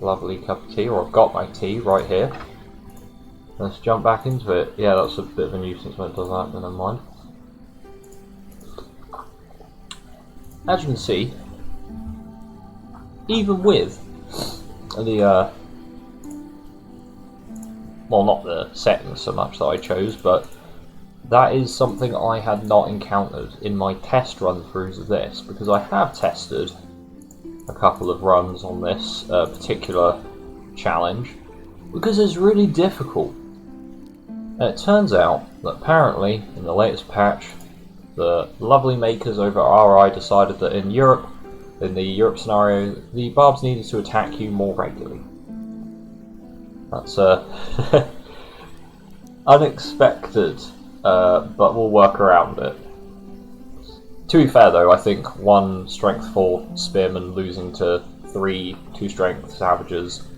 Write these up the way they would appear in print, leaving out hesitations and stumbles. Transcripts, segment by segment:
lovely cup of tea, or I've got my tea right here. Let's jump back into it. Yeah, that's a bit of a nuisance when it does that, but never mind. As you can see, even with the well, not the settings so much that I chose, but that is something I had not encountered in my test run-throughs of this, because I have tested a couple of runs on this particular challenge, because it's really difficult. And it turns out that apparently, in the latest patch, the lovely makers over at RI decided that in Europe, in the Europe scenario, the barbs needed to attack you more regularly. That's unexpected, but we'll work around it. To be fair though, I think 1 strength 4 spearman losing to 3 2-strength savages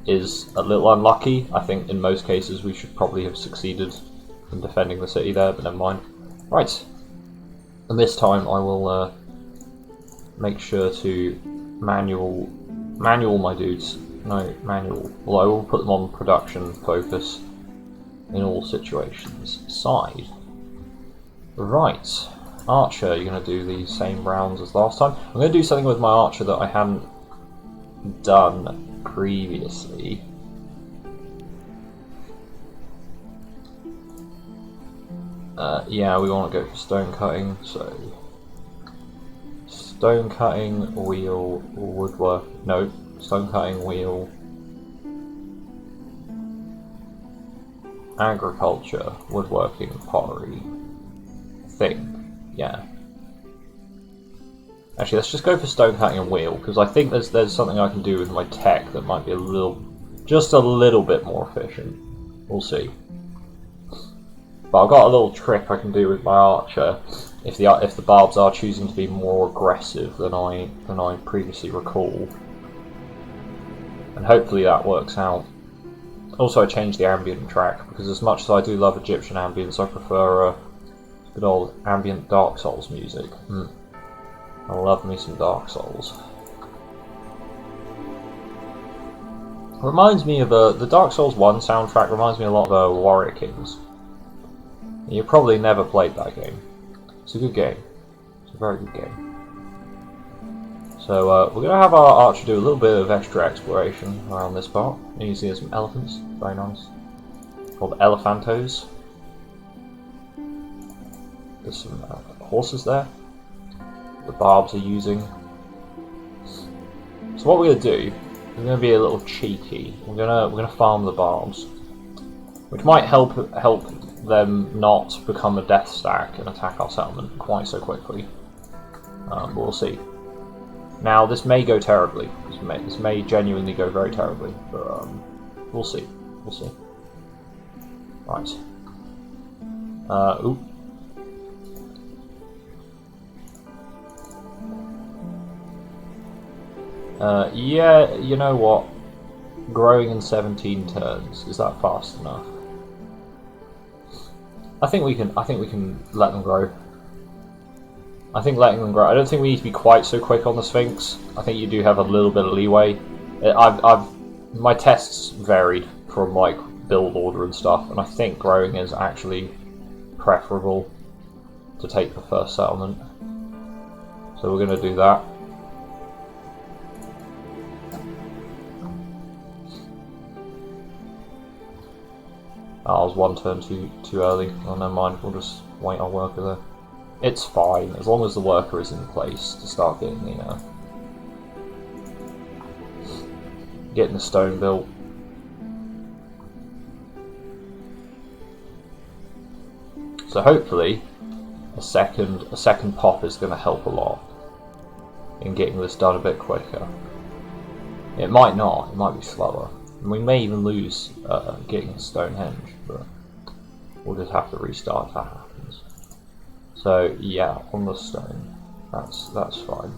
is a little unlucky. I think in most cases we should probably have succeeded in defending the city there, but never mind. Right, and this time I will make sure to manual my dudes. No, manual. Well, I will put them on production focus in all situations. Side. Right. Archer, you're going to do the same rounds as last time. I'm going to do something with my archer that I hadn't done previously. Yeah, we want to go for stone cutting, so stone cutting, wheel, woodwork. No, stone cutting, wheel, agriculture, woodworking, pottery. I think, yeah. Actually, let's just go for stone cutting and wheel, because I think there's something I can do with my tech that might be just a little bit more efficient. We'll see. But I've got a little trick I can do with my archer if the barbs are choosing to be more aggressive than I previously recall, and hopefully that works out. Also, I changed the ambient track because as much as I do love Egyptian ambience, I prefer good old ambient Dark Souls music. I love me some Dark Souls. Reminds me of the Dark Souls 1 soundtrack. Reminds me a lot of Warrior Kings. You probably never played that game. It's a good game. It's a very good game. So we're going to have our archer do a little bit of extra exploration around this part. And you see there's some elephants. Very nice. Called elephantos. There's some horses there. The barbs are using. So what we're going to do, we're going to be a little cheeky. We're going to farm the barbs, which might help them not become a death stack and attack our settlement quite so quickly. But we'll see. Now this may go terribly. This may genuinely go very terribly, but we'll see. We'll see. Right. Ooh. Yeah, you know what? Growing in 17 turns, is that fast enough? I think we can let them grow. I think letting them grow. I don't think we need to be quite so quick on the Sphinx. I think you do have a little bit of leeway. My tests varied from like build order and stuff, and I think growing is actually preferable to take the first settlement. So we're going to do that. That was 1 turn too early. Oh, never mind. We'll just wait our worker there. It's fine as long as the worker is in place to start getting the stone built. So hopefully, a second pop is going to help a lot in getting this done a bit quicker. It might not. It might be slower. And we may even lose getting Stonehenge, but we'll just have to restart if that happens. So yeah, on the stone, that's fine.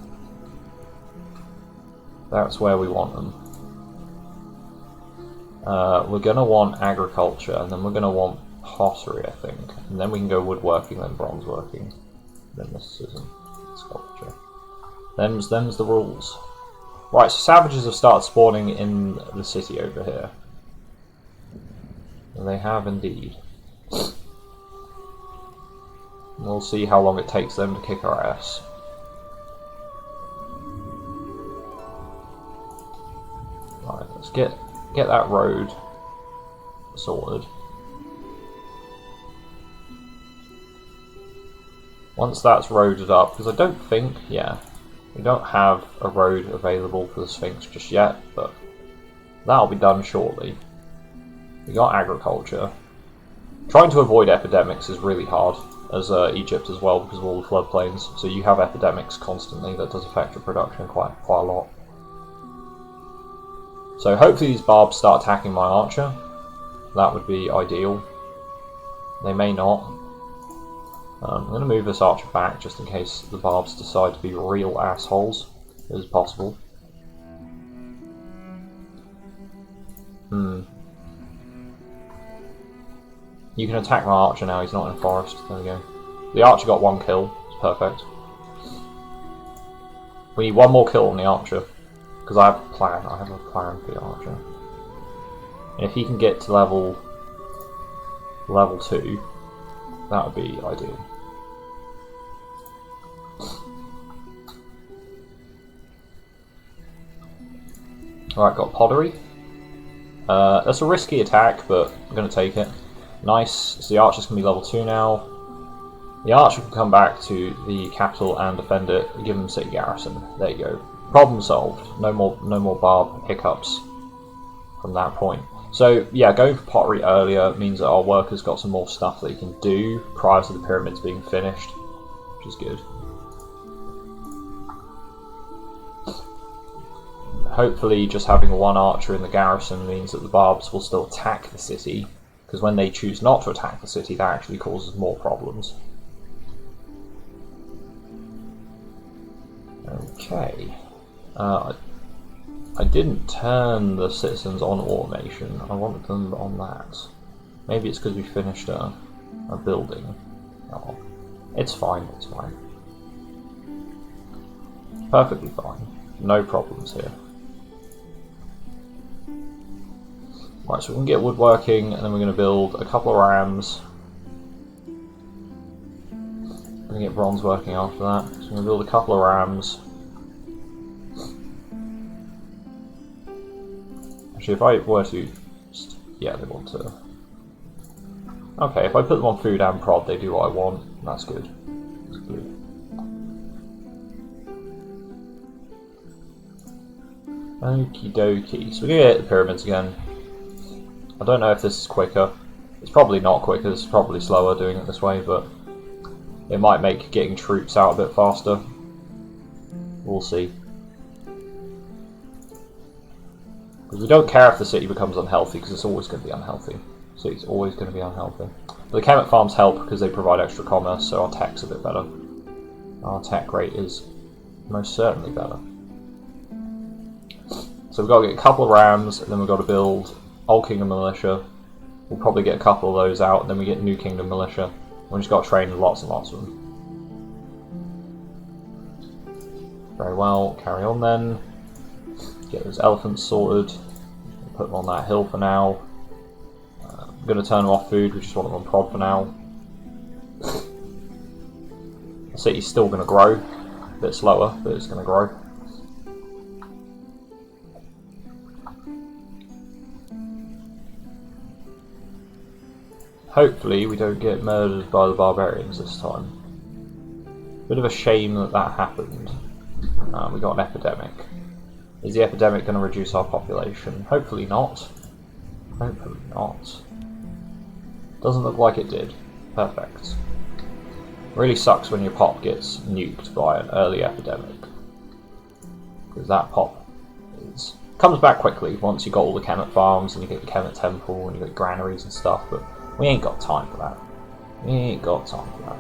That's where we want them. We're gonna want agriculture, and then we're gonna want pottery, I think, and then we can go woodworking, then bronze working, then mysticism, sculpture. Them's the rules. Right, so savages have started spawning in the city over here. And they have indeed. We'll see how long it takes them to kick our ass. Right, let's get that road sorted. Once that's roaded up, because I don't think, yeah, we don't have a road available for the Sphinx just yet, but that'll be done shortly. We got agriculture. Trying to avoid epidemics is really hard, as Egypt as well, because of all the floodplains. So you have epidemics constantly. That does affect your production quite a lot. So hopefully these barbs start attacking my archer. That would be ideal. They may not. I'm going to move this archer back just in case the barbs decide to be real assholes. It is possible. You can attack my archer now, he's not in a forest. There we go. The archer got 1 kill. It's perfect. We need 1 more kill on the archer. Because I have a plan. I have a plan for the archer. And if he can get to level 2, that would be ideal. Alright, got pottery. That's a risky attack, but I'm going to take it. Nice, so the archer's going to be level 2 now. The archer can come back to the capital and defend it, give him city garrison. There you go. Problem solved. No more barb hiccups from that point. So yeah, going for pottery earlier means that our workers got some more stuff they can do prior to the pyramids being finished, which is good. Hopefully just having 1 archer in the garrison means that the barbs will still attack the city, because when they choose not to attack the city, that actually causes more problems. Okay. I didn't turn the citizens on automation. I wanted them on that. Maybe it's because we finished a building. Oh, it's fine, it's fine. Perfectly fine. No problems here. Right, so we can get woodworking, and then we're going to build a couple of rams. We're going to get bronze working after that. So we're going to build a couple of rams. Actually, if I were to... yeah, they want to... okay, if I put them on food and prod, they do what I want. That's good. That's good. Okie dokie. So we're going to get the pyramids again. I don't know if this is quicker. It's probably not quicker, it's probably slower doing it this way, but it might make getting troops out a bit faster. We'll see. Because we don't care if the city becomes unhealthy, because it's always going to be unhealthy. The city's always going to be unhealthy. But the Kemet farms help because they provide extra commerce, so our tech's a bit better. Our tech rate is most certainly better. So we've got to get a couple of rams, and then we've got to build Old Kingdom Militia. We'll probably get a couple of those out, and then we get New Kingdom Militia. We just got to train lots and lots of them. Very well, carry on then. Get those elephants sorted. Put them on that hill for now. I'm going to turn them off food, we just want them on prod for now. The city's still going to grow. A bit slower, but it's going to grow. Hopefully we don't get murdered by the barbarians this time. Bit of a shame that that happened. We got an epidemic. Is the epidemic going to reduce our population? Hopefully not. Hopefully not. Doesn't look like it did. Perfect. Really sucks when your pop gets nuked by an early epidemic. Because that pop comes back quickly once you got all the Kemet farms and you get the Kemet temple and you get granaries and stuff, but we ain't got time for that. We ain't got time for that.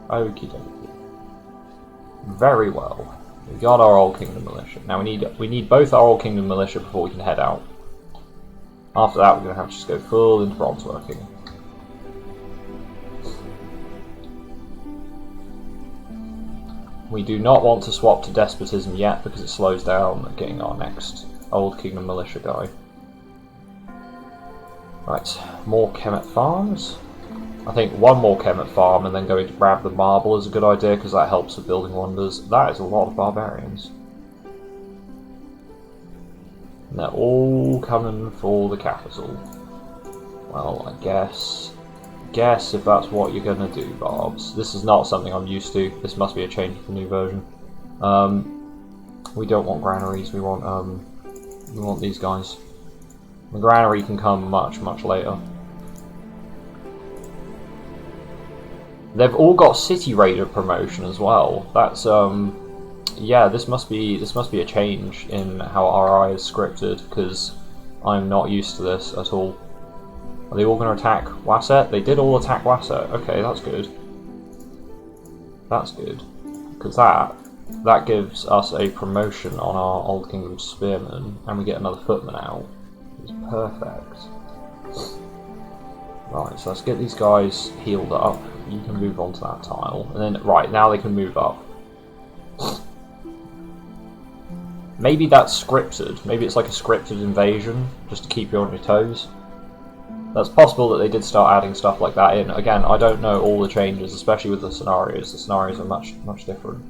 Okie dokie. Very well. We got our Old Kingdom Militia. Now we need both our Old Kingdom Militia before we can head out. After that we're going to have to just go full into bronze working. We do not want to swap to despotism yet because it slows down getting our next Old Kingdom militia guy. Right, more Kemet farms. I think one more Kemet farm and then going to grab the marble is a good idea because that helps with building wonders. That is a lot of barbarians. And they're all coming for the capital. Well, I guess if that's what you're gonna do, Barbs. This is not something I'm used to. This must be a change for the new version. We don't want granaries. We want these guys. The granary can come much later. They've all got City Raider promotion as well. That's yeah. This must be a change in how RI is scripted because I'm not used to this at all. Are they all going to attack Wasset? They did all attack Wasset. Okay, that's good. That's good. Because that gives us a promotion on our Old Kingdom Spearmen, and we get another Footman out. It's perfect. Right, so let's get these guys healed up. You can move on to that tile. And then, right, now they can move up. Maybe that's scripted. Maybe it's like a scripted invasion, just to keep you on your toes. That's possible that they did start adding stuff like that in. Again, I don't know all the changes, especially with the scenarios. The scenarios are much different.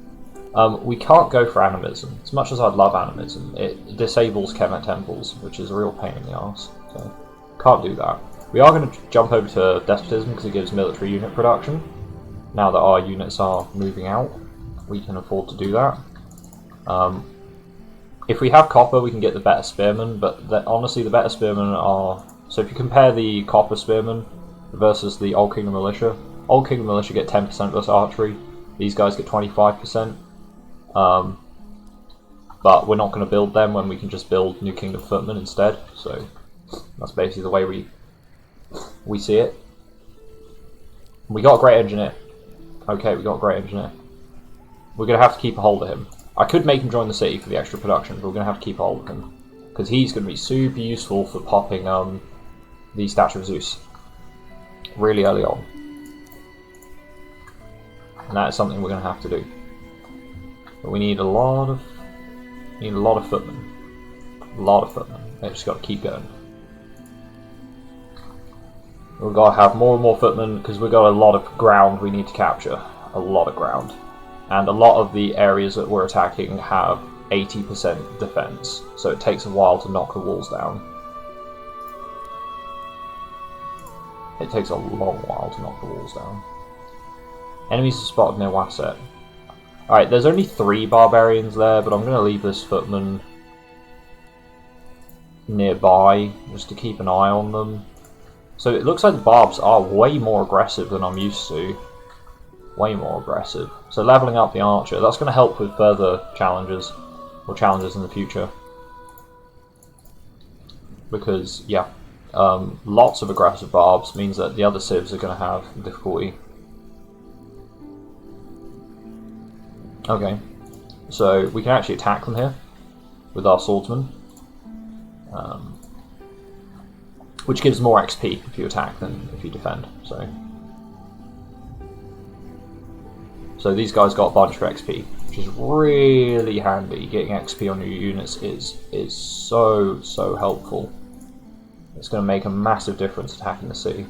We can't go for animism. As much as I'd love animism, it disables Kemet temples, which is a real pain in the arse. So, can't do that. We are going to jump over to despotism because it gives military unit production. Now that our units are moving out, we can afford to do that. If we have copper, we can get the better spearmen, but honestly, the better spearmen are... So if you compare the copper spearmen versus the Old Kingdom militia get 10% versus archery. These guys get 25%. But we're not going to build them when we can just build New Kingdom footmen instead. So that's basically the way we see it. We got a great engineer. Okay, we got a great engineer. We're going to have to keep a hold of him. I could make him join the city for the extra production, but we're going to have to keep a hold of him. Because he's going to be super useful for popping the Statue of Zeus really early on. And that is something we're going to have to do. But we need a lot of footmen. A lot of footmen. They just got to keep going. We've got to have more and more footmen because we've got a lot of ground we need to capture. A lot of ground. And a lot of the areas that we're attacking have 80% defense, so it takes a while to knock the walls down. It takes a long while to knock the walls down. Enemies are spotted near Wasset. Alright, there's only 3 barbarians there, but I'm going to leave this footman nearby, just to keep an eye on them. So it looks like the barbs are way more aggressive than I'm used to. Way more aggressive. So leveling up the archer, that's going to help with further challenges, or challenges in the future. Because, yeah, lots of aggressive barbs means that the other civs are going to have difficulty. Okay, so we can actually attack them here with our swordsman. Which gives more XP if you attack than if you defend. So these guys got a bunch of XP, which is really handy. Getting XP on your units is so helpful. It's going to make a massive difference attacking the city.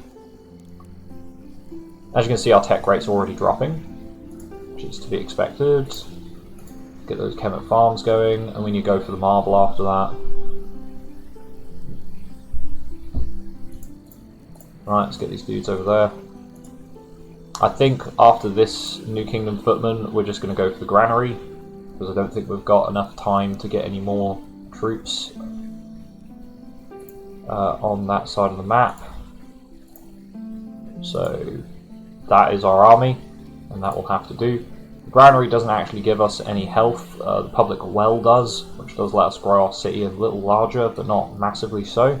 As you can see, our tech rate's already dropping, which is to be expected. Get those Kemet farms going, and we need to go for the marble after that. Right, let's get these dudes over there. I think after this New Kingdom footman, we're just going to go for the granary, because I don't think we've got enough time to get any more troops on that side of the map. So that is our army, and that will have to do. The granary doesn't actually give us any health. The public well does, which does let us grow our city a little larger, but not massively so.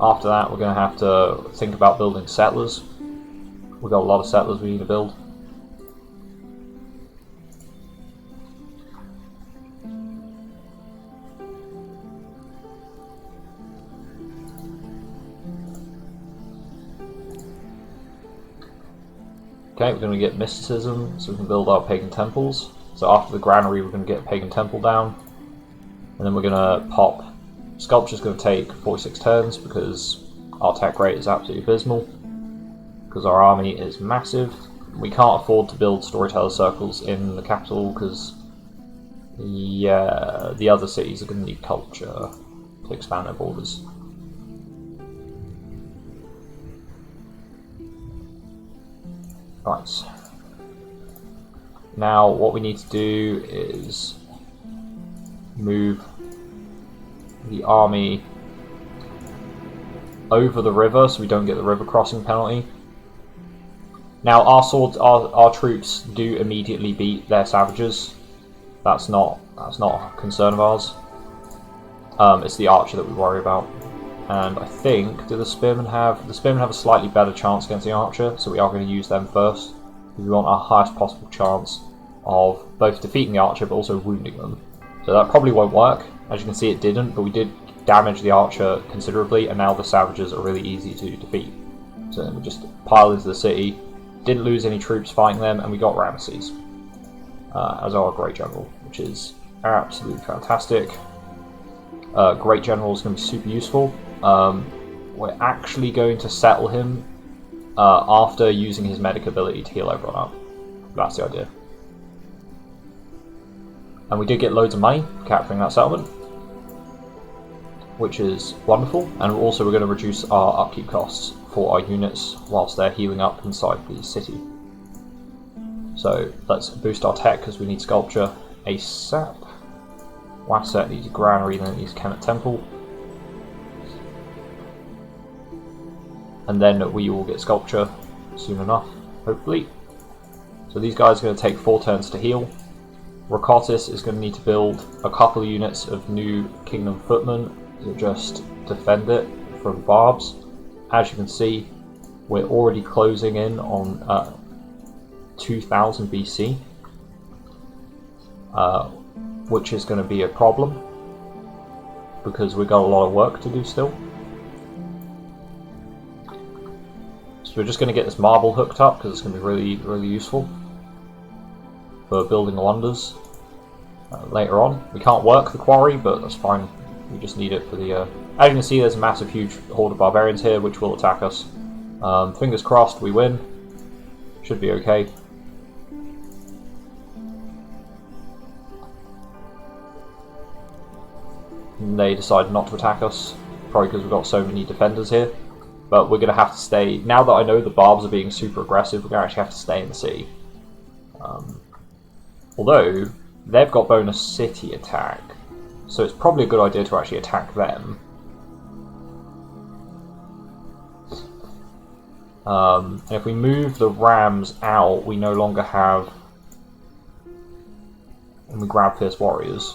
After that, we're going to have to think about building settlers. We've got a lot of settlers we need to build. Okay, we're going to get mysticism, so we can build our pagan temples. So after the granary, we're going to get a pagan temple down, and then we're going to pop. Sculpture's going to take 46 turns because our tech rate is absolutely abysmal, because our army is massive. We can't afford to build storyteller circles in the capital because the other cities are going to need culture to expand their borders. Right. Now what we need to do is move the army over the river so we don't get the river crossing penalty. Now our troops do immediately beat their savages. That's not a concern of ours. It's the archer that we worry about. And I think, do the spearmen have a slightly better chance against the archer, so we are going to use them first. We want our highest possible chance of both defeating the archer but also wounding them. So that probably won't work. As you can see, it didn't, but we did damage the archer considerably, and now the savages are really easy to defeat. So we just pile into the city, didn't lose any troops fighting them, and we got Ramesses as our great general, which is absolutely fantastic. Great general is going to be super useful. We're actually going to settle him after using his medic ability to heal everyone up. That's the idea. And we did get loads of money for capturing that settlement, which is wonderful. And also we're going to reduce our upkeep costs for our units whilst they're healing up inside the city. So let's boost our tech because we need sculpture ASAP. Wasset needs a granary, then it needs Kemet Temple. And then we will get sculpture soon enough, hopefully. So these guys are going to take 4 turns to heal. Rakotis is going to need to build a couple of units of new Kingdom Footmen to just defend it from barbs. As you can see, we're already closing in on 2000 BC, which is going to be a problem because we've got a lot of work to do still. So we're just going to get this marble hooked up because it's going to be really, really useful for building wonders later on. We can't work the quarry, but that's fine. We just need it for the... As you can see, there's a massive, huge horde of barbarians here, which will attack us. Fingers crossed, we win. Should be okay. And they decide not to attack us, probably because we've got so many defenders here. But we're going to have to stay... Now that I know the barbs are being super aggressive, we're going to actually have to stay in the city. Although, they've got bonus city attack, so it's probably a good idea to actually attack them. And if we move the rams out, we no longer have... And we grab Fierce Warriors.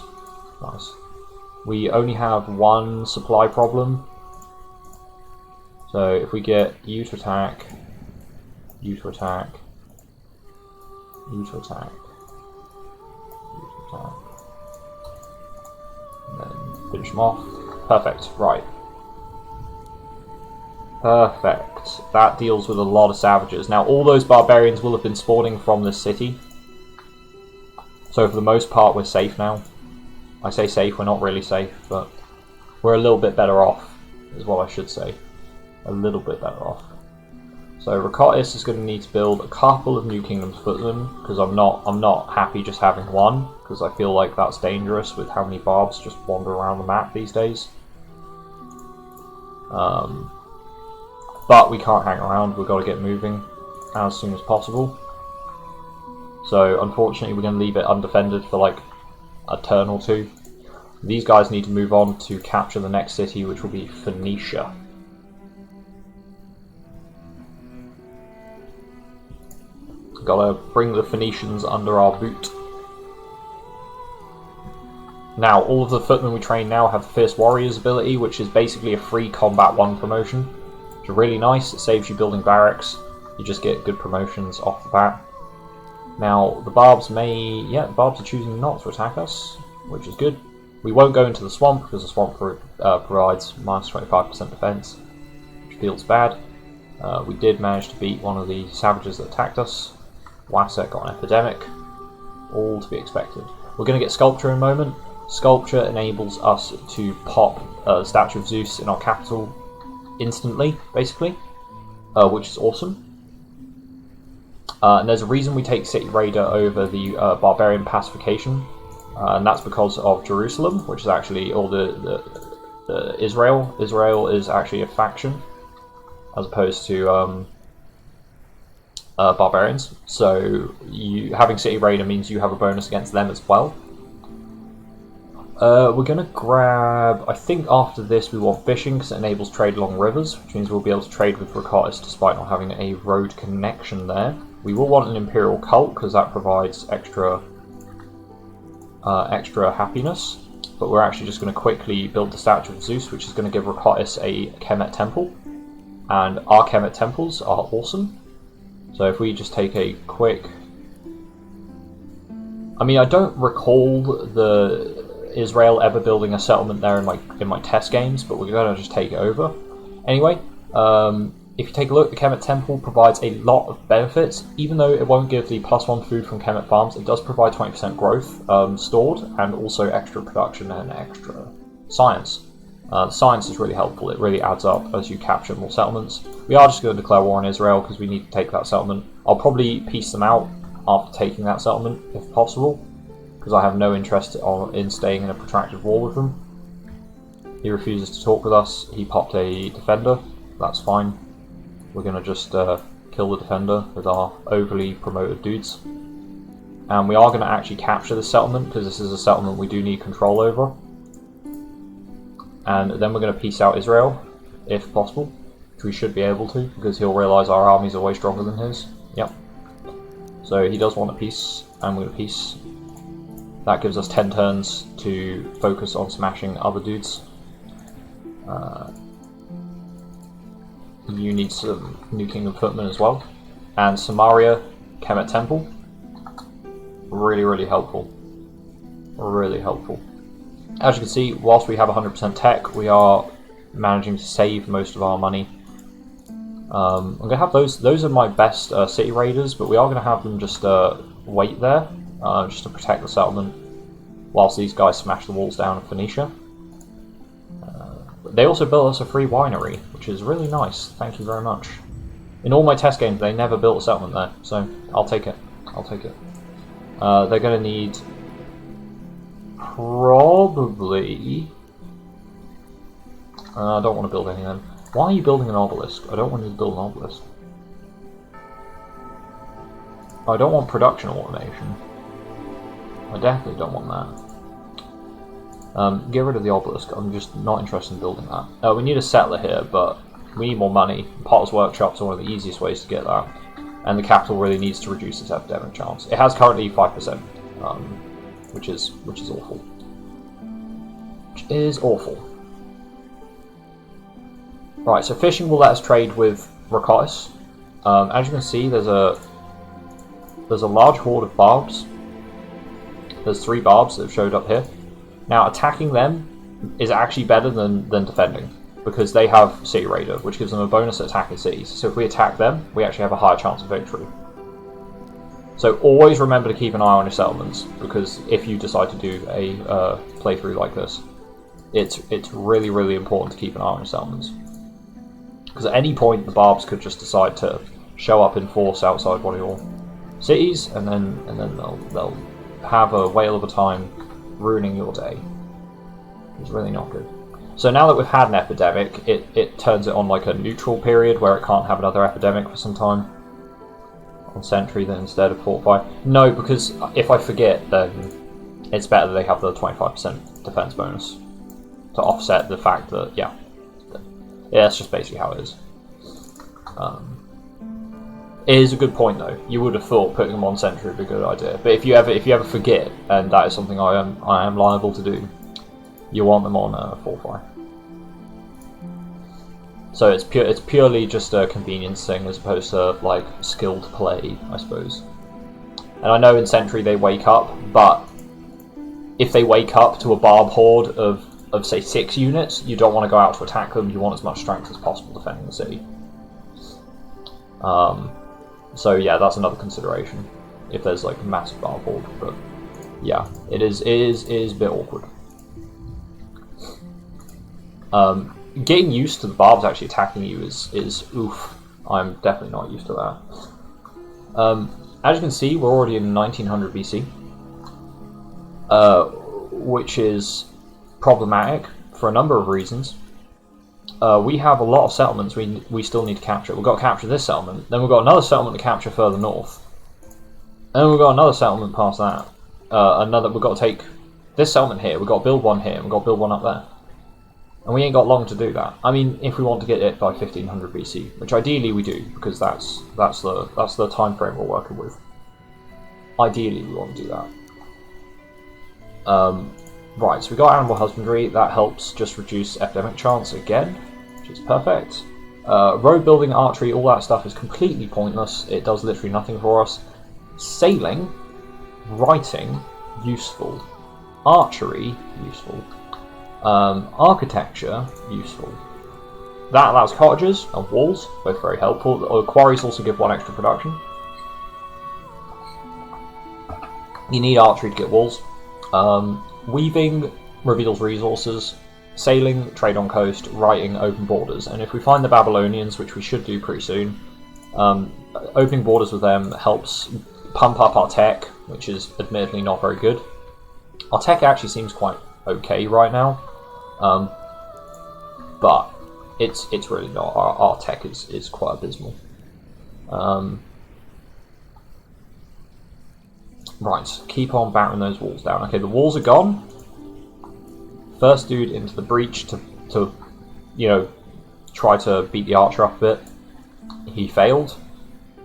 Nice. We only have one supply problem. So if we get you to attack, you to attack, you to attack, you to attack, and then finish them off. Perfect, right. Perfect. That deals with a lot of savages. Now all those barbarians will have been spawning from this city. So for the most part we're safe now. I say safe, we're not really safe, but we're a little bit better off, is what I should say. A little bit better off. So Rakotis is going to need to build a couple of new Kingdom's Footmen, because I'm not happy just having one, because I feel like that's dangerous with how many barbs just wander around the map these days. But we can't hang around, we've got to get moving as soon as possible. So unfortunately we're going to leave it undefended for like a turn or two. These guys need to move on to capture the next city, which will be Phoenicia. Gotta bring the Phoenicians under our boot. Now, all of the footmen we train now have the Fierce Warriors ability, which is basically a free Combat 1 promotion. Which is really nice, it saves you building barracks. You just get good promotions off the bat. Now, the barbs may... Yeah, the barbs are choosing not to attack us, which is good. We won't go into the swamp, because the swamp provides minus 25% defense, which feels bad. We did manage to beat one of the savages that attacked us, Wasset got an epidemic. All to be expected. We're going to get Sculpture in a moment. Sculpture enables us to pop the Statue of Zeus in our capital instantly, basically, which is awesome. And there's a reason we take City Raider over the Barbarian Pacification, and that's because of Jerusalem, which is actually, or the Israel. Israel is actually a faction, as opposed to barbarians. So having City Raider means you have a bonus against them as well. We're going to grab, I think after this we want fishing because it enables trade along rivers, which means we'll be able to trade with Rhyse despite not having a road connection there. We will want an Imperial Cult because that provides extra happiness, but we're actually just going to quickly build the Statue of Zeus, which is going to give Rhyse a Kemet Temple, and our Kemet Temples are awesome. So if we just take a quick... I mean, I don't recall the Israel ever building a settlement there in my test games, but we're going to just take it over. Anyway, if you take a look, the Kemet Temple provides a lot of benefits. Even though it won't give the +1 food from Kemet Farms, it does provide 20% growth stored, and also extra production and extra science. Science is really helpful. It really adds up as you capture more settlements. We are just going to declare war on Israel because we need to take that settlement. I'll probably peace them out after taking that settlement, if possible, because I have no interest in staying in a protracted war with them. He refuses to talk with us. He popped a defender. That's fine. We're going to just kill the defender with our overly promoted dudes. And we are going to actually capture this settlement because this is a settlement we do need control over. And then we're going to peace out Israel, if possible, which we should be able to, because he'll realise our armies are way stronger than his. Yep. So he does want a peace, and we're going to peace. That gives us 10 turns to focus on smashing other dudes. You need some New Kingdom footmen as well. And Samaria, Kemet Temple. Really, really helpful. Really helpful. As you can see, whilst we have 100% tech, we are managing to save most of our money. I'm going to have those are my best City Raiders, but we are going to have them just wait there, just to protect the settlement, whilst these guys smash the walls down in Phoenicia. They also built us a free winery, which is really nice, thank you very much. In all my test games, they never built a settlement there, so I'll take it. I'll take it. They're going to need... probably... I don't want to build any of them. Why are you building an obelisk? I don't want you to build an obelisk. I don't want production automation. I definitely don't want that. Get rid of the obelisk. I'm just not interested in building that. We need a settler here, but we need more money. Potter's Workshops are one of the easiest ways to get that. And the capital really needs to reduce its epidemic chance. It has currently 5%. Which is awful. Which is awful. Right, so fishing will let us trade with Rhyse. As you can see, there's a large horde of barbs. There's 3 barbs that have showed up here. Now, attacking them is actually better than defending, because they have City Raider, which gives them a bonus at attacking cities. So if we attack them, we actually have a higher chance of victory. So always remember to keep an eye on your settlements, because if you decide to do a playthrough like this, it's really, really important to keep an eye on your settlements. Because at any point the barbs could just decide to show up in force outside one of your cities, and then they'll have a whale of a time ruining your day. It's really not good. So now that we've had an epidemic, it turns it on like a neutral period where it can't have another epidemic for some time. On Sentry then instead of Fortify. No, because if I forget, then it's better that they have the 25% defense bonus to offset the fact that, yeah, that's just basically how it is. It is a good point though. You would have thought putting them on Sentry would be a good idea, but if you ever forget, and that is something I am liable to do, you want them on Fortify. So it's purely just a convenience thing as opposed to like skilled play, I suppose. And I know in Sentry they wake up, but if they wake up to a barb horde of say 6 units, you don't want to go out to attack them. You want as much strength as possible defending the city. So yeah, that's another consideration if there's like a massive barb horde. But yeah, it is a bit awkward. Getting used to the barbs actually attacking you is oof. I'm definitely not used to that. As you can see, we're already in 1900 BC, which is problematic for a number of reasons. We have a lot of settlements we still need to capture. We've got to capture this settlement, then we've got another settlement to capture further north, and then we've got another settlement past that. We've got to take this settlement here, we've got to build one here, and we've got to build one up there. And we ain't got long to do that. I mean, if we want to get it by 1500 BC, which ideally we do, because that's the time frame we're working with. Ideally, we want to do that. Right, so we got animal husbandry. That helps just reduce epidemic chance again, which is perfect. Road building, archery, all that stuff is completely pointless. It does literally nothing for us. Sailing, writing, useful. Archery, useful. Architecture, useful. That allows cottages and walls, both very helpful. Quarries also give 1 extra production. You need archery to get walls. Weaving reveals resources. Sailing, trade on coast. Writing, open borders. And if we find the Babylonians, which we should do pretty soon, opening borders with them helps pump up our tech, which is admittedly not very good. Our tech actually seems quite okay right now, but it's really not. Our tech is quite abysmal. Right, keep on battering those walls down. Okay, the walls are gone. First dude into the breach to try to beat the archer up a bit. He failed.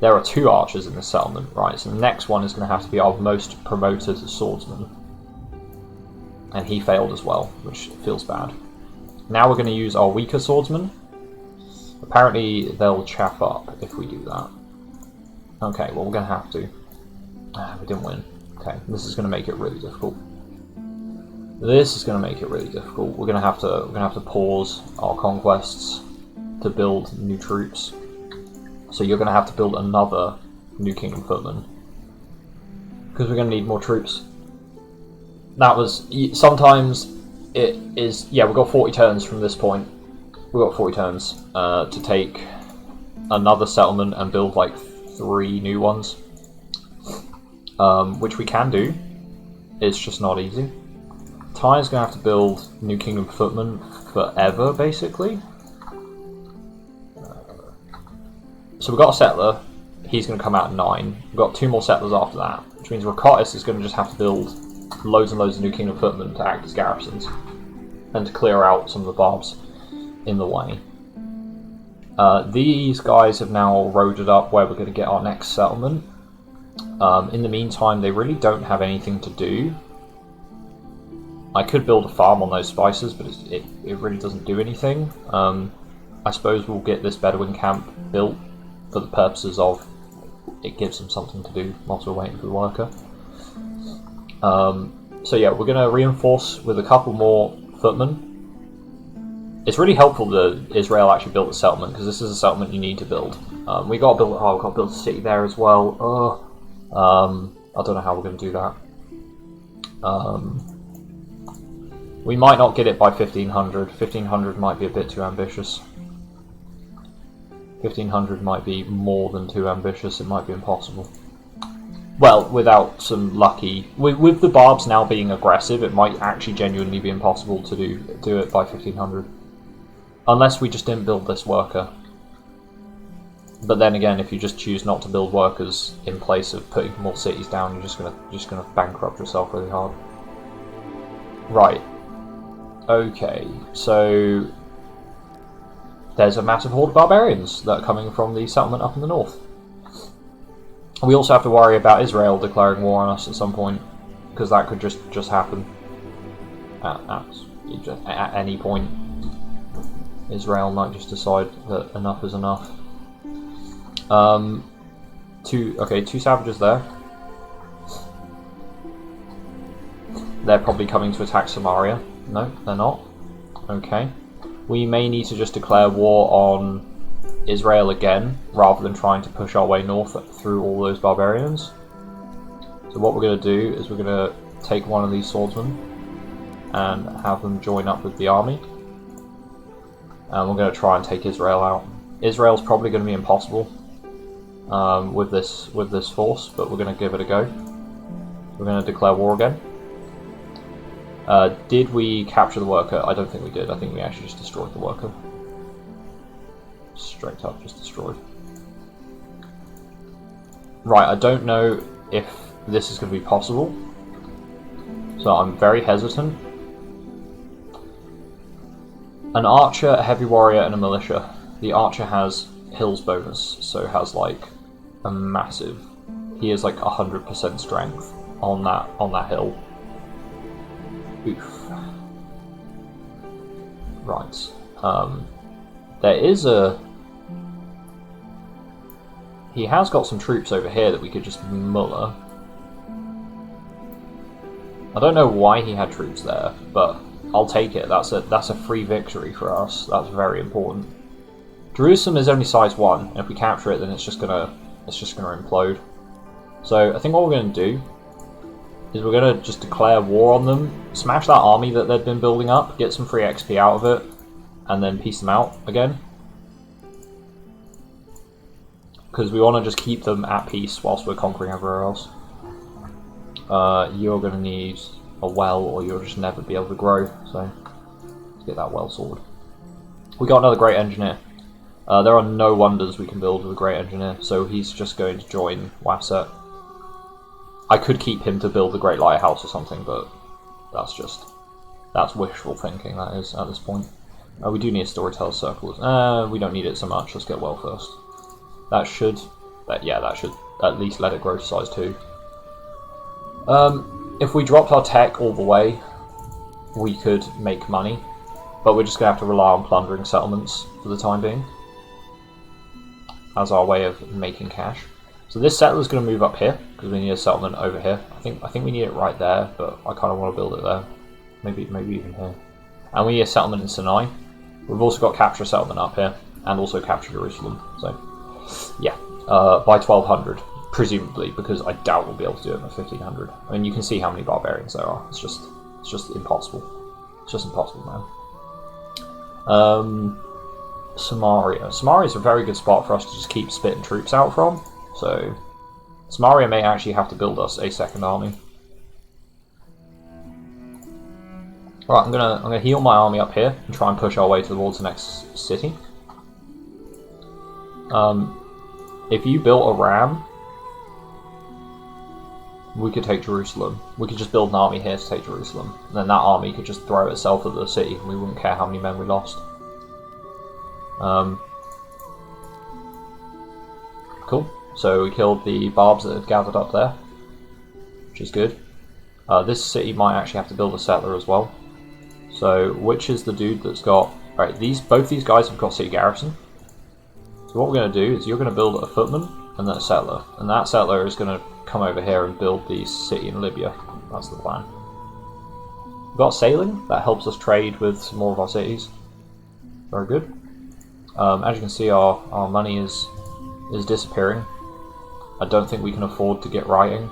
There are 2 archers in this settlement, right? So the next one is going to have to be our most promoted swordsman. And he failed as well, which feels bad. Now we're going to use our weaker swordsman. Apparently they'll chaff up if we do that. Okay, well we're going to have to. We didn't win. Okay, this is going to make it really difficult. This is going to make it really difficult. We're going to have to pause our conquests to build new troops. So you're going to have to build another New Kingdom footman, because we're going to need more troops. That was sometimes it is. Yeah, we've got 40 turns from this point. We've got 40 turns to take another settlement and build like 3 new ones, which we can do. It's just not easy. Tyre's going to have to build New Kingdom footmen forever, basically. So we've got a settler. He's going to come out at 9. We've got 2 more settlers after that, which means Rakotis is going to just have to build loads and loads of New Kingdom footmen to act as garrisons and to clear out some of the barbs in the way. These guys have now roaded up where we're going to get our next settlement. In the meantime, they really don't have anything to do. I could build a farm on those spices, but it really doesn't do anything. I suppose we'll get this Bedouin camp built for the purposes of it gives them something to do whilst we're waiting for the worker. So yeah, we're going to reinforce with a couple more footmen. It's really helpful that Israel actually built the settlement, because this is a settlement you need to build. We got to build. Oh, we've got to build a city there as well. I don't know how we're going to do that. We might not get it by 1500. 1500 might be a bit too ambitious. 1500 might be more than too ambitious. It might be impossible. Well, without some lucky... With the barbs now being aggressive, it might actually genuinely be impossible to do it by 1500. Unless we just didn't build this worker. But then again, if you just choose not to build workers in place of putting more cities down, you're just gonna bankrupt yourself really hard. Right. Okay, so there's a massive horde of barbarians that are coming from the settlement up in the north. We also have to worry about Israel declaring war on us at some point, because that could just happen at any point. Israel might just decide that enough is enough. Two savages there. They're probably coming to attack Samaria. No, they're not. Okay. We may need to just declare war on Israel again, rather than trying to push our way north through all those barbarians. So what we're going to do is we're going to take one of these swordsmen and have them join up with the army. And we're going to try and take Israel out. Israel's probably going to be impossible with this force, but we're going to give it a go. We're going to declare war again. Did we capture the worker? I don't think we did. I think we actually just destroyed the worker. Straight up just destroyed. Right, I don't know if this is going to be possible, so I'm very hesitant. An archer, a heavy warrior, and a militia. The archer has hills bonus, so has like a massive. He has like 100% strength on that hill. Oof. Right. There is a. He has got some troops over here that we could just muller. I don't know why he had troops there, but I'll take it. That's a free victory for us. That's very important. Jerusalem is only size 1, and if we capture it, then it's just gonna implode. So I think what we're gonna do is we're gonna just declare war on them, smash that army that they've been building up, get some free XP out of it, and then peace them out again. Because we want to just keep them at peace whilst we're conquering everywhere else. You're going to need a well, or you'll just never be able to grow. So let's get that well sword. We got another great engineer. There are no wonders we can build with a great engineer, so he's just going to join Wasset. I could keep him to build the great lighthouse or something, but that's wishful thinking. That is at this point. We do need a storyteller circle. We don't need it so much. Let's get well first. That should at least let it grow to size 2. If we dropped our tech all the way, we could make money, but we're just going to have to rely on plundering settlements for the time being as our way of making cash. So this settler's going to move up here because we need a settlement over here. I think we need it right there, but I kind of want to build it there. Maybe even here. And we need a settlement in Sinai. We've also got capture a settlement up here, and also capture Jerusalem. So yeah, by 1200, presumably, because I doubt we'll be able to do it by 1500. I mean, you can see how many barbarians there are. It's just impossible. It's just impossible, man. Samaria. Samaria is a very good spot for us to just keep spitting troops out from. So Samaria may actually have to build us a second army. Alright, I'm gonna heal my army up here and try and push our way towards the next city. If you built a ram, we could take Jerusalem. We could just build an army here to take Jerusalem. And then that army could just throw itself at the city, and we wouldn't care how many men we lost. Cool. So we killed the barbs that had gathered up there, which is good. This city might actually have to build a settler as well. So which is the dude that's got... Alright, both these guys have got city garrison. So what we're going to do is you're going to build a footman and then a settler. And that settler is going to come over here and build the city in Libya. That's the plan. We've got sailing. That helps us trade with some more of our cities. Very good. As you can see, our money is disappearing. I don't think we can afford to get writing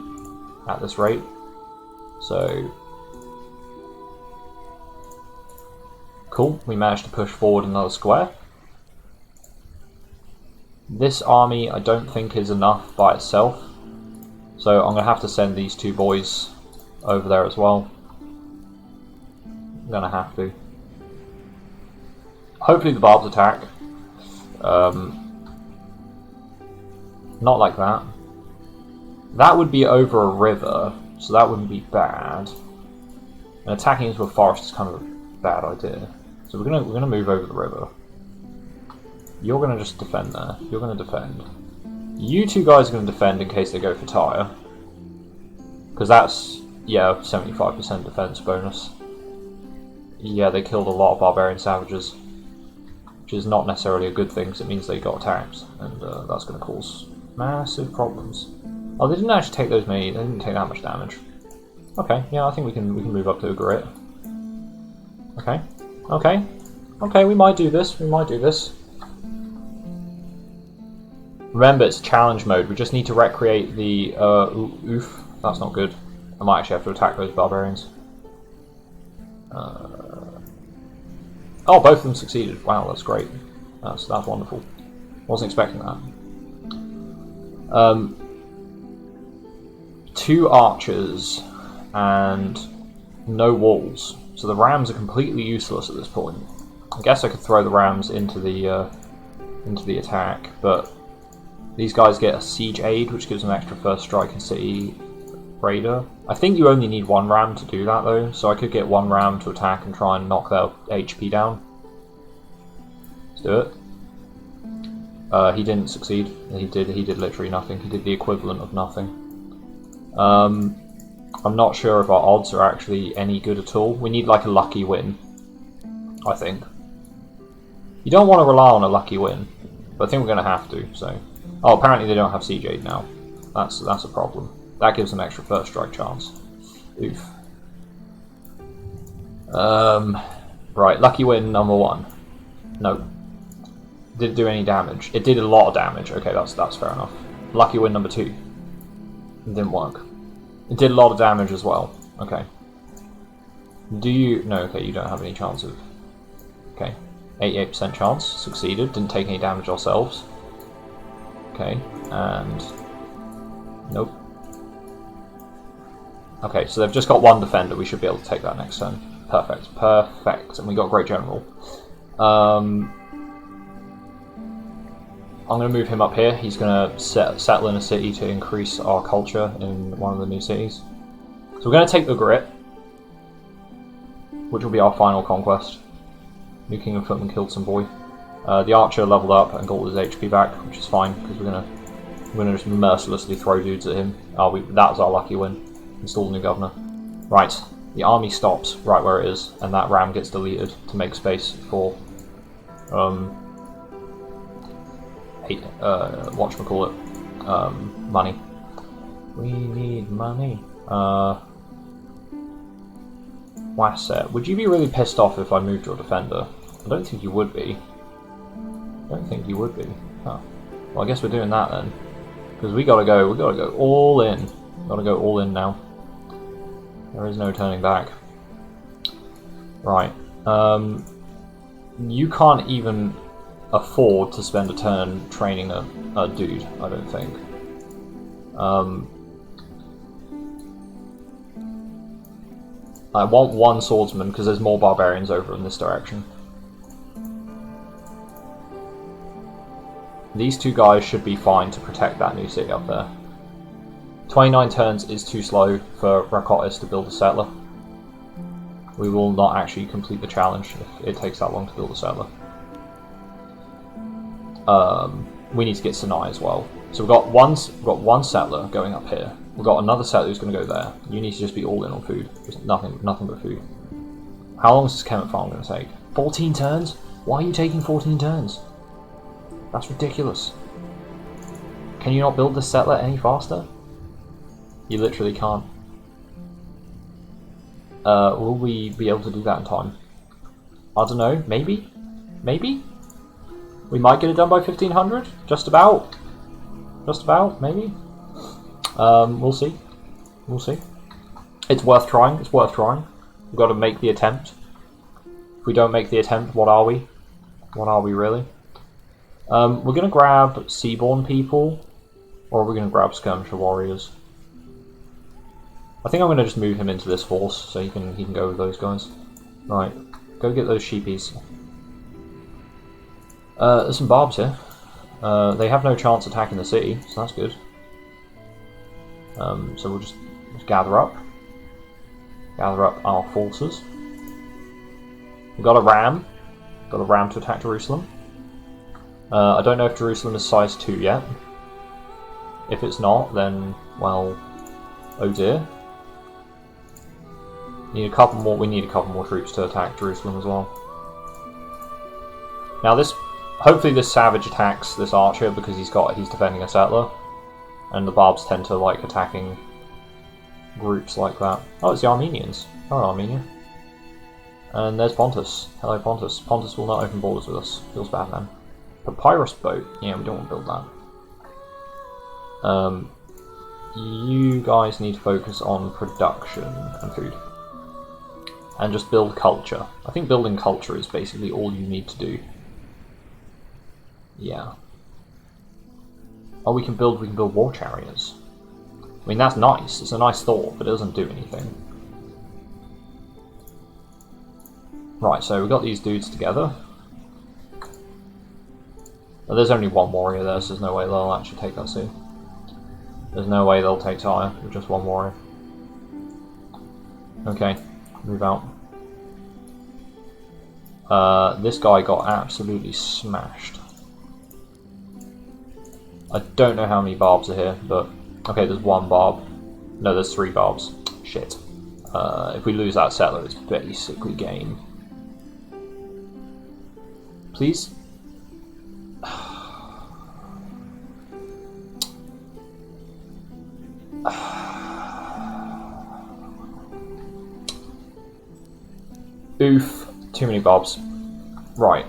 at this rate. So... Cool. We managed to push forward another square. This army I don't think is enough by itself, so I'm going to have to send these two boys over there as well. I'm going to have to. Hopefully the barbs attack. Not like that. That would be over a river, so that wouldn't be bad. And attacking into a forest is kind of a bad idea. So we're gonna move over the river. You're going to just defend there. You're going to defend. You two guys are going to defend in case they go for Tyre. Because that's, yeah, 75% defense bonus. Yeah, they killed a lot of barbarian savages. Which is not necessarily a good thing, because it means they got attacked. And that's going to cause massive problems. Oh, they didn't actually take those many, they didn't take that much damage. Okay, yeah, I think we can move up to a grit. Okay, okay. Okay, we might do this, we might do this. Remember, it's challenge mode. We just need to recreate the oof. That's not good. I might actually have to attack those barbarians. Oh, both of them succeeded. Wow, that's great. That's wonderful. Wasn't expecting that. 2 archers and no walls, so the rams are completely useless at this point. I guess I could throw the rams into the attack, but these guys get a siege aid, which gives them extra first strike and city raider. I think you only need 1 ram to do that though, so I could get 1 ram to attack and try and knock their HP down. Let's do it. He didn't succeed. He did literally nothing. He did the equivalent of nothing. I'm not sure if our odds are actually any good at all. We need like a lucky win, I think. You don't want to rely on a lucky win, but I think we're going to have to. So, oh, apparently they don't have siege aid now. That's a problem. That gives them extra first strike chance. Oof. Right, lucky win number 1. No. Didn't do any damage. It did a lot of damage. Okay, that's fair enough. Lucky win number 2. It didn't work. It did a lot of damage as well. Okay. Do you... No, okay, you don't have any chance of... Okay. 88% chance. Succeeded. Didn't take any damage ourselves. Okay, and... Nope. Okay, so they've just got 1 defender. We should be able to take that next turn. Perfect. Perfect. And we got a great general. I'm going to move him up here. He's going to settle in a city to increase our culture in one of the new cities. So we're going to take the Grit, which will be our final conquest. New King of Footmen killed some boy. The archer leveled up and got his HP back, which is fine because we're gonna just mercilessly throw dudes at him. Oh, that was our lucky win. Install the new governor. Right, the army stops right where it is, and that ram gets deleted to make space for whatchamacallit, money. We need money. Wasset, would you be really pissed off if I moved your defender? I don't think you would be. I don't think you would be. Oh. Well, I guess we're doing that then, because we gotta go all in. Gotta go all in now. There is no turning back. Right. You can't even afford to spend a turn training a dude, I don't think. I want 1 swordsman because there's more barbarians over in this direction. These 2 guys should be fine to protect that new city up there. 29 turns is too slow for Rakotis to build a settler. We will not actually complete the challenge if it takes that long to build a settler. We need to get Sinai as well. So we've got one settler going up here. We've got another settler who's going to go there. You need to just be all in on food. Just nothing but food. How long is this Kemet farm going to take? 14 turns? Why are you taking 14 turns? That's ridiculous. Can you not build this settler any faster? You literally can't. Will we be able to do that in time? I don't know. Maybe? Maybe? We might get it done by 1500? Just about? Just about, maybe? We'll see. We'll see. It's worth trying. It's worth trying. We've got to make the attempt. If we don't make the attempt, what are we? What are we really? We're going to grab Seaborn people, or are we going to grab Skirmisher Warriors? I think I'm going to just move him into this force, so he can go with those guys. Right, go get those sheepies. There's some barbs here. They have no chance attacking the city, so that's good. So we'll just gather up our forces. We've got a ram. Got a ram to attack Jerusalem. I don't know if Jerusalem is size 2 yet. If it's not, then, well, oh dear. We need a couple more troops to attack Jerusalem as well. Now hopefully this savage attacks this archer because he's defending a settler. And the barbs tend to like attacking groups like that. Oh, it's the Armenians. Hello, Armenia. And there's Pontus. Hello, Pontus. Pontus will not open borders with us. Feels bad, man. Papyrus boat. Yeah, we don't want to build that. You guys need to focus on production and food. And just build culture. I think building culture is basically all you need to do. Yeah. Oh, we can build war chariots. I mean, that's nice. It's a nice thought, but it doesn't do anything. Right, so we've got these dudes together. Well, there's only one warrior there, so there's no way they'll actually take that soon. There's no way they'll take Tyre with just one warrior. Okay, move out. This guy got absolutely smashed. I don't know how many barbs are here, but... Okay, there's one barb. No, there's 3 barbs. Shit. If we lose that settler, it's basically game. Please? Oof. Too many bobs. Right.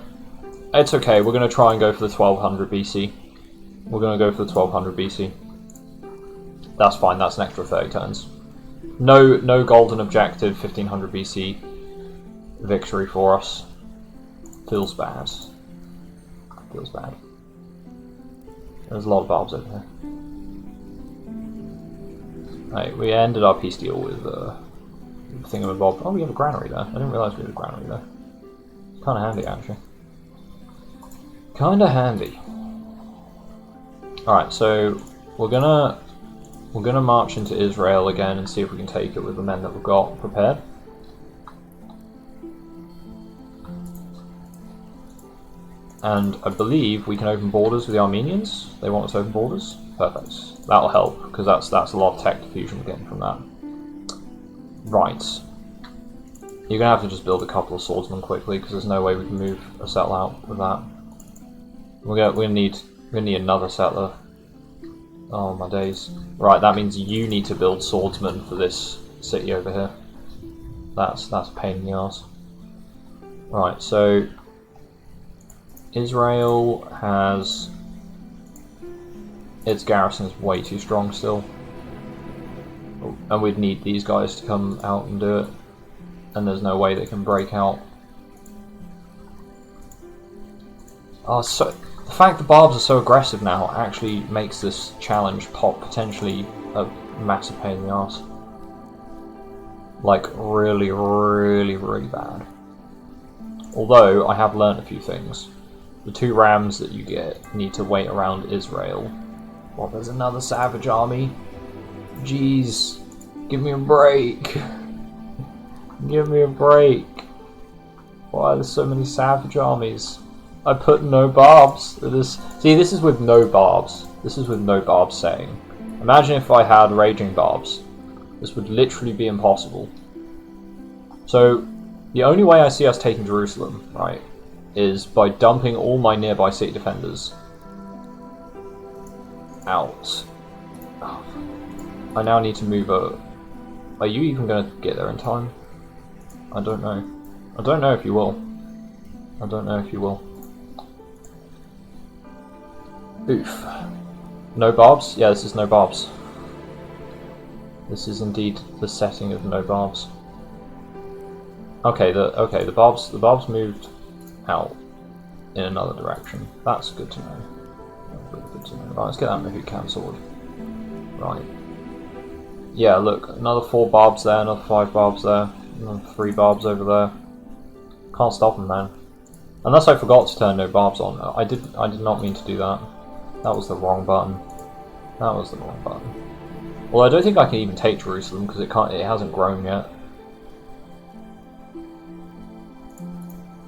It's okay, we're going to try and go for the 1200 BC. We're going to go for the 1200 BC. That's fine, that's an extra 30 turns. No golden objective, 1500 BC victory for us. Feels bad. Feels bad. There's a lot of barbs over here. Right, we ended our peace deal with thingamabob. Oh, we have a granary there. I didn't realise we had a granary there. It's kind of handy, actually. Kind of handy. Alright, so we're gonna march into Israel again and see if we can take it with the men that we've got prepared. And I believe we can open borders with the Armenians. They want us to open borders. Perfect. That'll help, because that's a lot of tech diffusion we're getting from that. Right. You're going to have to just build a couple of swordsmen quickly, because there's no way we can move a settler out with that. We're gonna need another settler. Oh my days. Right, that means you need to build swordsmen for this city over here. That's a pain in the arse. Right, so Israel has... its garrison is way too strong still. And we'd need these guys to come out and do it. And there's no way they can break out. Oh, so the fact the barbs are so aggressive now actually makes this challenge potentially a massive pain in the arse. Like, really, really, really bad. Although, I have learned a few things. The 2 rams that you get need to wait around Israel. Well, there's another savage army. Jeez. Give me a break. Give me a break. Why are there so many savage armies? I put no barbs. See, this is with no barbs. This is with no barbs saying. Imagine if I had raging barbs. This would literally be impossible. So, the only way I see us taking Jerusalem, right, is by dumping all my nearby city defenders out. Oh. I now need to move over. Are you even going to get there in time? I don't know. I don't know if you will. I don't know if you will. Oof. No barbs? Yeah, this is no barbs. This is indeed the setting of no barbs. Okay, the barbs moved out in another direction. That's good to know. That's really good to know. Right, let's get that Mahout Khan sword. Right. Yeah, look, another 4 barbs there, another 5 barbs there, another 3 barbs over there. Can't stop them, man. Unless I forgot to turn no barbs on. I did not mean to do that. That was the wrong button. That was the wrong button. Well, I don't think I can even take Jerusalem because it hasn't grown yet.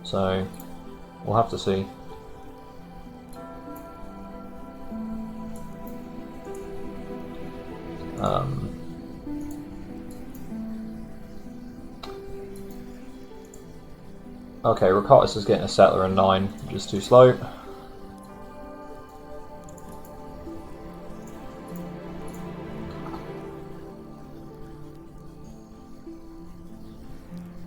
So we'll have to see. Okay, Rakotis is getting a settler in 9, which is too slow.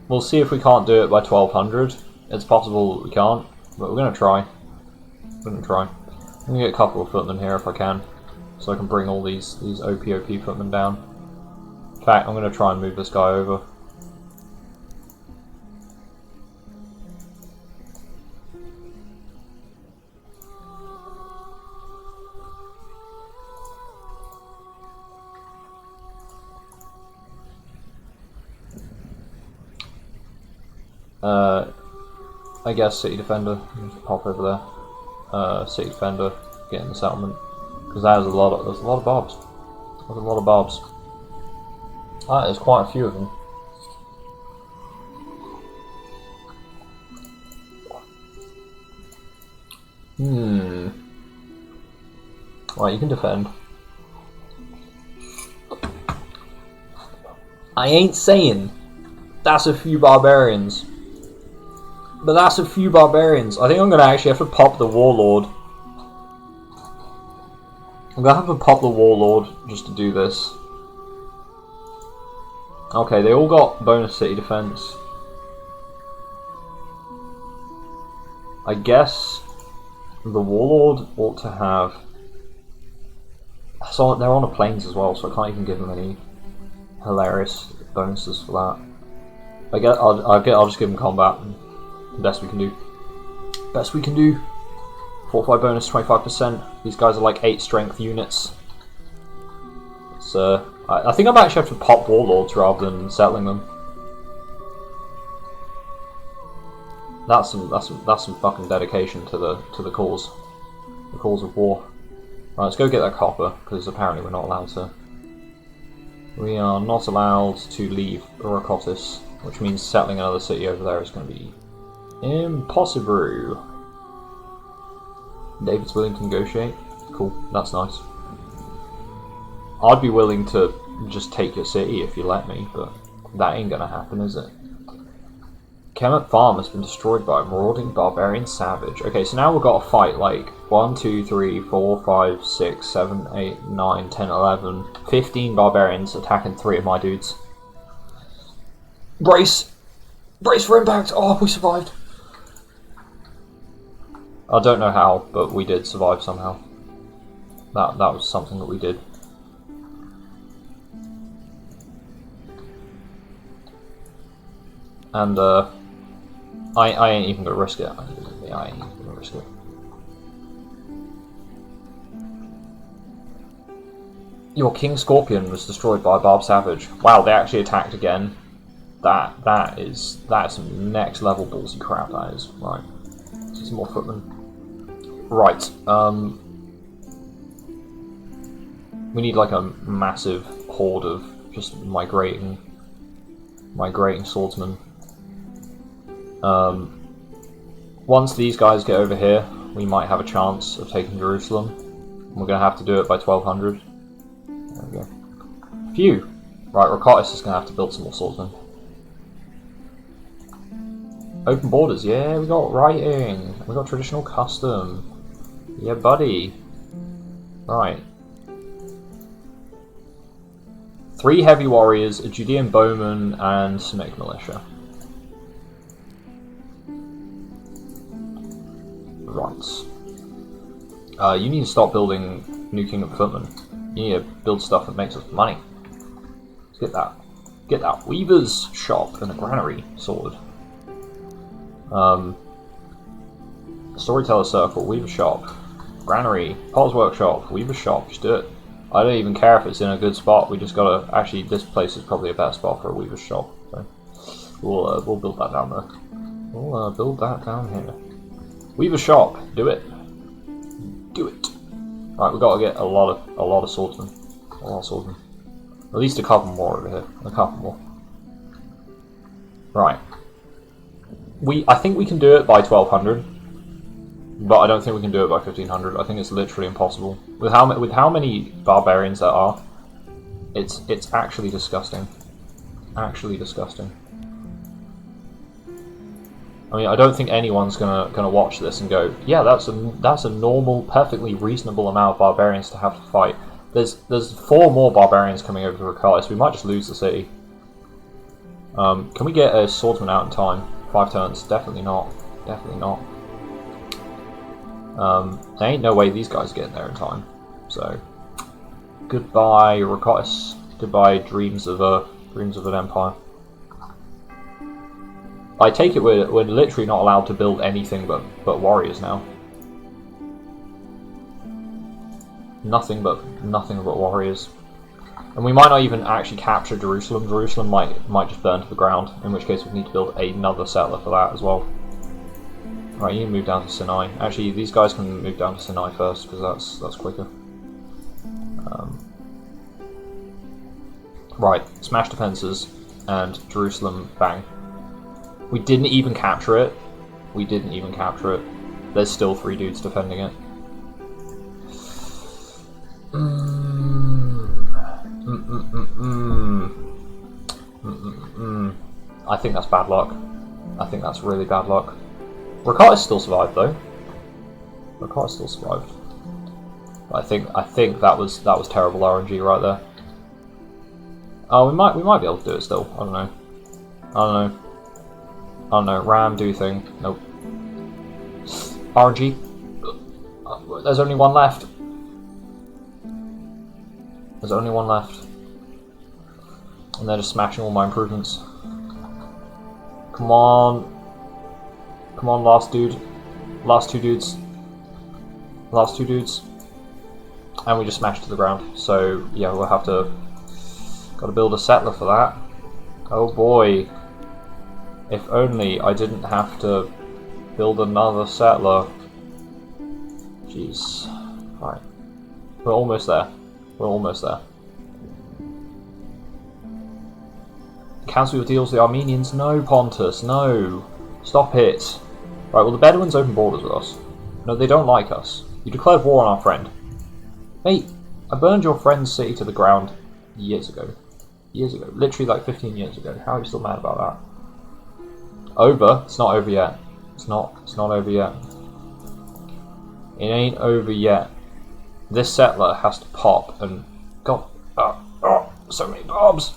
We'll see if we can't do it by 1200. It's possible we can't, but we're going to try. We're going to try. I'm going to get a couple of footmen here if I can. so I can bring all these OP footmen down. In fact, I'm going to try and move this guy over. I guess City Defender, pop over there. City Defender, get in the settlement, because there's a lot of barbs. There's a lot of barbs. There's quite a few of them. Right, you can defend. I ain't saying that's a few barbarians. But that's a few barbarians. I think I'm going to actually have to pop the Warlord. I'm going to have to pop the Warlord just to do this. Okay, they all got bonus city defense. I guess the Warlord ought to have... So they're on the plains as well, so I can't even give them any hilarious bonuses for that. I'll just give them combat. Best we can do. Best we can do. Fortify bonus 25%. These guys are like 8 strength units. So I think I might actually have to pop warlords rather than settling them. That's some fucking dedication to the cause of war. Right, let's go get that copper, because apparently we're not allowed to. We are not allowed to leave Urakotis, which means settling another city over there is going to be impossible. David's willing to negotiate. Cool, that's nice. I'd be willing to just take your city if you let me, but that ain't gonna happen, is it? Kemet Farm has been destroyed by a marauding barbarian savage. Okay, so now we've got to fight like 1, 2, 3, 4, 5, 6, 7, 8, 9, 10, 11, 15 barbarians attacking 3 of my dudes. Brace! Brace for impact! Oh, we survived! I don't know how, but we did survive somehow. That was something that we did. And I ain't even gonna risk it. I ain't even gonna risk it. Your King Scorpion was destroyed by a Barb Savage. Wow, they actually attacked again. That's some next level ballsy crap. That is right. Some more footmen. Right. We need like a massive horde of just migrating swordsmen. Once these guys get over here, we might have a chance of taking Jerusalem. We're going to have to do it by 1200. There we go. Phew! Right, Rakatis is going to have to build some more swordsmen. Open borders, yeah, we got writing. We got traditional custom. Yeah, buddy. Right. 3 heavy warriors, a Judean bowman, and Semitic militia. Right. You need to stop building New Kingdom footmen. You need to build stuff that makes us money. Let's get that. Get that weaver's shop and a granary sword. Storyteller circle, weaver shop, granary, Paul's workshop, weaver shop. Just do it. I don't even care if it's in a good spot. We just gotta. Actually, this place is probably a better spot for a weaver's shop. So we'll build that down there. We'll build that down here. Weaver shop, do it. Do it. Right, we've got to get a lot of swordsmen. A lot of swordsmen. At least a couple more over here. A couple more. Right. I think we can do it by 1200, but I don't think we can do it by 1500. I think it's literally impossible. With how many barbarians there are, it's actually disgusting. Actually disgusting. I mean, I don't think anyone's gonna watch this and go, yeah, that's a normal, perfectly reasonable amount of barbarians to have to fight. There's 4 more barbarians coming over to Rakatis. We might just lose the city. Can we get a swordsman out in time? 5 turns? Definitely not. Definitely not. There ain't no way these guys are getting there in time. So Goodbye, Rakotis. Goodbye, dreams of an empire. I take it we're literally not allowed to build anything but warriors now. Nothing but warriors. And we might not even actually capture Jerusalem. Jerusalem might just burn to the ground, in which case we need to build another settler for that as well. Right, you can move down to Sinai. Actually, these guys can move down to Sinai first, because that's quicker. Right, smash defences, and Jerusalem, bang. We didn't even capture it. There's still 3 dudes defending it. I think that's bad luck. I think that's really bad luck. Rakotis still survived though. But I think that was terrible RNG right there. Oh, we might be able to do it still. I don't know. Ram, do thing. Nope. RNG. There's only one left. And they're just smashing all my improvements. Come on, last dude. Last two dudes. And we just smashed to the ground. So yeah, we'll have to. Got to build a settler for that. Oh boy. If only I didn't have to build another settler. Jeez. Right. We're almost there. Cancel your deals with the Armenians? No, Pontus, no. Stop it. Right, well the Bedouins open borders with us. No, they don't like us. You declared war on our friend. Mate, I burned your friend's city to the ground years ago. Literally like 15 years ago. How are you still mad about that? Over? It's not over yet. It's not over yet. It ain't over yet. This settler has to pop and... God. So many bobs!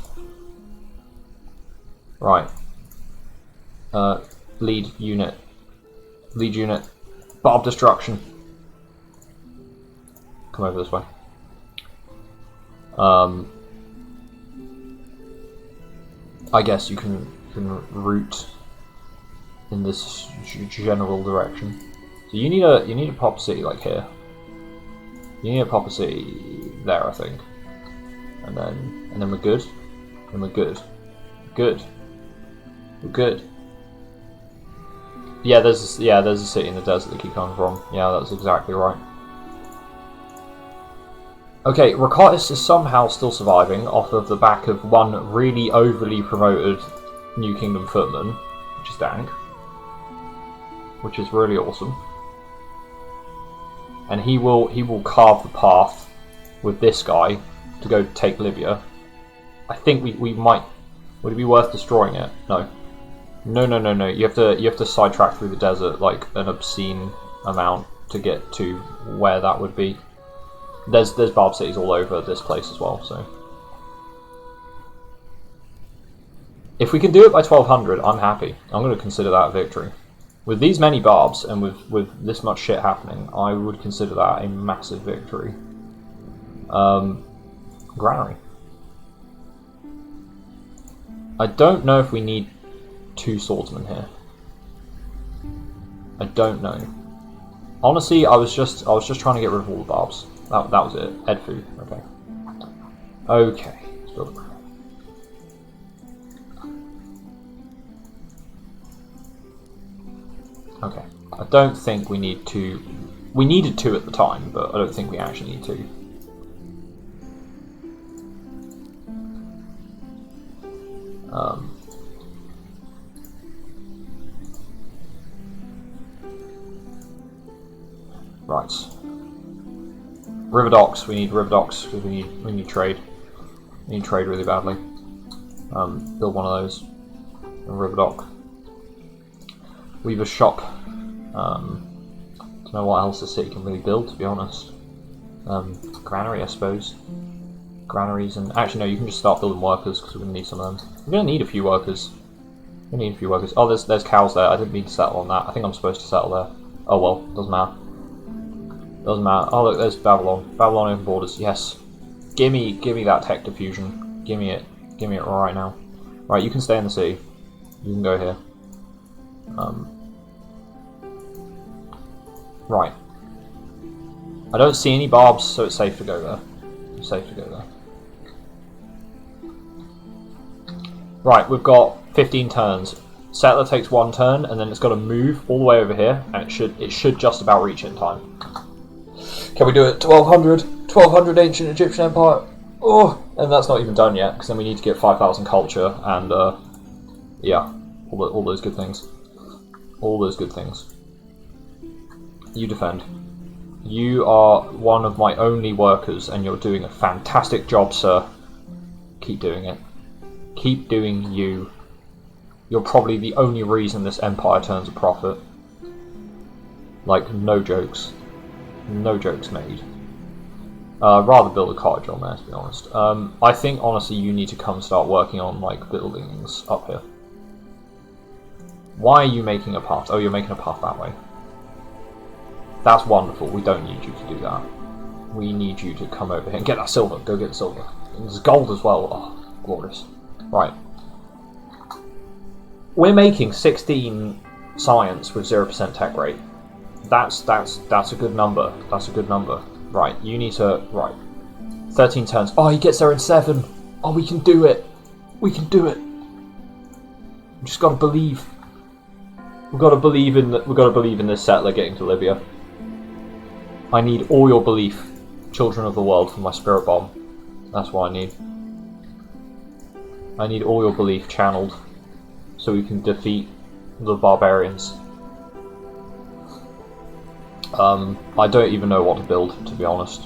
Right. Lead unit. Bob destruction. Come over this way. I guess you can route in this general direction. So you need a pop city like here. You need a pop city there, I think. And then we're good. And we're good. We're good. Yeah, there's a city in the desert that keep coming from. Yeah, that's exactly right. Okay, Rakotis is somehow still surviving off of the back of one really overly promoted New Kingdom footman, which is dank. Which is really awesome. And he will carve the path with this guy to go take Libya. I think we might. Would it be worth destroying it? No. No. You have to sidetrack through the desert like an obscene amount to get to where that would be. There's barb cities all over this place as well, so if we can do it by 1200, I'm happy. I'm going to consider that a victory. With these many barbs and with this much shit happening, I would consider that a massive victory. Granary. I don't know if we need 2 swordsmen here. I don't know. Honestly, I was just trying to get rid of all the barbs. That was it. Edfu. Okay. Okay. Let's build a granary. Okay. I don't think we need 2. We needed 2 at the time, but I don't think we actually need 2. Right. River docks. We need river docks because we need trade. We need trade really badly. Build one of those. A river dock. Weaver's shop. Don't know what else the city can really build, to be honest. Granary, I suppose. Granaries and actually no, you can just start building workers because we're gonna need some of them. We're gonna need a few workers. Oh, there's cows there. I didn't mean to settle on that. I think I'm supposed to settle there. Oh well, doesn't matter. Oh look, there's Babylon. Babylon open borders. Yes. Gimme that tech diffusion. Gimme it right now. Right, you can stay in the sea. You can go here. Right. I don't see any barbs, so it's safe to go there. It's safe to go there. Right, we've got 15 turns. Settler takes 1 turn, and then it's got to move all the way over here, and it should just about reach it in time. Can we do it? 1200 ancient Egyptian Empire. Oh, and that's not even done yet, because then we need to get 5,000 culture and yeah, all those good things. All those good things. You defend. You are one of my only workers, and you're doing a fantastic job, sir. Keep doing it. Keep doing you. You're probably the only reason this empire turns a profit. Like, no jokes. No jokes made. Rather build a cottage on there, to be honest. I think, honestly, you need to come start working on, like, buildings up here. Why are you making a path? Oh, you're making a path that way. That's wonderful. We don't need you to do that. We need you to come over here and get that silver. Go get the silver. And there's gold as well. Oh, glorious. Right. We're making 16 science with 0% tech rate. That's a good number. That's a good number. Right, you need to... Right. 13 turns. Oh, he gets there in 7. Oh, we can do it. We can do it. We just got to believe. We've got to believe in this settler getting to Libya. I need all your belief, children of the world, for my spirit bomb. That's what I need. I need all your belief channeled so we can defeat the barbarians. I don't even know what to build, to be honest.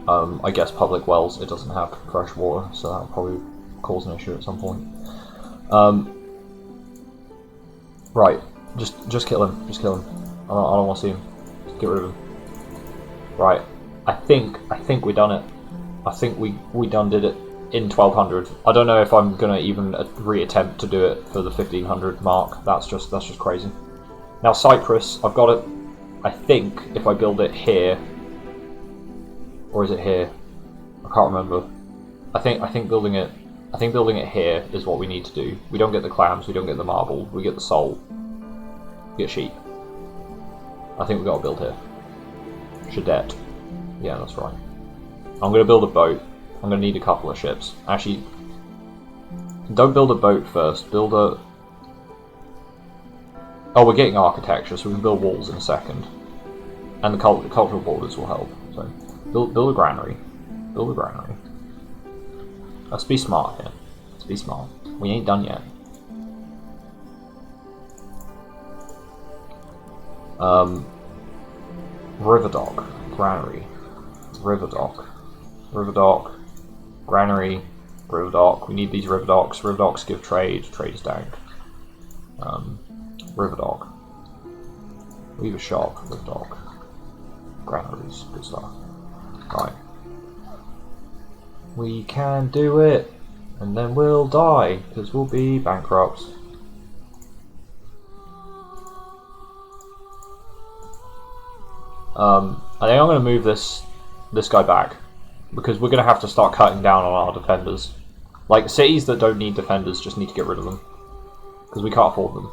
I guess public wells. It doesn't have fresh water, so that'll probably cause an issue at some point. Right, just kill him. Just kill him. I don't want to see him. Just get rid of him. Right, I think we done it. I think we done did it in 1200. I don't know if I'm gonna even reattempt to do it for the 1500 mark. That's just crazy. Now Cyprus, I've got it. I think if I build it here, or is it here? I can't remember. I think building it here is what we need to do. We don't get the clams, we don't get the marble, we get the soul. We get sheep. I think we got to build here. Shadet. Yeah, that's right. I'm going to build a boat. I'm going to need a couple of ships. Actually, don't build a boat first. Build a... Oh, we're getting architecture, so we can build walls in a second. And the cultural borders will help. So, build a granary. Build a granary. Let's be smart here. Let's be smart. We ain't done yet. River dock. Granary. River dock. River dock. Granary. River dock. We need these river docks. River docks give trade. Trade is dank. River dock. Leave a shop. River dock. Granaries. Good stuff. Right. We can do it, and then we'll die because we'll be bankrupt. I think I'm going to move this guy back because we're going to have to start cutting down on our defenders. Like cities that don't need defenders just need to get rid of them because we can't afford them.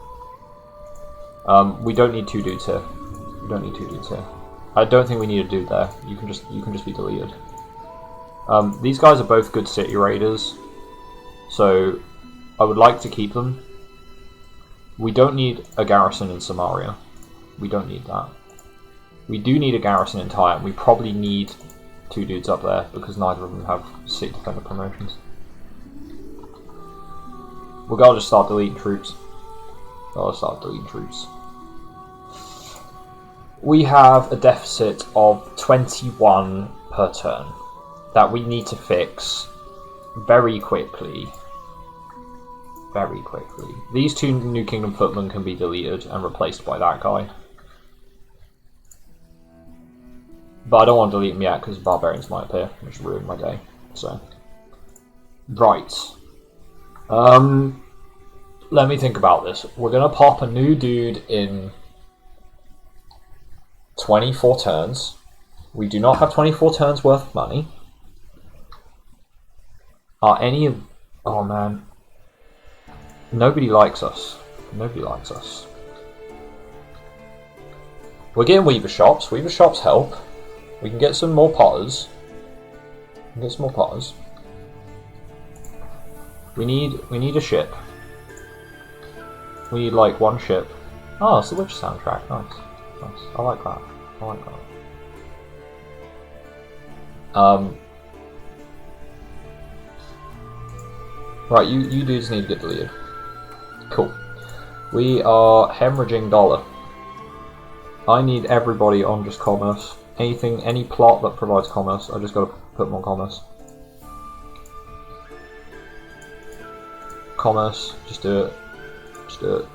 We don't need 2 dudes here. We don't need 2 dudes here. I don't think we need a dude there. You can just be deleted. These guys are both good city raiders, so I would like to keep them. We don't need a garrison in Samaria. We don't need that. We do need a garrison in Tyre. We probably need 2 dudes up there because neither of them have city defender promotions. We've got to just start deleting troops. We have a deficit of 21 per turn that we need to fix very quickly. Very quickly. These 2 New Kingdom footmen can be deleted and replaced by that guy. But I don't want to delete them yet because barbarians might appear, which ruined my day. So, right. Let me think about this. We're gonna pop a new dude in 24 turns. We do not have 24 turns worth of money. Are any of... Oh man. Nobody likes us. Nobody likes us. We're getting weaver shops. Weaver shops help. We can get some more potters. We need a ship. We need like one ship. Oh, it's the Witch soundtrack. Nice. Nice. I like that. I like that. Right, you dudes need to get deleted. Cool. We are hemorrhaging dollar. I need everybody on just commerce. Anything, any plot that provides commerce, I just gotta put more commerce. Commerce, just do it. Just do it.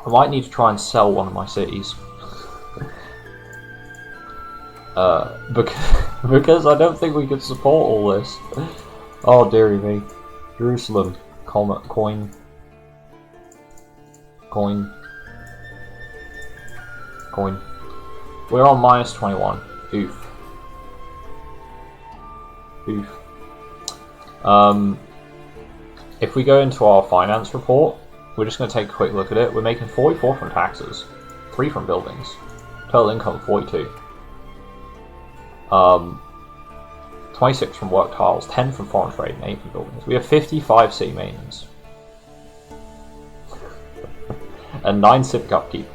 I might need to try and sell one of my cities. Because I don't think we could support all this. Oh dearie me. Jerusalem. Coin. We're on minus 21. Oof. If we go into our finance report, we're just going to take a quick look at it. We're making 44 from taxes, 3 from buildings, total income 42. 26 from work tiles, 10 from foreign trade, and 8 from buildings. We have 55 city maintenance. And 9 civic upkeep.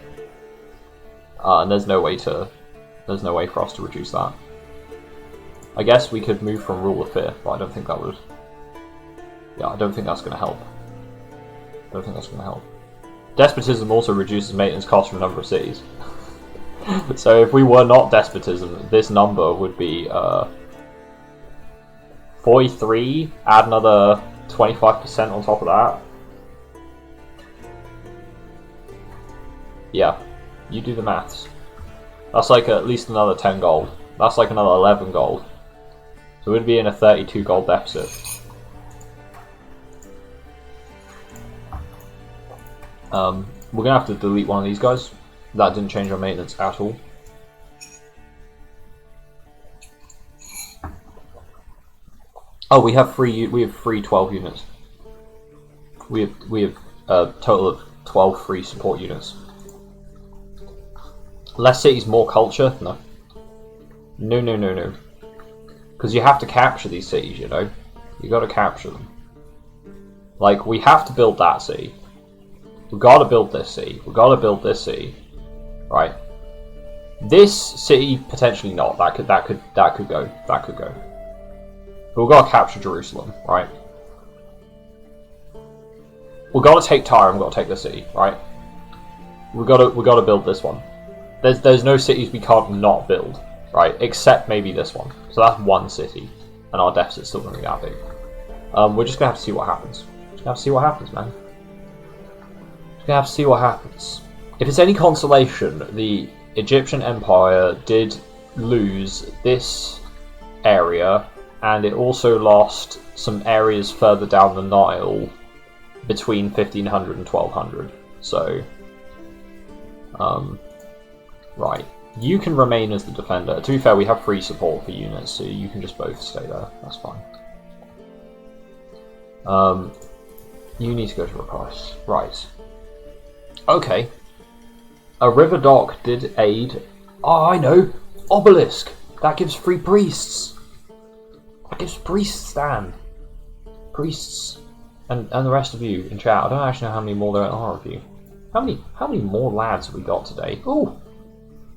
And there's no way for us to reduce that. I guess we could move from rule of fear, but I don't think that would. Yeah, I don't think that's going to help. Despotism also reduces maintenance costs from a number of cities. So if we were not despotism, this number would be 43, add another 25% on top of that. Yeah, you do the maths. That's like at least another 10 gold. That's like another 11 gold. So we'd be in a 32 gold deficit. We're gonna have to delete one of these guys. That didn't change our maintenance at all. Oh, we have free 12 units. We have a total of 12 free support units. Less cities, more culture? No. No. Because you have to capture these cities, you know? You gotta capture them. Like, we have to build that city. We gotta build this city. We gotta build this city. Right. This city, potentially not. That could go. But we've got to capture Jerusalem, right? We've got to take Tyre and we've got to take the city, right? We've got to build this one. There's no cities we can't not build, right? Except maybe this one. So that's one city, and our deficit's still going to be that big. We're just gonna have to see what happens. Just gonna have to see what happens, man. Just gonna have to see what happens. If it's any consolation, the Egyptian Empire did lose this area, and it also lost some areas further down the Nile between 1500 and 1200. So, right. You can remain as the defender. To be fair, we have free support for units, so you can just both stay there. That's fine. You need to go to Reprice. Right. Okay. A river dock did aid. Oh, I know! Obelisk! That gives free priests! That gives priests, Dan! Priests. And the rest of you in chat. I don't actually know how many more there are of you. How many more lads have we got today? Ooh!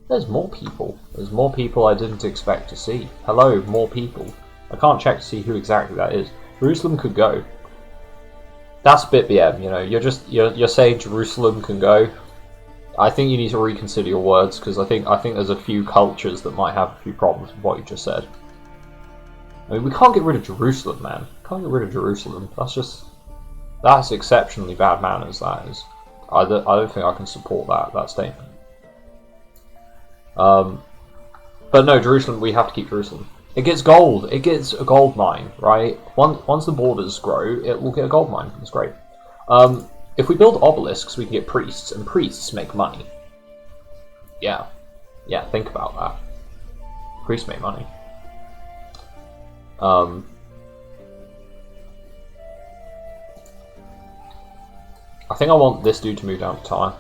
There's more people. There's more people I didn't expect to see. Hello, more people. I can't check to see who exactly that is. Jerusalem could go. That's a bit BM, you know. You're saying Jerusalem can go. I think you need to reconsider your words, because I think there's a few cultures that might have a few problems with what you just said. I mean, we can't get rid of Jerusalem, man. Can't get rid of Jerusalem. That's exceptionally bad manners. That is. I don't think I can support that statement. But no, Jerusalem. We have to keep Jerusalem. It gets gold. It gets a gold mine, right? Once the borders grow, it will get a gold mine. It's great. If we build obelisks, we can get priests, and priests make money. Yeah. Yeah, think about that. Priests make money. I think I want this dude to move down to Tyre.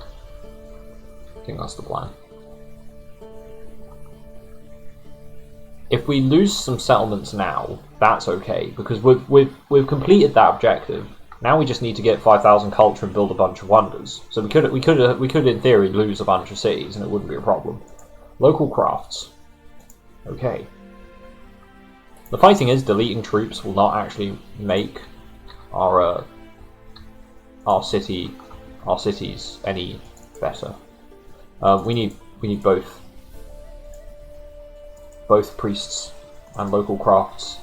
I think that's the plan. If we lose some settlements now, that's okay, because we've completed that objective. Now we just need to get 5,000 culture and build a bunch of wonders. So we could in theory lose a bunch of cities and it wouldn't be a problem. Local crafts. Okay. The funny thing is, deleting troops will not actually make our cities any better. We need both priests and local crafts.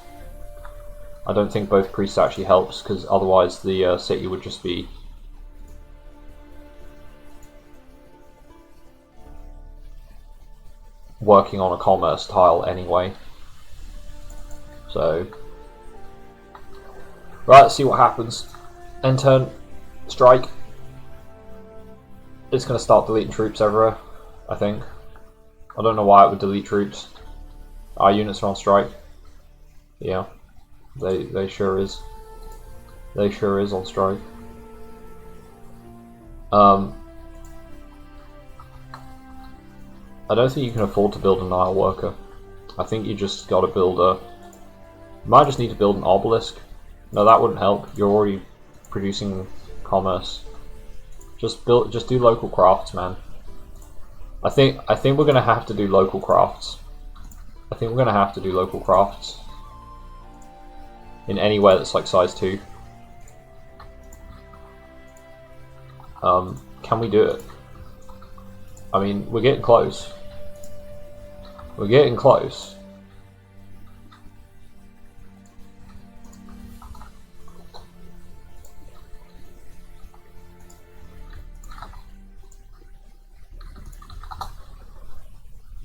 I don't think both priests actually helps, because otherwise the city would just be working on a commerce tile anyway. So, right, let's see what happens. End turn, strike. It's going to start deleting troops everywhere, I think. I don't know why it would delete troops. Our units are on strike. Yeah, they sure is. They sure is on strike. I don't think you can afford to build a Nile worker. I think you just got to build a. You might just need to build an obelisk. No, that wouldn't help. You're already producing commerce. Just do local crafts, man. I think we're gonna have to do local crafts. I think we're gonna have to do local crafts in anywhere that's like size 2. Can we do it? I mean, we're getting close. We're getting close.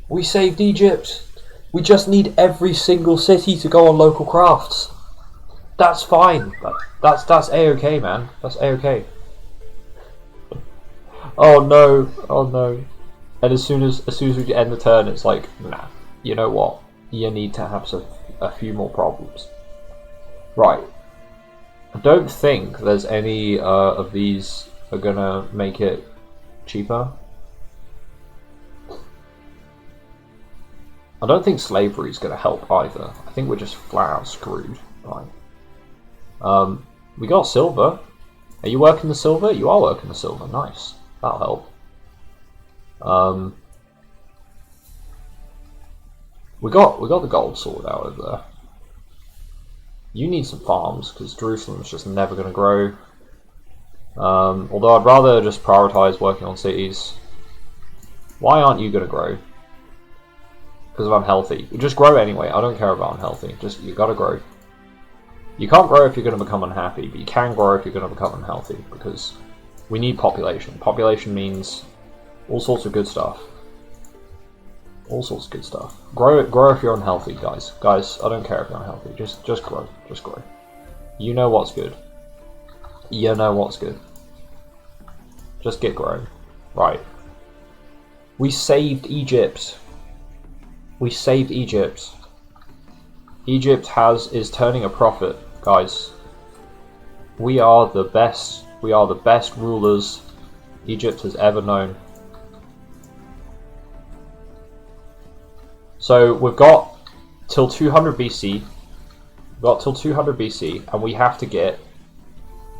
We saved Egypt. We just need every single city to go on local crafts. That's fine. That's a-okay, man. That's a-okay. Oh no! Oh no! And as soon as we end the turn, it's like, nah. You know what? You need to have a few more problems. Right. I don't think there's any of these are gonna make it cheaper. I don't think slavery is going to help either. I think we're just flat out screwed. Right. We got silver. Are you working the silver? You are working the silver. Nice. That'll help. We got the gold sorted out over there. You need some farms because Jerusalem's just never going to grow. Although I'd rather just prioritize working on cities. Why aren't you going to grow? Because I'm healthy. You just grow anyway. I don't care about unhealthy. Just, you gotta grow. You can't grow if you're going to become unhappy, but you can grow if you're going to become unhealthy, because we need population. Population means all sorts of good stuff. All sorts of good stuff. Grow if you're unhealthy, guys. Guys, I don't care if you're unhealthy. Just grow. Just grow. You know what's good. You know what's good. Just get growing. Right. We saved Egypt. We saved Egypt. Egypt is turning a profit, guys. We are the best. We are the best rulers Egypt has ever known. So we've got till 200 BC. We've got till 200 BC, and we have to get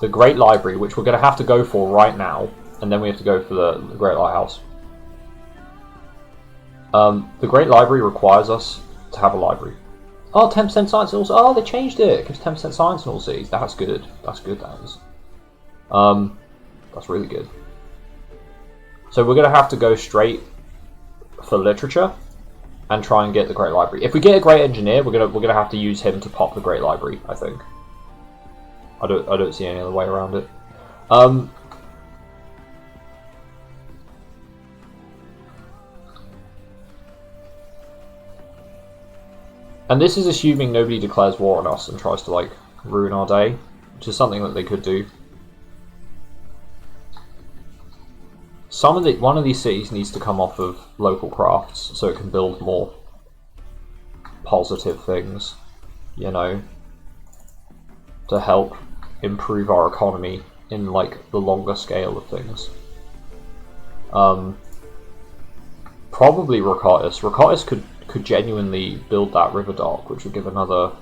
the Great Library, which we're going to have to go for right now, and then we have to go for the Great Lighthouse. The Great Library requires us to have a library. Oh, 10% science and also. Oh, they changed it. It gives 10% science in all cities. That's good. That's good, that is. That's really good. So we're going to have to go straight for literature and try and get the Great Library. If we get a great engineer, we're gonna have to use him to pop the Great Library, I think. I don't see any other way around it. And this is assuming nobody declares war on us and tries to, like, ruin our day, which is something that they could do. one of these cities needs to come off of local crafts so it can build more positive things, you know, to help improve our economy in like the longer scale of things. Probably Rakatis. Rakatis could genuinely build that river dock, which would give another.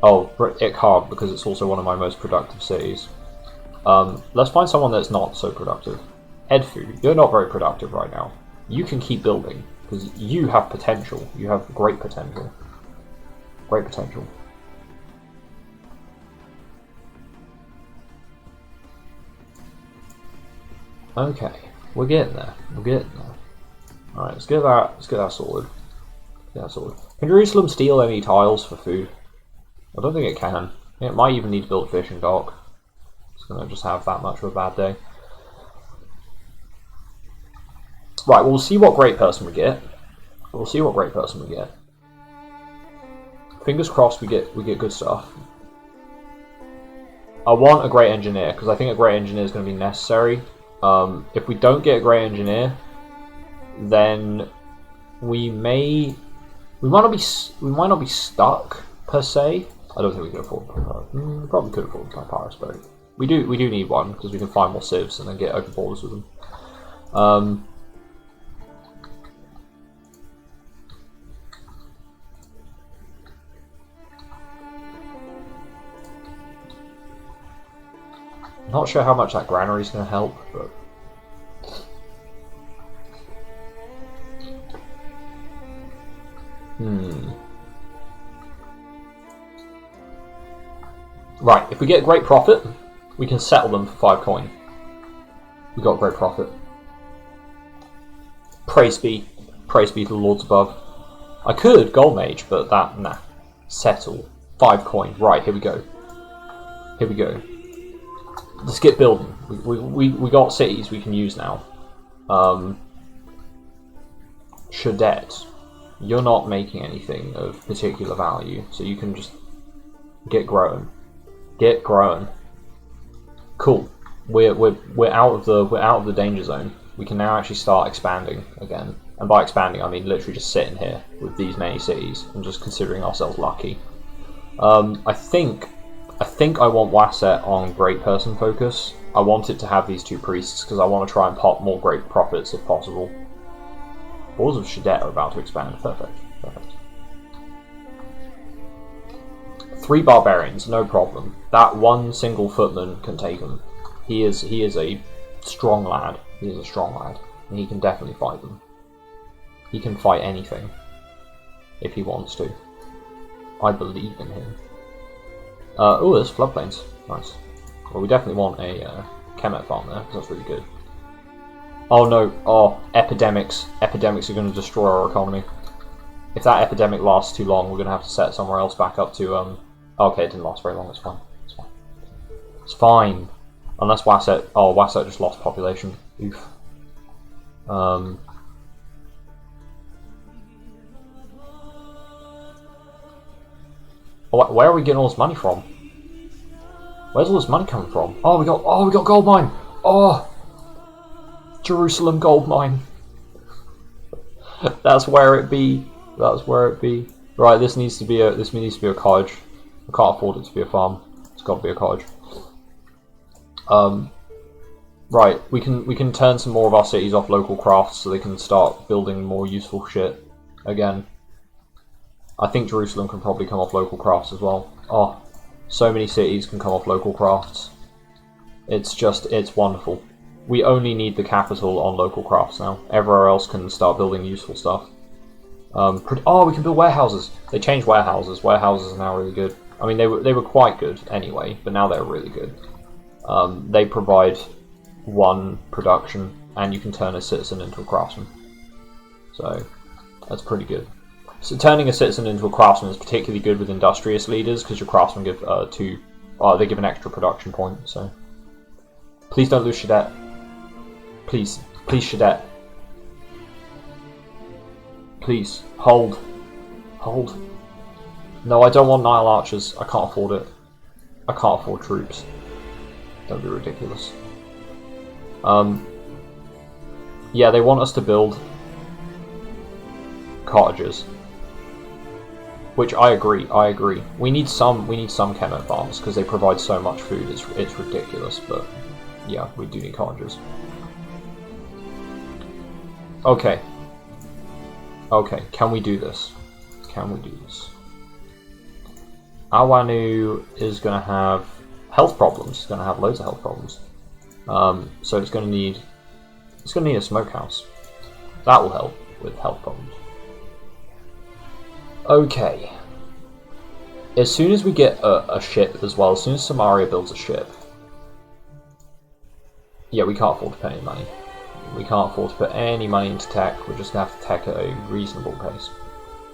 Oh, it can't because it's also one of my most productive cities. Let's find someone that's not so productive. Edfu, you're not very productive right now. You can keep building because you have potential. You have great potential. Great potential. Okay, we're getting there. We're getting there. All right, let's get that. Let's get that sorted. Get that sorted. Can Jerusalem steal any tiles for food? I don't think it can. It might even need to build a fishing dock. It's gonna just have that much of a bad day. Right, we'll see what great person we get. We'll see what great person we get. Fingers crossed we get good stuff. I want a great engineer because I think a great engineer is going to be necessary. If we don't get a great engineer, then we might not be stuck per se. I don't think we can afford we probably could afford Papyrus, but we do need one because we can find more civs and then get open borders with them. Not sure how much that granary is going to help, but right, if we get great profit, we can settle them for 5 coin. We got great profit. Praise be to the lords above. I could gold mage, but nah. Settle 5 coin. Right, here we go. Here we go. Let's get building. We got cities we can use now. Shadet, you're not making anything of particular value, so you can just get growing. Get growing. Cool. We're out of the danger zone. We can now actually start expanding again. And by expanding, I mean literally just sitting here with these many cities and just considering ourselves lucky. I think I want Wasset on great person focus. I want it to have these 2 priests because I want to try and pop more great profits if possible. Balls of Shadet are about to expand. Perfect. Perfect. 3 barbarians, no problem. That one single footman can take them. He is a strong lad. He is a strong lad, and he can definitely fight them. He can fight anything if he wants to. I believe in him. Oh, there's floodplains. Nice. Well, we definitely want a Kemet farm there, because that's really good. Oh no, oh, epidemics. Epidemics are going to destroy our economy. If that epidemic lasts too long, we're going to have to set somewhere else back up to, okay, it didn't last very long, it's fine. It's fine. It's fine. Unless Wasset, oh, Wasset just lost population. Oof. Oh, where are we getting all this money from? Where's all this money coming from? Oh, we got gold mine. Oh, Jerusalem gold mine. That's where it be. That's where it be. Right, this needs to be a cottage. I can't afford it to be a farm. It's got to be a cottage. Right, we can turn some more of our cities off local crafts so they can start building more useful shit again. I think Jerusalem can probably come off local crafts as well. Oh, so many cities can come off local crafts. It's wonderful. We only need the capital on local crafts now. Everywhere else can start building useful stuff. Oh, we can build warehouses. They changed warehouses. Warehouses are now really good. I mean, they were quite good anyway, but now they're really good. They provide 1 production, and you can turn a citizen into a craftsman. So that's pretty good. So turning a citizen into a craftsman is particularly good with industrious leaders because your craftsmen give they give an extra production point. So please don't lose Shadet. Please Shadet. Please hold. No, I don't want Nile archers. I can't afford it. I can't afford troops. Don't be ridiculous. Yeah, they want us to build cottages. Which I agree, We need some chemo farms because they provide so much food. It's ridiculous, but yeah, we do need cottages. Okay. Okay, can we do this? Can we do this? Awanu is gonna have health problems. It's gonna have loads of health problems. So it's gonna need a smokehouse. That will help with health problems. Okay. As soon as we get a ship as well, as soon as Samaria builds a ship... Yeah, we can't afford to pay any money. We can't afford to put any money into tech, we're just going to have to tech at a reasonable pace.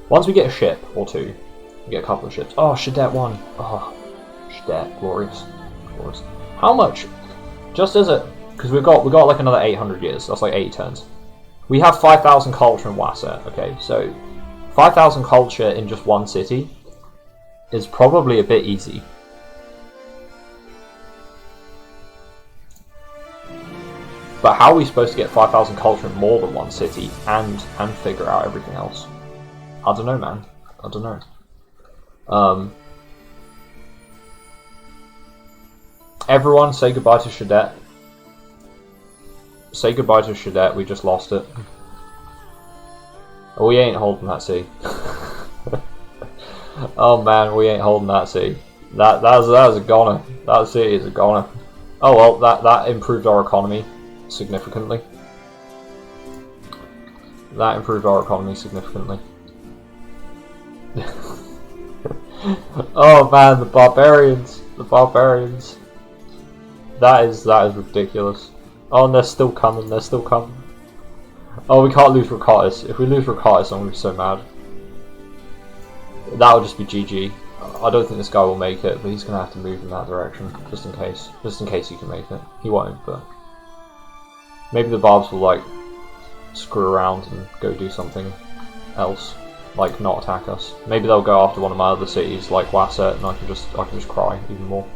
Once we get a ship, or two, we get a couple of ships. Oh, Shadet won! Oh, Shadet, glorious. Glorious. How much? Just as a... Because we got like another 800 years, that's like 80 turns. We have 5,000 culture in Wasset, okay, so... 5,000 culture in just one city is probably a bit easy. But how are we supposed to get 5,000 culture in more than one city and figure out everything else? I don't know, man. I don't know. Everyone say goodbye to Shadet. Say goodbye to Shadet, we just lost it. Oh, we ain't holding that sea. Oh man, we ain't holding that sea. That is a goner. That sea is a goner. Oh well, that improved our economy significantly. That improved our economy significantly. Oh man, the barbarians. The barbarians. That is ridiculous. Oh, and they're still coming, they're still coming. Oh, we can't lose Rakatis. If we lose Rakatis, I'm going to be so mad. That'll just be GG. I don't think this guy will make it, but he's going to have to move in that direction, just in case. Just in case he can make it. He won't, but... Maybe the Barbs will, like, screw around and go do something else. Like, not attack us. Maybe they'll go after one of my other cities, like Wasset, and I can just cry even more.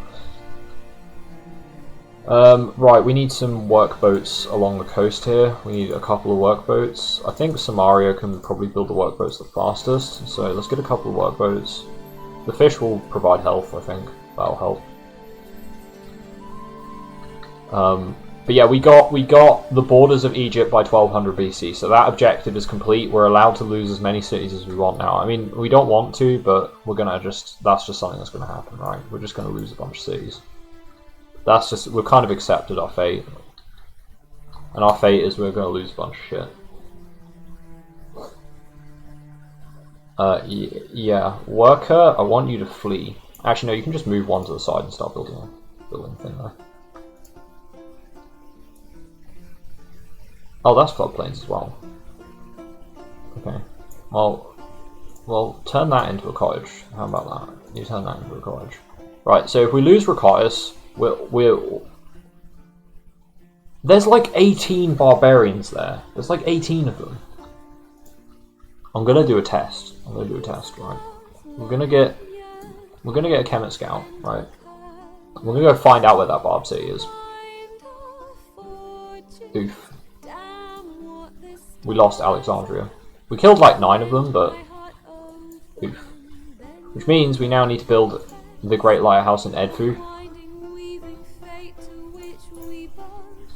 Right, we need some work boats along the coast here. We need a couple of work boats. I think Samaria can probably build the work boats the fastest, so let's get a couple of work boats. The fish will provide health, I think. That'll help. But yeah, we got the borders of Egypt by 1200 BC, so that objective is complete. We're allowed to lose as many cities as we want now. I mean, we don't want to, but we're gonna that's just something that's gonna happen, right? We're just gonna lose a bunch of cities. That's just, we've kind of accepted our fate. And our fate is we're going to lose a bunch of shit. Yeah, worker, I want you to flee. Actually, no, you can just move one to the side and start building a thing there. Oh, that's floodplains as well. Okay. Well, turn that into a cottage. How about that? You turn that into a cottage. Right, so if we lose Rakatis, there's like 18 barbarians there. There's like 18 of them. I'm gonna do a test. Right? We're gonna get a Kemet Scout, right? We're gonna go find out where that Barb City is. Oof. We lost Alexandria. We killed like 9 of them, but oof. Which means we now need to build the Great Lighthouse in Edfu.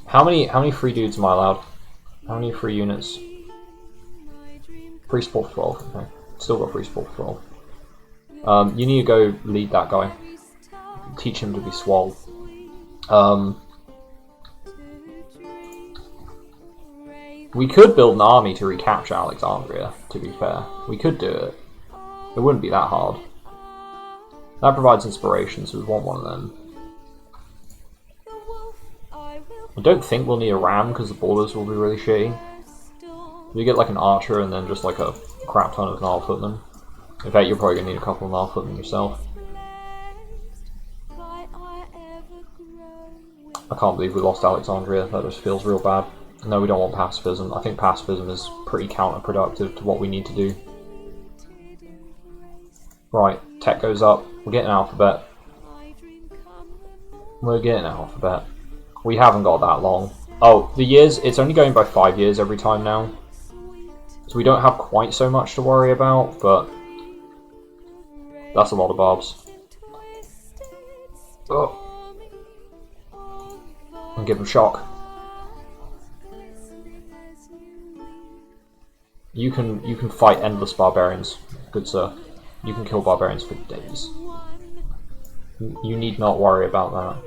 How many free dudes am I allowed? How many free units? Free support for 12, okay. Still got free support for 12. You need to go lead that guy. Teach him to be swole. We could build an army to recapture Alexandria, to be fair. We could do it. It wouldn't be that hard. That provides inspiration, so we want one of them. I don't think we'll need a ram because the borders will be really shitty. We get like an archer and then just like a crap ton of gnarl footmen. In fact, you're probably going to need a couple of gnarl footmen yourself. I can't believe we lost Alexandria, that just feels real bad. No, we don't want pacifism. I think pacifism is pretty counterproductive to what we need to do. Right, tech goes up. We're getting alphabet. We're getting alphabet. We haven't got that long. Oh, the years, it's only going by 5 years every time now. So we don't have quite so much to worry about, but that's a lot of barbs. Oh. And give them shock. You can fight endless barbarians, good sir. You can kill barbarians for days. You need not worry about that.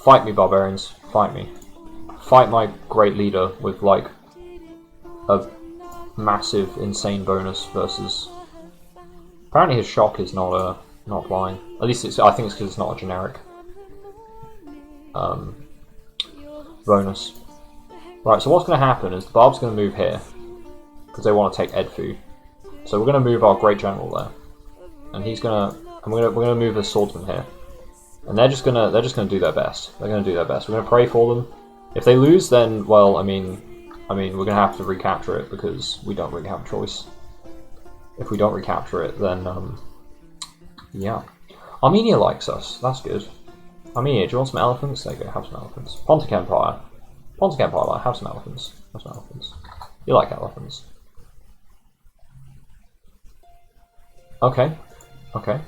Fight me, barbarians. Fight me. Fight my great leader with, like, a massive, insane bonus versus... Apparently his shock is not blind. At least I think it's because it's not a generic bonus. Right, so what's going to happen is the barb's going to move here because they want to take Edfu. So we're going to move our great general there, and he's going to, and we're going to move the swordsman here, and they're just going to do their best. They're going to do their best. We're going to pray for them. If they lose, then well, I mean, we're going to have to recapture it because we don't really have a choice. If we don't recapture it, then yeah. Armenia likes us. That's good. Armenia, do you want some elephants? There you go. Have some elephants. Pontic Empire. Pontic Empire, have some elephants. Have some elephants. You like elephants. Okay. Okay.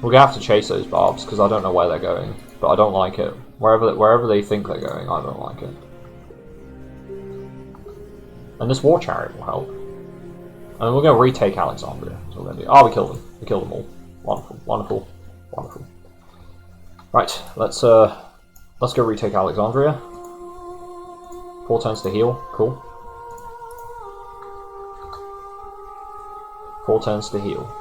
We're gonna have to chase those barbs because I don't know where they're going, but I don't like it. Wherever they think they're going, I don't like it. And this war chariot will help. And we're gonna retake Alexandria. So we're gonna do. Oh, we killed them. We killed them all. Wonderful, wonderful, wonderful. Right, let's go retake Alexandria. 4 turns to heal. Cool. 4 turns to heal.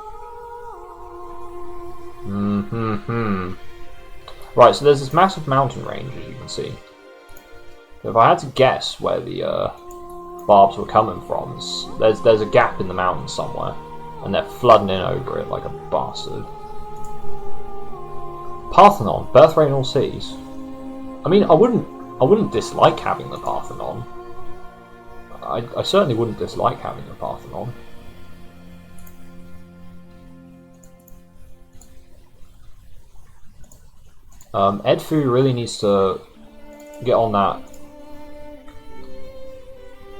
Right, so there's this massive mountain range, as you can see. If I had to guess where the barbs were coming from, there's a gap in the mountain somewhere, and they're flooding in over it like a bastard. Parthenon, birthright in all cities. I mean, I wouldn't dislike having the Parthenon. I certainly wouldn't dislike having the Parthenon. Edfu really needs to get on that.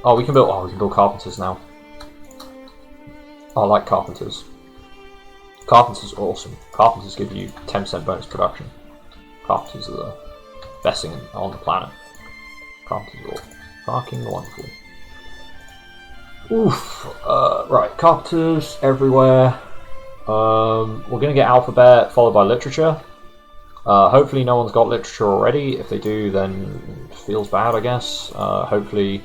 Oh, we can build carpenters now. I like carpenters. Carpenters are awesome. Carpenters give you 10% bonus production. Carpenters are the best thing on the planet. Carpenters are fucking wonderful. Oof. Right, carpenters everywhere. We're gonna get alphabet followed by literature. Hopefully no one's got literature already. If they do, then it feels bad, I guess. Hopefully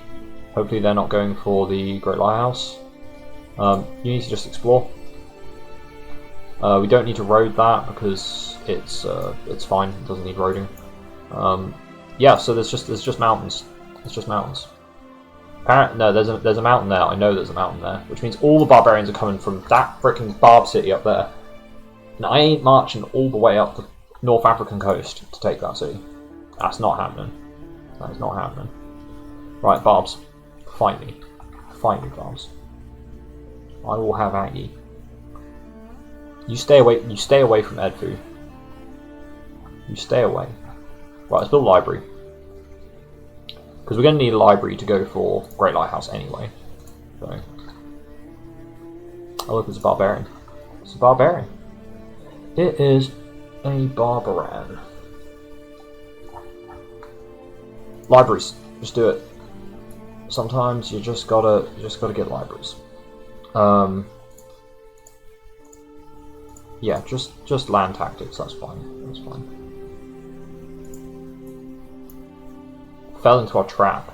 they're not going for the Great Lighthouse. You need to just explore. We don't need to road that because it's fine. It doesn't need roading. Yeah, so there's just mountains. It's just mountains. No, there's a mountain there. I know there's a mountain there, which means all the barbarians are coming from that frickin' Barb city up there. And I ain't marching all the way up the North African coast to take that city. That's not happening. That is not happening. Right, Barbs, fight me. Fight me, Barbs. I will have at ye. You stay away. You stay away from Edfu. You stay away. Right, let's build a library. Because we're going to need a library to go for Great Lighthouse anyway. So. Oh look, it's a barbarian. It's a barbarian. It is a barbaran. Libraries. Just do it. Sometimes you just gotta get libraries. Yeah, just land tactics, that's fine. That's fine. Fell into our trap.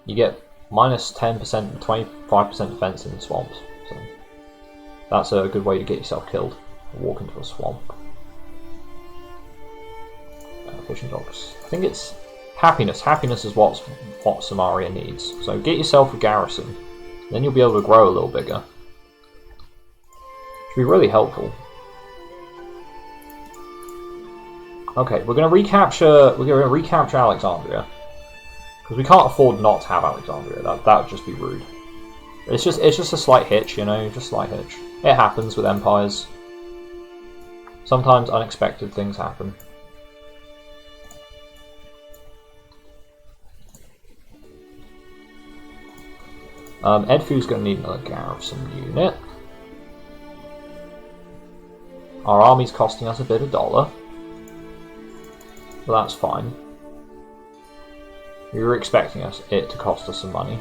You get minus 10% and 25% defense in the swamps. So that's a good way to get yourself killed. Walk into a swamp. Fishing dogs. I think it's happiness. Happiness is what Samaria needs. So get yourself a garrison. Then you'll be able to grow a little bigger. Should be really helpful. Okay, we're gonna recapture Alexandria. Because we can't afford not to have Alexandria. That would just be rude. It's just a slight hitch, you know, just a slight hitch. It happens with empires. Sometimes unexpected things happen. Edfu's going to need another garrison unit. Our army's costing us a bit of dollar. But that's fine. We were expecting it to cost us some money.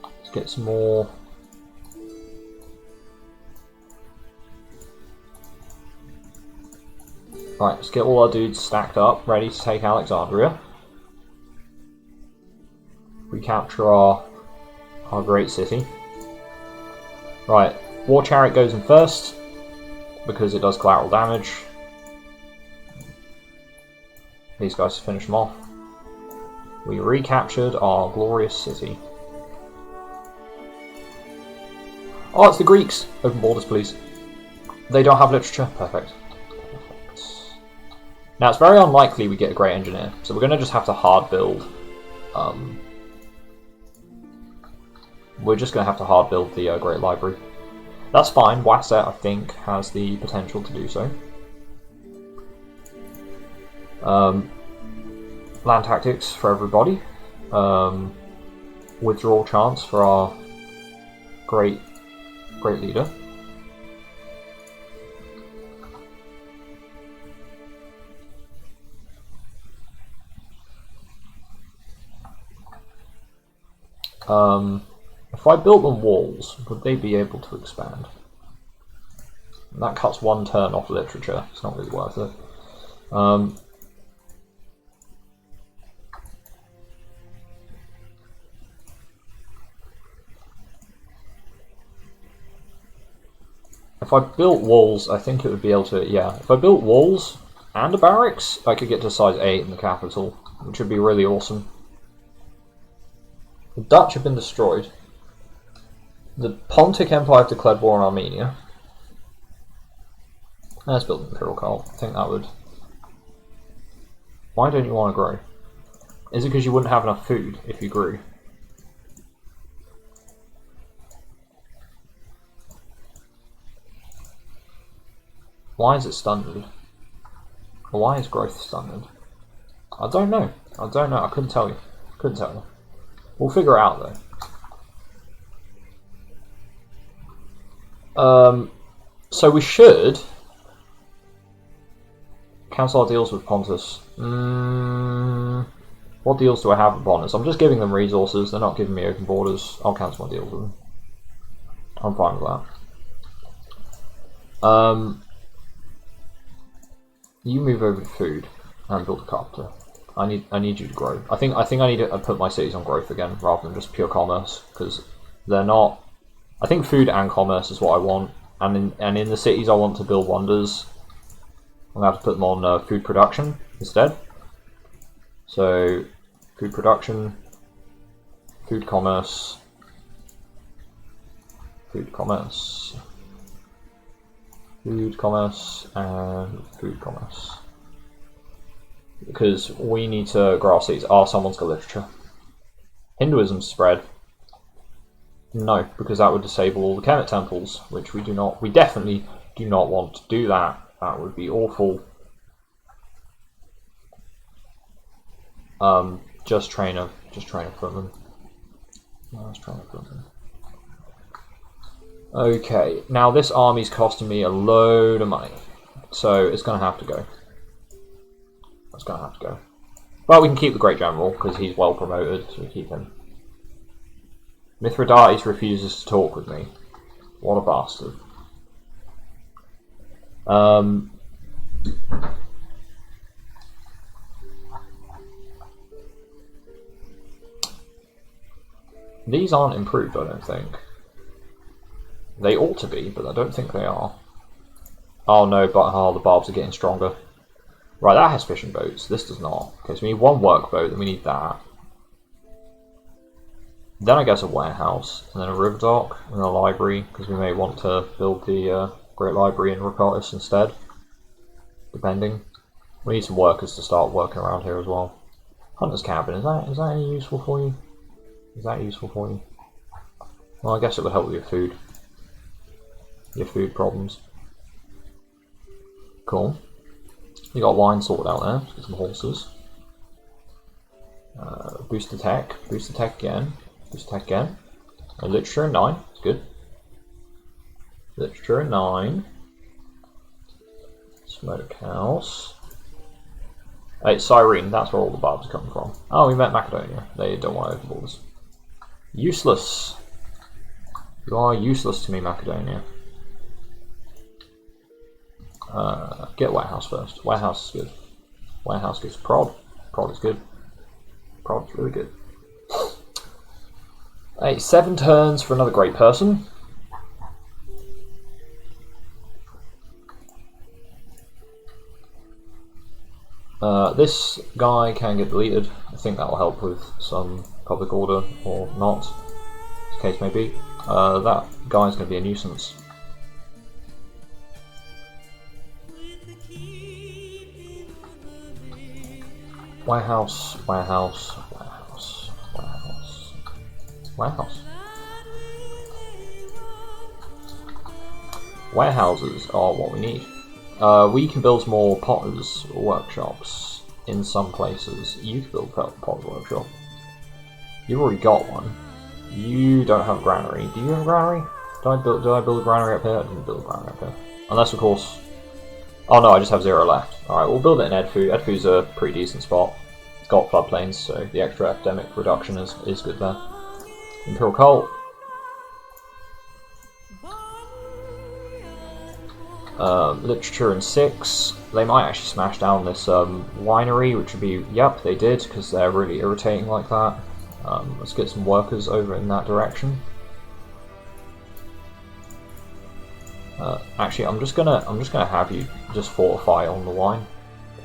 Let's get some more. Right, let's get all our dudes stacked up, ready to take Alexandria. Recapture our great city. Right, War Chariot goes in first, because it does collateral damage. These guys finish them off. We recaptured our glorious city. Oh, it's the Greeks! Open borders, please. They don't have literature. Perfect. Now, it's very unlikely we get a great engineer, so we're going to just have to hard build. We're just going to have to hard build the Great Library. That's fine. Wasset, I think, has the potential to do so. Land tactics for everybody. Withdrawal chance for our great leader. If I built them walls, would they be able to expand? That cuts one turn off literature. It's not really worth it. If I built walls, I think it would be able to, yeah. If I built walls and a barracks, I could get to size 8 in the capital, which would be really awesome. The Dutch have been destroyed. The Pontic Empire have declared war on Armenia. Let's build an Imperial Cult. I think that would... Why don't you want to grow? Is it because you wouldn't have enough food if you grew? Why is it stunted? Or why is growth stunted? I don't know. I don't know. I couldn't tell you. Couldn't tell you. We'll figure it out though. So we should cancel our deals with Pontus. What deals do I have with Pontus? I'm just giving them resources. They're not giving me open borders. I'll cancel my deals with them. I'm fine with that. You move over to food and build a carpenter. I need you to grow. I think I need to put my cities on growth again rather than just pure commerce, because they're not. I think food and commerce is what I want, and in the cities I want to build wonders. I'm gonna have to put them on food production instead. So food production, food commerce, food commerce, food commerce, and food commerce. Because we need to grow our cities. Oh, someone's got literature. Hinduism spread. No, because that would disable all the Kemet temples, which we do not. We definitely do not want to do that. That would be awful. Just train equipment. Let's train equipment. Okay, now this army's costing me a load of money, so it's going to have to go. It's going to have to go. Well, we can keep the Great General, because he's well promoted, so we keep him. Mithridates refuses to talk with me. What a bastard. These aren't improved, I don't think. They ought to be, but I don't think they are. Oh no, but the barbs are getting stronger. Right, that has fishing boats. This does not. Okay, so we need one workboat, then we need that. Then I guess a warehouse, and then a river dock, and a library, because we may want to build the Great Library in Rakotis instead. Depending. We need some workers to start working around here as well. Hunter's cabin, is that any useful for you? Is that useful for you? Well, I guess it would help with your food. Your food problems. Cool. You got wine sorted out there. Let's get some horses. Boost attack again. Boost attack again. Literature 9. It's good. Literature 9. Smokehouse. Hey, Cyrene, that's where all the barbs come from. Oh, we met Macedonia. They don't want to open borders. Useless. You are useless to me, Macedonia. Get warehouse first. Warehouse is good. Warehouse gives prod. Prod is good. Prod's really good. Hey, 7 turns for another great person. This guy can get deleted. I think that will help with some public order or not, as the case may be. That guy's going to be a nuisance. Warehouse, warehouse, warehouse, warehouse, warehouse. Warehouses are what we need. We can build more potters' workshops in some places. You can build a potter's workshop. You've already got one. You don't have a granary. Do you have a granary? Did I build a granary up here? I didn't build a granary up here. Unless, of course... Oh no, I just have 0 left. Alright, we'll build it in Edfu. Edfu's a pretty decent spot. It's got floodplains, so the extra epidemic reduction is good there. Imperial Cult. Literature in 6. They might actually smash down this winery, which would be... Yep, they did, because they're really irritating like that. Let's get some workers over in that direction. Actually, I'm just gonna have you just fortify on the wine.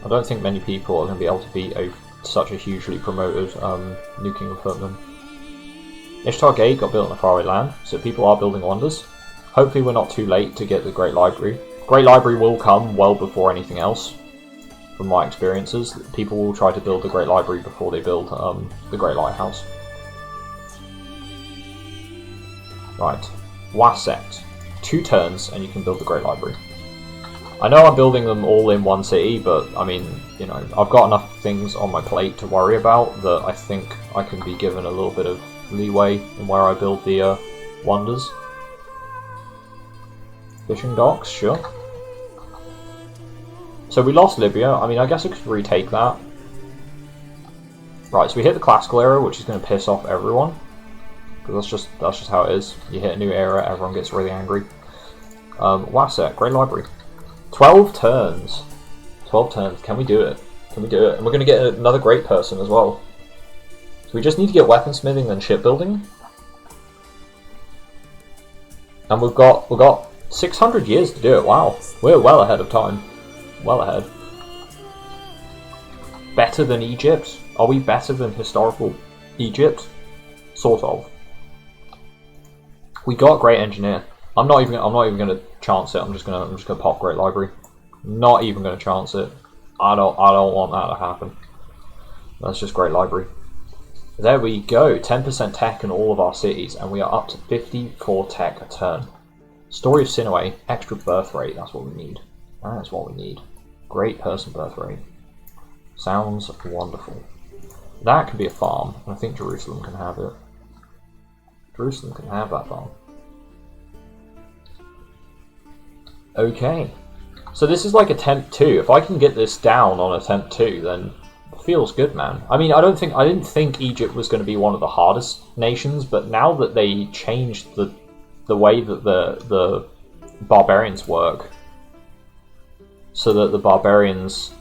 I don't think many people are gonna be able to beat such a hugely promoted nuking of footmen. Ishtar Gate got built in a faraway land, so people are building wonders. Hopefully, we're not too late to get the Great Library. Great Library will come well before anything else. From my experiences, people will try to build the Great Library before they build the Great Lighthouse. Right, Wasset. 2 turns and you can build the Great Library. I know I'm building them all in one city, but I mean, you know, I've got enough things on my plate to worry about that I think I can be given a little bit of leeway in where I build the wonders. Fishing docks, sure. So we lost Libya. I mean, I guess I could retake that. Right, so we hit the classical era, which is going to piss off everyone. Because that's just how it is. You hit a new era, everyone gets really angry. Wasset, Great Library. 12 turns. 12 turns. Can we do it? Can we do it? And we're going to get another great person as well. So we just need to get weaponsmithing and shipbuilding. And we've got 600 years to do it. Wow, we're well ahead of time. Well ahead. Better than Egypt? Are we better than historical Egypt? Sort of. We got Great Engineer. I'm not even going to chance it. I'm just going to pop Great Library. Not even going to chance it. I don't want that to happen. That's just Great Library. There we go. 10% tech in all of our cities, and we are up to 54 tech a turn. Story of Sinaway, extra birth rate. That's what we need. That's what we need. Great person birth rate. Sounds wonderful. That can be a farm, and I think Jerusalem can have it. Jerusalem can have that farm. Okay. So this is like attempt 2. If I can get this down on attempt 2, then it feels good, man. I mean, I didn't think Egypt was going to be one of the hardest nations, but now that they changed the way that the barbarians work, so that the barbarians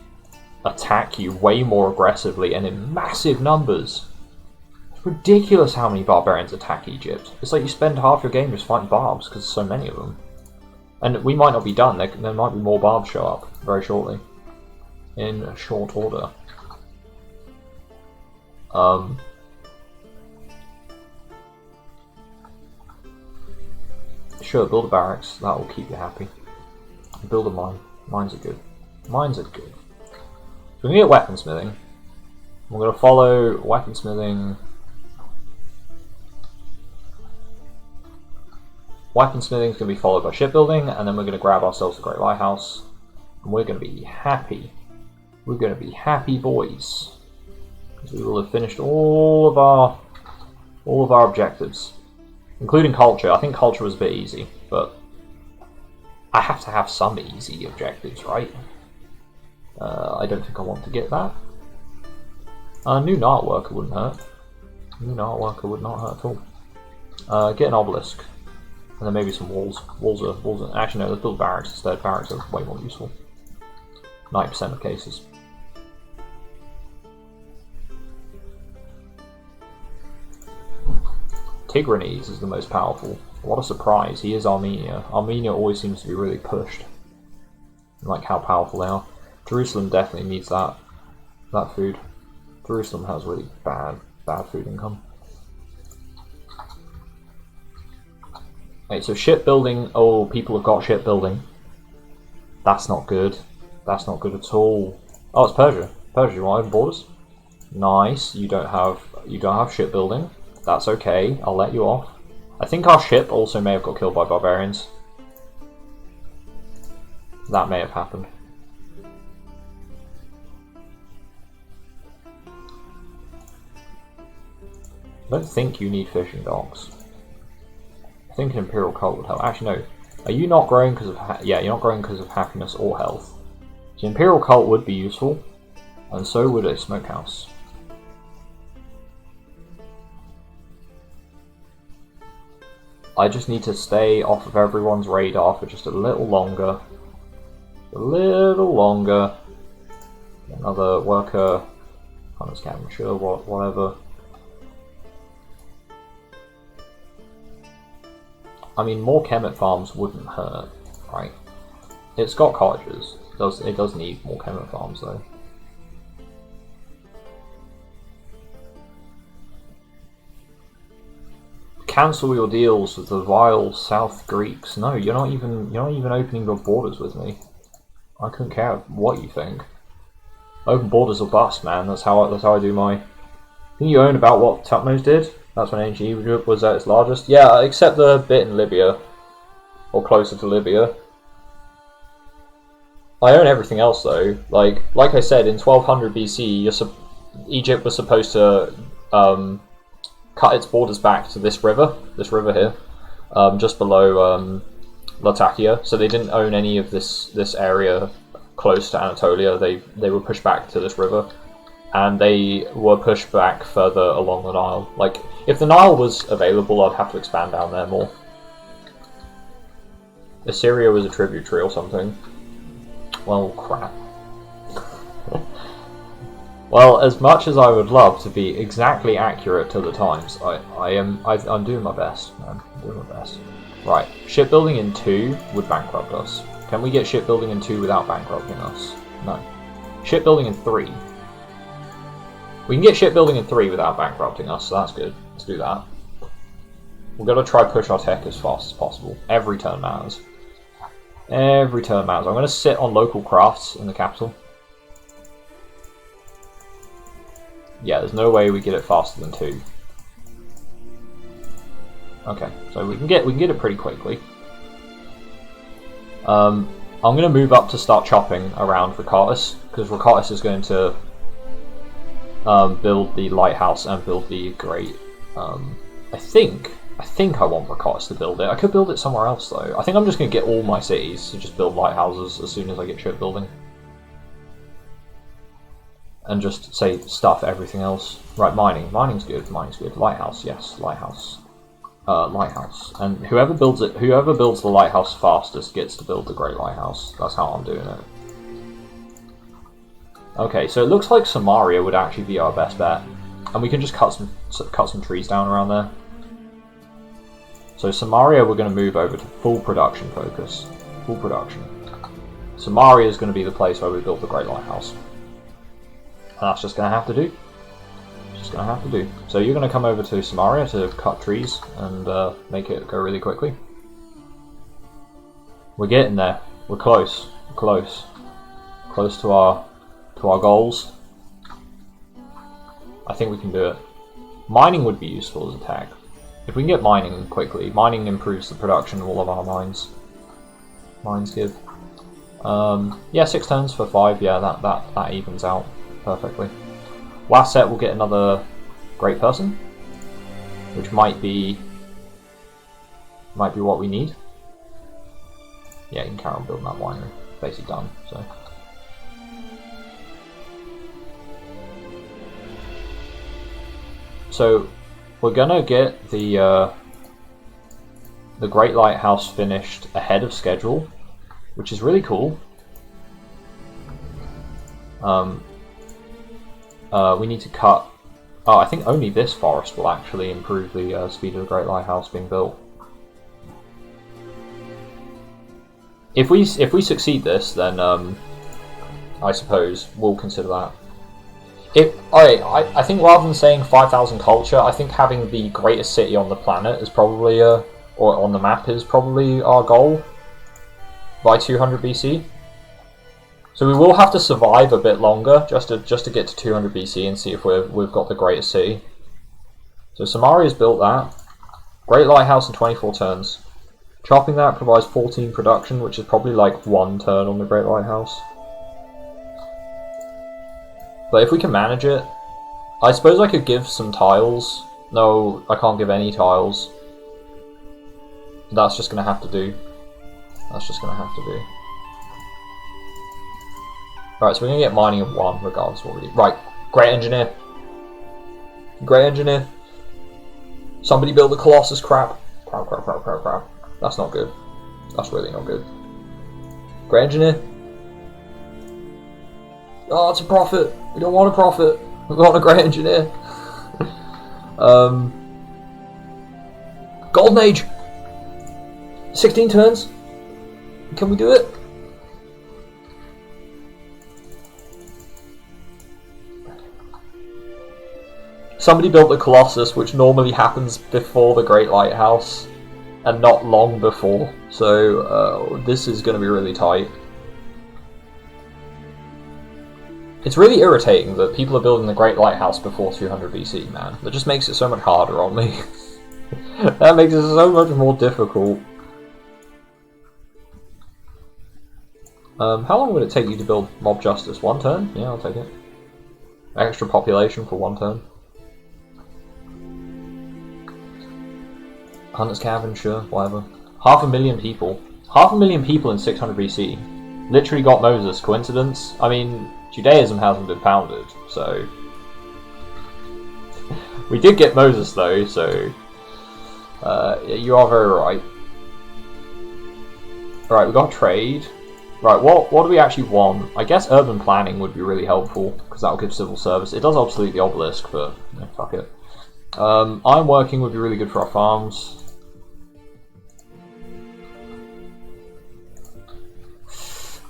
attack you way more aggressively and in massive numbers. It's ridiculous how many barbarians attack Egypt. It's like you spend half your game just fighting barbs because there's so many of them. And we might not be done. There might be more barbs show up very shortly. In short order. Sure, build a barracks. That will keep you happy. Build a mine. Mines are good. Mines are good. So we can get weaponsmithing. We're going to follow weaponsmithing. Weaponsmithing is going to be followed by shipbuilding, and then we're going to grab ourselves a great lighthouse, and we're going to be happy. We're going to be happy boys, because we will have finished all of our objectives, including culture. I think culture was a bit easy, but I have to have some easy objectives, right? I don't think I want to get that. A new Nile worker wouldn't hurt. A new Nile worker would not hurt at all. Get an obelisk. And then maybe some walls. Walls are actually no, let's build barracks instead. Barracks are way more useful. 90% of cases. Tigranes is the most powerful. What a surprise. He is Armenia. Armenia always seems to be really pushed. I like how powerful they are. Jerusalem definitely needs that food. Jerusalem has really bad food income. Okay, so shipbuilding. Oh, people have got shipbuilding. That's not good. That's not good at all. Oh, it's Persia. Persia, you want open borders? Nice. You don't have shipbuilding. That's okay. I'll let you off. I think our ship also may have got killed by barbarians. That may have happened. I don't think you need fishing docks. I think an imperial cult would help. Actually, no. Are you not growing because of yeah? You're not growing because of happiness or health. So imperial cult would be useful, and so would a smokehouse. I just need to stay off of everyone's radar for just a little longer. A little longer. Another worker. Hunter's cabin, sure, whatever. I mean, more Kemet farms wouldn't hurt, right? It's got cottages. It does need more Kemet farms, though. Cancel your deals with the vile South Greeks. No, you're not even opening your borders with me. I couldn't care what you think. Open borders or bust, man. That's how I do my. Think you own about what Tutmos did? That's when ancient Egypt was at its largest. Yeah, except the bit in Libya, or closer to Libya. I own everything else though. Like I said, in 1200 BC, Egypt was supposed to cut its borders back to this river here, just below Latakia. So they didn't own any of this area close to Anatolia. They were pushed back to this river, and they were pushed back further along the Nile. Like, if the Nile was available, I'd have to expand down there more. Assyria was a tributary or something. Well, crap. Well, as much as I would love to be exactly accurate to the times, I'm doing my best, man. I'm doing my best. Right, shipbuilding in 2 would bankrupt us. Can we get shipbuilding in 2 without bankrupting us? No. Shipbuilding in 3. We can get shipbuilding in 3 without bankrupting us, so that's good. Let's do that. We're going to try push our tech as fast as possible. Every turn matters. Every turn matters. I'm going to sit on local crafts in the capital. Yeah, there's no way we get it faster than 2. Okay, so we can get it pretty quickly. I'm going to move up to start chopping around Rakatis, because Rakatis is going to build the lighthouse and build the great. I think I want Rakatis to build it. I could build it somewhere else though. I think I'm just going to get all my cities to just build lighthouses as soon as I get shipbuilding. And just say stuff everything else. Right, mining. Mining's good. Mining's good. Lighthouse, yes, lighthouse. Lighthouse. And whoever builds the lighthouse fastest gets to build the great lighthouse. That's how I'm doing it. Okay, so it looks like Samaria would actually be our best bet, and we can just cut some trees down around there. So Samaria, we're going to move over to full production focus. Full production. Samaria is going to be the place where we build the great lighthouse. And that's just going to have to do. Just going to have to do. So you're going to come over to Samaria to cut trees and make it go really quickly. We're getting there. We're close. We're close. Close to our goals. I think we can do it. Mining would be useful as a tech. If we can get mining quickly, mining improves the production of all of our mines. Mines give. Yeah, 6 turns for 5. Yeah, that evens out perfectly. Last set we'll get another great person, which might be what we need. Yeah, you can carry on building that winery. Basically done. So we're gonna get the Great Lighthouse finished ahead of schedule, which is really cool. We need to cut. Oh, I think only this forest will actually improve the speed of the Great Lighthouse being built. If we succeed this, then I suppose we'll consider that. I think rather than saying 5,000 culture, I think having the greatest city on the planet is probably or on the map is probably our goal by 200 BC. So we will have to survive a bit longer just to get to 200 BC and see if we've got the greatest city. So Samaria's built that. Great Lighthouse in 24 turns. Chopping that provides 14 production, which is probably like 1 turn on the Great Lighthouse. But if we can manage it, I suppose I could give some tiles. No, I can't give any tiles. That's just going to have to do. That's just going to have to do. Alright, so we're going to get mining of 1 regardless of what we do. Right, Great Engineer. Great Engineer. Somebody build the Colossus crap. Crap. That's not good. That's really not good. Great Engineer. Oh, it's a profit. We don't want a profit. We want a Great Engineer. Golden Age. 16 turns. Can we do it? Somebody built the Colossus, which normally happens before the Great Lighthouse, and not long before. So this is going to be really tight. It's really irritating that people are building the Great Lighthouse before 200 BC, man. That just makes it so much harder on me. That makes it so much more difficult. How long would it take you to build Mob Justice? 1 turn? Yeah, I'll take it. Extra population for 1 turn. Hunter's Cavern, sure, whatever. 500,000 people. 500,000 people in 600 BC. Literally got Moses. Coincidence? I mean, Judaism hasn't been founded, so... We did get Moses though, so... you are very right. Right, we got trade. Right, what do we actually want? I guess urban planning would be really helpful, because that'll give civil service. It does obsolete the obelisk, but fuck it. Iron working would be really good for our farms.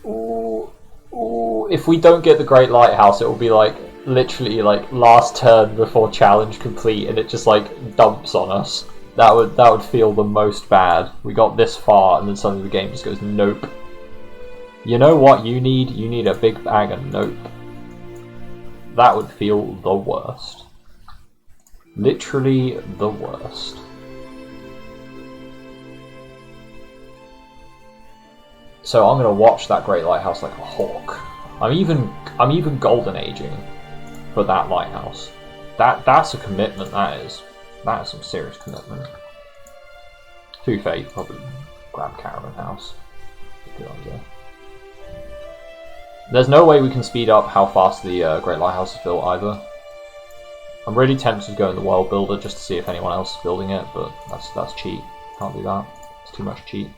Ooh, if we don't get the Great Lighthouse, it will be like literally like last turn before challenge complete, and it just like dumps on us. That would feel the most bad. We got this far, and then suddenly the game just goes nope. You know what you need? You need a big bag of nope. That would feel the worst. Literally the worst. So I'm gonna watch that Great Lighthouse like a hawk. I'm even golden aging for that lighthouse. That's a commitment. That is some serious commitment. To be fair, you probably grab Caravan House. Good idea. There's no way we can speed up how fast the Great Lighthouse is built either. I'm really tempted to go in the World Builder just to see if anyone else is building it, but that's cheat. Can't do that. It's too much cheat.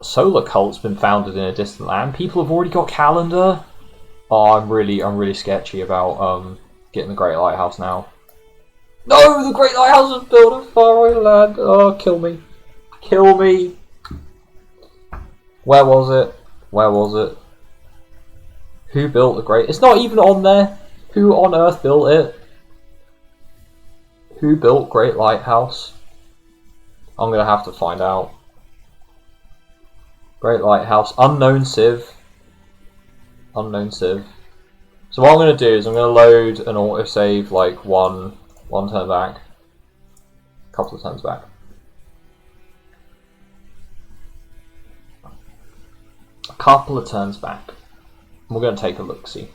Solar Cult's been founded in a distant land. People have already got calendar. Oh, I'm really sketchy about getting the Great Lighthouse now. No, the Great Lighthouse is built in faraway land. Oh, kill me, kill me. Where was it? Where was it? Who built the Great? It's not even on there. Who on earth built it? Who built Great Lighthouse? I'm gonna have to find out. Great Lighthouse. Unknown Civ. Unknown Civ. So what I'm going to do is I'm going to load an autosave like one turn back, a couple of turns back. A couple of turns back. We're going to take a look-see.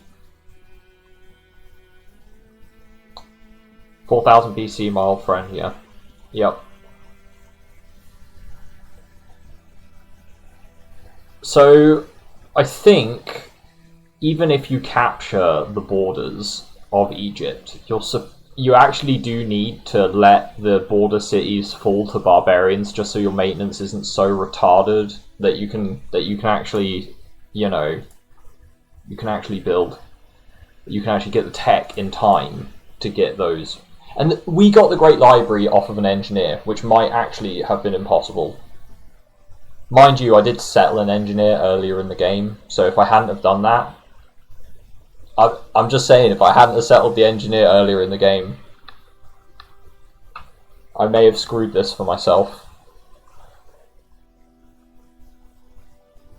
4000 BC, my old friend, yeah. Yep. So, I think, even if you capture the borders of Egypt, you actually do need to let the border cities fall to barbarians, just so your maintenance isn't so retarded that you can actually, you know, you can actually build, you can actually get the tech in time to get those. And we got the Great Library off of an engineer, which might actually have been impossible. Mind you, I did settle an engineer earlier in the game, so if I hadn't have done that, I'm just saying, if I hadn't have settled the engineer earlier in the game, I may have screwed this for myself.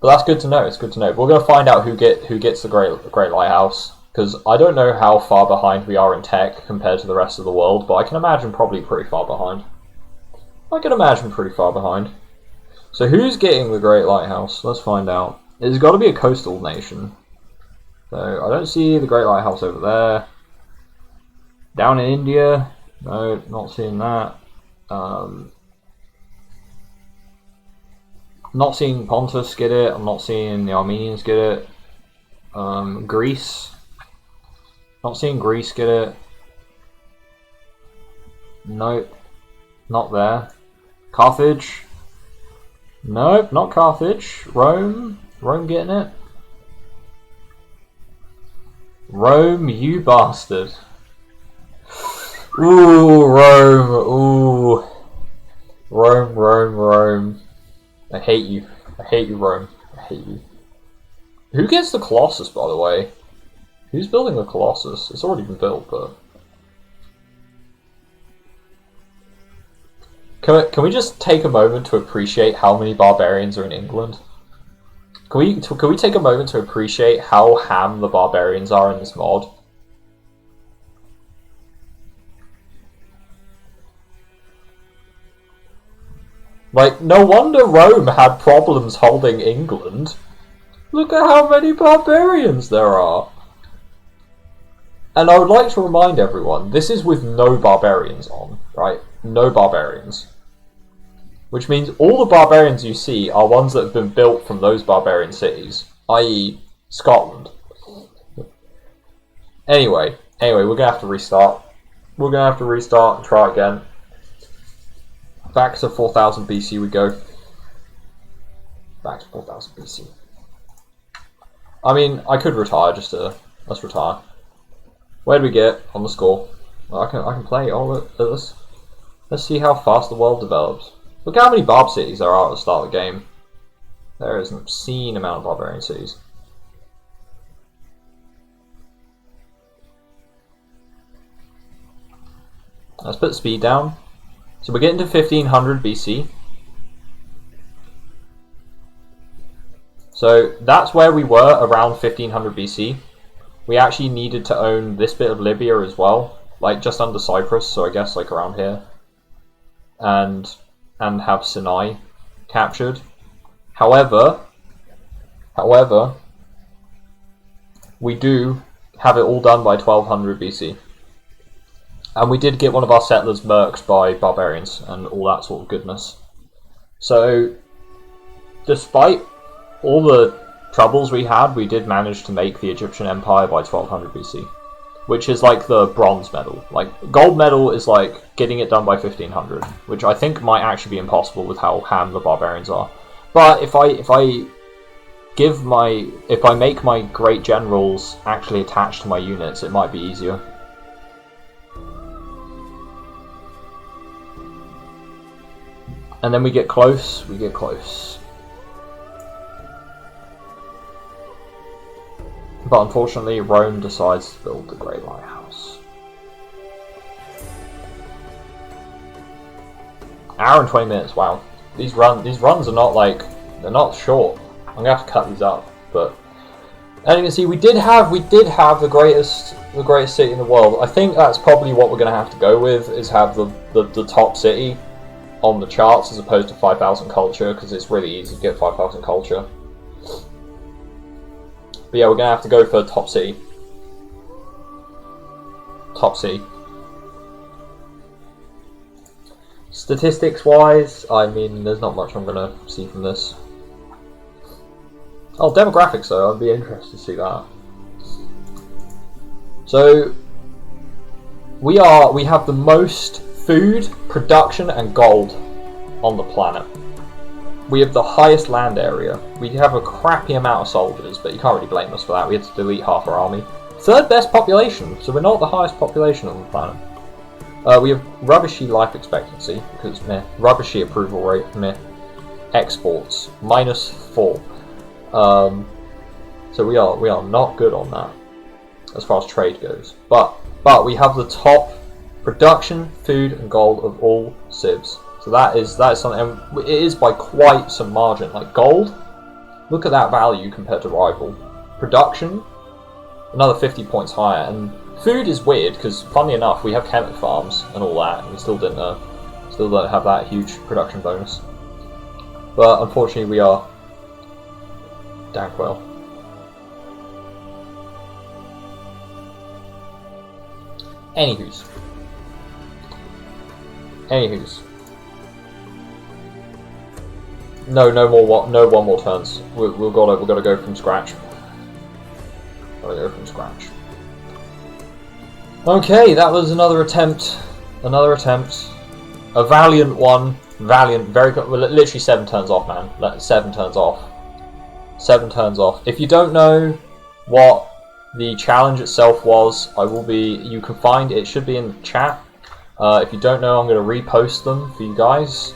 But that's good to know, it's good to know. But we're going to find out who gets the Great Lighthouse, because I don't know how far behind we are in tech compared to the rest of the world, but I can imagine probably pretty far behind. So who's getting the Great Lighthouse? Let's find out. It's got to be a coastal nation. So I don't see the Great Lighthouse over there. Down in India? No, not seeing that. Not seeing Pontus get it. I'm not seeing the Armenians get it. Greece. Not seeing Greece get it. Nope. Not there. Carthage. Nope, not Carthage. Rome. Rome getting it. Rome, you bastard. Ooh, Rome. Ooh. Rome. I hate you. Rome. I hate you. Who gets the Colossus, by the way? Who's building the Colossus? It's already been built, but... Can we just take a moment to appreciate how many barbarians are in England? Can we take a moment to appreciate how ham the barbarians are in this mod? Like, no wonder Rome had problems holding England. Look at how many barbarians there are. And I would like to remind everyone, this is with no barbarians on, right? No barbarians. Which means all the barbarians you see are ones that have been built from those barbarian cities, i.e. Scotland. Anyway, we're going to have to restart. We're going to have to restart and try again. Back to 4000 BC we go. Back to 4000 BC. I mean, I could retire just to... Let's retire. Where do we get on the score? Well, I can play all of this. Let's see how fast the world develops. Look how many barb cities there are at the start of the game. There is an obscene amount of barbarian cities. Let's put the speed down. So we're getting to 1500 BC. So that's where we were around 1500 BC. We actually needed to own this bit of Libya as well, like just under Cyprus, so I guess like around here. And have Sinai captured. However, we do have it all done by 1200 BC. And we did get one of our settlers murked by barbarians and all that sort of goodness. So, despite all the troubles we had, we did manage to make the Egyptian Empire by 1200 BC. Which is like the bronze medal. Like, gold medal is like getting it done by 1500, which I think might actually be impossible with how ham the barbarians are. But if I make my great generals actually attached to my units, it might be easier. And then we get close, But unfortunately, Rome decides to build the Great Lighthouse. Hour and 20 minutes, wow. These runs are not like, they're not short. I'm gonna have to cut these up, but And you can see we did have the greatest city in the world. I think that's probably what we're going to have to go with, is have the top city on the charts as opposed to 5,000 culture, because it's really easy to get 5,000 culture. But yeah, we're going to have to go for top city. Top city. Statistics wise, I mean, there's not much I'm going to see from this. Oh, demographics though, I'd be interested to see that. So, we have the most food, production and gold on the planet. We have the highest land area. We have a crappy amount of soldiers, but you can't really blame us for that. We had to delete half our army. Third best population, so we're not the highest population on the planet. We have rubbishy life expectancy, because meh. Rubbishy approval rate, meh. Exports, -4. So we are not good on that as far as trade goes. But we have the top production, food, and gold of all civs. So that is something. And it is by quite some margin. Like gold, look at that value compared to rival. Production, another 50 points higher. And food is weird because, funnily enough, we have chemical farms and all that, and we still don't have that huge production bonus. But unfortunately, we are dank well. Anywho's. No one more turns. We've got to go from scratch. Okay, that was another attempt. A valiant one. Valiant, very good. Well, literally 7 turns off, man. 7 turns off. 7 turns off. If you don't know what the challenge itself was, you can find it, should be in the chat. If you don't know, I'm going to repost them for you guys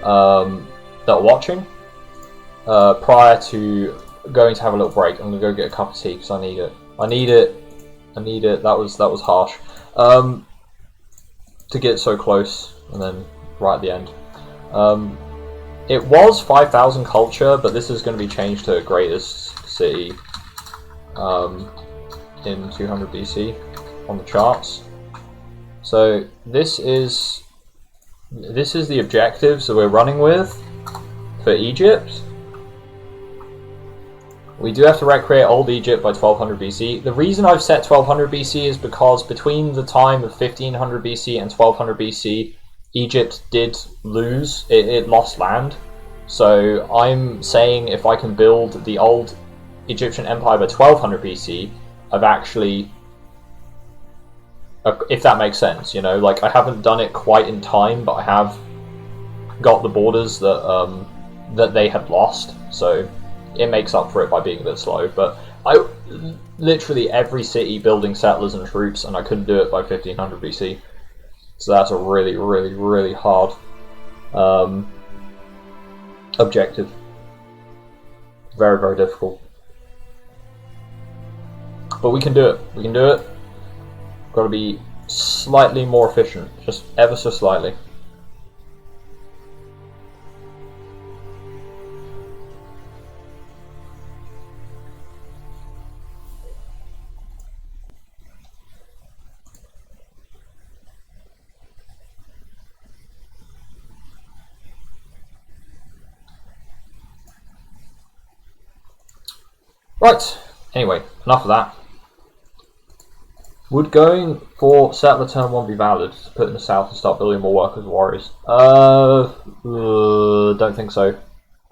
that are watching. Prior to going to have a little break, I'm going to go get a cup of tea because I need it. That was harsh. To get so close and then right at the end. It was 5,000 culture, but this is going to be changed to greatest city in 200 BC on the charts. So this is the objectives that we're running with for Egypt. We do have to recreate Old Egypt by 1200 BC. The reason I've set 1200 BC is because between the time of 1500 BC and 1200 BC, Egypt did lose, it lost land. So I'm saying if I can build the old Egyptian Empire by 1200 BC, I've actually, if that makes sense, you know, like I haven't done it quite in time, but I have got the borders that that they had lost, so it makes up for it by being a bit slow. But I literally every city building settlers and troops, and I couldn't do it by 1500 BC. So that's a really, really, really hard objective. Very, very difficult. But we can do it. We can do it. Got to be slightly more efficient, just ever so slightly. Right, anyway, enough of that. Would going for settler turn 1 be valid to put in the south and start building more workers and warriors? Don't think so.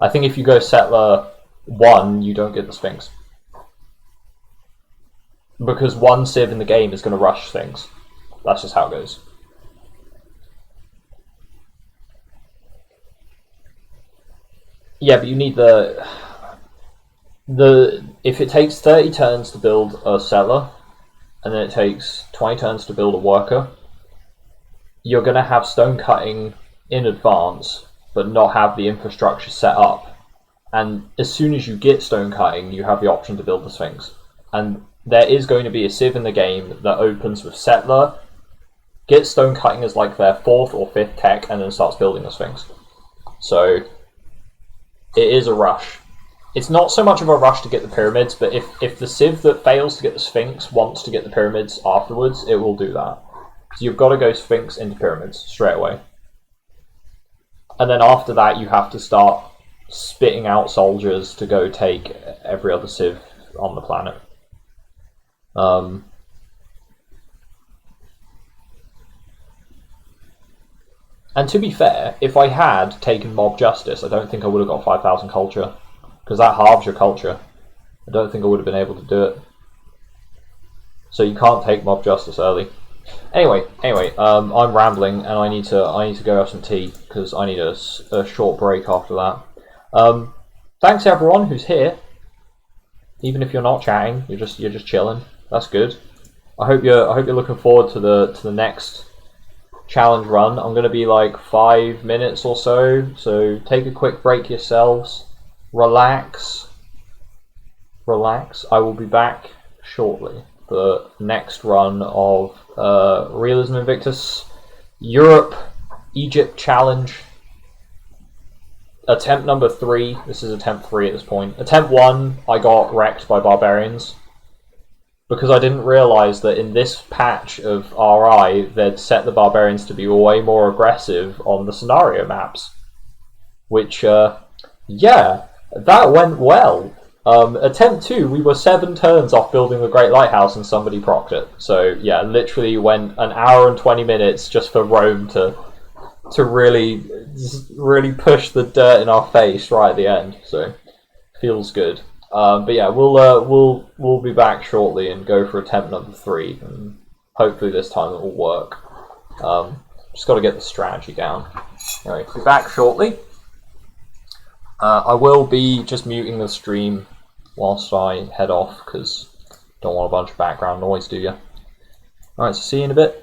I think if you go settler 1, you don't get the Sphinx. Because one civ in the game is going to rush things. That's just how it goes. Yeah, but you need if it takes 30 turns to build a settler, and then it takes 20 turns to build a worker, you're going to have stone cutting in advance, but not have the infrastructure set up. And as soon as you get stone cutting, you have the option to build the Sphinx. And there is going to be a civ in the game that opens with settler, gets stone cutting as like their 4th or 5th tech, and then starts building the Sphinx. So it is a rush. it's not so much of a rush to get the pyramids, but if the Civ that fails to get the Sphinx wants to get the pyramids afterwards, it will do that. So you've got to go Sphinx into pyramids straight away. And then after that, you have to start spitting out soldiers to go take every other Civ on the planet. And to be fair, if I had taken Mob Justice, I don't think I would have got 5,000 culture, because that halves your culture. I don't think I would have been able to do it. So you can't take Mob Justice early. Anyway, I'm rambling, and I need to go have some tea because I need a short break after that. Thanks everyone who's here. Even if you're not chatting, you're just chilling. That's good. I hope you're looking forward to the next challenge run. I'm going to be like 5 minutes or so take a quick break yourselves. Relax. I will be back shortly for the next run of Realism Invictus Europe Egypt Challenge. Attempt number 3. This is attempt 3 at this point. Attempt 1, I got wrecked by barbarians. Because I didn't realise that in this patch of RI, they'd set the barbarians to be way more aggressive on the scenario maps. Which, yeah, that went well. Attempt 2, we were 7 turns off building the Great Lighthouse and somebody procced it. So, yeah, literally went an hour and 20 minutes just for Rome to really push the dirt in our face right at the end. So, feels good. But yeah, we'll be back shortly and go for attempt number 3, and hopefully this time it will work. Just got to get the strategy down. Anyway, be back shortly. I will be just muting the stream whilst I head off because don't want a bunch of background noise, do you? Alright, so see you in a bit.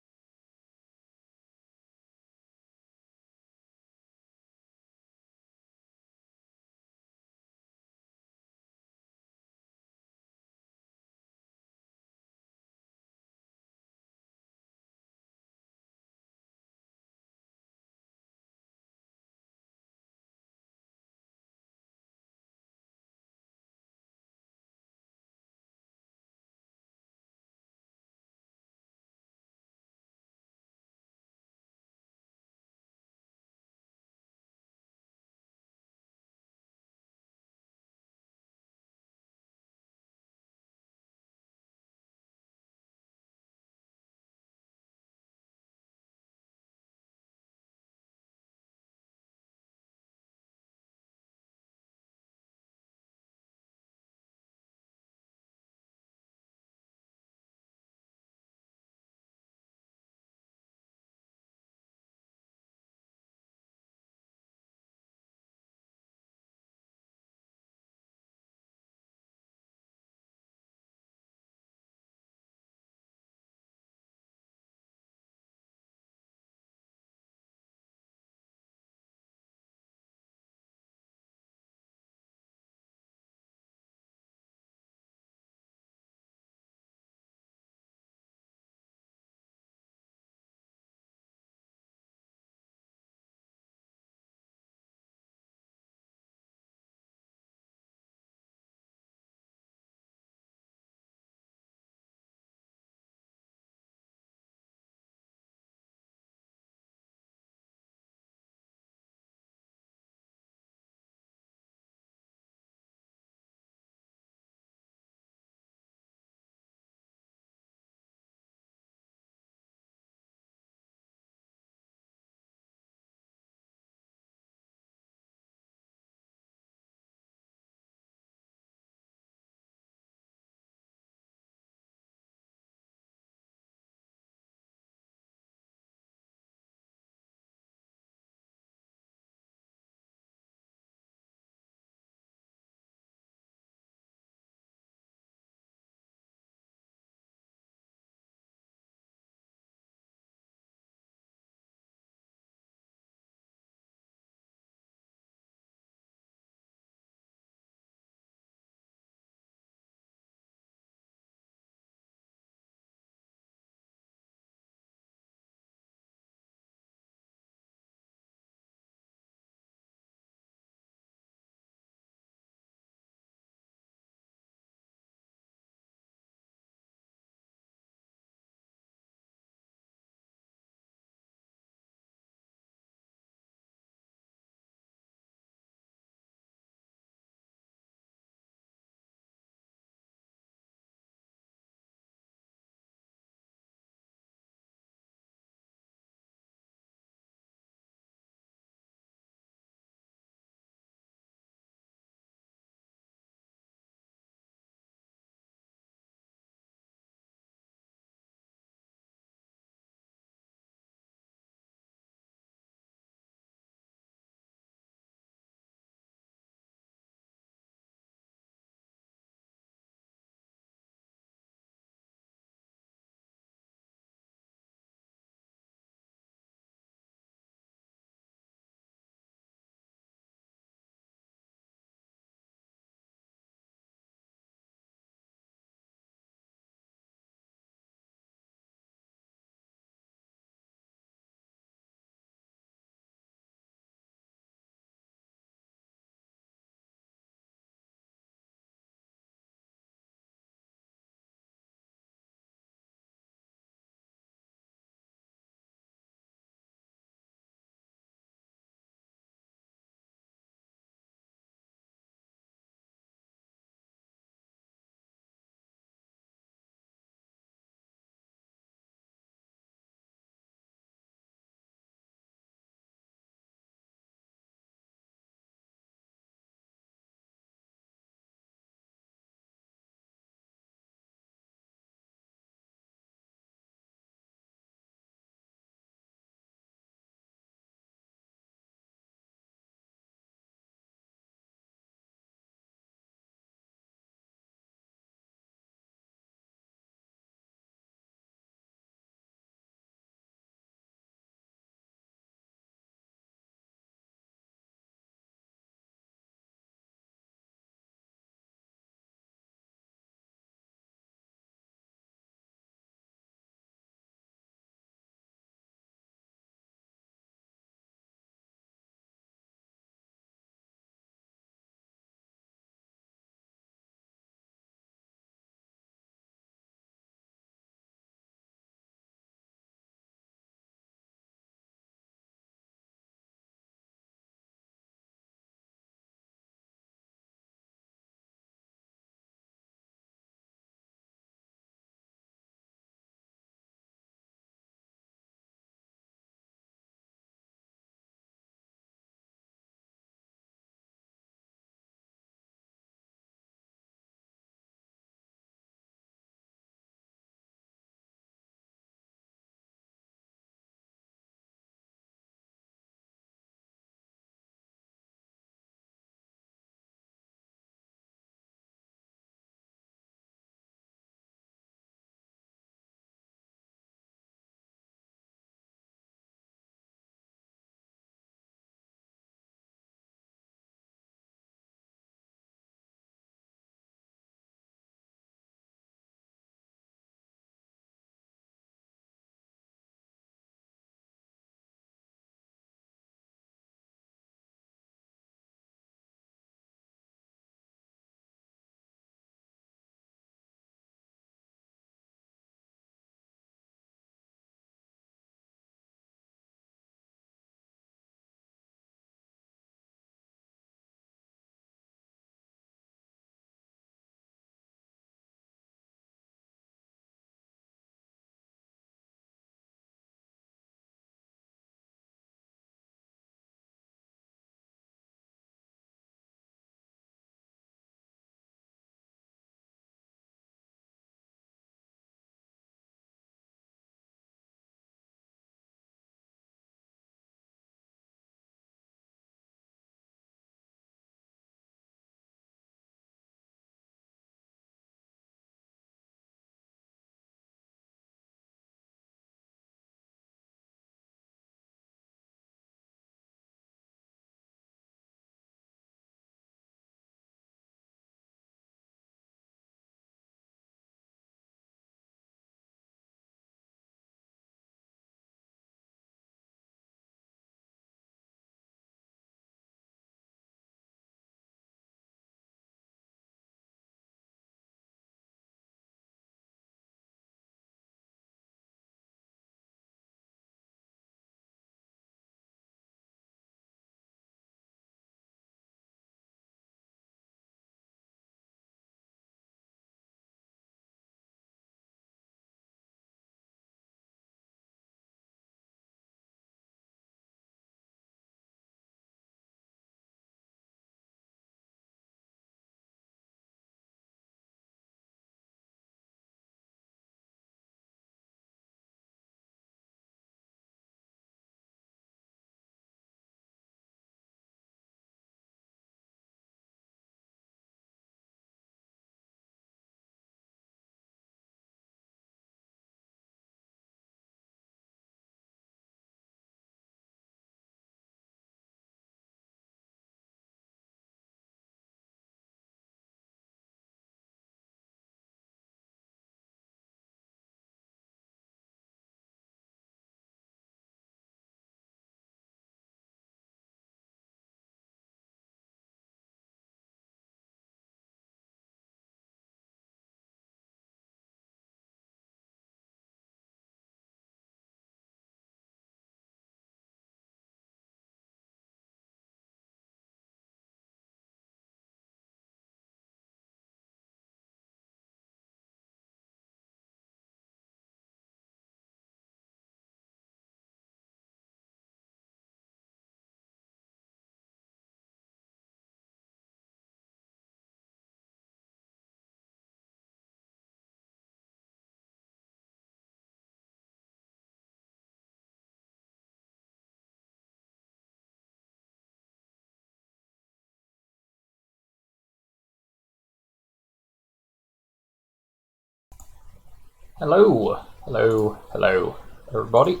Hello, hello, hello, everybody.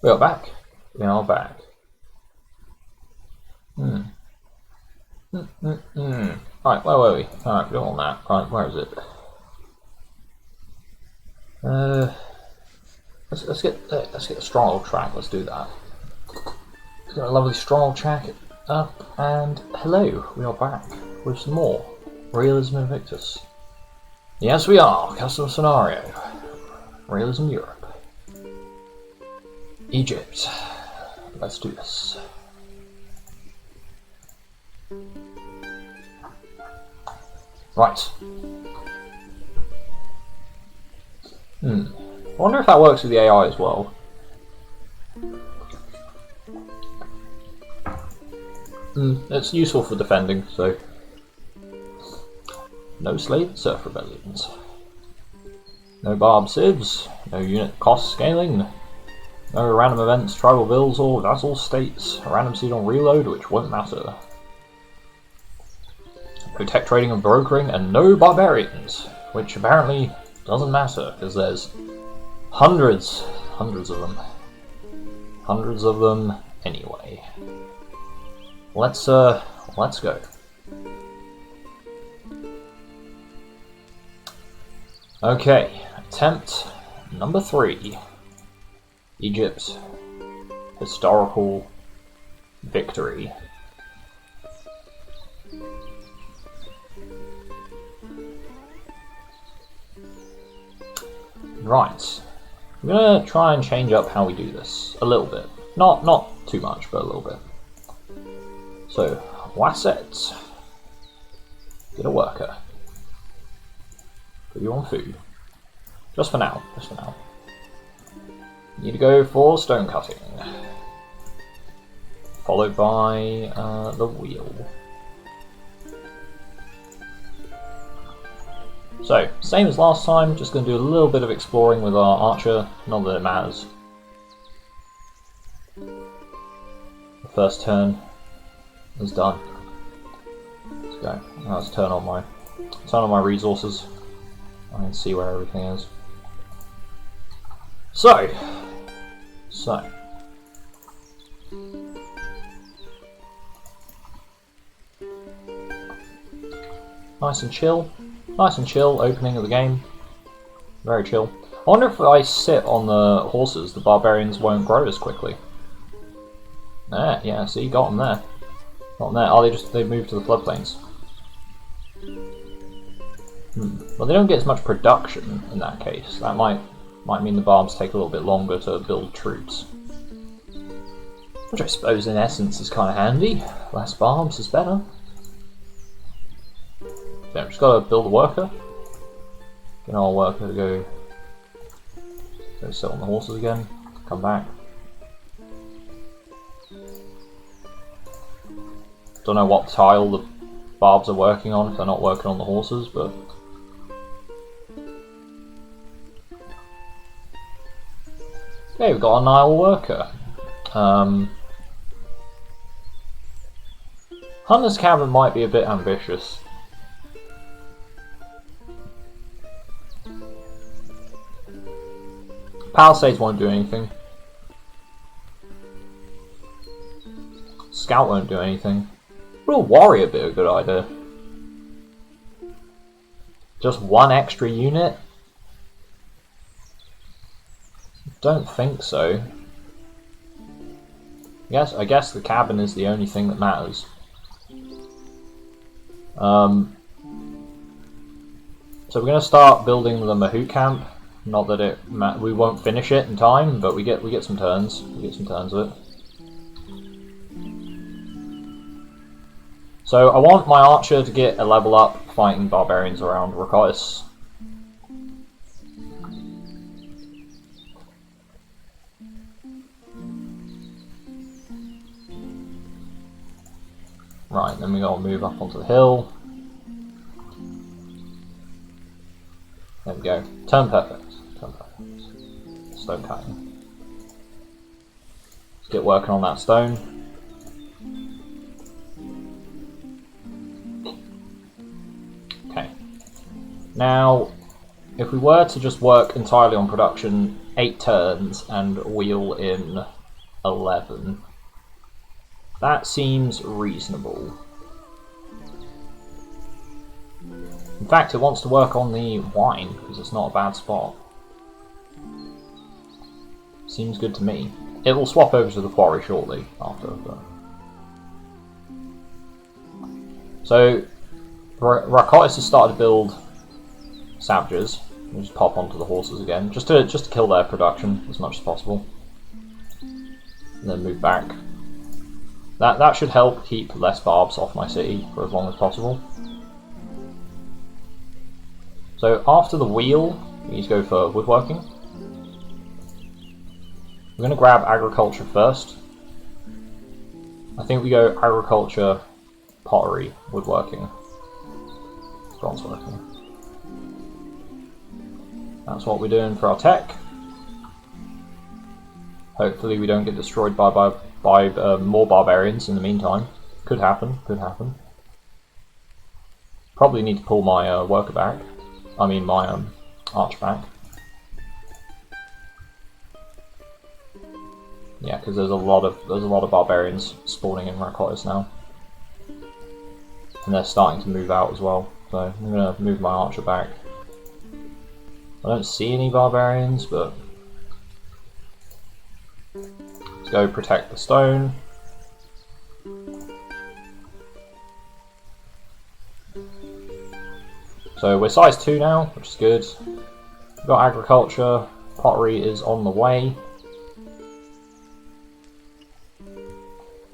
We are back. We are back. Right, where were we? Alright, we're on that. Right, where is it? Let's get a stronghold track. Let's do that. Let's get a lovely stronghold track up, and hello, we are back with some more Realism Invictus. Yes, we are. Custom scenario. Realism Europe. Egypt. Let's do this. Right. I wonder if that works with the AI as well. It's useful for defending, so. No slave serf rebellions. No barb civs. No unit cost scaling. No random events, tribal bills, or vassal states. A random seed on reload, which won't matter. No tech trading and brokering, and no barbarians, which apparently doesn't matter because there's hundreds of them. Hundreds of them anyway. Let's go. Okay, attempt number 3. Egypt's historical victory. Right, I'm gonna try and change up how we do this a little bit. Not too much, but a little bit. So, Wasset, get a worker. Put you on food. Just for now, Need to go for stone cutting. Followed by the wheel. So, same as last time, just going to do a little bit of exploring with our archer, not that it matters. The first turn is done. Let's go. Now let's turn on my resources. I can see where everything is. So. Nice and chill opening of the game. Very chill. I wonder if I sit on the horses, the barbarians won't grow as quickly. Yeah, see, got them there. Oh, they moved to the floodplains. Well, they don't get as much production in that case. That might mean the barbs take a little bit longer to build troops. Which I suppose in essence is kind of handy. Less barbs is better. So I've just got to build a worker. Get our worker to go sit on the horses again. Come back. Don't know what tile the barbs are working on if they're not working on the horses, but okay, we've got a Nile worker. Hunter's cabin might be a bit ambitious. Palisades won't do anything. Scout won't do anything. Would a warrior be a good idea? Just one extra unit? Don't think so. I guess the cabin is the only thing that matters. So we're going to start building the Mahout camp. Not that we won't finish it in time, but we get some turns. We get some turns of it. So I want my archer to get a level up fighting barbarians around Rhyse. Right, then we gotta move up onto the hill. There we go. Turn perfect. Stone cutting. Let's get working on that stone. Okay. Now, if we were to just work entirely on production, 8 turns and wheel in 11, that seems reasonable. In fact, it wants to work on the wine, because it's not a bad spot. Seems good to me. It will swap over to the quarry shortly after. But... So, Rakotis has started to build savages. We'll just pop onto the horses again, just to kill their production as much as possible, and then move back. That should help keep less barbs off my city for as long as possible. So after the wheel, we need to go for woodworking. We're going to grab agriculture first. I think we go agriculture, pottery, woodworking, bronze working. That's what we're doing for our tech. Hopefully we don't get destroyed by more barbarians in the meantime. Could happen, could happen. Probably need to pull my worker back. I mean my archer back. Yeah, because there's a lot of barbarians spawning in Rakotis now, and they're starting to move out as well. So I'm gonna move my archer back. I don't see any barbarians, but let's go protect the stone. So we're size 2 now, which is good. We've got agriculture, pottery is on the way.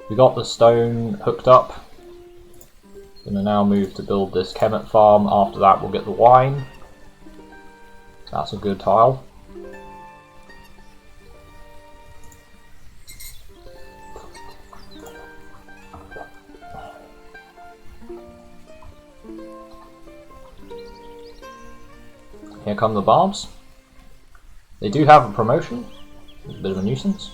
We got the stone hooked up. Gonna now move to build this Kemet farm. After that we'll get the wine. That's a good tile. Here come the barbs. They do have a promotion, a bit of a nuisance.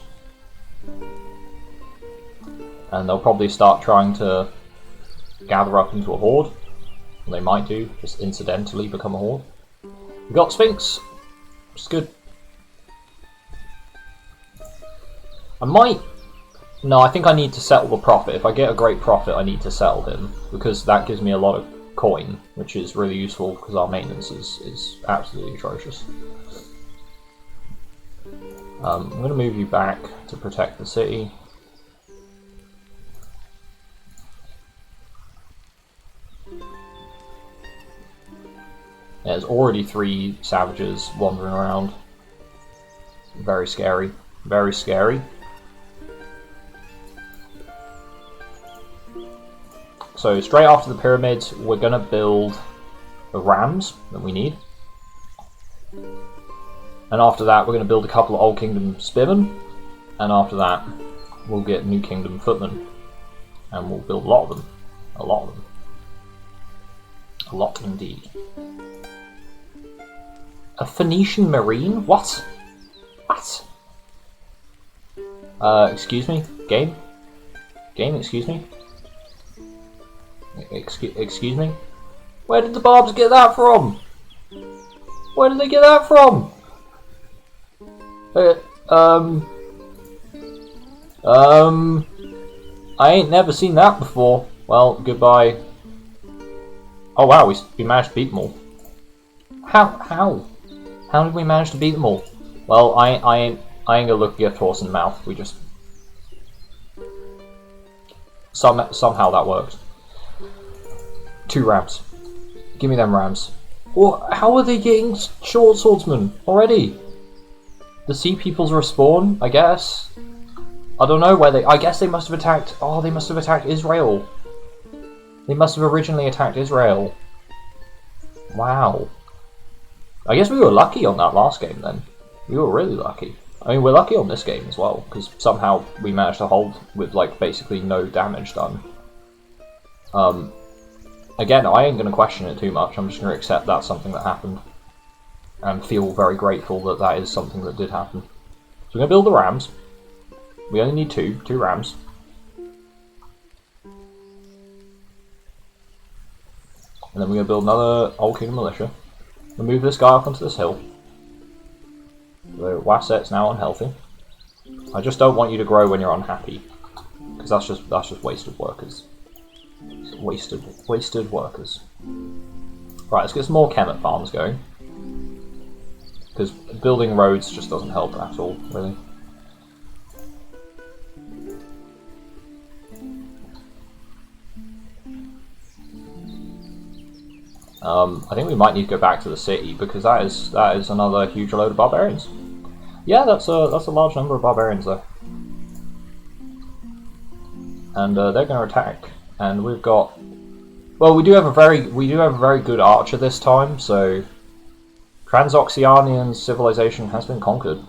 And they'll probably start trying to gather up into a horde. They might do, just incidentally become a horde. We got Sphinx, which is good. No, I think I need to settle the prophet. If I get a great prophet, I need to settle him, because that gives me a lot of coin, which is really useful because our maintenance is absolutely atrocious. I'm going to move you back to protect the city. There's already 3 savages wandering around. Very scary. Very scary. So straight after the pyramids, we're going to build the rams that we need. And after that, we're going to build a couple of Old Kingdom spearmen. And after that, we'll get New Kingdom footmen. And we'll build a lot of them. A lot of them. A lot indeed. A Phoenician marine? What? What? Excuse me? Game? Game, excuse me? Excuse me? Where did the barbs get that from? Where did they get that from? I ain't never seen that before. Well, goodbye. Oh wow, we managed to beat them all. How? How did we manage to beat them all? Well, I ain't gonna look a gift horse in the mouth. We just somehow that worked. 2 rams. Give me them rams. What? How are they getting short swordsmen already? The sea peoples respawn, I guess. I don't know where they. I guess they must have attacked. Oh, they must have attacked Israel. They must have originally attacked Israel. Wow. I guess we were lucky on that last game then. We were really lucky. I mean, we're lucky on this game as well, because somehow we managed to hold with, like, basically no damage done. Again, I ain't going to question it too much. I'm just going to accept that's something that happened. And feel very grateful that that is something that did happen. So we're going to build the rams. We only need 2 rams. And then we're going to build another Old Kingdom militia. We'll move this guy up onto this hill. The Wasset's now unhealthy. I just don't want you to grow when you're unhappy, because that's just wasted workers. Wasted workers. Right, let's get some more Kemet farms going, because building roads just doesn't help at all, really. I think we might need to go back to the city, because that is another huge load of barbarians. Yeah, that's a large number of barbarians though, and they're going to attack. And we've got, well, we do have a very good archer this time. So Transoxianian civilization has been conquered.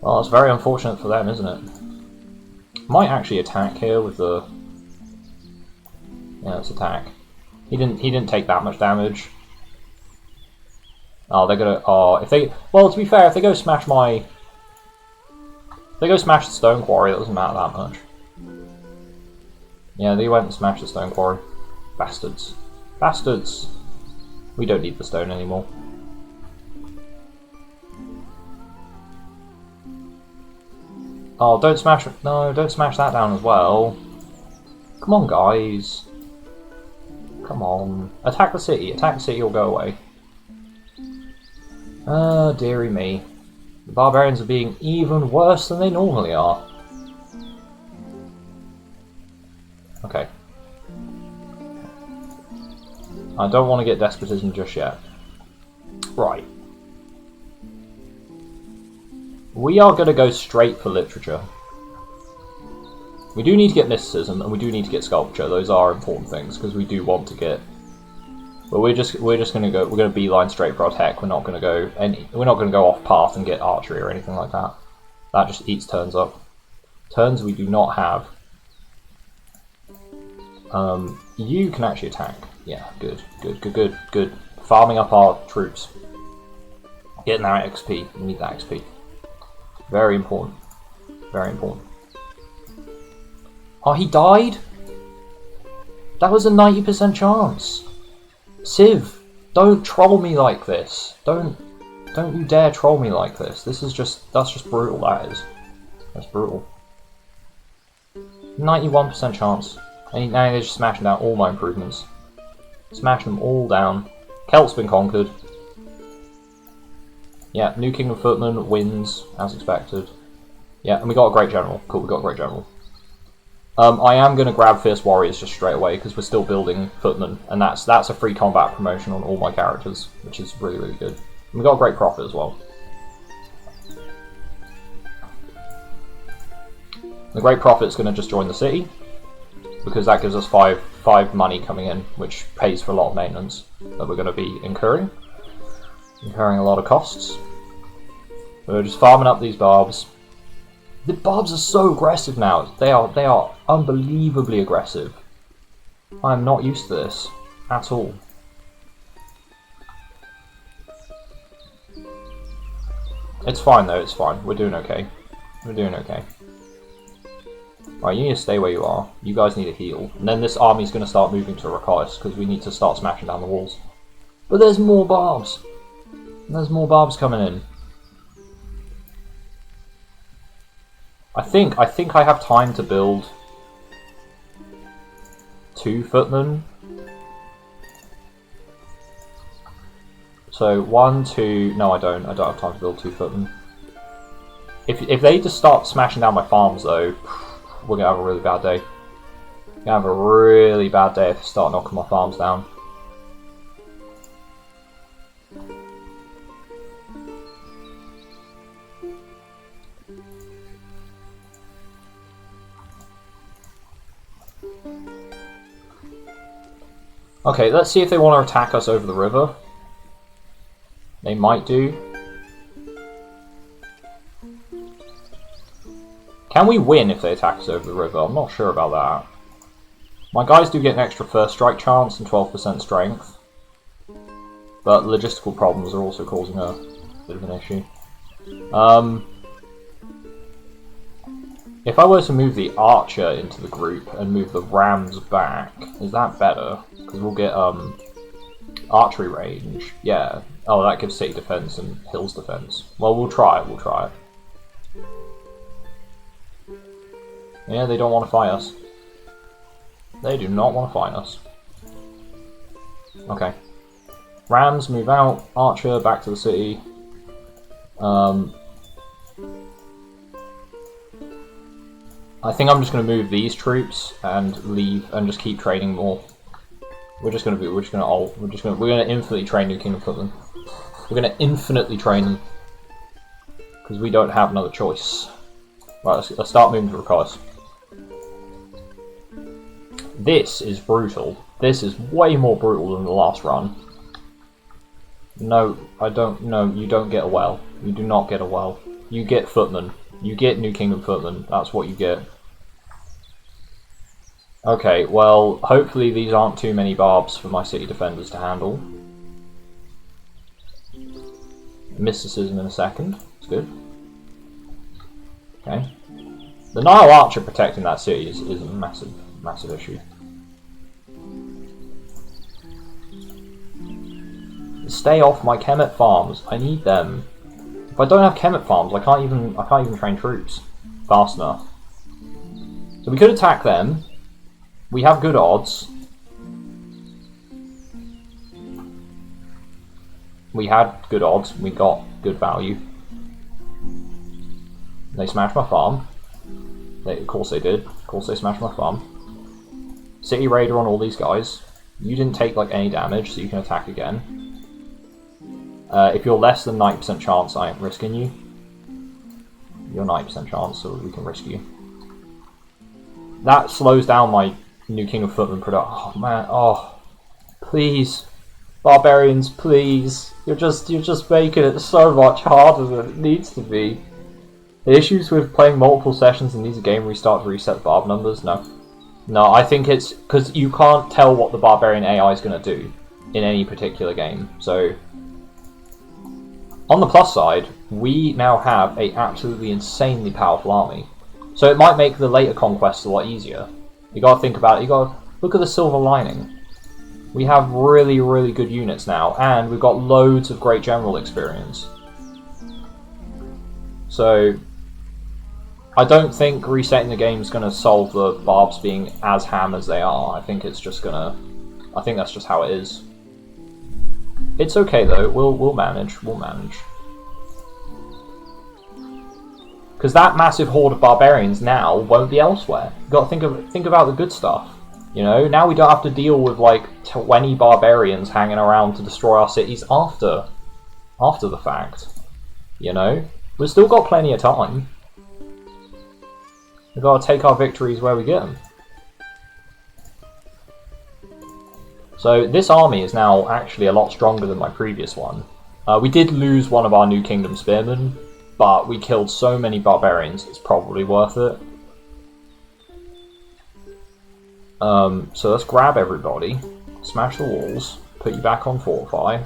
Well, it's very unfortunate for them, isn't it? Might actually attack here with the, yeah, let's attack. He didn't take that much damage. Oh, they're gonna. Oh, if they. Well, to be fair, if they go smash my. If they go smash the stone quarry, that doesn't matter that much. Yeah, they went and smashed the stone quarry. Bastards. Bastards! We don't need the stone anymore. Oh, don't smash. No, don't smash that down as well. Come on, guys. Come on. Attack the city. Attack the city or go away. Ah, dearie me. The barbarians are being even worse than they normally are. Okay. I don't want to get despotism just yet. Right. We are going to go straight for literature. We do need to get mysticism, and we do need to get sculpture. Those are important things, because we do want to get. But we're just going to go. We're going to beeline straight for our tech. We're not going to go We're not going to go off path and get archery or anything like that. That just eats turns up. Turns we do not have. You can actually attack. Yeah, good. Farming up our troops. Getting that XP. We need that XP. Very important. Very important. Oh, he died? That was a 90% chance. Civ, don't troll me like this. Don't you dare troll me like this. That's just brutal, that is. That's brutal. 91% chance. And now they're just smashing down all my improvements. Smashing them all down. Celt's been conquered. Yeah, New Kingdom Footman wins, as expected. Yeah, and we got a great general. Cool, we got a great general. I am going to grab Fierce Warriors just straight away, because we're still building Footmen, and that's a free combat promotion on all my characters, which is really, really good. And we got a great profit as well. The great profit's going to just join the city, because that gives us five money coming in, which pays for a lot of maintenance that we're going to be incurring a lot of costs. We're just farming up these barbs. The barbs are so aggressive now. They are unbelievably aggressive. I'm not used to this at all. It's fine though. It's fine. We're doing okay. We're doing okay. Right, you need to stay where you are. You guys need to heal. And then this army's going to start moving to Rekois, because we need to start smashing down the walls. But there's more barbs. There's more barbs coming in. I think I have time to build 2 footmen. So 1, 2. No, I don't. I don't have time to build 2 footmen. If they just start smashing down my farms, though, we're gonna have a really bad day. We're gonna have a really bad day if they start knocking my farms down. Okay, let's see if they want to attack us over the river. They might do. Can we win if they attack us over the river? I'm not sure about that. My guys do get an extra first strike chance and 12% strength. But logistical problems are also causing a bit of an issue. If I were to move the archer into the group and move the rams back, is that better? Because we'll get, oh Archery range, yeah. Oh, that gives city defense and hills defense. Well, we'll try it, we'll try it. Yeah, they don't want to fight us. They do not want to fight us. Okay. Rams move out, Archer back to the city. I think I'm just going to move these troops and leave and just keep training more. We're going to infinitely train New Kingdom Footmen. We're going to infinitely train them because we don't have another choice. Right, let's start moving to Recurse. This is brutal. This is way more brutal than the last run. No, I don't. No, you don't get a well. You do not get a well. You get Footmen. You get New Kingdom Footmen. That's what you get. Okay, well, hopefully these aren't too many barbs for my city defenders to handle. Mysticism in a second. It's good. Okay. The Nile Archer protecting that city is a massive issue. Stay off my Kemet farms. I need them. If I don't have Kemet farms, I can't even train troops fast enough. So we could attack them. We have good odds. We had good odds. We got good value. They smashed my farm. Of course they did. Of course they smashed my farm. City Raider on all these guys. You didn't take like any damage, so you can attack again. If you're less than 90% chance, I ain't risking you. You're 90% chance, so we can risk you. That slows down my New Kingdom Footman production. Oh man, oh. Please. Barbarians, please. You're just making it so much harder than it needs to be. The issues with playing multiple sessions and needs a game restart to reset the barb numbers? No. No, I think it's because you can't tell what the Barbarian AI is going to do in any particular game. So, on the plus side, we now have a absolutely insanely powerful army. So it might make the later conquests a lot easier. You gotta think about it, you gotta look at the silver lining. We have really, really good units now, and we've got loads of great general experience. So, I don't think resetting the game is going to solve the barbs being as ham as they are. I think it's just gonna... I think that's just how it is. It's okay though, we'll manage, Because that massive horde of barbarians now won't be elsewhere. You've got to think about the good stuff. You know, now we don't have to deal with like 20 barbarians hanging around to destroy our cities after the fact. You know, we've still got plenty of time. We've got to take our victories where we get them. So this army is now actually a lot stronger than my previous one. We did lose one of our New Kingdom spearmen, but we killed so many barbarians, it's probably worth it. So let's grab everybody, smash the walls, put you back on Fortify.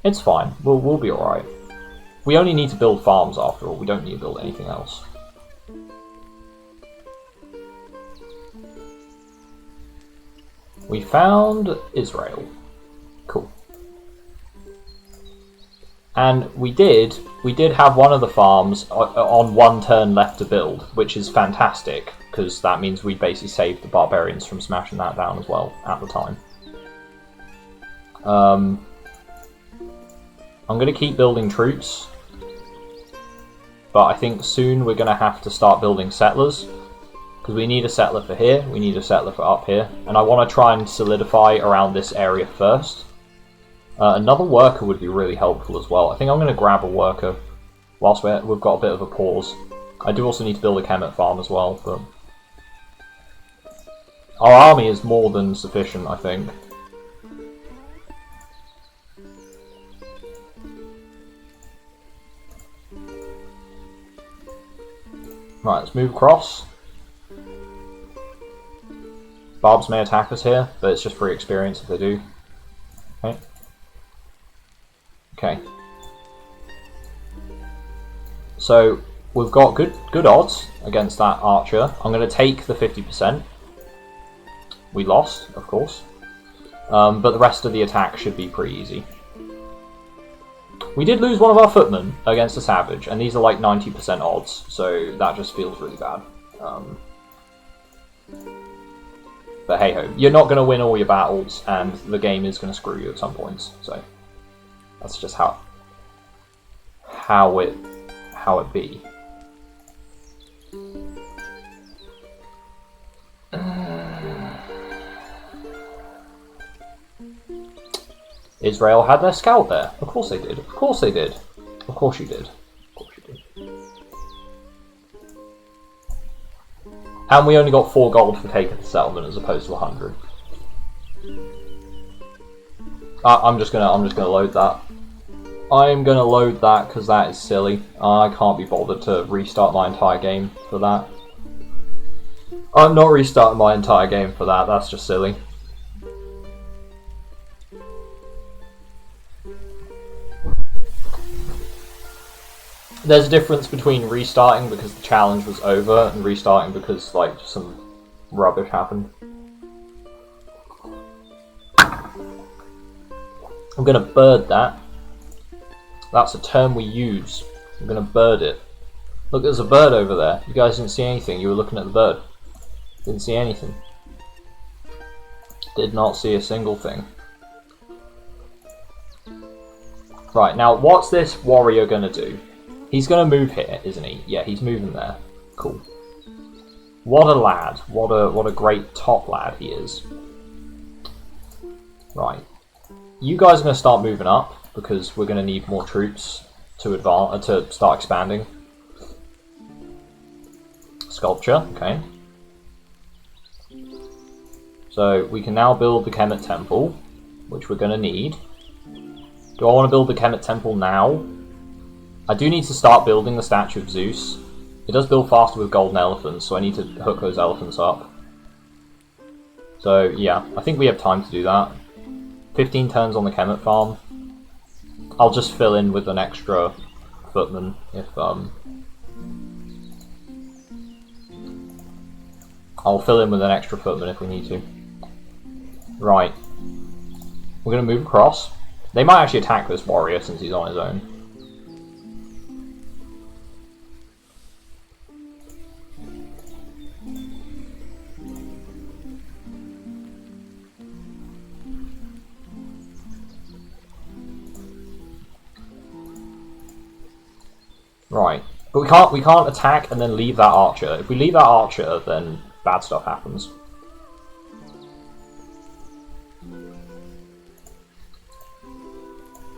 It's fine, we'll be alright. We only need to build farms after all, we don't need to build anything else. We found Israel. Cool. And we did have one of the farms on one turn left to build, which is fantastic, because that means we basically saved the barbarians from smashing that down as well at the time. I'm going to keep building troops, but I think soon we're going to have to start building settlers, because we need a settler for here, we need a settler for up here, and I want to try and solidify around this area first. Another worker would be really helpful as well. I think I'm going to grab a worker whilst we've got a bit of a pause. I do also need to build a Kemet farm as well, but our army is more than sufficient, I think. Right, let's move across. Barbs may attack us here, but it's just free experience if they do. Okay. Okay. So we've got good odds against that archer. I'm going to take the 50%. We lost, of course. But the rest of the attack should be pretty easy. We did lose one of our footmen against a savage, and these are like 90% odds, so that just feels really bad. But hey ho, you're not going to win all your battles, and the game is going to screw you at some points. So that's just how it be. Israel had their scout there. Of course they did. Of course they did. Of course you did. Of course you did. And we only got 4 gold for taking the settlement as opposed to 100. I'm just gonna load that. I'm gonna load that because that is silly. I can't be bothered to restart my entire game for that. I'm not restarting my entire game for that. That's just silly. There's a difference between restarting because the challenge was over and restarting because, like, some rubbish happened. I'm gonna bird that. That's a term we use. I'm gonna bird it. Look, there's a bird over there. You guys didn't see anything. You were looking at the bird. Didn't see anything. Did not see a single thing. Right, now what's this warrior gonna do? He's going to move here, isn't he? Yeah, he's moving there. Cool. What a lad. What a great top lad he is. Right. You guys are going to start moving up, because we're going to need more troops to advance, to start expanding. Sculpture, okay. So, we can now build the Kemet Temple, which we're going to need. Do I want to build the Kemet Temple now? I do need to start building the statue of Zeus. It does build faster with golden elephants, so I need to hook those elephants up. So yeah, I think we have time to do that. 15 turns on the Kemet farm. I'll just fill in with an extra footman if I'll fill in with an extra footman if we need to. Right. We're gonna move across. They might actually attack this warrior since he's on his own. Right, but we can't attack and then leave that archer. If we leave that archer, then bad stuff happens.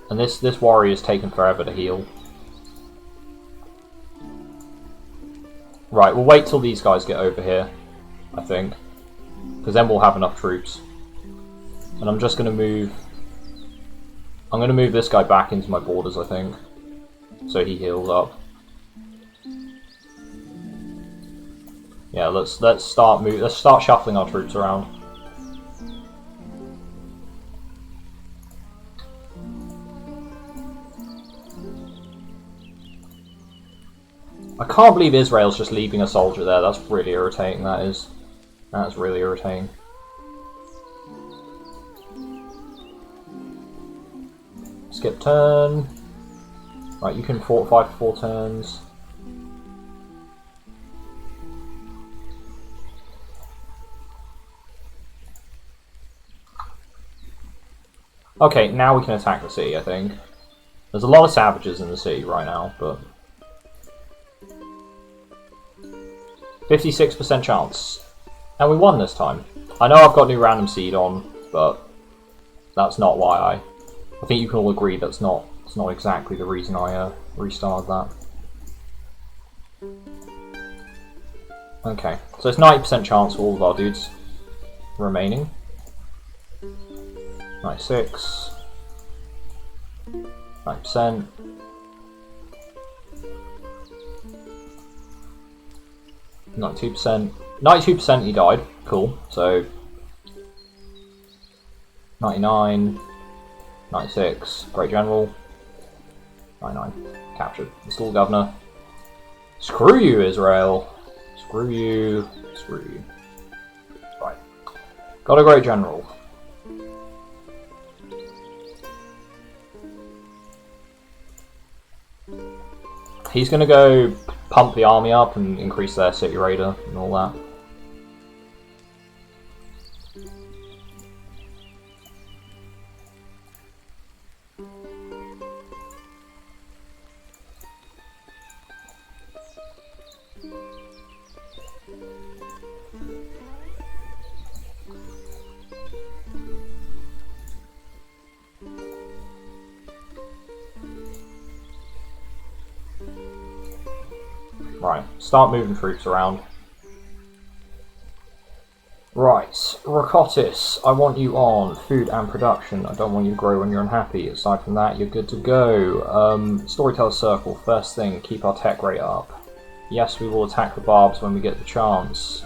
And this warrior is taking forever to heal. Right, we'll wait till these guys get over here, I think, because then we'll have enough troops. And I'm just going to move. I'm going to move this guy back into my borders, I think, so he heals up. Yeah, let's start shuffling our troops around. I can't believe Israel's just leaving a soldier there. That's really irritating, that is. That's really irritating. Skip turn. Right, you can fortify for 4 turns. Okay, now we can attack the city, I think. There's a lot of savages in the city right now, but 56% chance. And we won this time. I know I've got new random seed on, but that's not why I think you can all agree that's not exactly the reason I restarted that. Okay, so it's 90% chance for all of our dudes remaining. 96. 9%. %. 92% he died. Cool. So 99. 96. Great General. 99. Captured. Install Governor. Screw you, Israel. Screw you. Screw you. Right. Got a Great General. He's going to go pump the army up and increase their city raider and all that. Right, start moving troops around. Right, Rakotis, I want you on food and production. I don't want you to grow when you're unhappy. Aside from that, you're good to go. Storyteller Circle, first thing, keep our tech rate up. Yes, we will attack the barbs when we get the chance.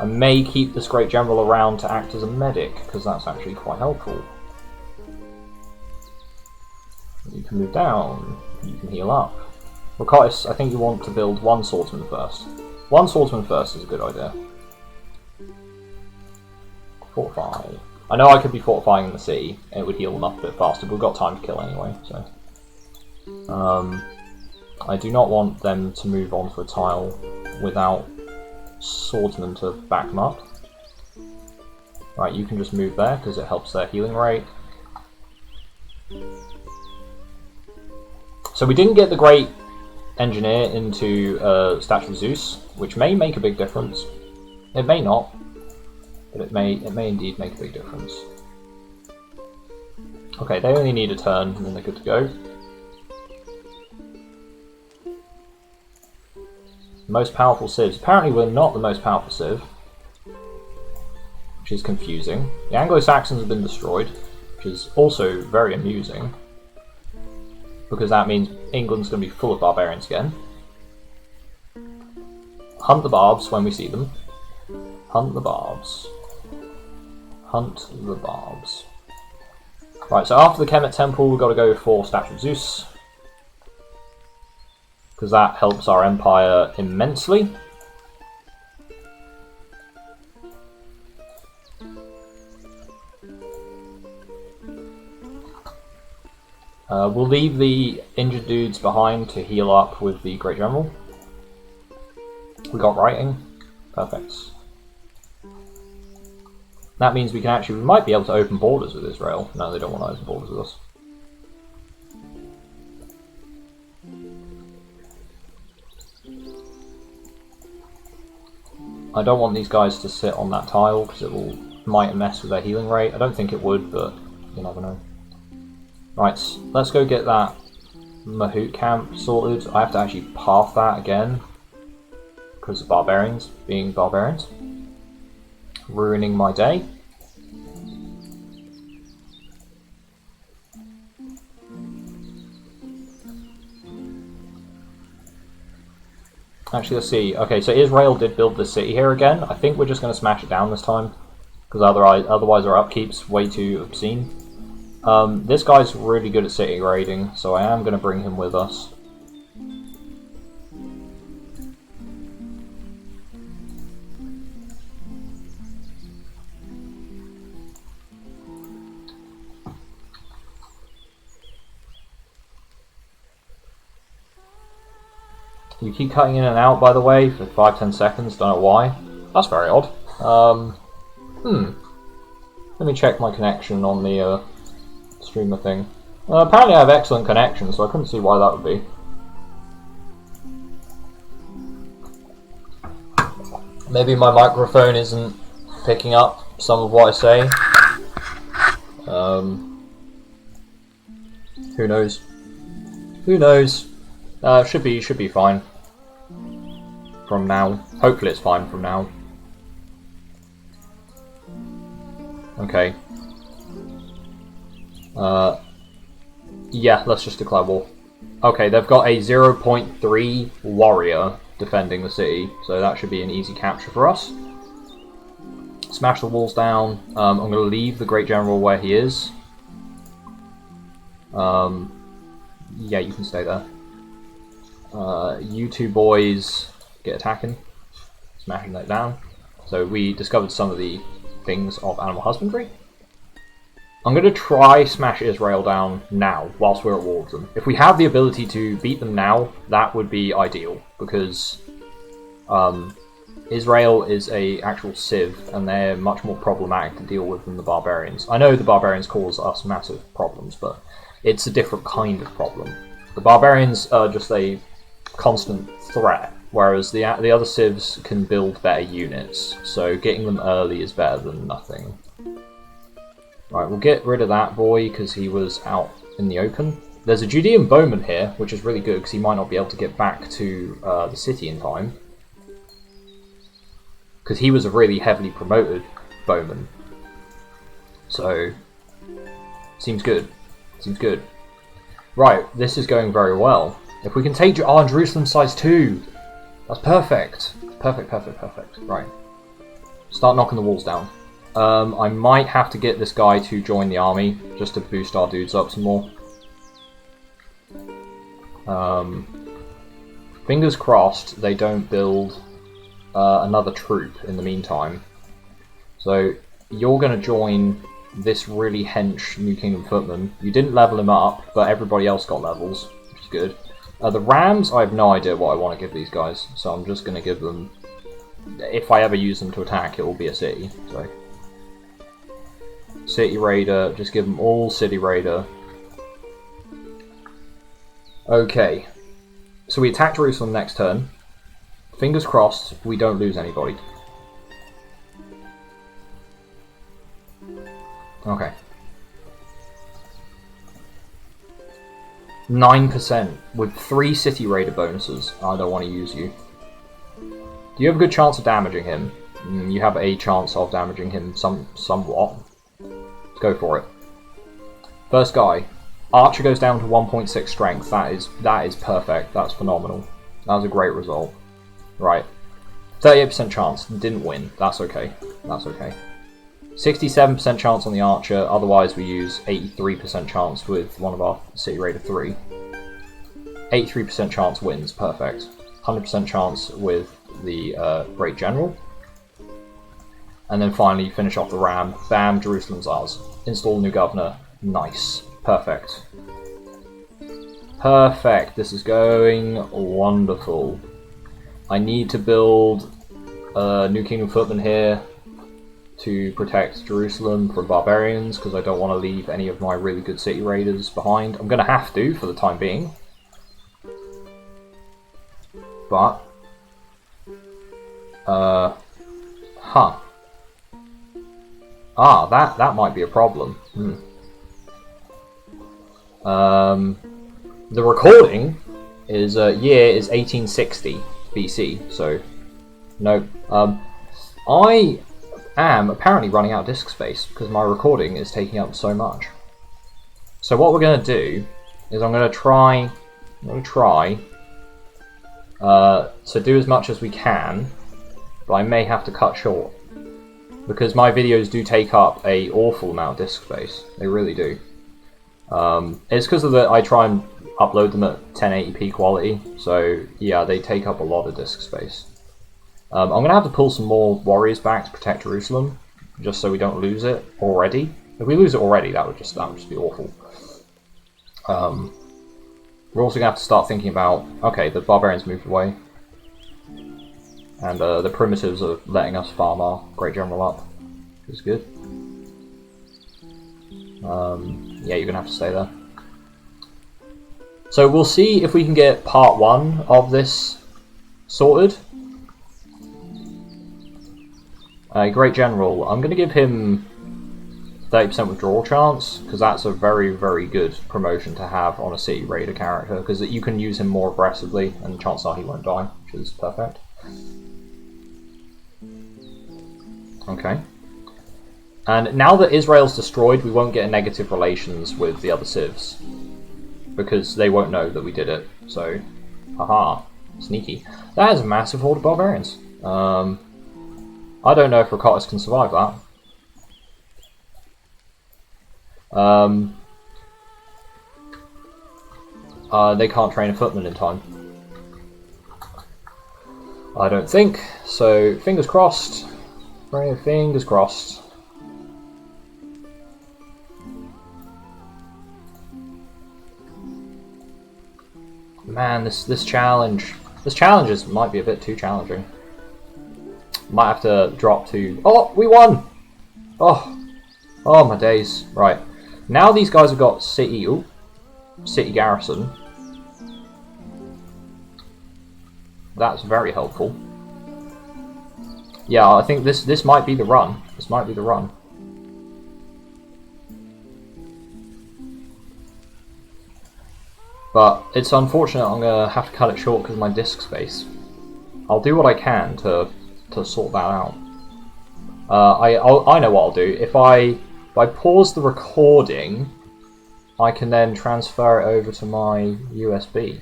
I may keep this Great General around to act as a medic, because that's actually quite helpful. You can move down, you can heal up. Rakotis, I think you want to build one swordsman first. One swordsman first is a good idea. Fortify. I know I could be fortifying in the city, it would heal them up a bit faster, but we've got time to kill anyway, so... I do not want them to move onto a tile without swordsmen to back them up. Right, you can just move there, because it helps their healing rate. So we didn't get the Great Engineer into Statue of Zeus, which may make a big difference. It may not, but it may indeed make a big difference. Okay, they only need a turn and then they're good to go. Most powerful civs. Apparently we're not the most powerful civ, which is confusing. The Anglo-Saxons have been destroyed, which is also very amusing, because that means England's going to be full of barbarians again. Hunt the barbs when we see them. Hunt the barbs. Hunt the barbs. Right, so after the Kemet Temple, we've got to go for Statue of Zeus, because that helps our empire immensely. We'll leave the injured dudes behind to heal up with the Great General. We got writing. Perfect. That means we might be able to open borders with Israel. No, they don't want to open borders with us. I don't want these guys to sit on that tile because it might mess with their healing rate. I don't think it would, but you never know. Right, let's go get that Mahout camp sorted. I have to actually path that again because of barbarians being barbarians. Ruining my day. Actually, let's see. Okay, so Israel did build the city here again. I think we're just going to smash it down this time, because otherwise our upkeep's way too obscene. This guy's really good at city raiding, so I am going to bring him with us. You keep cutting in and out, by the way, for 5-10 seconds, don't know why. That's very odd. Let me check my connection on the streamer thing. Apparently I have excellent connection, so I couldn't see why that would be. Maybe my microphone isn't picking up some of what I say. Who knows? Who knows? Should be fine from now. Hopefully it's fine from now. Okay. Yeah, let's just declare war. Okay, they've got a 0.3 warrior defending the city, so that should be an easy capture for us. Smash the walls down. I'm going to leave the Great General where he is. Yeah, you can stay there. You two boys get attacking. Smashing that down. So we discovered some of the things of animal husbandry. I'm going to try smash Israel down now, whilst we're at war with them. If we have the ability to beat them now, that would be ideal, because Israel is a actual civ, and they're much more problematic to deal with than the barbarians. I know the barbarians cause us massive problems, but it's a different kind of problem. The barbarians are just a constant threat, whereas the other civs can build better units, so getting them early is better than nothing. Right, we'll get rid of that boy because he was out in the open. There's a Judean bowman here, which is really good because he might not be able to get back to the city in time. Because he was a really heavily promoted bowman. So, seems good. Seems good. Right, this is going very well. If we can take Jerusalem size 2, that's perfect. Perfect, perfect, perfect. Right. Start knocking the walls down. I might have to get this guy to join the army, just to boost our dudes up some more. Fingers crossed they don't build another troop in the meantime. So, you're going to join this really hench New Kingdom footman. You didn't level him up, but everybody else got levels, which is good. The Rams, I have no idea what I want to give these guys, so I'm just going to give them... If I ever use them to attack, it will be a city, so... City Raider, just give them all City Raider. Okay, so we attack Jerusalem next turn. Fingers crossed we don't lose anybody. Okay. 9% with 3 City Raider bonuses. I don't want to use you. Do you have a good chance of damaging him? You have a chance of damaging him somewhat. Let's go for it. First guy. Archer goes down to 1.6 strength. That is perfect. That's phenomenal. That was a great result. Right. 38% chance. Didn't win. That's okay. That's okay. 67% chance on the Archer. Otherwise we use 83% chance with one of our City Raider 3. 83% chance wins. Perfect. 100% chance with the Great General. And then finally finish off the Ram. Bam, Jerusalem's ours. Install new governor. Nice. Perfect. Perfect. This is going wonderful. I need to build a New Kingdom footman here to protect Jerusalem from barbarians, because I don't want to leave any of my really good city raiders behind. I'm going to have to for the time being. But... that might be a problem. The recording is year is 1860 BC, so no. I am apparently running out of disk space because my recording is taking up so much. So what we're going to do is I'm going to try to do as much as we can, but I may have to cut short because my videos do take up an awful amount of disk space. They really do. It's because of I try and upload them at 1080p quality, so yeah, they take up a lot of disk space. I'm going to have to pull some more warriors back to protect Jerusalem, just so we don't lose it already. If we lose it already, that would just be awful. We're also going to have to start thinking about, okay, the barbarians moved away, and the primitives are letting us farm our Great General up, which is good. Yeah, you're going to have to stay there. So we'll see if we can get part 1 of this sorted. Great General, I'm going to give him 30% withdrawal chance, because that's a very, very good promotion to have on a City Raider character, because you can use him more aggressively, and chances are he won't die, which is perfect. Okay. And now that Israel's destroyed, we won't get negative relations with the other civs, because they won't know that we did it, so, haha, sneaky. That is a massive horde of barbarians. I don't know if Rakotis can survive that. They can't train a footman in time. I don't think, so fingers crossed. Fingers crossed. Man, this challenge might be a bit too challenging. Might have to drop to. Oh, we won! Oh my days! Right, now these guys have got city. Ooh, city garrison. That's very helpful. Yeah, I think this might be the run. This might be the run. But it's unfortunate I'm gonna have to cut it short because of my disk space. I'll do what I can to sort that out. I know what I'll do. If I pause the recording, I can then transfer it over to my USB.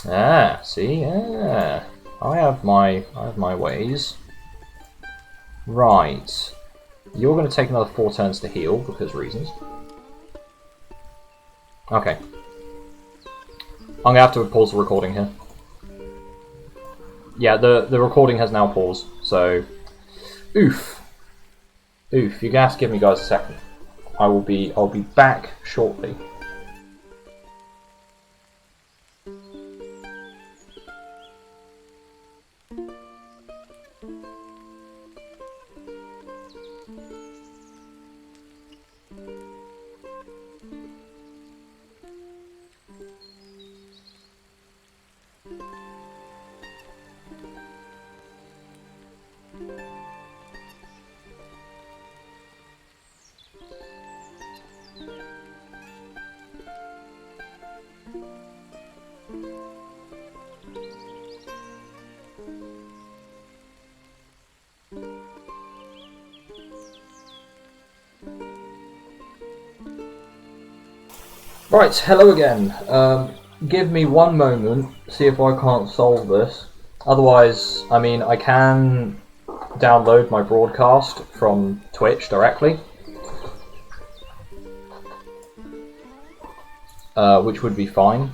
Ah, see, yeah. I have my ways. Right. You're going to take another 4 turns to heal because reasons. Okay. I'm going to have to pause the recording here. Yeah, the recording has now paused, so oof. Oof, you're going to have to give me guys a second. I'll be back shortly. Right, hello again. Give me one moment, see if I can't solve this. Otherwise, I mean, I can download my broadcast from Twitch directly. Which would be fine.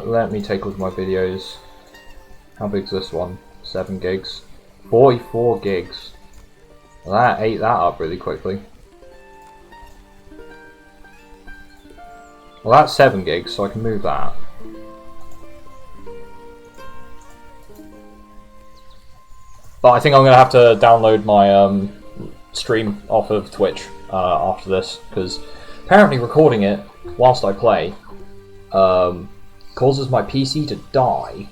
Let me take a look at my videos. How big's this one? 7 gigs. 44 gigs. That ate that up really quickly. Well, that's 7 gigs, so I can move that. But I think I'm going to have to download my stream off of Twitch after this, because apparently recording it whilst I play causes my PC to die.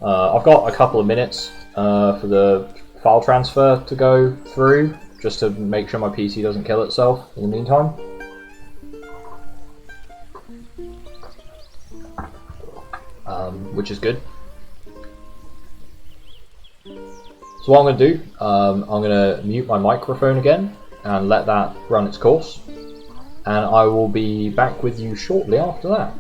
I've got a couple of minutes for the file transfer to go through, just to make sure my PC doesn't kill itself in the meantime. Which is good. So what I'm going to do, I'm going to mute my microphone again and let that run its course, and I will be back with you shortly after that.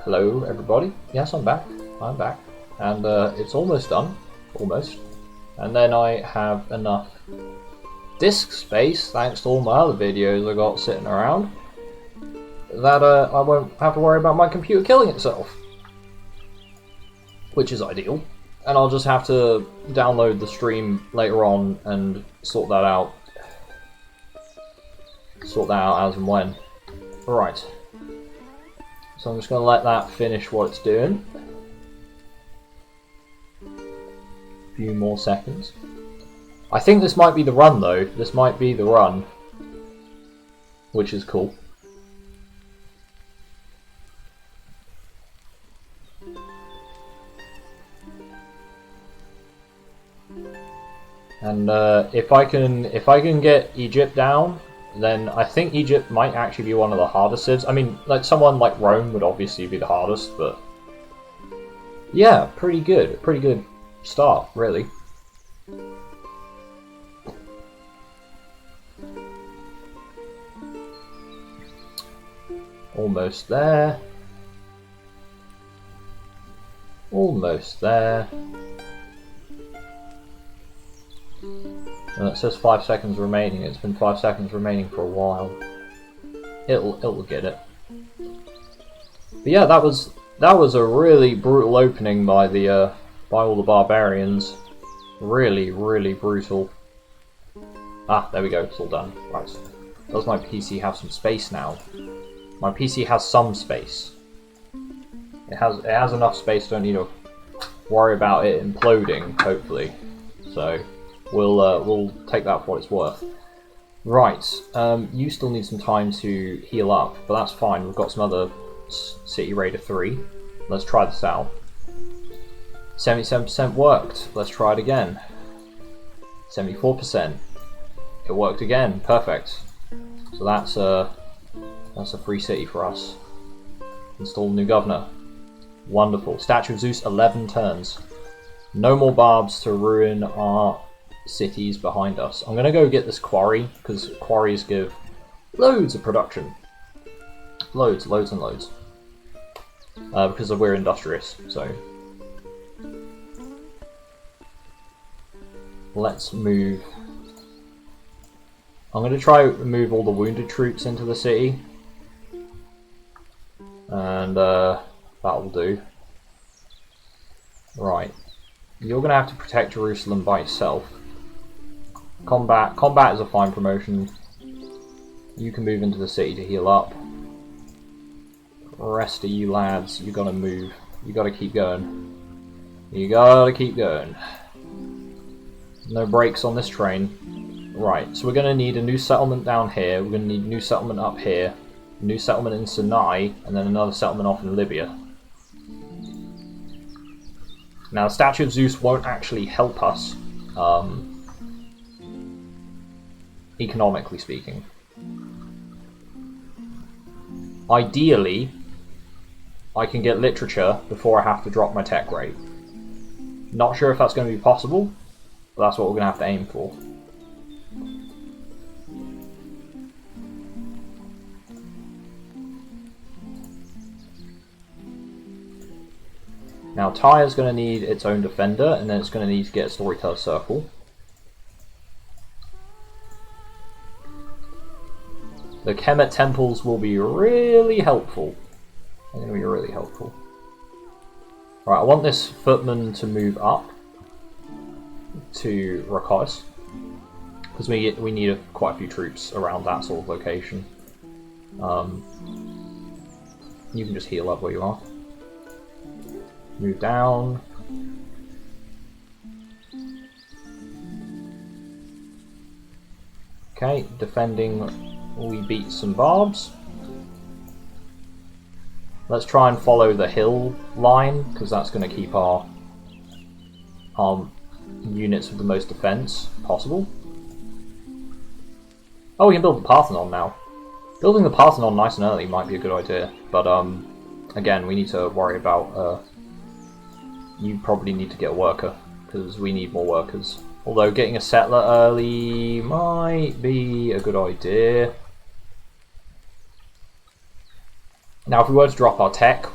Hello everybody. Yes, I'm back. And it's almost done. Almost. And then I have enough disk space, thanks to all my other videos I got sitting around, that I won't have to worry about my computer killing itself. Which is ideal. And I'll just have to download the stream later on and sort that out. Sort that out as and when. Right. So I'm just going to let that finish what it's doing. A few more seconds. I think this might be the run though. This might be the run. Which is cool. And if I can get Egypt down, then I think Egypt might actually be one of the hardest civs. I mean, like someone like Rome would obviously be the hardest, but yeah, pretty good start, really. Almost there. Almost there. And it says 5 seconds remaining. It's been 5 seconds remaining for a while. It'll get it. But yeah, that was a really brutal opening by all the barbarians. Really brutal. Ah, there we go. It's all done. Right. Does my PC have some space now? My PC has some space. It has enough space. Don't need to worry about it imploding. Hopefully. So. We'll take that for what it's worth. Right, you still need some time to heal up, but that's fine. We've got some other City Raider 3. Let's try this out. 77% worked. Let's try it again. 74%. It worked again. Perfect. So that's a free city for us. Install new governor. Wonderful. Statue of Zeus, 11 turns. No more barbs to ruin our cities behind us. I'm gonna go get this quarry because quarries give loads of production, loads and loads, because we're industrious. So let's move. I'm gonna try to move all the wounded troops into the city, and that'll do. Right, you're gonna have to protect Jerusalem by yourself. Combat is a fine promotion. You can move into the city to heal up. The rest of you lads, you gotta move. You gotta keep going. You gotta keep going. No brakes on this train. Right, so we're gonna need a new settlement down here. We're gonna need a new settlement up here. A new settlement in Sinai, and then another settlement off in Libya. Now, the Statue of Zeus won't actually help us. Economically speaking. Ideally, I can get literature before I have to drop my tech rate. Not sure if that's going to be possible, but that's what we're going to have to aim for. Now, Tyre's going to need its own defender, and then it's going to need to get a Storyteller Circle. The Kemet temples will be really helpful. They're going to be really helpful. Right, I want this footman to move up to Rhyse, because we need quite a few troops around that sort of location. You can just heal up where you are. Move down. Okay, defending, we beat some barbs. Let's try and follow the hill line, because that's going to keep our units with the most defense possible. Oh, we can build the Parthenon now. Building the Parthenon nice and early might be a good idea, but again, we need to worry about... you probably need to get a worker, because we need more workers. Although getting a settler early might be a good idea. Now, if we were to drop our tech,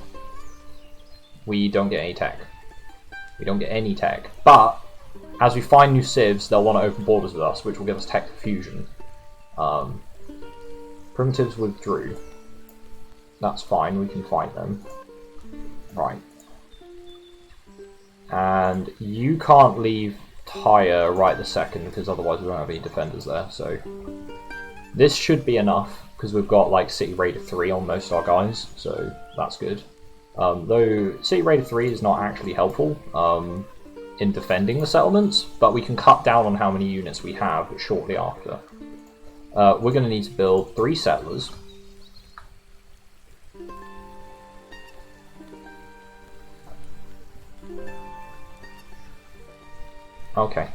we don't get any tech. We don't get any tech. But, as we find new civs, they'll want to open borders with us, which will give us tech fusion. Primitives withdrew. That's fine, we can fight them. Right. And you can't leave Tyre right this second, because otherwise we won't have any defenders there, so... This should be enough, because we've got like City Raider 3 on most of our guys, so that's good. Though City Raider 3 is not actually helpful in defending the settlements, but we can cut down on how many units we have shortly after. We're going to need to build 3 settlers. Okay.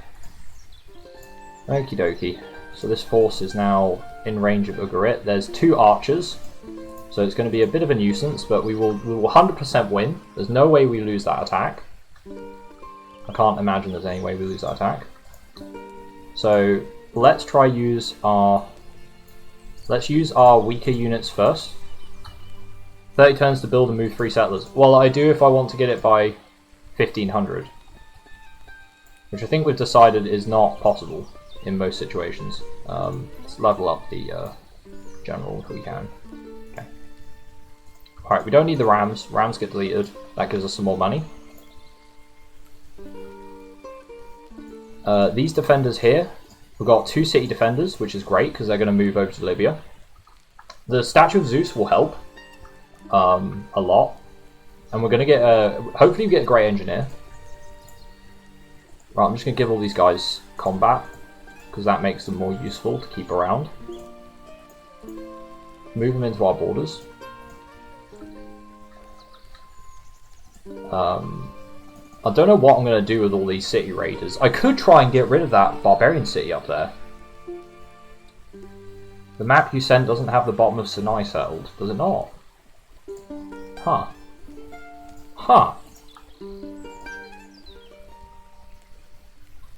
Okie dokie. So this force is now in range of Ugarit. There's 2 archers, so it's going to be a bit of a nuisance, but we will 100% win. There's no way we lose that attack. I can't imagine there's any way we lose that attack. So let's try use our... Let's use our weaker units first. 30 turns to build and move 3 settlers. Well, I do if I want to get it by 1500. Which I think we've decided is not possible in most situations. Let's level up the general if we can. Okay. Alright, we don't need the rams. Rams get deleted. That gives us some more money. These defenders here, we've got 2 city defenders, which is great because they're going to move over to Libya. The Statue of Zeus will help a lot. And we're going to get hopefully we get a great engineer. Right, I'm just going to give all these guys combat, because that makes them more useful to keep around. Move them into our borders. I don't know what I'm going to do with all these city raiders. I could try and get rid of that barbarian city up there. The map you sent doesn't have the bottom of Sinai settled, does it not? Huh. Huh.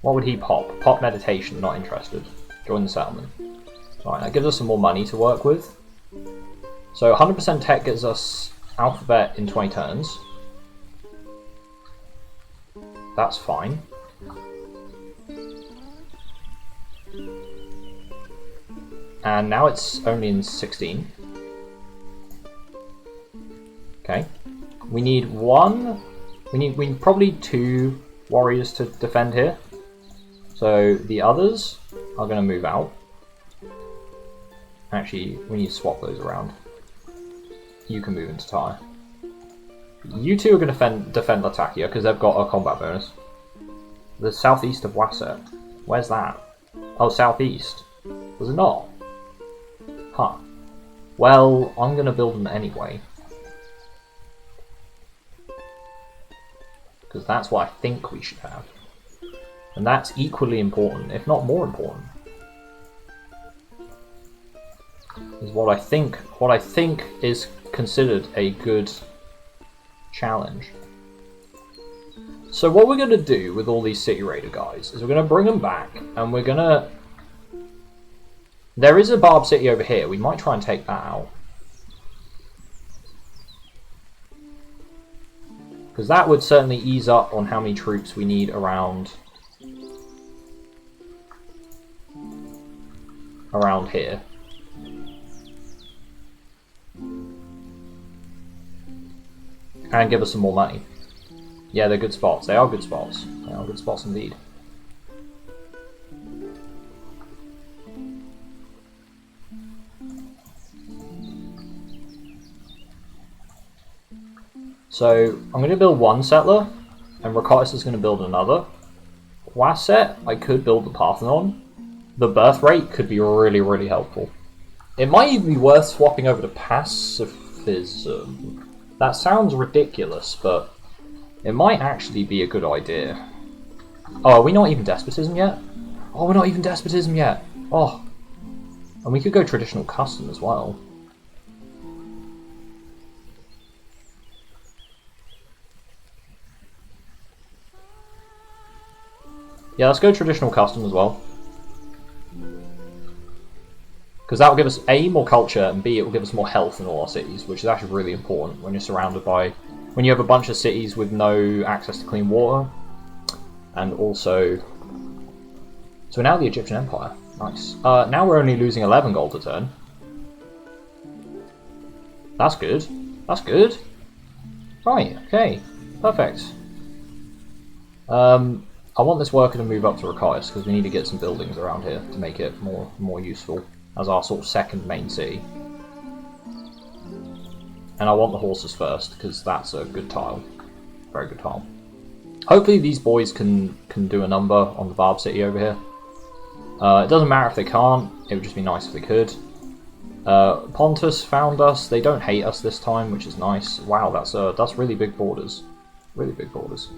What would he pop? Pop meditation, not interested. Join the settlement. Right, that gives us some more money to work with. So 100% tech gives us alphabet in 20 turns. That's fine. And now it's only in 16. Okay. We need we need probably 2 warriors to defend here. So the others are going to move out. Actually, we need to swap those around. You can move into Tyre. You 2 are going to defend Latakia because they've got a combat bonus. The southeast of Wasset. Where's that? Oh, southeast. Was it not? Huh. Well, I'm going to build them anyway. Because that's what I think we should have. And that's equally important, if not more important. Is what I think is considered a good challenge. So what we're going to do with all these City Raider guys is we're going to bring them back, and we're going to... There is a Barb City over here. We might try and take that out. Because that would certainly ease up on how many troops we need around here. And give us some more money. Yeah, they're good spots. They are good spots. They are good spots indeed. So, I'm going to build one settler, and Rhyse is going to build another. Last set, I could build the Parthenon. The birth rate could be really, really helpful. It might even be worth swapping over to pacifism. That sounds ridiculous, but it might actually be a good idea. Oh, are we not even despotism yet? Oh, we're not even despotism yet. Oh. And we could go traditional custom as well. Yeah, let's go traditional custom as well. Because that will give us A, more culture, and B, it will give us more health in all our cities, which is actually really important when you're surrounded by... When you have a bunch of cities with no access to clean water. And also... So we're now the Egyptian Empire. Nice. Now we're only losing 11 gold a turn. That's good. That's good. Right, okay. Perfect. I want this worker to move up to Rhyse because we need to get some buildings around here to make it more useful as our sort of second main city. And I want the horses first because that's a good tile. Very good tile. Hopefully these boys can do a number on the Barb City over here. It doesn't matter if they can't, it would just be nice if they could. Pontus found us. They don't hate us this time, which is nice. Wow, that's really big borders. Really big borders.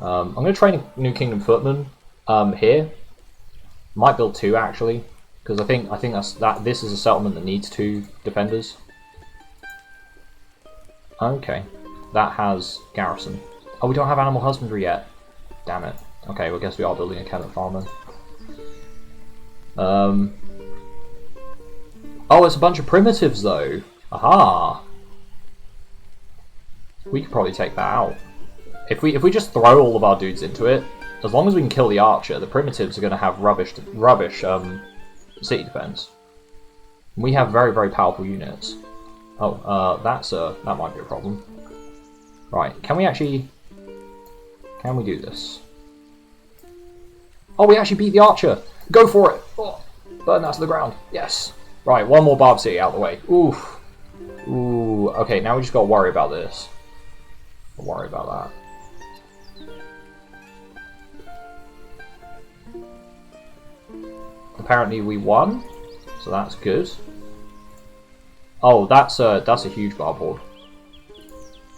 I'm going to train a New Kingdom footman here. Might build 2 actually, because I think this is a settlement that needs 2 defenders. Okay, that has garrison. Oh, we don't have animal husbandry yet. Damn it. Okay, well, I guess we are building a Kemet farm then. Oh, it's a bunch of primitives though. Aha. We could probably take that out. If we just throw all of our dudes into it, as long as we can kill the archer, the primitives are going to have rubbish city defense. We have very, very powerful units. Oh, that might be a problem. Right, can we do this? Oh, we actually beat the archer! Go for it! Oh, burn that to the ground. Yes. Right, one more Barb City out of the way. Oof. Ooh, okay, now we just got to worry about this. Don't worry about that. Apparently we won, so that's good. Oh, that's a huge barb horde.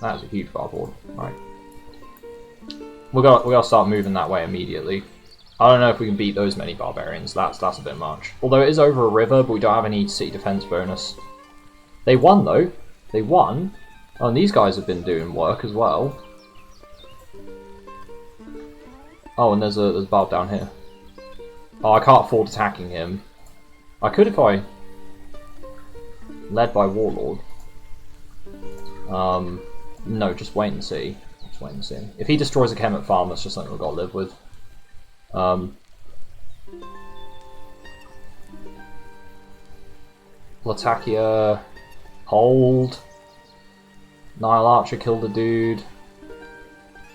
That's a huge barb horde. Right, we gotta start moving that way immediately. I don't know if we can beat those many barbarians. That's a bit much. Although it is over a river, but we don't have any city defense bonus. They won though. They won. Oh, and these guys have been doing work as well. Oh, and there's a barb down here. Oh, I can't afford attacking him. I could if I... Led by Warlord. No, just wait and see. Just wait and see. If he destroys a Kemet farm, that's just something we've got to live with. Latakia... Hold. Nile Archer killed a dude.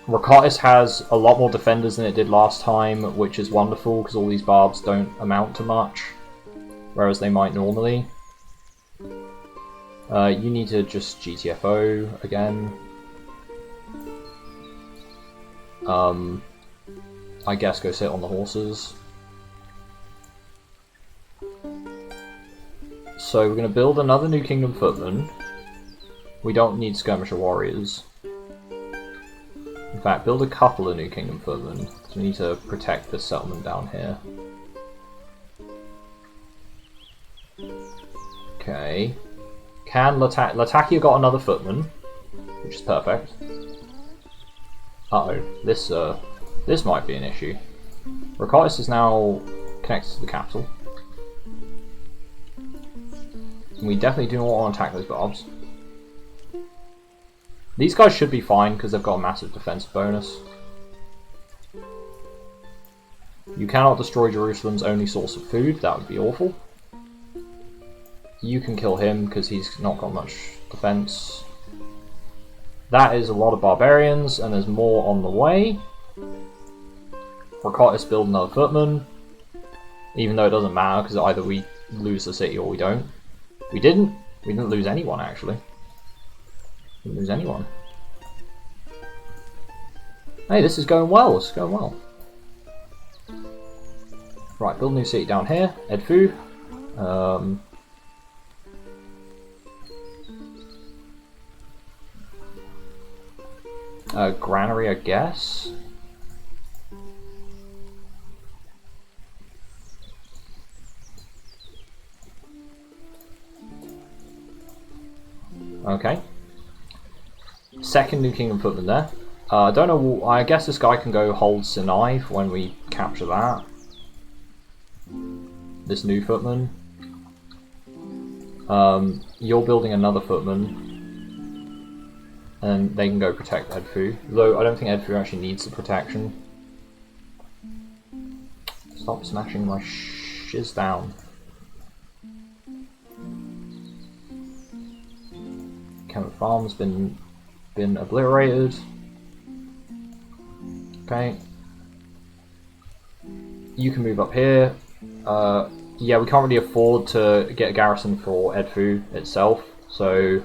Rhyse has a lot more defenders than it did last time, which is wonderful because all these barbs don't amount to much, whereas they might normally. You need to just GTFO again. I guess go sit on the horses. So we're going to build another New Kingdom footman. We don't need skirmisher warriors. In fact, build a couple of New Kingdom footmen. So we need to protect this settlement down here. Okay. Can Latakia got another footman, which is perfect. Uh-oh, this might be an issue. Rhyse is now connected to the capital. And we definitely do not want to attack those barbs. These guys should be fine because they've got a massive defensive bonus. You cannot destroy Jerusalem's only source of food, that would be awful. You can kill him because he's not got much defense. That is a lot of barbarians, and there's more on the way. Rakotis build another footman, even though it doesn't matter because either we lose the city or we don't. We didn't lose anyone actually. Didn't lose anyone. Hey, this is going well. It's going well. Right, build a new city down here. Edfu. Granary, I guess. Okay. Second new kingdom footman there. I don't know. I guess this guy can go hold Sinai when we capture that. This new footman. You're building another footman, and they can go protect Edfu. Though I don't think Edfu actually needs the protection. Stop smashing my shiz down. Kent Farm's been obliterated. Okay. You can move up here. Yeah, we can't really afford to get a garrison for Edfu itself, so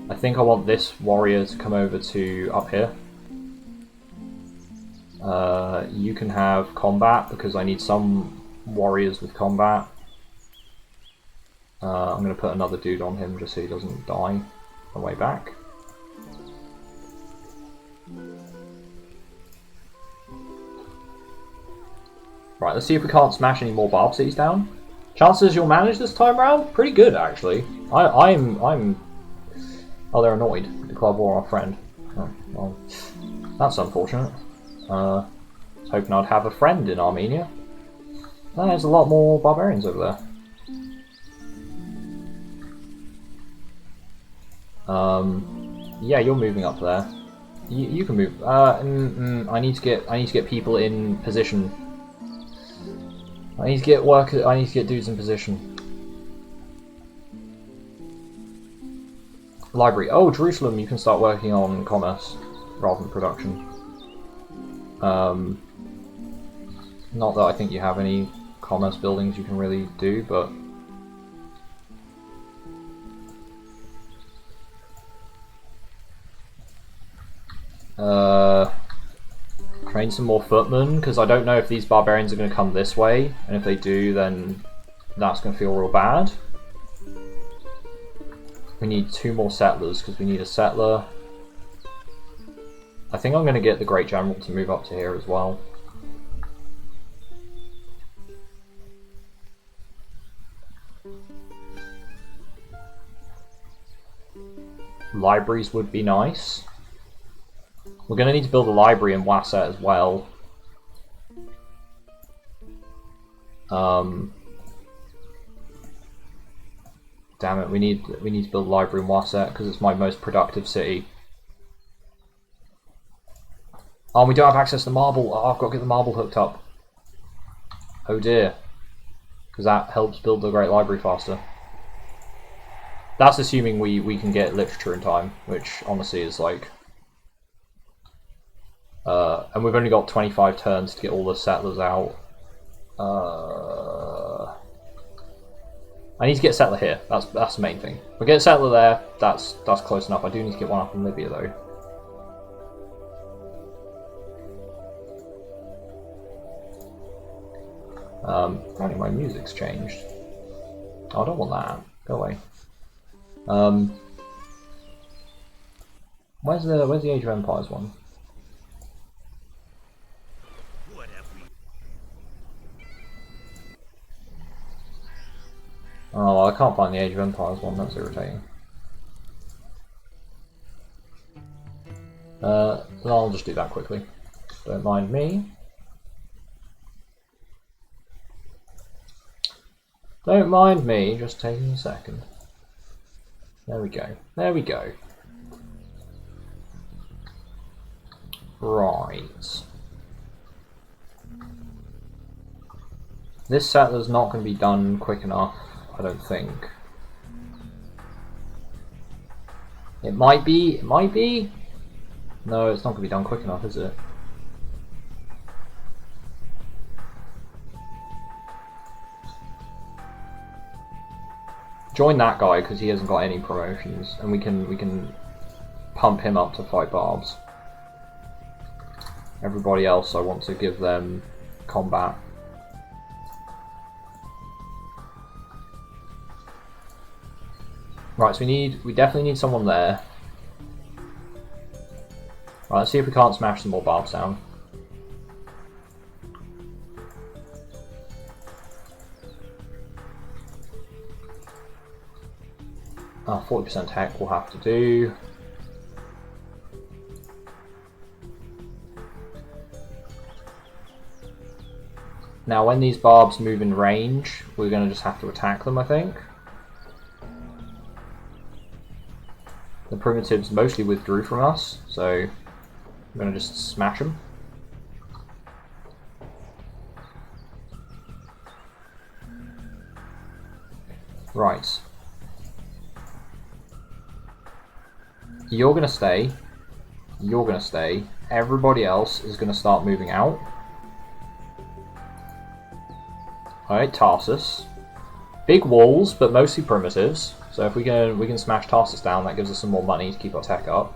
I think I want this warrior to come over to up here. You can have combat because I need some warriors with combat. I'm going to put another dude on him just so he doesn't die on the way back. Right, let's see if we can't smash any more barb cities down. Chances you'll manage this time round? Pretty good, actually. I'm. Oh, they're annoyed. Declare war on our friend. Oh, well, that's unfortunate. I was hoping I'd have a friend in Armenia. There's a lot more barbarians over there. Yeah, you're moving up there. You can move. I need to get people in position. I need to get dudes in position. Library. Oh, Jerusalem, you can start working on commerce rather than production. Not that I think you have any commerce buildings you can really do, but train some more footmen, because I don't know if these barbarians are going to come this way, and if they do, then that's going to feel real bad. We need 2 more settlers, because we need a settler. I think I'm going to get the Great General to move up to here as well. Libraries would be nice. We're going to need to build a library in Wasset as well. Damn it, we need to build a library in Wasset because it's my most productive city. Oh, we don't have access to marble. Oh, I've got to get the marble hooked up. Oh dear. Because that helps build the Great Library faster. That's assuming we can get literature in time, which honestly is like... and we've only got 25 turns to get all the settlers out. I need to get a settler here. That's the main thing. If we get a settler there, that's close enough. I do need to get one up in Libya though. Apparently my music's changed. Oh, I don't want that. Go away. Where's the Age of Empires one? Oh, well, I can't find the Age of Empires one, that's irritating. I'll just do that quickly. Don't mind me. Don't mind me, just taking a second. There we go. There we go. Right. This settler's not going to be done quick enough, I don't think. It might be, it might be. No, it's not going to be done quick enough, is it? Join that guy because he hasn't got any promotions, and we can pump him up to fight Barbs. Everybody else, I want to give them combat. Right, so we definitely need someone there. Right, let's see if we can't smash some more Barbs down. Ah, 40% tech we'll have to do. Now when these Barbs move in range, we're going to just have to attack them, I think. The Primitives mostly withdrew from us, so we're going to just smash them. Right. You're going to stay. You're going to stay. Everybody else is going to start moving out. Alright, Tarsus. Big walls, but mostly primitives. So if we can smash Tarsus down, that gives us some more money to keep our tech up.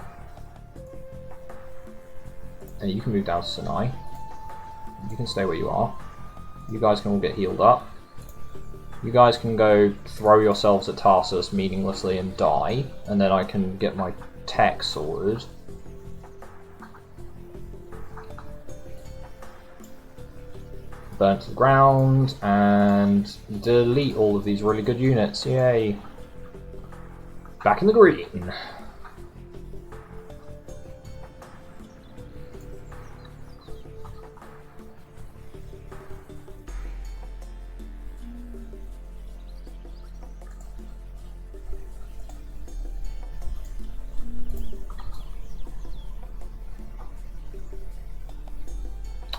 And you can move down to Sinai. You can stay where you are. You guys can all get healed up. You guys can go throw yourselves at Tarsus meaninglessly and die, and then I can get my tech sorted. Burn to the ground, and delete all of these really good units. Yay! Back in the green.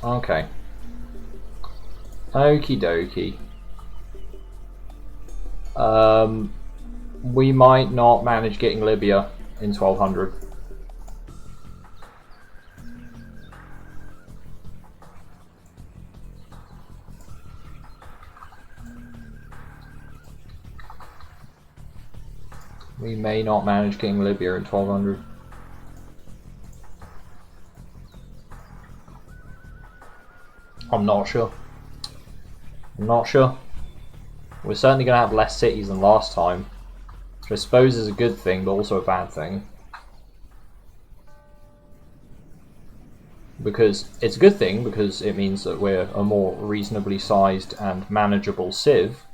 Okay. Okie dokie. We might not manage getting Libya in 1200. We may not manage getting Libya in 1200. I'm not sure. I'm not sure. We're certainly going to have less cities than last time, which I suppose is a good thing, but also a bad thing. Because it's a good thing, because it means that we're a more reasonably sized and manageable civ.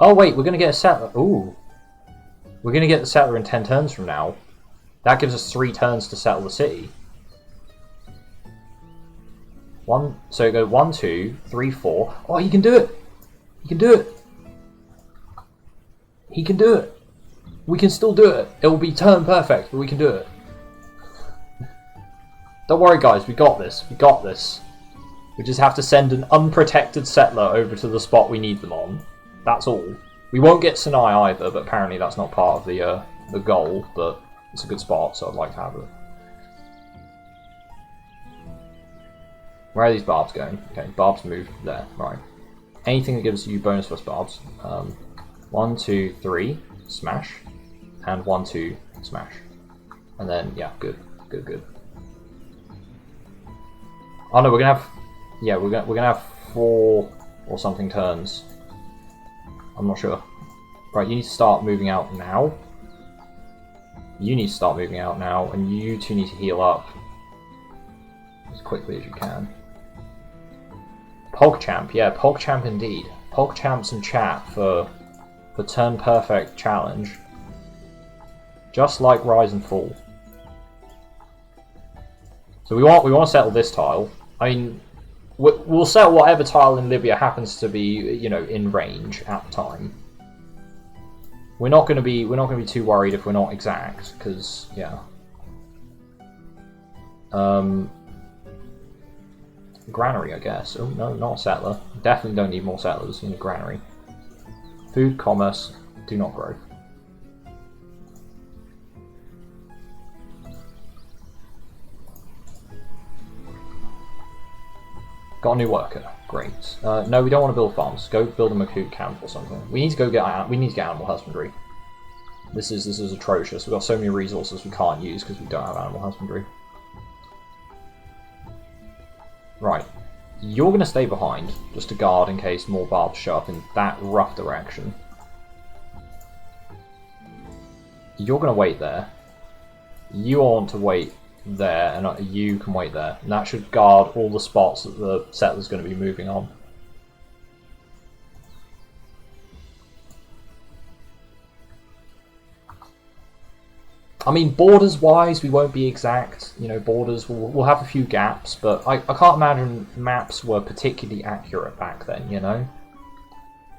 Oh wait, we're going to get a settler. Ooh. We're going to get the settler in 10 turns from now. That gives us 3 turns to settle the city. So go 1, 2, 3, 4. Oh, he can do it! He can do it! He can do it! We can still do it! It will be turn perfect, but we can do it. Don't worry guys, we got this. We got this. We just have to send an unprotected settler over to the spot we need them on. That's all. We won't get Sinai either, but apparently that's not part of the goal, but it's a good spot, so I'd like to have it. Where are these Barbs going? Okay, Barbs move there. Right. Anything that gives you bonus plus Barbs. 1, 2, 3, smash. And 1, 2, smash. And then, yeah, good. Good, good. Oh no, we're gonna have... Yeah, we're gonna have 4 or something turns. I'm not sure. Right, you need to start moving out now. You need to start moving out now, and you two need to heal up as quickly as you can. PogChamp, yeah, PogChamp indeed. PogChamp's in chat for turn perfect challenge. Just like Rhyse and Fall. So we want to settle this tile. I mean, we'll settle whatever tile in Libya happens to be, you know, in range at the time. We're not going to be too worried if we're not exact, because yeah. Granary, I guess. Oh no, not a settler. Definitely don't need more settlers in a granary. Food, commerce, do not grow. Got a new worker. Great. No, we don't want to build farms. Go build a Macoot camp or something. We need to go get. We need to get animal husbandry. This is atrocious. We've got so many resources we can't use because we don't have animal husbandry. Right. You're going to stay behind, just to guard in case more barbs show up in that rough direction. You're going to wait there. You want to wait there, and you can wait there. And that should guard all the spots that the settler's going to be moving on. I mean, borders-wise, we won't be exact. You know, borders, we'll have a few gaps, but I can't imagine maps were particularly accurate back then, you know?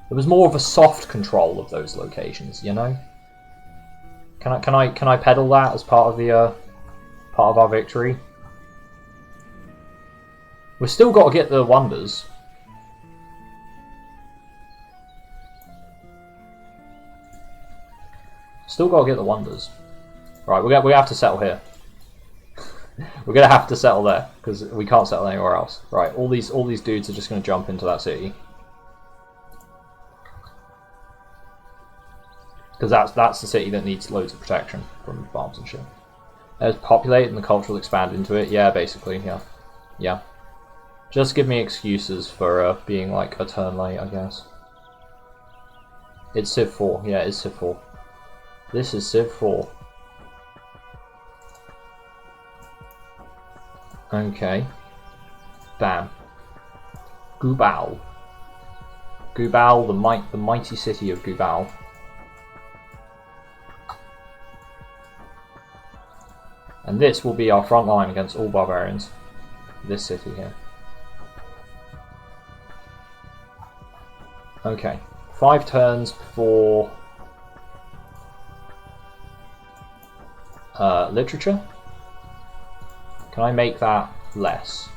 There was more of a soft control of those locations, you know? Can I peddle that as part of the part of our victory? We've still got to get the wonders. Still got to get the wonders. Right, we have to settle here. We're gonna have to settle there because we can't settle anywhere else. Right, all these dudes are just gonna jump into that city because that's the city that needs loads of protection from bombs and shit. There's populate and the culture will expand into it. Yeah, basically, yeah. Just give me excuses for being like a turn late, I guess. It's Civ 4. Yeah, it's Civ 4. This is Civ 4. Okay. Bam. Gubal. Gubal, the mighty city of Gubal. And this will be our front line against all barbarians. This city here. Okay. 5 turns for literature. Can I make that less?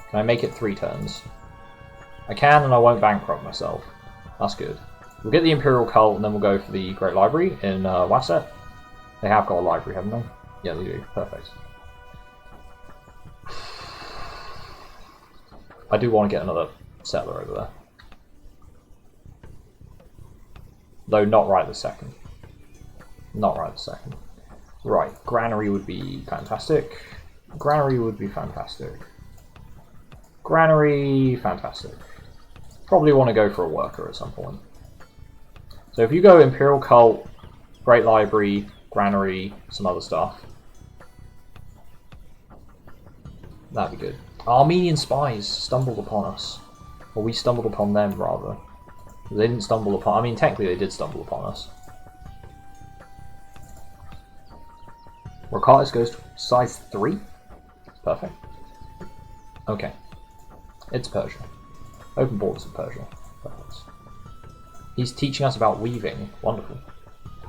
Can I make it 3 turns? I can, and I won't bankrupt myself. That's good. We'll get the Imperial Cult, and then we'll go for the Great Library in Wasset. They have got a library, haven't they? Yeah, they do. Perfect. I do want to get another settler over there. Though not right this second. Not right this second. Right, Granary would be fantastic. Granary would be fantastic. Granary, fantastic. Probably want to go for a worker at some point. So if you go Imperial Cult, Great Library, Granary, some other stuff. That'd be good. Armenian spies stumbled upon us. Or we stumbled upon them, rather. They didn't stumble upon... I mean, technically they did stumble upon us. Rocatus goes to size 3? Perfect. Okay. It's Persia. Open borders in Persia. Perfect. He's teaching us about weaving. Wonderful.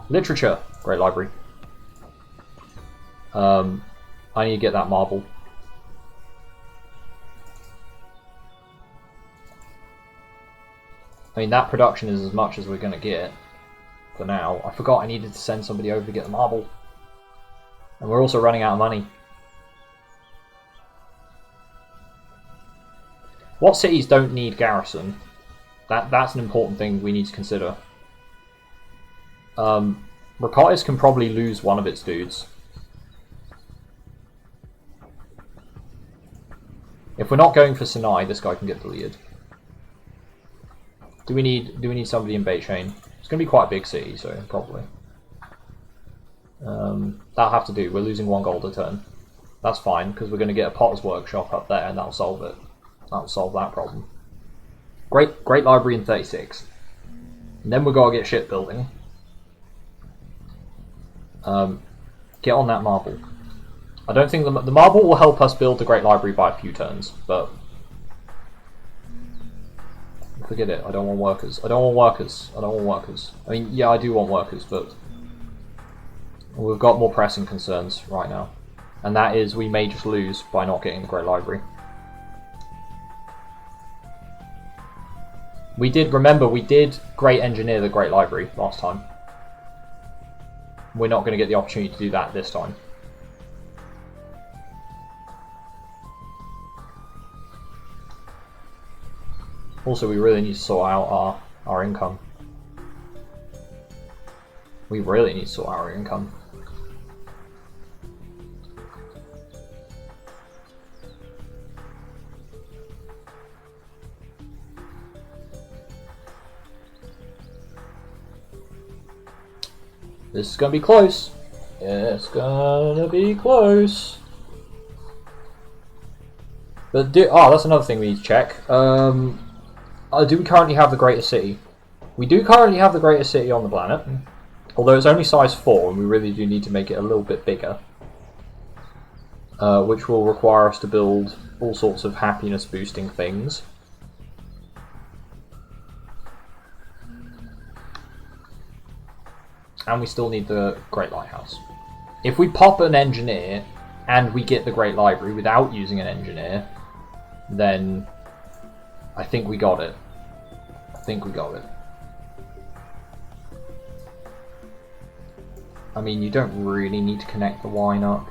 Literature. Great library. I need to get that marble. I mean, that production is as much as we're going to get for now. I forgot I needed to send somebody over to get the marble. And we're also running out of money. What cities don't need garrison? That's an important thing we need to consider. Rocatus can probably lose one of its dudes. If we're not going for Sinai, this guy can get deleted. Do we need somebody in Beitrain? It's going to be quite a big city, so probably. That'll have to do. We're losing 1 gold a turn. That's fine, because we're going to get a potter's workshop up there, and that'll solve it. That'll solve that problem. Great library in 36. And then we've got to get shipbuilding. Get on that marble. I don't think the marble will help us build the Great Library by a few turns, but... Forget it. I don't want workers. I don't want workers. I don't want workers. I mean, yeah, I do want workers, but... We've got more pressing concerns right now. And that is, we may just lose by not getting the Great Library. Remember, we did Great Engineer the Great Library last time. We're not going to get the opportunity to do that this time. Also, we really need to sort out our income. We really need to sort out our income. This is gonna be close. It's gonna be close. But that's another thing we need to check. Do we currently have the greatest city? We do currently have the greatest city on the planet, although it's only size 4, and we really do need to make it a little bit bigger, which will require us to build all sorts of happiness boosting things. And we still need the Great Lighthouse. If we pop an engineer and we get the Great Library without using an engineer, then I think we got it. I think we got it. I mean, you don't really need to connect the wine up.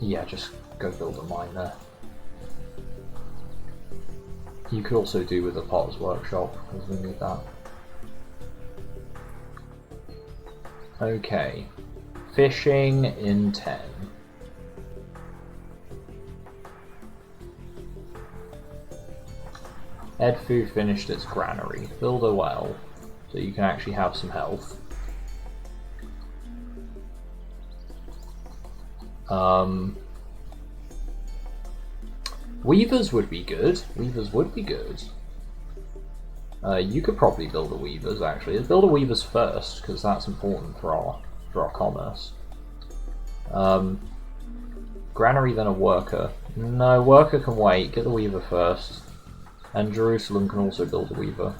Yeah, just go build a mine there. You could also do with a potter's workshop, because we need that. Okay. Fishing in 10. Edfu finished its granary. Build a well, so you can actually have some health. Weavers would be good. Weavers would be good. You could probably build a weavers, actually. Let's build a weavers first, because that's important for our commerce. Granary, then a worker. No, worker can wait. Get the weaver first. And Jerusalem can also build a weaver.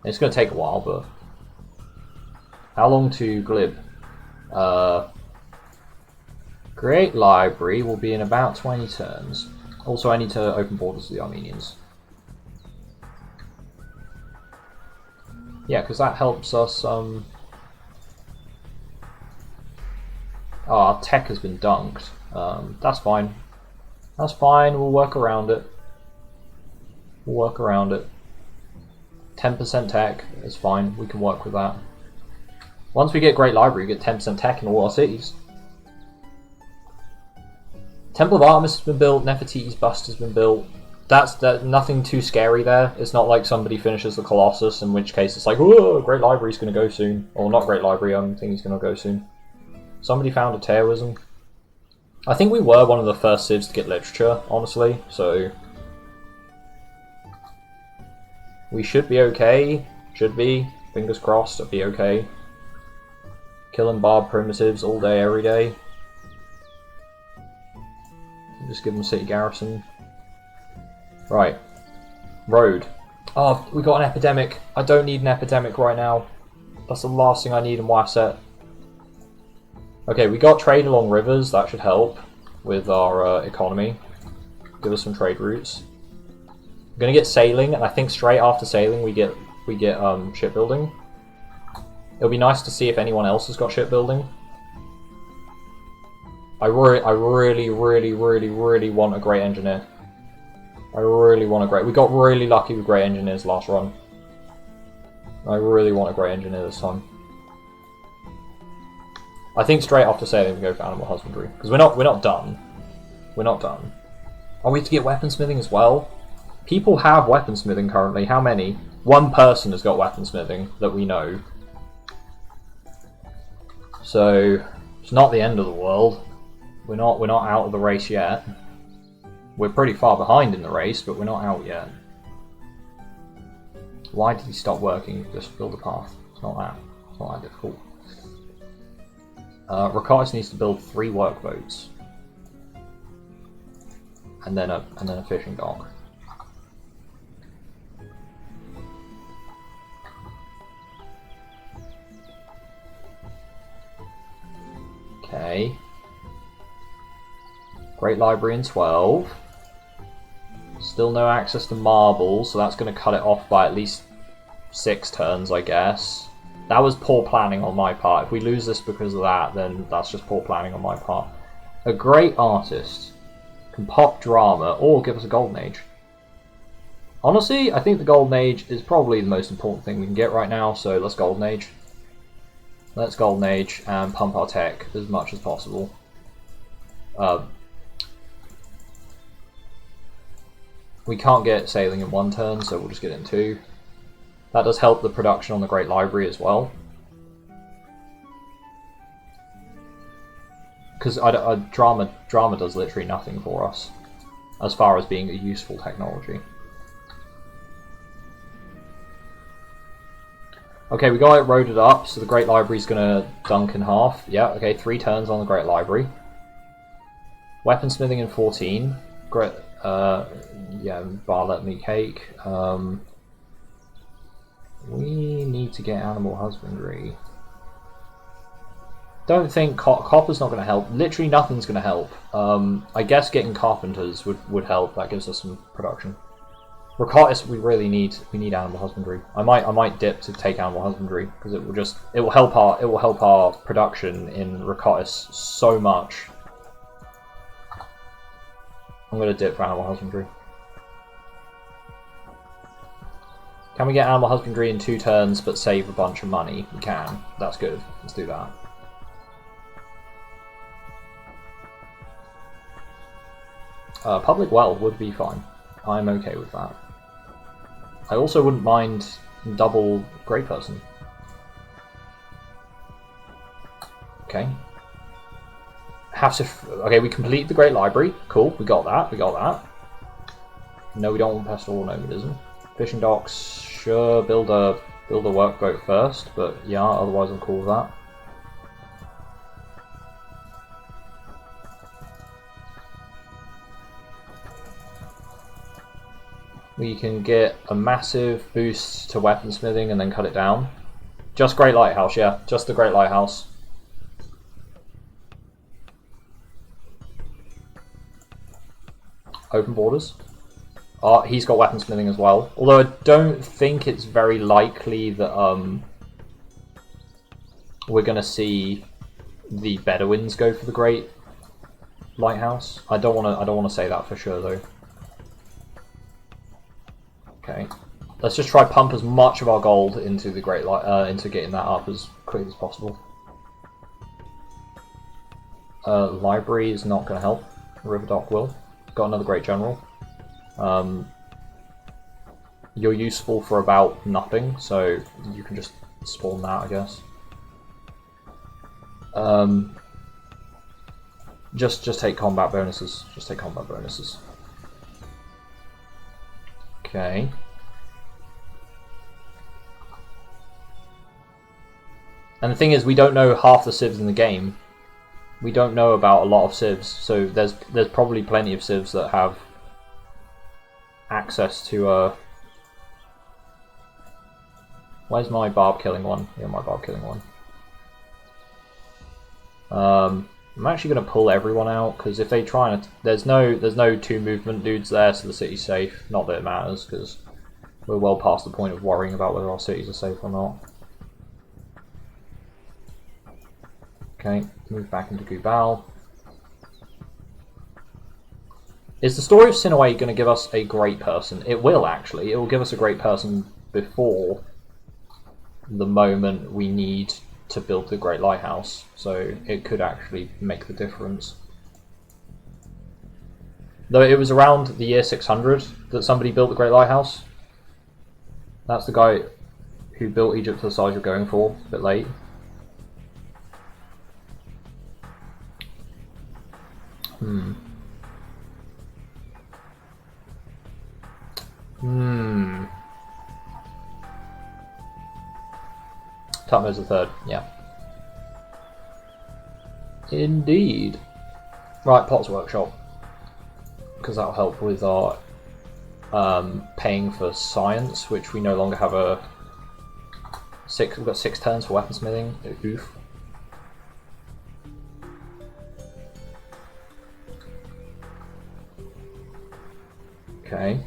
It's going to take a while, but... How long to glib? Great Library will be in about 20 turns. Also, I need to open borders to the Armenians. Yeah, because that helps us, Oh, our tech has been dunked. That's fine. That's fine, we'll work around it. We'll work around it. 10% tech is fine, we can work with that. Once we get Great Library, we get 10% tech in all our cities. Temple of Artemis has been built, Nefertiti's bust has been built. That's nothing too scary there. It's not like somebody finishes the Colossus, in which case it's like, whoa, Great Library's going to go soon. Or not Great Library, I think he's going to go soon. Somebody found a Taoism. I think we were one of the first civs to get literature, honestly, so... We should be okay. Should be. Fingers crossed, it'll be okay. Killing barb primitives all day, every day. Just give them city garrison. Right. Road. Oh, we got an epidemic. I don't need an epidemic right now. That's the last thing I need in Wasset. Okay, we got trade along rivers. That should help with our economy. Give us some trade routes. We're gonna get sailing, and I think straight after sailing we get shipbuilding. It'll be nice to see if anyone else has got shipbuilding. I really want a great engineer. I really want a great... We got really lucky with great engineers last run. I really want a great engineer this time. I think straight after sailing we go for animal husbandry, because we're not done. We're not done. Oh, we have to get weaponsmithing as well. People have weaponsmithing currently. How many? One person has got weaponsmithing that we know. So it's not the end of the world. We're not out of the race yet. We're pretty far behind in the race, but we're not out yet. Why did he stop working? Just build a path. It's not that difficult. Rakatis needs to build 3 work boats. And then a fishing dock. Okay. Great Library in 12. Still no access to marbles, so that's going to cut it off by at least 6 turns, I guess. That was poor planning on my part. If we lose this because of that, then that's just poor planning on my part. A great artist can pop drama or give us a golden age. Honestly, I think the golden age is probably the most important thing we can get right now, so let's golden age. Let's golden age and pump our tech as much as possible. We can't get sailing in 1 turn, so we'll just get it in 2. That does help the production on the Great Library as well. Because drama does literally nothing for us, as far as being a useful technology. Okay, we got it roaded up, so the Great Library's gonna dunk in half. Yeah, okay, 3 turns on the Great Library. Weaponsmithing in 14. Great, yeah, bar let me cake. We need to get animal husbandry. Don't think copper's not going to help. Literally nothing's going to help. I guess getting carpenters would help. That gives us some production. Ricotis, we really need animal husbandry. I might dip to take animal husbandry because it will help our production in Ricotis so much. I'm going to dip for animal husbandry. Can we get animal husbandry in 2 turns but save a bunch of money? We can. That's good. Let's do that. Public well would be fine. I'm okay with that. I also wouldn't mind double Grey Person. Okay. Okay, we completed the Great Library. Cool, we got that. No, we don't want pastoral nomadism. Fishing docks, sure. Build a workboat first, but yeah, otherwise I'm cool with that. We can get a massive boost to weaponsmithing and then cut it down. Just Great Lighthouse, yeah. Just the Great Lighthouse. Open borders. He's got weaponsmithing as well. Although I don't think it's very likely that we're going to see the Bedouins go for the Great Lighthouse. I don't want to say that for sure though. Okay, let's just try pump as much of our gold into the Great into getting that up as quick as possible. Library is not going to help. River Dock will. Got another Great General. You're useful for about nothing, so you can just spawn that, I guess. Just take combat bonuses. Just take combat bonuses. Okay. And the thing is, we don't know half the civs in the game. We don't know about a lot of civs, so there's probably plenty of civs that have access to Where's my barb killing one? Yeah, my barb killing one. I'm actually going to pull everyone out because if they try and there's no 2 movement dudes there, so the city's safe. Not that it matters because we're well past the point of worrying about whether our cities are safe or not. Okay, move back into Gubal. Is the story of Sinaway going to give us a great person? It will actually. It will give us a great person before the moment we need to build the Great Lighthouse, so it could actually make the difference. Though it was around the year 600 that somebody built the Great Lighthouse. That's the guy who built Egypt to the size you're going for, a bit late. Tutmo's the 3rd, yeah. Indeed. Right, Pot's Workshop. Because that'll help with our paying for science, which we no longer have a 6. We've got 6 turns for weaponsmithing. Oof. Okay.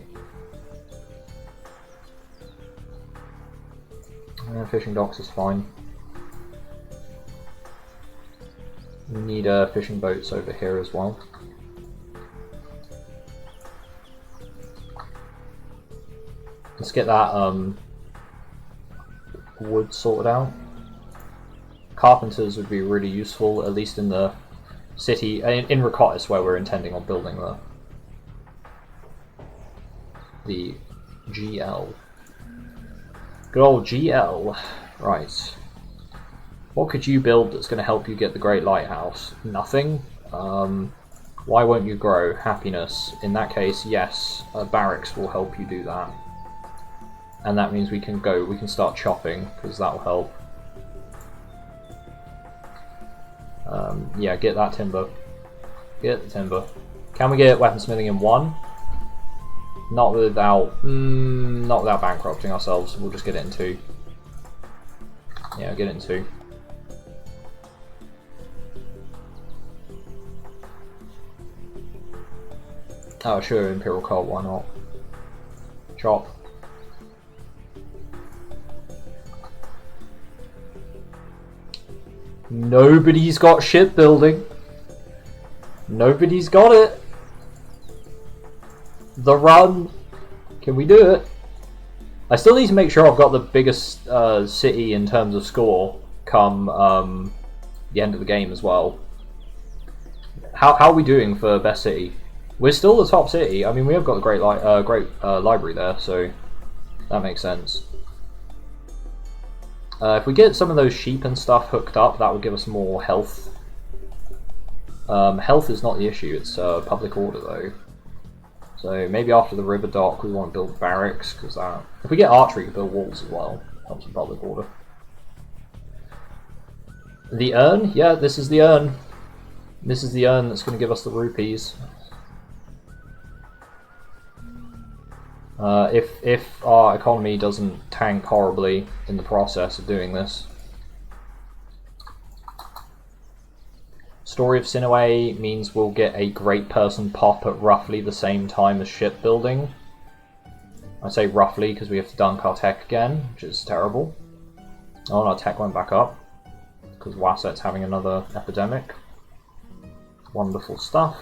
Fishing docks is fine. We need fishing boats over here as well. Let's get that wood sorted out. Carpenters would be really useful, at least in the city, in Rakotis, where we're intending on building the GL. Good old GL. Right. What could you build that's going to help you get the Great Lighthouse? Nothing. Why won't you grow? Happiness. In that case, yes, barracks will help you do that. And that means we can start chopping, because that will help. Yeah, get that timber. Get the timber. Can we get weaponsmithing in 1? Not without bankrupting ourselves. We'll just get it in 2. Yeah, get it in 2. Oh, sure, Imperial Coal, why not? Chop. Nobody's got shipbuilding. Nobody's got it. The run. Can we do it? I still need to make sure I've got the biggest city in terms of score come the end of the game as well. How are we doing for best city? We're still the top city. I mean, we have got a great library there, so that makes sense. If we get some of those sheep and stuff hooked up, that would give us more health. Health is not the issue, it's public order though. So maybe after the river dock we want to build barracks, because if we get archery we can build walls as well. Helps with public order. The urn? Yeah, this is the urn. This is the urn that's going to give us the rupees. If our economy doesn't tank horribly in the process of doing this. Story of Sinaway means we'll get a great person pop at roughly the same time as shipbuilding. I say roughly because we have to dunk our tech again, which is terrible. Oh, and our tech went back up because Wasset's having another epidemic. Wonderful stuff.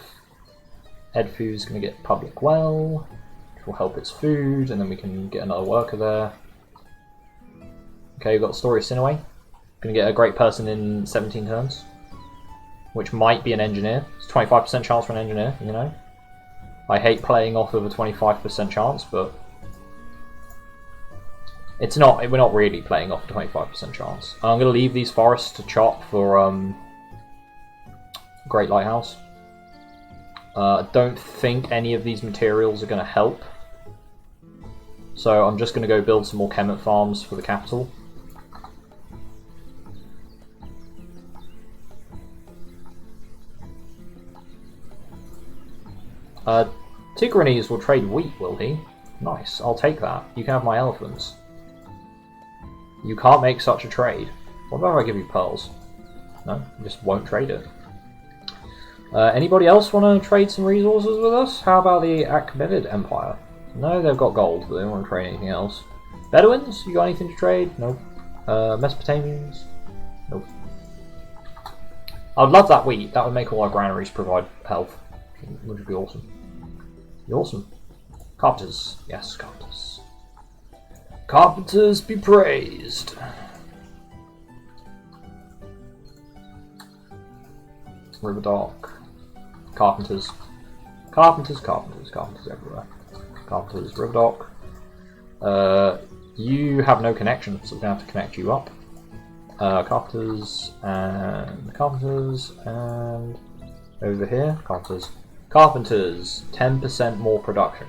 Edfu's going to get public well, which will help its food, and then we can get another worker there. Okay, we've got Story of Sinaway. Going to get a great person in 17 turns, which might be an engineer. It's 25% chance for an engineer, you know. I hate playing off of a 25% chance, but it's not. We're not really playing off a 25% chance. I'm going to leave these forests to chop for Great Lighthouse. I don't think any of these materials are going to help, so I'm just going to go build some more Kemet farms for the capital. Tigranes will trade wheat, will he? Nice, I'll take that. You can have my elephants. You can't make such a trade. What about if I give you pearls? No, you just won't trade it. Anybody else want to trade some resources with us? How about the Achaemenid Empire? No, they've got gold, but they don't want to trade anything else. Bedouins? You got anything to trade? Nope. Mesopotamians? Nope. I'd love that wheat. That would make all our granaries provide health, which would be awesome. Be awesome. Carpenters. Yes, carpenters. Carpenters be praised. River dock. Carpenters. Carpenters, carpenters, carpenters everywhere. Carpenters, river dock. You have no connection, so we're going to have to connect you up. Carpenters, and over here, carpenters. Carpenters, 10% more production.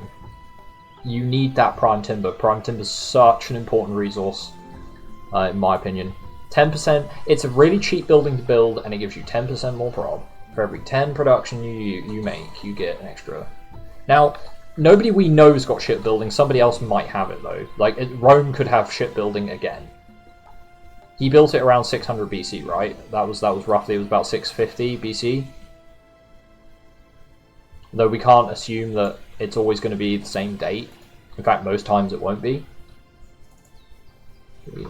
You need that prime timber. Prime timber is such an important resource, in my opinion. 10%, it's a really cheap building to build, and it gives you 10% more prob. For every 10 production you make, you get an extra. Now, nobody we know has got shipbuilding. Somebody else might have it though. Like Rome could have shipbuilding again. He built it around 600 BC, right? That was roughly, it was about 650 BC. Though we can't assume that it's always going to be the same date. In fact, most times it won't be.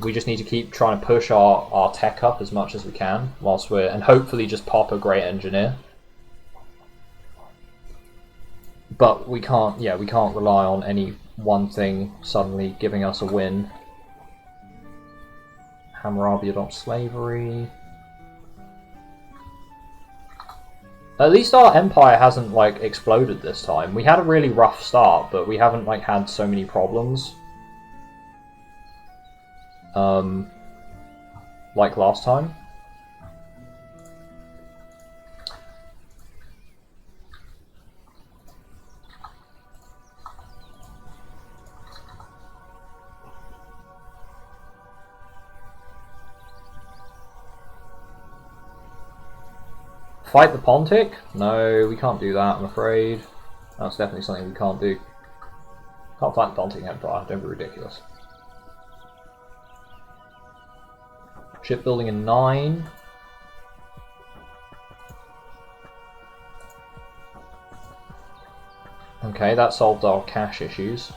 We just need to keep trying to push our tech up as much as we can whilst we're, and hopefully just pop a great engineer. But we can't, yeah, we can't rely on any one thing suddenly giving us a win. Hammurabi adopts slavery. At least our empire hasn't like exploded this time. We had a really rough start, but we haven't like had so many problems. Like last time. Fight the Pontic? No, we can't do that, I'm afraid. That's definitely something we can't do. Can't fight the Pontic Empire, don't be ridiculous. Shipbuilding in 9. Okay, that solved our cash issues.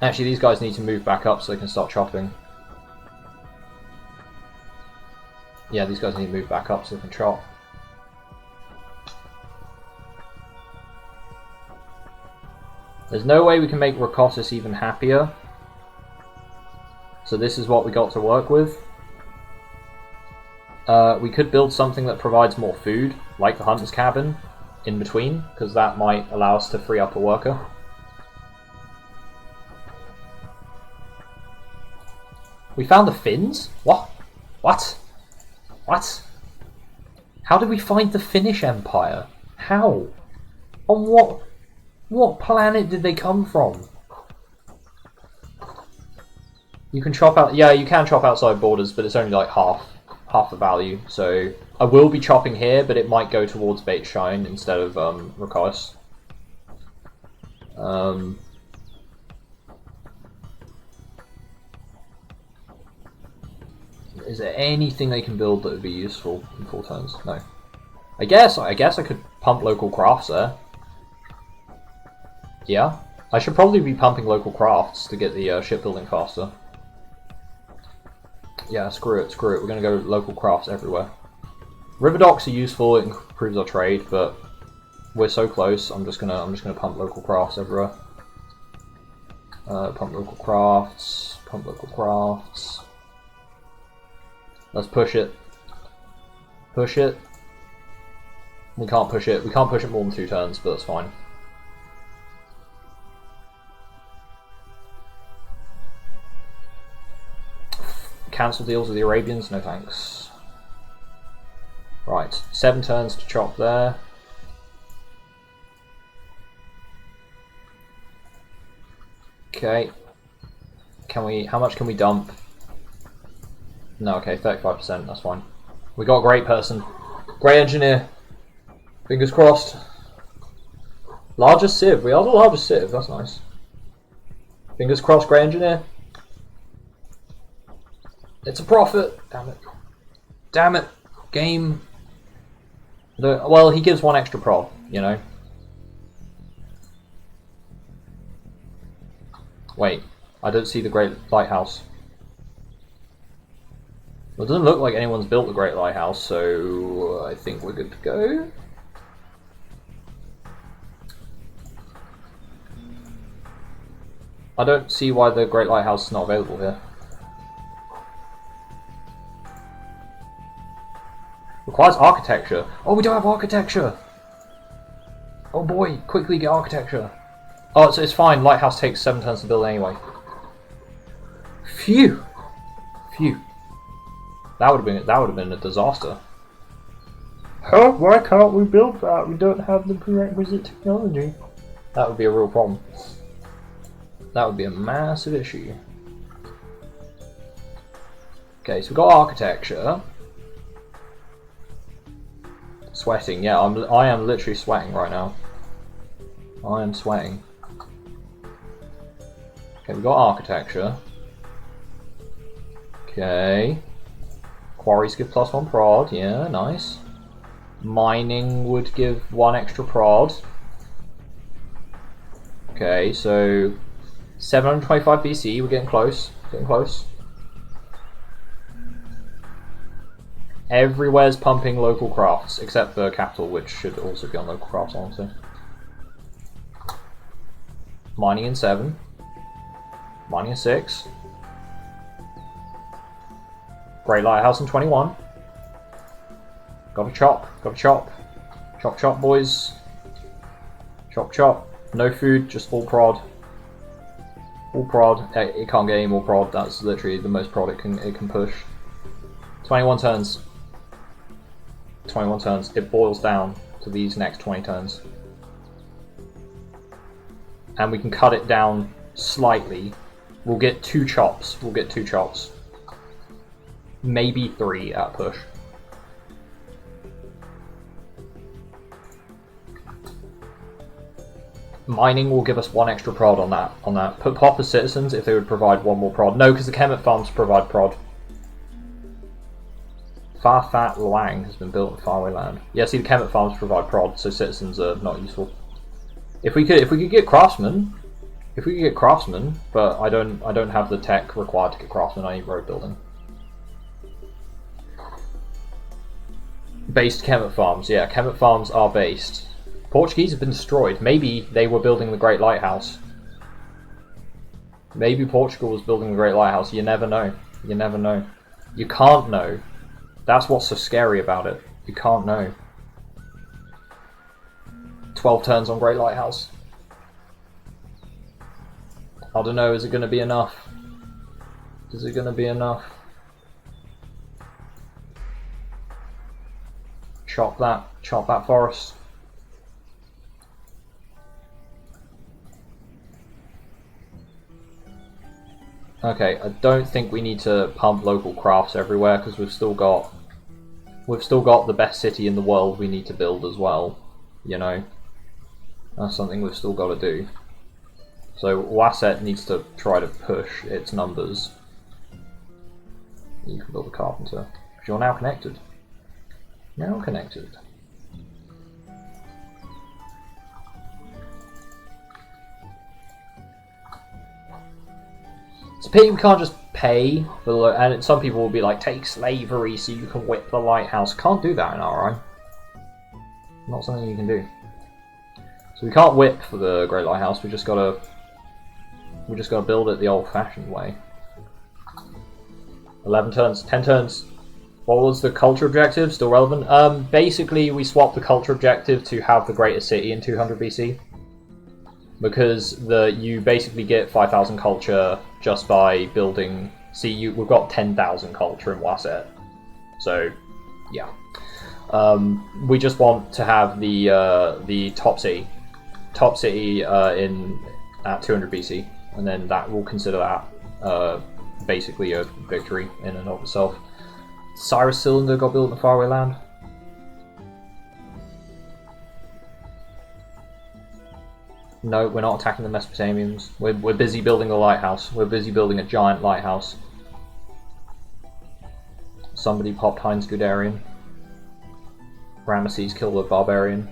Actually, these guys need to move back up so they can start chopping. Yeah, these guys need to move back up so they can chop. There's no way we can make Rakotis even happier. So this is what we got to work with. We could build something that provides more food, like the Hunter's Cabin, in between, because that might allow us to free up a worker. We found the Finns? What? What? What? How did we find the Finnish Empire? How? On what planet did they come from? You can chop out, yeah, you can chop outside borders, but it's only like half the value. So I will be chopping here, but it might go towards Bait Shine instead of Rakotis. Is there anything they can build that would be useful in 4 turns? No. I guess I could pump local crafts there. Yeah, I should probably be pumping local crafts to get the shipbuilding faster. Yeah, screw it. We're gonna go local crafts everywhere. River docks are useful; it improves our trade, but we're so close. I'm just gonna pump local crafts everywhere. Pump local crafts. Pump local crafts. Let's push it. Push it. We can't push it. We can't push it more than 2 turns, but that's fine. Cancel deals with the Arabians? No thanks. Right, 7 turns to chop there. Okay. How much can we dump? No, okay, 35%, that's fine. We got a great person. Great engineer. Fingers crossed. Largest civ. We are the largest civ, that's nice. Fingers crossed, great engineer. It's a profit. Damn it. Damn it. Game. Well, he gives 1 extra prod, you know. Wait, I don't see the Great Lighthouse. Well, it doesn't look like anyone's built the Great Lighthouse, so I think we're good to go. I don't see why the Great Lighthouse is not available here. Requires architecture. Oh, we don't have architecture! Oh boy, quickly get architecture. Oh, it's fine. Lighthouse takes 7 turns to build anyway. Phew! Phew. That would have been a disaster. Huh? Why can't we build that? We don't have the prerequisite technology. That would be a real problem. That would be a massive issue. Okay, so we've got architecture. Sweating, yeah, I am literally sweating right now. I am sweating. Okay, we've got architecture. Okay. Quarries give +1 prod, yeah, nice. Mining would give 1 extra prod. Okay, so 725 BC, we're getting close. Getting close. Everywhere's pumping local crafts, except for capital, which should also be on local crafts, honestly. Mining in 7. Mining in 6. Great Lighthouse in 21. Gotta chop, gotta chop. Chop chop, boys. Chop chop. No food, just full prod. Full prod. It can't get any more prod, that's literally the most prod it can push. 21 turns. 21 turns. It boils down to these next 20 turns. And we can cut it down slightly. We'll get 2 chops. We'll get 2 chops. Maybe 3 at push. Mining will give us 1 extra prod on that. Put pop as citizens if they would provide 1 more prod. No, because the Kemet farms provide prod. Far-Fat Lang has been built in faraway land. Yeah, see, the Kemet farms provide prod, so citizens are not useful. If we could get craftsmen, but I don't have the tech required to get craftsmen. I need road building. Based Kemet farms, yeah, Kemet farms are based. Portuguese have been destroyed. Maybe they were building the Great Lighthouse. Maybe Portugal was building the Great Lighthouse. You never know. You never know. You can't know. That's what's so scary about it. You can't know. 12 turns on Great Lighthouse. I don't know, is it going to be enough? Is it going to be enough? Chop that forest. Okay, I don't think we need to pump local crafts everywhere because we've still got the best city in the world we need to build as well, you know. That's something we've still got to do. So Wasset needs to try to push its numbers. You can build a carpenter. Because you're now connected. Now connected. It's a pity we can't just pay for the, and some people will be like, take slavery so you can whip the lighthouse. Can't do that in RI. Not something you can do. So we can't whip for the Great Lighthouse, we just gotta build it the old-fashioned way. 11 turns, 10 turns. What was the culture objective? Still relevant? Basically, we swapped the culture objective to have the greatest city in 200 BC. Because you basically get 5,000 culture just by building... See, we've got 10,000 culture in Wasset. So, yeah. We just want to have the top city. Top city at 200 BC. And then that will consider that basically a victory in and of itself. Cyrus Cylinder got built in the faraway land. No, we're not attacking the Mesopotamians. We're busy building a lighthouse. We're busy building a giant lighthouse. Somebody popped Heinz Guderian. Ramesses killed a barbarian.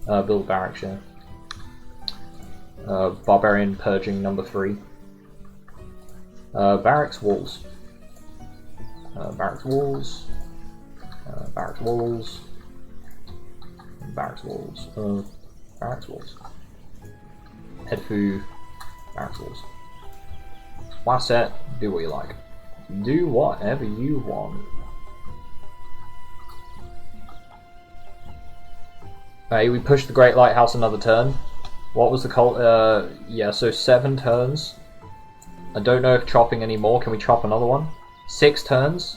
Build barracks, yeah. Barbarian purging number 3. Barracks walls. Barracks walls. Barracks walls. Barracks walls. Barracks walls. Headfu. Barracks walls. Wasset, do what you like. Do whatever you want. Hey, we pushed the Great Lighthouse another turn. What was the cult? Yeah, so 7 turns. I don't know if chopping anymore. Can we chop another one? 6 turns.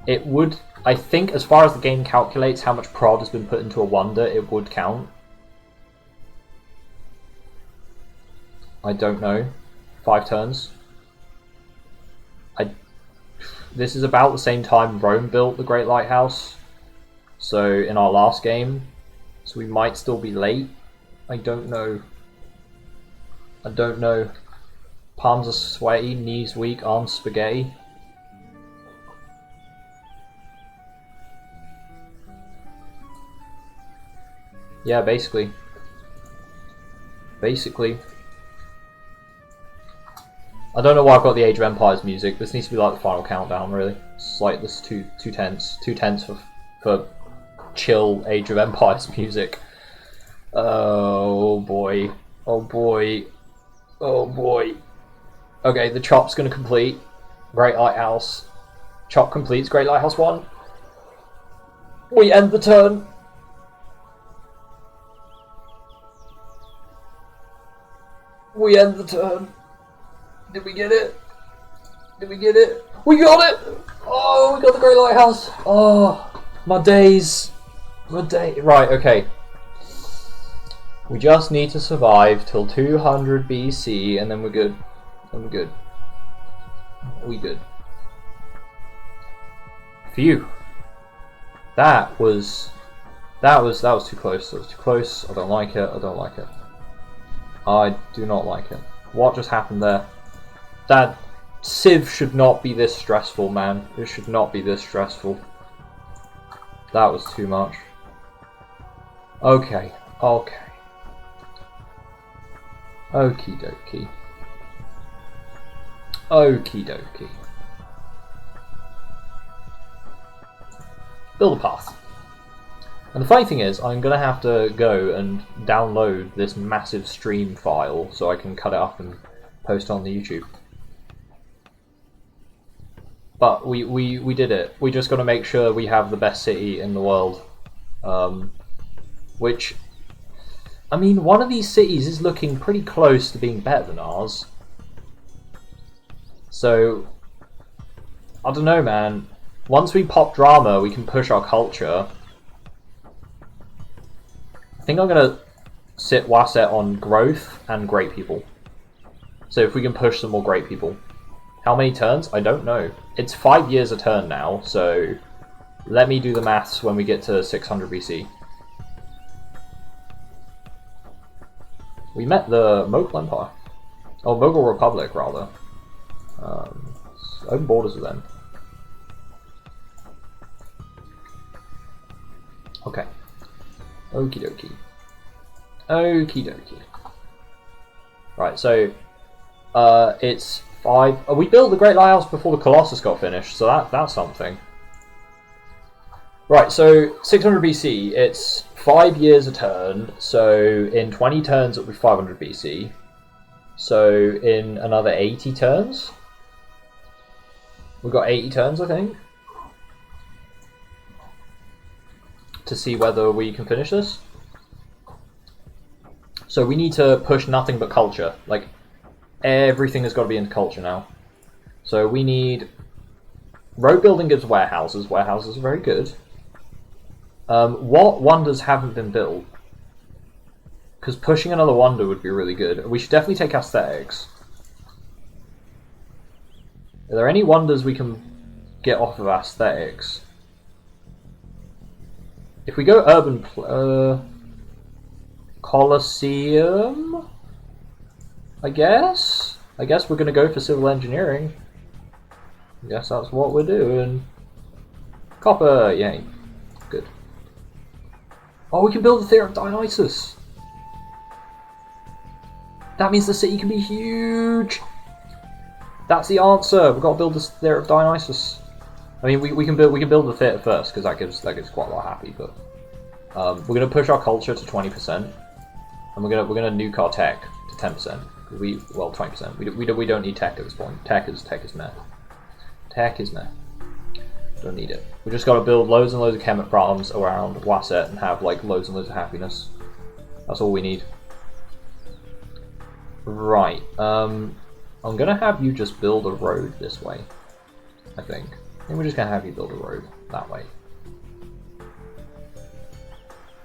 It would, I think, as far as the game calculates how much prod has been put into a wonder, it would count. I don't know. 5 turns. This is about the same time Rome built the Great Lighthouse. So, in our last game. So we might still be late. I don't know. I don't know. Palms are sweaty, knees weak, arms spaghetti. Yeah, basically. Basically. I don't know why I've got the Age of Empires music. This needs to be like the final countdown, really. It's like this too tense. Too tense for chill Age of Empires music. Oh boy. Oh boy. Oh boy. Okay, the chop's gonna complete. Great Lighthouse. Chop completes. Great Lighthouse 1. We end the turn. We end the turn. Did we get it? Did we get it? We got it! Oh, we got the Great Lighthouse. Oh, my days. My day. Right, okay. We just need to survive till 200 BC and then we're good. And we're good. We good. Phew. That was too close. That was too close. I don't like it. I don't like it. I do not like it. What just happened there? That Civ should not be this stressful, man. It should not be this stressful. That was too much. Okay. Okay. Okie dokie. Okie dokie. Build a path. And the funny thing is, I'm going to have to go and download this massive stream file so I can cut it up and post on the YouTube. But we did it. We just got to make sure we have the best city in the world. Which, I mean, one of these cities is looking pretty close to being better than ours. So, I don't know, man. Once we pop drama, we can push our culture. I think I'm going to sit Wasset on growth and great people. So if we can push some more great people. How many turns? I don't know. It's 5 years a turn now, so let me do the maths when we get to 600 BC. We met the Mogul Empire. Oh, Mogul Republic, rather. Open borders with them. Okay. Okie dokie. Okie dokie. Right, so it's 5. Oh, we built the Great Lighthouse before the Colossus got finished, so that's something. Right, so 600 BC, it's 5 years a turn, so in 20 turns it'll be 500 BC. So in another 80 turns, we've got 80 turns, I think, to see whether we can finish this. So we need to push nothing but culture. Like, everything has got to be into culture now. So we need... Road building gives warehouses. Warehouses are very good. What wonders haven't been built? Because pushing another wonder would be really good. We should definitely take aesthetics. Are there any wonders we can get off of aesthetics? If we go urban... Colosseum? I guess? I guess we're going to go for civil engineering. I guess that's what we're doing. Copper, yay. Good. Oh, we can build the Theatre of Dionysus. That means the city can be huge. That's the answer. We've got to build the Theatre of Dionysus. I mean, we can build the theatre first because that gives quite a lot happy. But we're gonna push our culture to 20%, and we're gonna nuke our tech to 10%. 20%. We don't need tech at this point. Tech is meh. Tech is meh. Don't need it. We just got to build loads and loads of chemic farms around Wasset and have like loads and loads of happiness. That's all we need. Right. I'm gonna have you just build a road this way. I think we're just gonna have you build a road that way.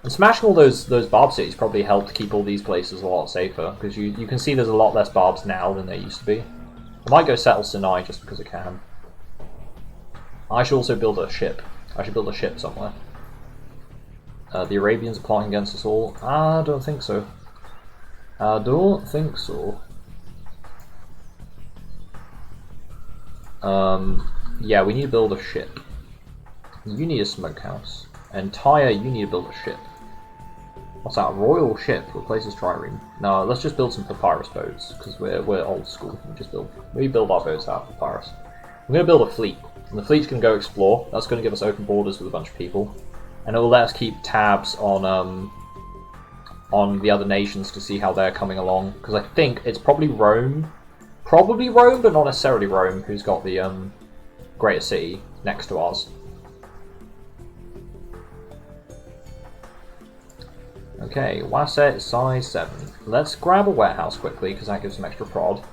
And smashing all those barb cities probably helped keep all these places a lot safer, because you can see there's a lot less barbs now than there used to be. I might go settle Sinai just because I can. I should also build a ship. I should build a ship somewhere. The Arabians are plotting against us all. I don't think so. I don't think so. Yeah, we need to build a ship. You need a smokehouse. And Tyre, you need to build a ship. What's that? A royal ship replaces trireme. No, let's just build some papyrus boats because we're old school. We build our boats out of papyrus. I'm going to build a fleet, and the fleet's going to go explore. That's going to give us open borders with a bunch of people, and it will let us keep tabs on the other nations to see how they're coming along. Because I think it's probably Rome, but not necessarily Rome, who's got the greater city next to ours. Okay, Wasset size 7. Let's grab a warehouse quickly because that gives some extra prod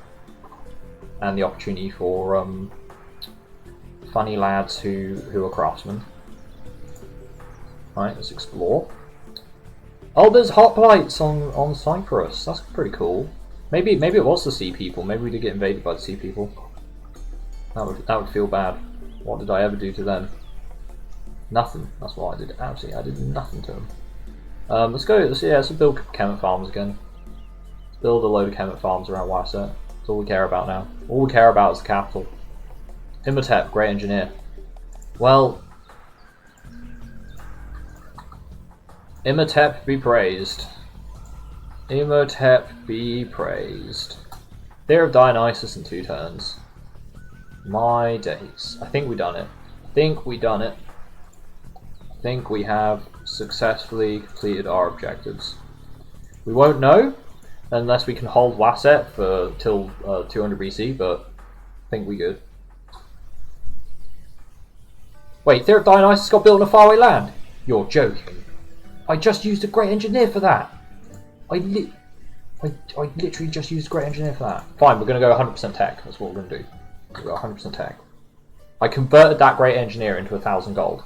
and the opportunity for funny lads who are craftsmen. Alright, let's explore. Oh, there's hoplites on Cyprus. That's pretty cool. Maybe it was the sea people. Maybe we did get invaded by the sea people. That would feel bad. What did I ever do to them? Nothing. That's what I did. Absolutely, I did nothing to them. Let's build Kemet farms again. Let's build a load of Kemet farms around Wasset. That's all we care about now. All we care about is the capital. Imhotep, great engineer. Well, Imhotep be praised. Imhotep be praised. Fear of Dionysus in 2 turns. My days. I think we done it. I think we have successfully completed our objectives. We won't know unless we can hold Wasset for till 200 BC, but I think we good. Wait, Fear of Dionysus got built in a faraway land? You're joking. I just used a great engineer for that. I literally just used a great engineer for that. Fine, we're going to go 100% tech. That's what we're going to do. We'll go 100% tech. I converted that great engineer into 1,000 gold.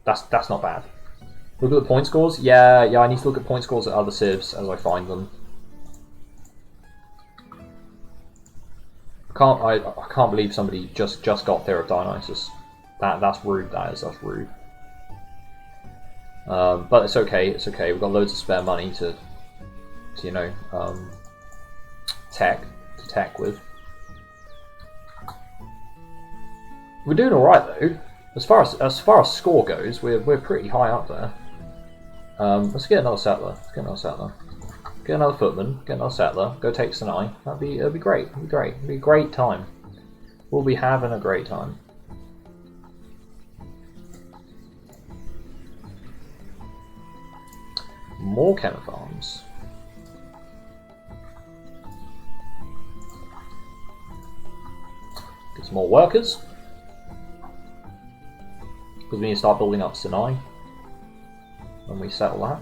That's not bad. Look at the point scores. Yeah. I need to look at point scores at other civs as I find them. I can't believe somebody just got Fear of Dionysus. That's rude. That's rude. But it's okay. It's okay. We've got loads of spare money to you know, tech with. We're doing all right though. As far as score goes, we're pretty high up there. Let's get another settler. Get another footman. Get another settler. Go take Sinai. It'd be great. It'd be a great time. We'll be having a great time. More Kemet farms. Get some more workers. Because we need to start building up Sinai when we settle that.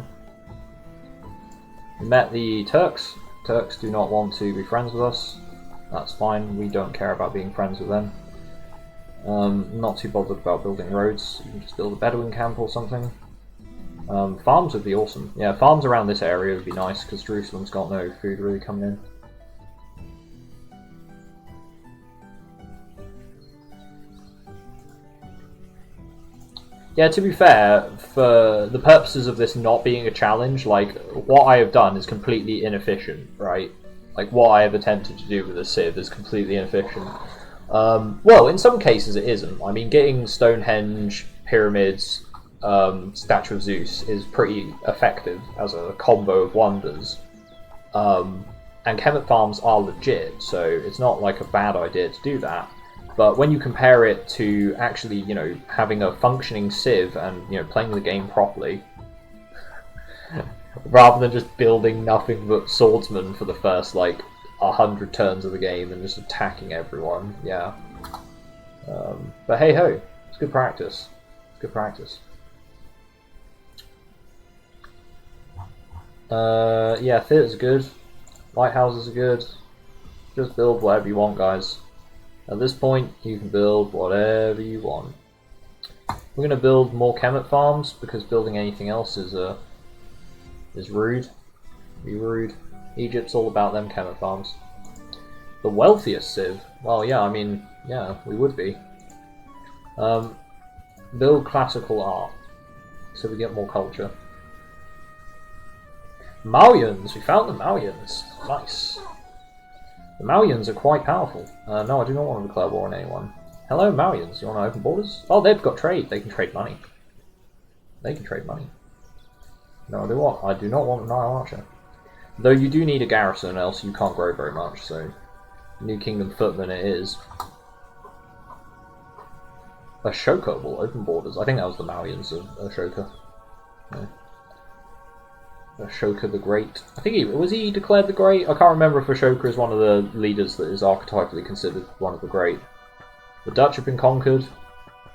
We met the Turks. Turks do not want to be friends with us. That's fine, we don't care about being friends with them. Not too bothered about building roads. You can just build a Bedouin camp or something. Farms would be awesome. Yeah, farms around this area would be nice because Jerusalem's got no food really coming in. Yeah, to be fair, for the purposes of this not being a challenge, like, what I have done is completely inefficient, right? Like, what I have attempted to do with the Civ is completely inefficient. Well, in some cases it isn't. I mean, getting Stonehenge, pyramids, Statue of Zeus is pretty effective as a combo of wonders. And Kemet farms are legit, so it's not like a bad idea to do that. But when you compare it to actually, you know, having a functioning Civ and, you know, playing the game properly, rather than just building nothing but swordsmen for the first, like, 100 turns of the game and just attacking everyone, yeah. But hey ho, it's good practice. It's good practice. Yeah, theatre's good. Lighthouses are good. Just build whatever you want, guys. At this point, you can build whatever you want. We're going to build more Kemet farms because building anything else is rude. Be rude. Egypt's all about them Kemet farms. The wealthiest Civ? Well, yeah, I mean, yeah, we would be. Build classical art so we get more culture. Malians! We found the Malians. Nice. The Malians are quite powerful. No, I do not want to declare war on anyone. Hello, Malians. You want to open borders? Oh, they've got trade. They can trade money. They can trade money. No, I do not want an Nile Archer. Though you do need a garrison, else you can't grow very much, so New Kingdom Footman it is. Ashoka will open borders. I think that was the Malians of Ashoka. Yeah. Ashoka the Great. I think was he declared the Great? I can't remember if Ashoka is one of the leaders that is archetypally considered one of the Great. The Dutch have been conquered.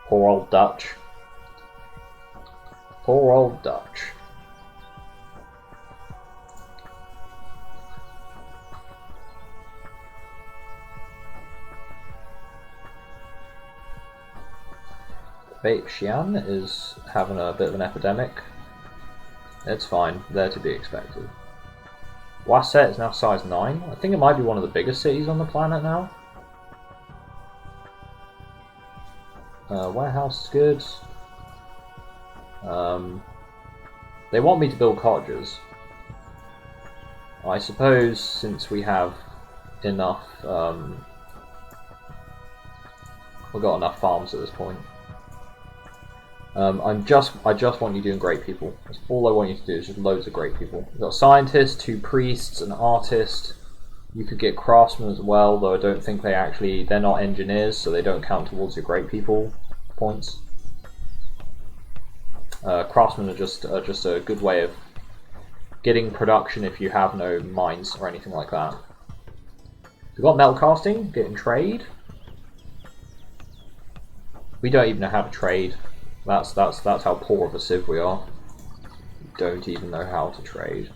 Poor old Dutch. Poor old Dutch. Xi'an is having a bit of an epidemic. It's fine, they're to be expected. Wasset is now size 9. I think it might be one of the biggest cities on the planet now. Warehouse is good. They want me to build cottages. I suppose since we have enough, we've got enough farms at this point. I just want you doing great people. That's all I want you to do is just loads of great people. We've got scientists, 2 priests, an artist. You could get craftsmen as well, though I don't think they're not engineers, so they don't count towards your great people points. Craftsmen are just a good way of getting production if you have no mines or anything like that. We've got metal casting, getting trade. We don't even know how to trade. That's how poor of a civ we are. We don't even know how to trade.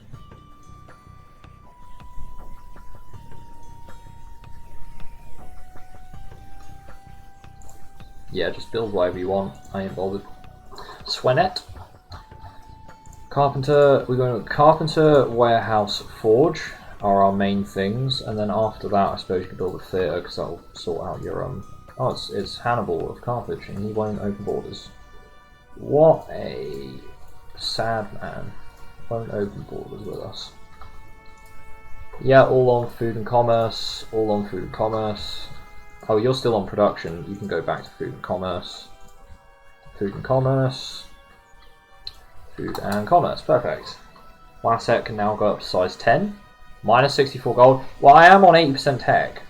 Yeah, just build whatever you want. I ain't bothered. Swenet. Carpenter. We're going to Carpenter, Warehouse, Forge are our main things, and then after that, I suppose you can build a theatre because that'll sort out your Oh, it's Hannibal of Carthage, and he won't open borders. What a sad man. Won't open borders with us. Yeah, all on food and commerce. All on food and commerce. Oh, you're still on production. You can go back to food and commerce. Food and commerce. Food and commerce. Perfect. My asset can now go up to size 10. Minus 64 gold. Well, I am on 80% tech.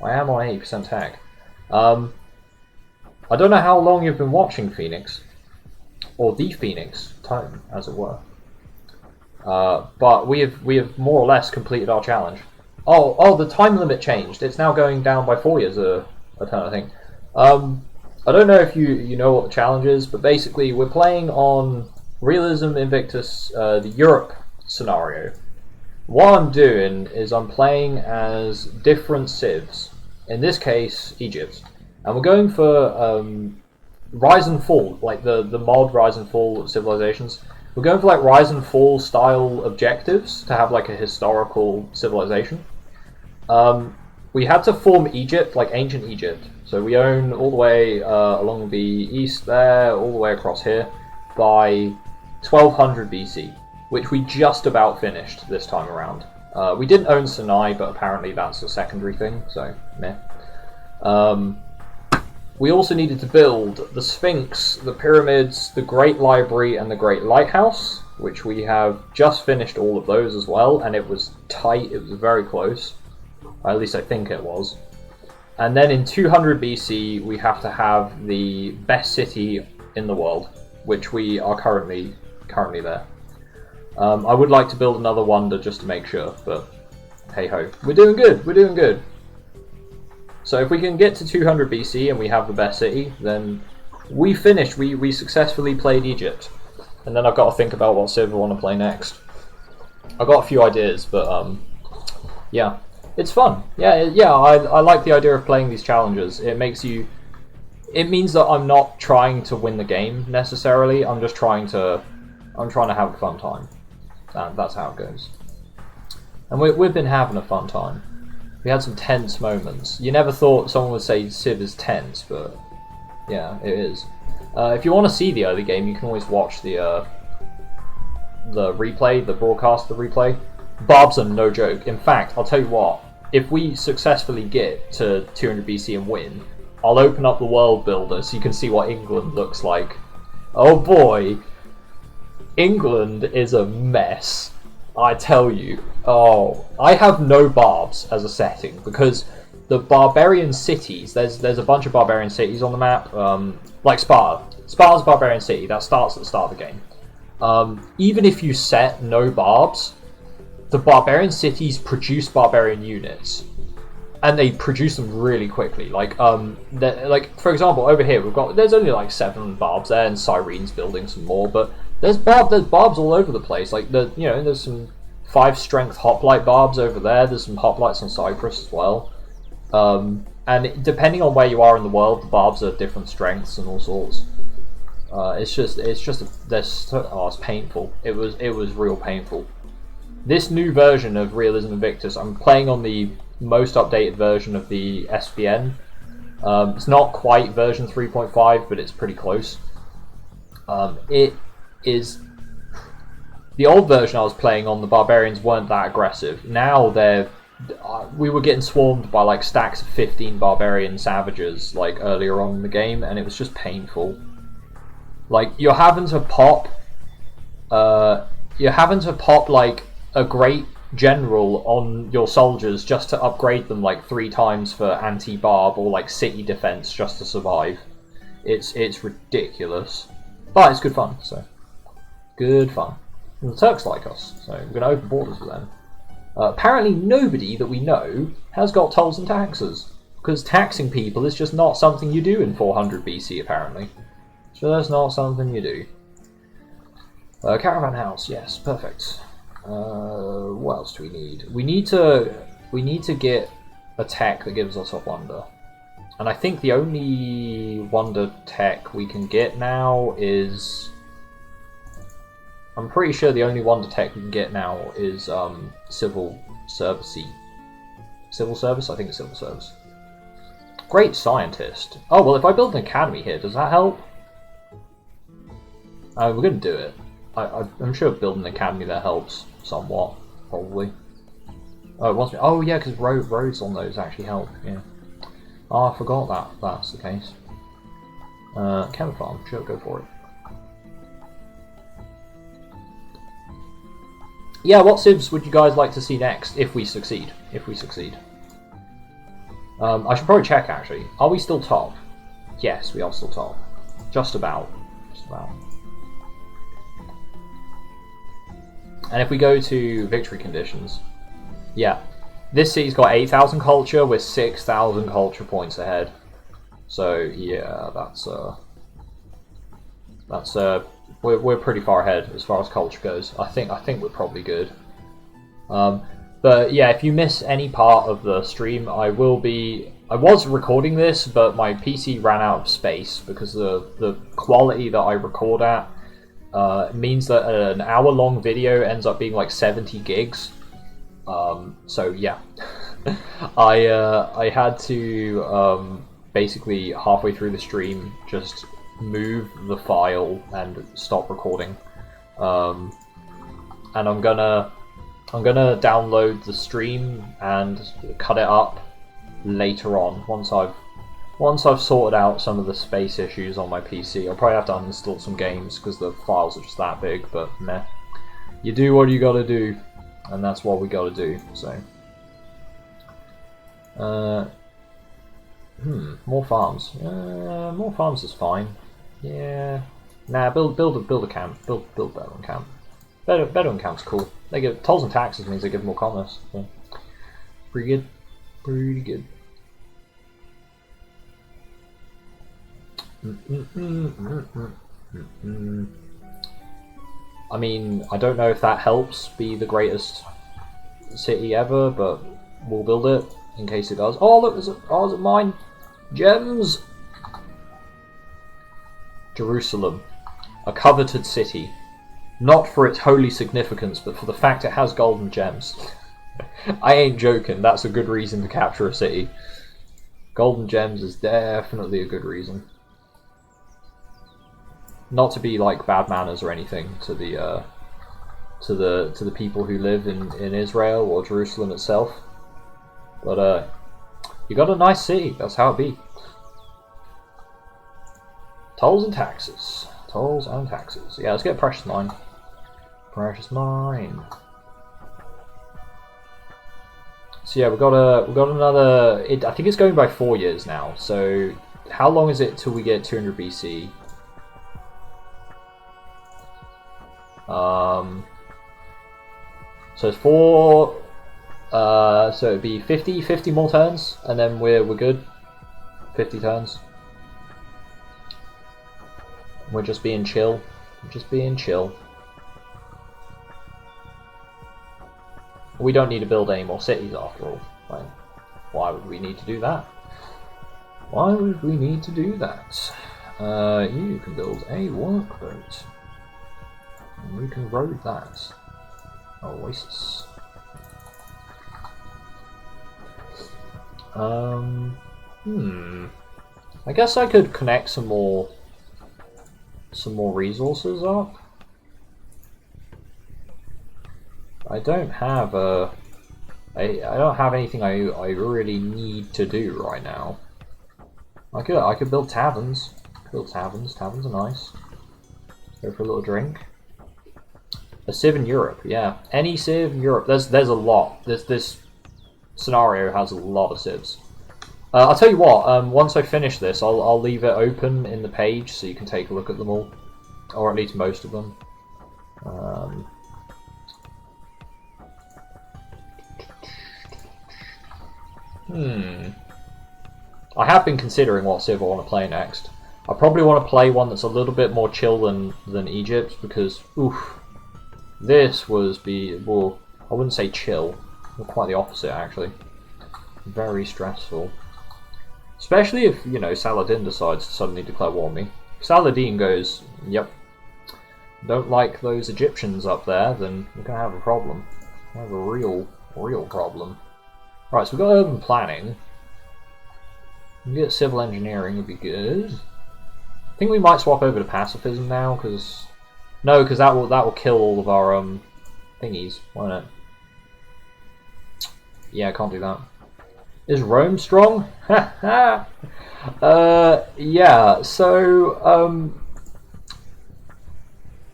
I am on 80% tech. I don't know how long you've been watching Phoenix. Or the Phoenix Tome, as it were. But we have more or less completed our challenge. Oh, the time limit changed. It's now going down by 4 years a turn, I think. I don't know if you know what the challenge is, but basically we're playing on Realism Invictus, the Europe scenario. What I'm doing is I'm playing as different civs. In this case, Egypt. And we're going for Rhyse and Fall, like the mod Rhyse and Fall civilizations. We're going for like Rhyse and Fall style objectives to have like a historical civilization. We had to form Egypt, like ancient Egypt. So we own all the way along the east there, all the way across here, by 1200 BC, which we just about finished this time around. We didn't own Sinai, but apparently that's a secondary thing, so meh. We also needed to build the Sphinx, the pyramids, the Great Library, and the Great Lighthouse, which we have just finished all of those as well, and it was tight, it was very close. At least I think it was. And then in 200 BC, we have to have the best city in the world, which we are currently there. I would like to build another wonder just to make sure, but hey ho. We're doing good, we're doing good. So if we can get to 200 BC and we have the best city, then we finished. We successfully played Egypt. And then I've got to think about what civ I want to play next. I've got a few ideas, but yeah. It's fun. Yeah, I like the idea of playing these challenges. It means that I'm not trying to win the game necessarily. I'm trying to have a fun time. That's how it goes. And we've been having a fun time. We had some tense moments. You never thought someone would say Civ is tense, but yeah, it is. If you want to see the early game, you can always watch the replay, the broadcast, the replay. Barbs are no joke. In fact, I'll tell you what. If we successfully get to 200 BC and win, I'll open up the world builder so you can see what England looks like. Oh boy! England is a mess, I tell you. Oh, I have no barbs as a setting because the barbarian cities. There's a bunch of barbarian cities on the map, like Sparta. Sparta's a barbarian city that starts at the start of the game. Even if you set no barbs, the barbarian cities produce barbarian units, and they produce them really quickly. Like for example, over here there's only like 7 barbs there, and Cyrene's building some more, but there's barbs all over the place. Like there's some 5 strength hoplite barbs over there. There's some hoplites on Cyprus as well. And depending on where you are in the world, the barbs are different strengths and all sorts. It's painful. It was real painful. This new version of Realism Invictus, I'm playing on the most updated version of the SVN. It's not quite version 3.5, but it's pretty close. It is... The old version I was playing on, the barbarians weren't that aggressive. Now we were getting swarmed by like stacks of 15 barbarian savages like earlier on in the game, and it was just painful. Like you're having to pop like a great general on your soldiers just to upgrade them like 3 times for anti-barb or like city defense just to survive. It's ridiculous, but it's good fun. So good fun. And the Turks like us, so we're going to open borders with them. Apparently nobody that we know has got tolls and taxes, because taxing people is just not something you do in 400 BC apparently. So that's not something you do. Caravan house, yes, perfect. What else do we need? We need to get a tech that gives us a wonder. And I think the only wonder tech we can get now is... I'm pretty sure the only wonder tech we can get now is civil service. Civil service? I think it's civil service. Great scientist. Oh, well, if I build an academy here, does that help? We're going to do it. I'm sure building an academy there helps somewhat, probably. Oh, it wants me. Oh, yeah, because roads on those actually help. Yeah. Oh, I forgot that's the case. Chem farm. Sure, go for it. Yeah, what civs would you guys like to see next if we succeed? I should probably check actually. Are we still top? Yes, we are still top. Just about. And if we go to victory conditions, yeah, this city's got 8,000 culture. We're 6,000 culture points ahead. So yeah, we're pretty far ahead as far as culture goes. I think we're probably good. But yeah, if you miss any part of the stream, I was recording this, but my PC ran out of space because the quality that I record at means that an hour-long video ends up being like 70 gigs. So yeah, I had to basically halfway through the stream just move the file and stop recording. And I'm gonna download the stream and cut it up later on once I've sorted out some of the space issues on my PC. I'll probably have to uninstall some games because the files are just that big, but meh. You do what you gotta do, and that's what we gotta do. So, more farms. More farms is fine. Yeah. Nah, build a camp. Build Bedouin camp. Bedouin camp's cool. They give tolls and taxes means they give more commerce. So. Pretty good. Pretty good. I mean, I don't know if that helps be the greatest city ever, but we'll build it in case it does. Oh, look, is it mine? Gems! Jerusalem, a coveted city. Not for its holy significance, but for the fact it has golden gems. I ain't joking, that's a good reason to capture a city. Golden gems is definitely a good reason. Not to be like bad manners or anything to the people who live in Israel or Jerusalem itself, but you got a nice city. That's how it be. Tolls and taxes. Tolls and taxes. Yeah, let's get a precious mine. precious mine. So yeah, we got another. I think it's going by 4 years now. So how long is it till we get 200 BC? So it's 4. So it'd be 50 more turns, and then we're good. 50 turns. We're just being chill. We're just being chill. We don't need to build any more cities after all. Like, why would we need to do that? Why would we need to do that? You can build a workboat. And we can road that. Oasis. I guess I could connect some more resources up. I don't have I don't have anything I really need to do right now. I could build taverns. Taverns are nice. Go for a little drink. A civ in Europe, yeah. Any civ in Europe. There's a lot. This scenario has a lot of civs. I'll tell you what. Once I finish this, I'll leave it open in the page so you can take a look at them all, or at least most of them. I have been considering what civ I want to play next. I probably want to play one that's a little bit more chill than Egypt, because oof, this was well, I wouldn't say chill, quite the opposite actually. Very stressful. Especially if, you know, Saladin decides to suddenly declare war on me. If Saladin goes, yep, don't like those Egyptians up there, then we're gonna have a problem. We have a real problem. Right, so we've got urban planning. We get civil engineering would be good. I think we might swap over to pacifism now, because that will kill all of our thingies, won't it? Yeah, I can't do that. Is Rome strong? Yeah. So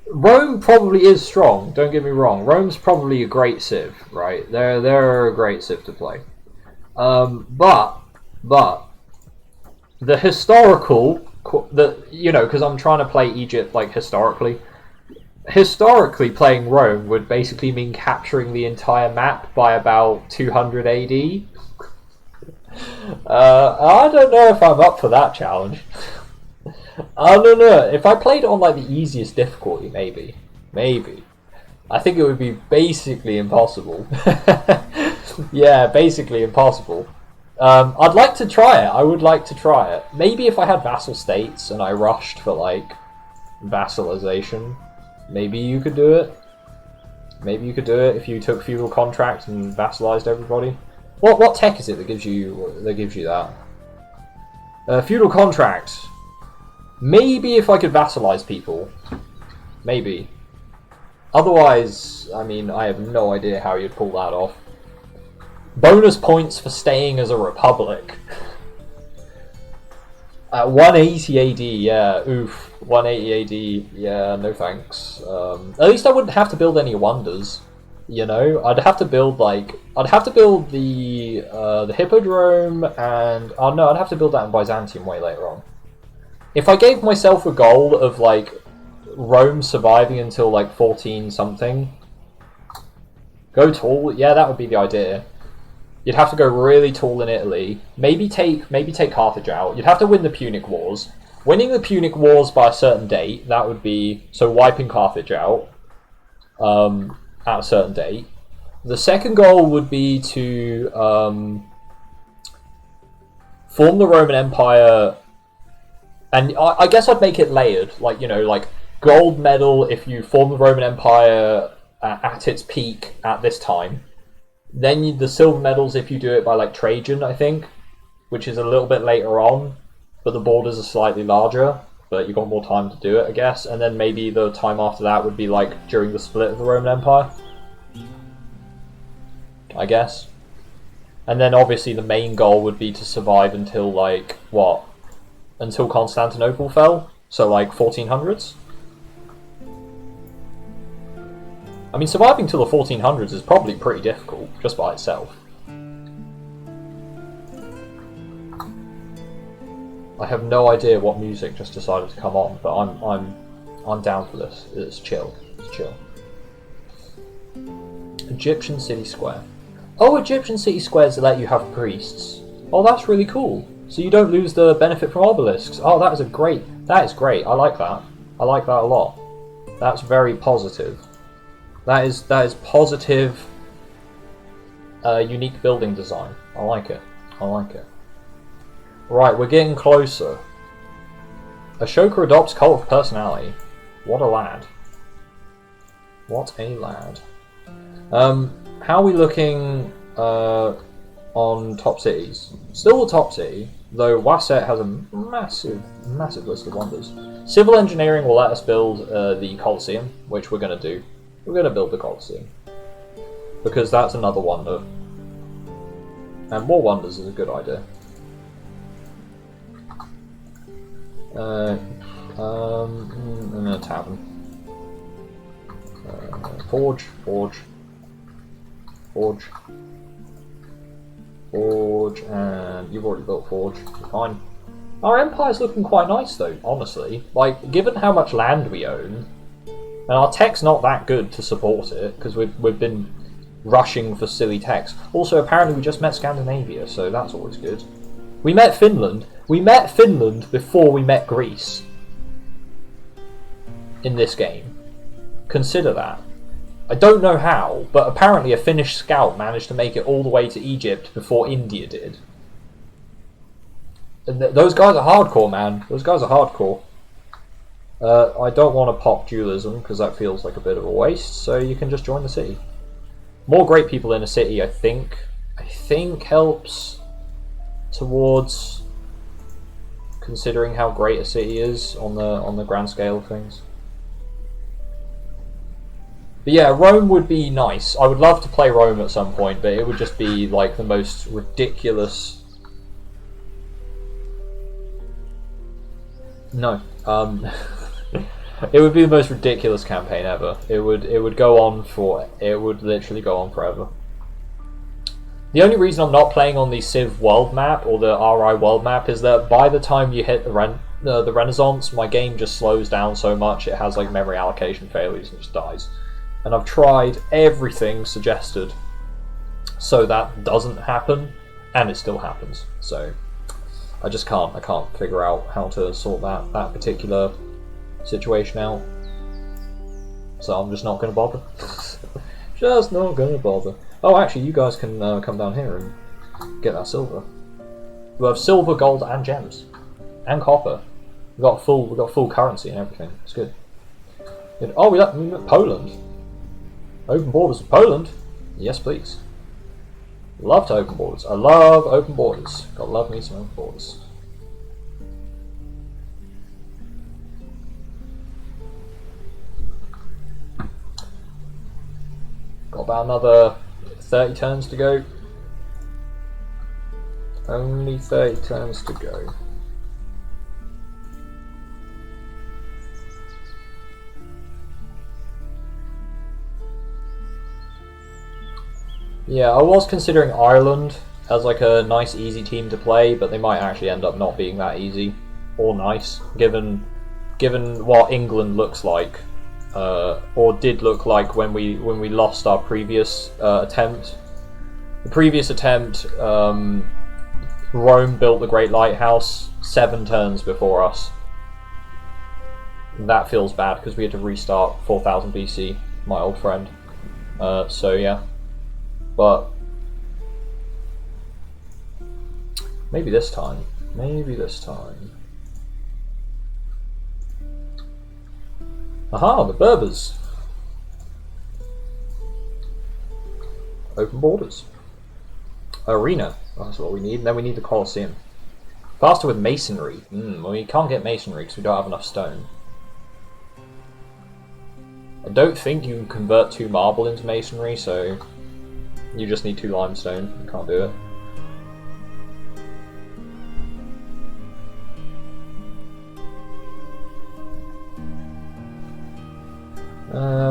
Rome probably is strong. Don't get me wrong. Rome's probably a great civ, right? They're a great civ to play. But the historical, because I'm trying to play Egypt like historically. Historically, playing Rome would basically mean capturing the entire map by about 200 AD. I don't know if I'm up for that challenge. I don't know. If I played on like the easiest difficulty, maybe. I think it would be basically impossible. Yeah, basically impossible. I'd like to try it. I would like to try it. Maybe if I had vassal states and I rushed for like vassalization, maybe you could do it. Maybe you could do it if you took feudal contract and vassalized everybody. What tech is it that gives you that? Feudal contract. Maybe if I could vassalize people. Maybe. Otherwise, I mean, I have no idea how you'd pull that off. Bonus points for staying as a republic. 180 AD, yeah, oof. 180 AD, yeah, no thanks. At least I wouldn't have to build any wonders. You know, I'd have to build the hippodrome, and no, I'd have to build that in Byzantium way later on. If I gave myself a goal of like Rome surviving until like 14 something, go tall. Yeah, that would be the idea. You'd have to go really tall in Italy. Maybe take Carthage out. You'd have to win the Punic Wars. Winning the Punic Wars by a certain date, that would be so wiping Carthage out. At a certain date. The second goal would be to form the Roman Empire, and I guess I'd make it layered, like, you know, like gold medal if you form the Roman Empire at its peak at this time. Then the silver medals if you do it by like Trajan, I think, which is a little bit later on, but the borders are slightly larger. But you've got more time to do it, I guess. And then maybe the time after that would be like during the split of the Roman Empire, I guess. And then obviously the main goal would be to survive until like, what? Until Constantinople fell? So like 1400s? I mean, surviving till the 1400s is probably pretty difficult, just by itself. I have no idea what music just decided to come on, but I'm down for this. It's chill. It's chill. Egyptian city square. Oh, Egyptian city squares let you have priests. Oh, that's really cool. So you don't lose the benefit from obelisks. Oh, that is great. I like that. I like that a lot. That's very positive. That is positive. Unique building design. I like it. I like it. Right, we're getting closer. Ashoka adopts cult of personality. What a lad. What a lad. How are we looking on top cities? Still the top city, though Wasset has a massive list of wonders. Civil engineering will let us build the Colosseum, which we're going to do. We're going to build the Colosseum. Because that's another wonder. And more wonders is a good idea. And a tavern. Forge, and you've already built Forge. Fine. Our empire's looking quite nice though, honestly. Like, given how much land we own, and our tech's not that good to support it, because we've been rushing for silly techs. Also, apparently we just met Scandinavia, so that's always good. We met Finland. We met Finland before we met Greece. In this game. Consider that. I don't know how, but apparently a Finnish scout managed to make it all the way to Egypt before India did. And those guys are hardcore, man. Those guys are hardcore. I don't want to pop dualism, because that feels like a bit of a waste, so you can just join the city. More great people in a city, I think helps towards considering how great a city is on the grand scale of things. But yeah, Rome would be nice. I would love to play Rome at some point, but it would just be like the most ridiculous... No. It would be the most ridiculous campaign ever. It would literally go on forever. The only reason I'm not playing on the Civ world map or the RI world map is that by the time you hit the Renaissance, my game just slows down so much it has like memory allocation failures and just dies. And I've tried everything suggested so that doesn't happen, and it still happens. So I just can't. I can't figure out how to sort that particular situation out. So I'm just not going to bother. Just not going to bother. Oh, actually, you guys can come down here and get that silver. We have silver, gold, and gems, and copper. We got full currency and everything. It's good. Good. Oh, we got Poland. Open borders with Poland? Yes, please. Love to open borders. I love open borders. Gotta love me some open borders. Got about another 30 turns to go. Only 30 turns to go. Yeah, I was considering Ireland as like a nice easy team to play, but they might actually end up not being that easy or nice, given what England looks like, or did look like when we lost our previous attempt. The previous attempt, Rome built the Great Lighthouse 7 turns before us. And that feels bad because we had to restart 4000 BC, my old friend. So yeah. But maybe this time. Maybe this time. Aha, the Berbers. Open borders. Arena. That's what we need. And then we need the Colosseum. Faster with masonry. Well, we can't get masonry because we don't have enough stone. I don't think you can convert 2 marble into masonry, so you just need 2 limestone. You can't do it.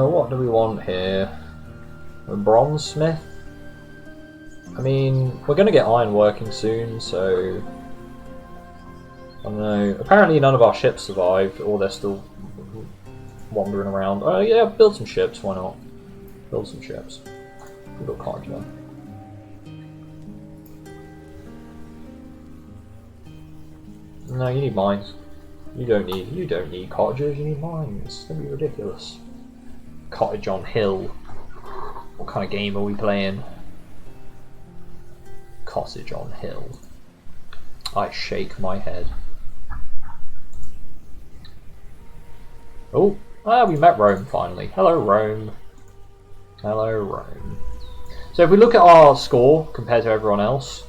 What do we want here? A bronze smith? I mean, we're going to get iron working soon, so... I don't know. Apparently none of our ships survived, or they're still wandering around. Oh yeah, build some ships, why not? Build some ships. Good little cottage there. No, you need mines. You don't need cottages, you need mines. That'd be ridiculous. Cottage on hill. What kind of game are we playing? Cottage on hill. I shake my head. Oh, we met Rome finally. Hello, Rome. Hello, Rome. So if we look at our score compared to everyone else,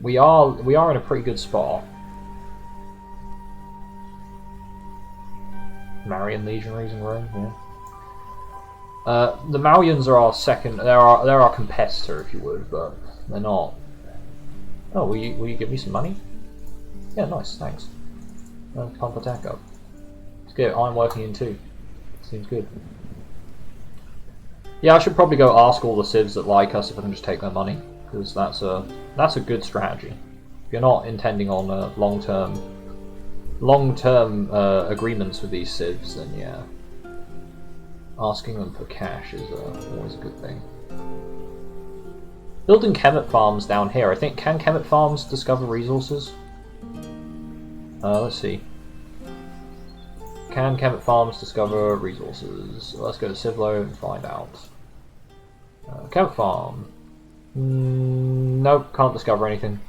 we are in a pretty good spot. Marian legionaries in Rome, yeah. The Malians are our second. They're our competitor, if you would, but they're not. Oh, will you give me some money? Yeah, nice, thanks. Pump attack up. Let's get iron working in too. Seems good. Yeah, I should probably go ask all the civs that like us if I can just take their money, because that's a good strategy. If you're not intending on long-term agreements with these civs, then yeah, asking them for cash is always a good thing. Building Kemet farms down here. I think, can Kemet farms discover resources? Let's see. Can Kemet farms discover resources? Let's go to Civlo and find out. Kemet farm. Nope, can't discover anything.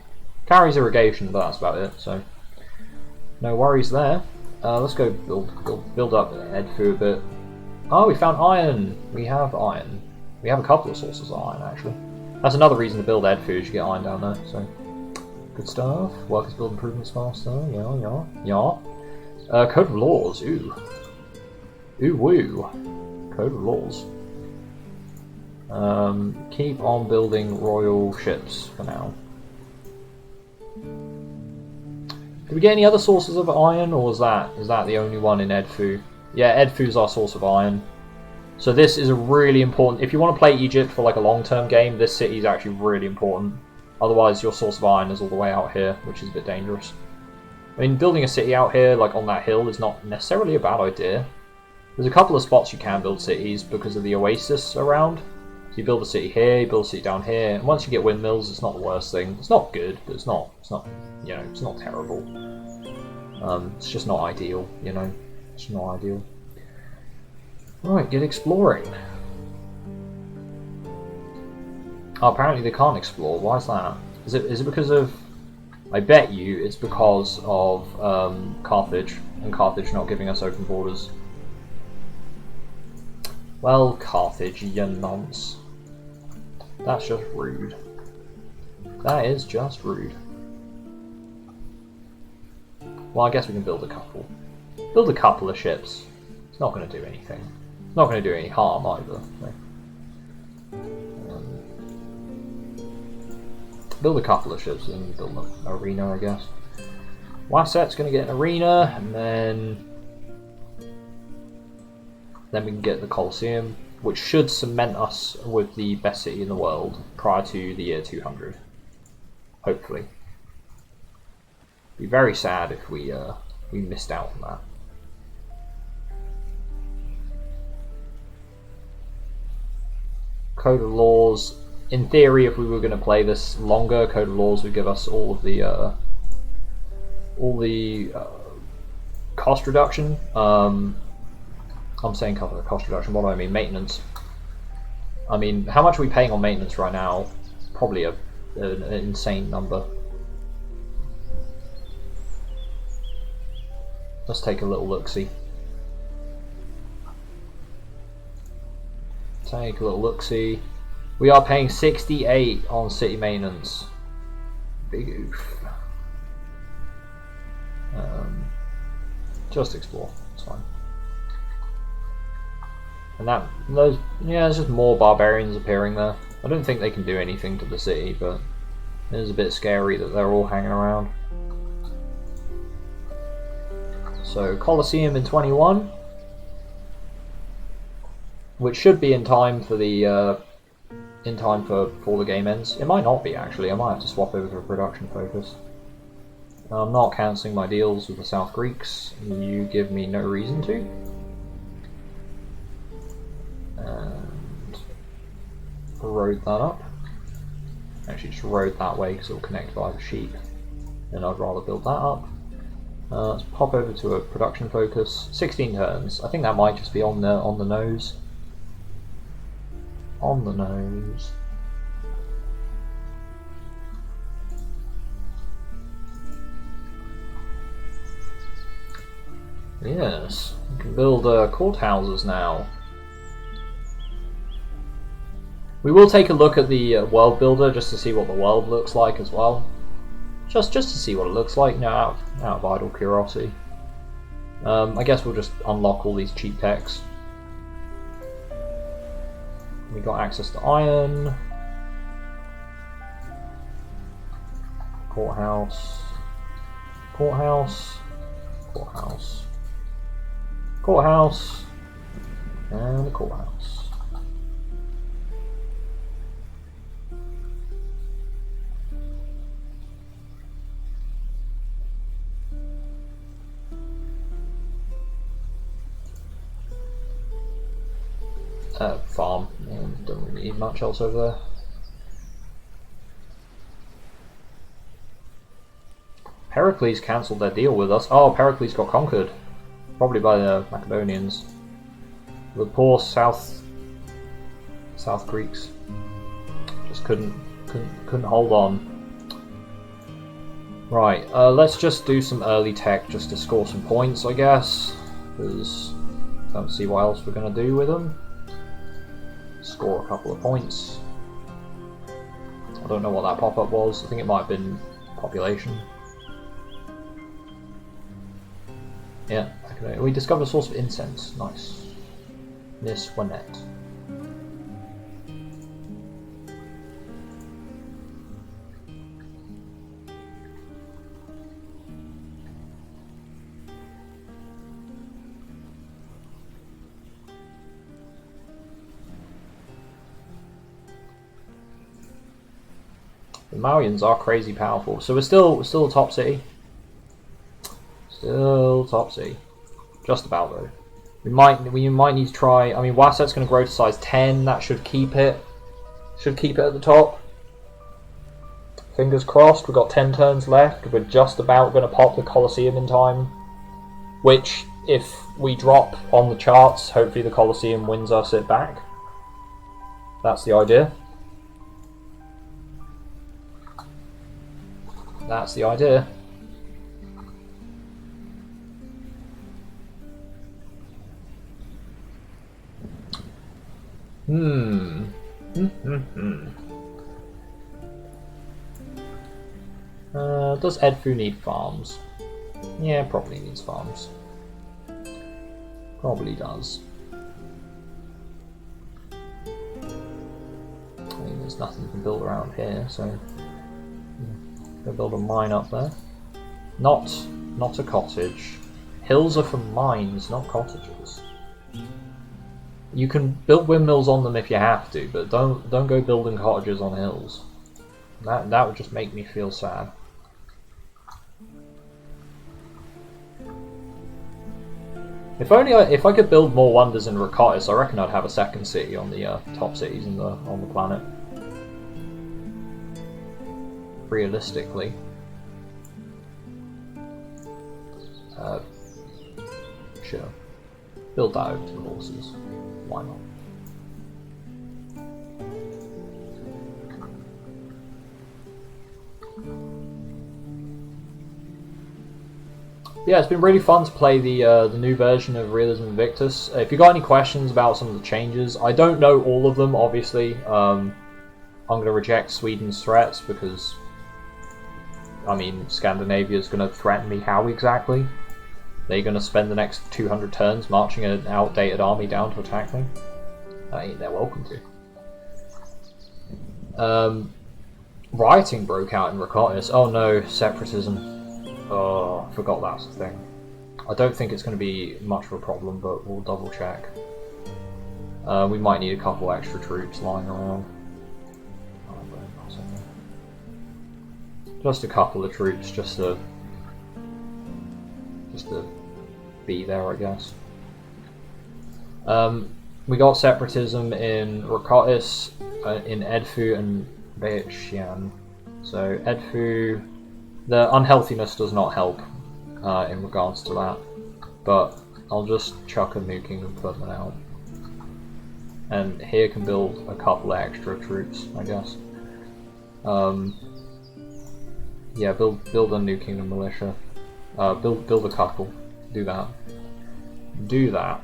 Carries irrigation, but that's about it, so no worries there. Let's go build up Edfu a bit. Oh, we found iron! We have iron. We have a couple of sources of iron, actually. That's another reason to build Edfu, is you get iron down there, so good stuff. Workers build improvements faster, yeah. Code of laws, ooh. Ooh woo. Code of laws. Keep on building royal ships for now. Did we get any other sources of iron, or is that the only one in Edfu? Yeah, Edfu's our source of iron. So this is a really important... If you want to play Egypt for like a long-term game, this city is actually really important. Otherwise, your source of iron is all the way out here, which is a bit dangerous. I mean, building a city out here, like on that hill, is not necessarily a bad idea. There's a couple of spots you can build cities because of the oasis around. So you build a city here, you build a city down here, and once you get windmills, it's not the worst thing. It's not good, but it's not, you know, it's not terrible. It's just not ideal, you know. It's not ideal. Right, get exploring. Oh, apparently they can't explore. Why is that? Is it because of... I bet you it's because of Carthage, and Carthage not giving us open borders. Well, Carthage, you nonce. That's just rude. That is just rude. Well, I guess we can build a couple. Build a couple of ships. It's not going to do anything. It's not going to do any harm either. So. Build a couple of ships and build an arena, I guess. Wasset's going to get an arena, and then we can get the Colosseum, which should cement us with the best city in the world prior to the year 200. Hopefully. Be very sad if we missed out on that. Code of Laws. In theory, if we were going to play this longer, Code of Laws would give us all the cost reduction. I'm saying cost reduction. What do I mean? Maintenance. I mean, how much are we paying on maintenance right now? Probably an insane number. Let's take a little look-see. Take a little look-see. We are paying 68 on city maintenance. Big oof. Just explore. It's fine. And there's just more barbarians appearing there. I don't think they can do anything to the city, but it is a bit scary that they're all hanging around. So Colosseum in 21, which should be in time for the before the game ends. It might not be actually. I might have to swap over to a production focus. I'm not cancelling my deals with the South Greeks. You give me no reason to. And road that up. Actually, just road that way because it'll connect via the sheep. And I'd rather build that up. Let's pop over to a production focus. 16 turns. I think that might just be on the nose. On the nose. Yes, we can build courthouses now. We will take a look at the world builder just to see what the world looks like as well. Just to see what it looks like, out of idle curiosity. I guess we'll just unlock all these cheap techs. We got access to iron. Courthouse. Courthouse. Courthouse. Courthouse. And the courthouse. Farm. Don't really need much else over there. Pericles cancelled their deal with us. Oh, Pericles got conquered. Probably by the Macedonians. The poor South Greeks just couldn't hold on. Right, let's just do some early tech just to score some points, I guess. Because I don't see what else we're going to do with them. Score a couple of points. I don't know what that pop-up was. I think it might have been population. Yeah, okay. We discovered a source of incense. Nice. Miss Wanette. The Malians are crazy powerful, so we're still a top city. Still top city. Just about though. We might need to try. I mean, Wasset's going to grow to size 10. That should keep it. Should keep it at the top. Fingers crossed. We've got 10 turns left. We're just about going to pop the Colosseum in time. Which, if we drop on the charts, hopefully the Colosseum wins us it back. That's the idea. That's the idea. Does Edfu need farms? Yeah, probably needs farms. Probably does. I mean, there's nothing you can build around here, so go build a mine up there. Not a cottage. Hills are for mines, not cottages. You can build windmills on them if you have to, but don't go building cottages on hills. That would just make me feel sad. If I could build more wonders in Rakotis, I reckon I'd have a second city on the top cities on the planet. Realistically. Sure. Build that over to the horses. Why not? Yeah, it's been really fun to play the new version of Realism Invictus. If you got any questions about some of the changes, I don't know all of them, obviously. I'm going to reject Sweden's threats because, I mean, Scandinavia is going to threaten me how exactly? They're going to spend the next 200 turns marching an outdated army down to attack me? They're welcome to. Rioting broke out in Rakotis. Oh no, separatism. Oh, I forgot that's the thing. I don't think it's going to be much of a problem, but we'll double check. We might need a couple extra troops lying around. Just a couple of troops, just to be there, I guess. We got separatism in Rakotis, in Edfu and Beixian. So Edfu, the unhealthiness does not help in regards to that, but I'll just chuck a nuking and put them out. And here can build a couple of extra troops, I guess. Yeah, build a New Kingdom militia. Build a couple. Do that. Do that.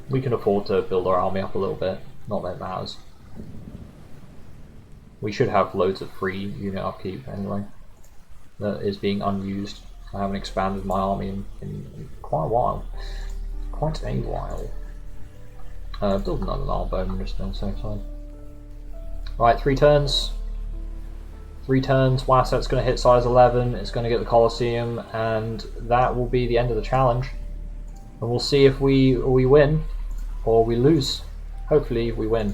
We can afford to build our army up a little bit. Not that it matters. We should have loads of free unit upkeep anyway. That is being unused. I haven't expanded my army in quite a while. Quite a while. Build another null bowman just on the safe side. Right, 3 turns. 3 turns, Wasset's going to hit size 11, it's going to get the Colosseum, and that will be the end of the challenge. And we'll see if we win, or we lose. Hopefully we win.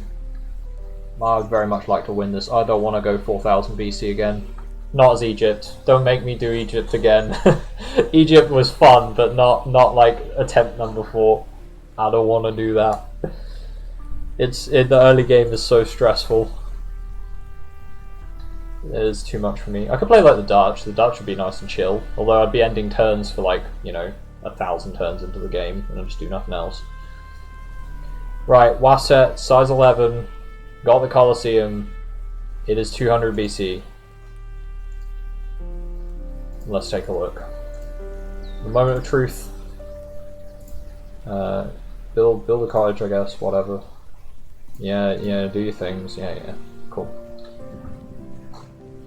I would very much like to win this. I don't want to go 4000 BC again. Not as Egypt. Don't make me do Egypt again. Egypt was fun, but not like attempt number 4. I don't want to do that. The early game is so stressful. It is too much for me. I could play like the Dutch. The Dutch would be nice and chill. Although I'd be ending turns for like, you know, 1,000 turns into the game and I'd just do nothing else. Right, Wasset, size 11. Got the Colosseum. It is 200 BC. Let's take a look. The moment of truth. Build a college, I guess. Whatever. Yeah, do your things. Yeah, cool.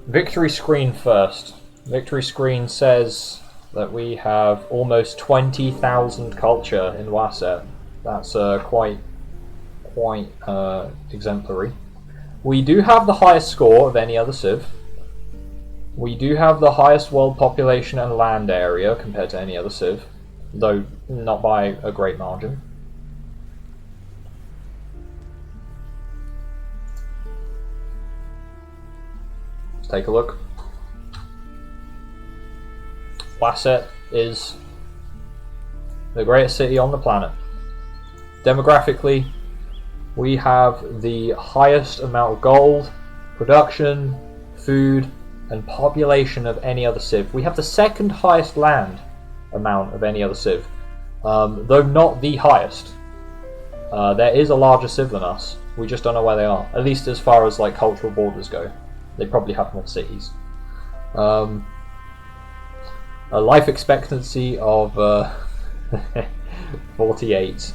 Victory screen first. Victory screen says that we have almost 20,000 culture in Wasset. That's quite exemplary. We do have the highest score of any other civ. We do have the highest world population and land area compared to any other civ, though not by a great margin. Let's take a look. Wasset is the greatest city on the planet. Demographically, we have the highest amount of gold, production, food, and population of any other civ. We have the second highest land amount of any other civ, though not the highest. There is a larger civ than us. We just don't know where they are. At least as far as like cultural borders go, they probably have more cities. A life expectancy of 48.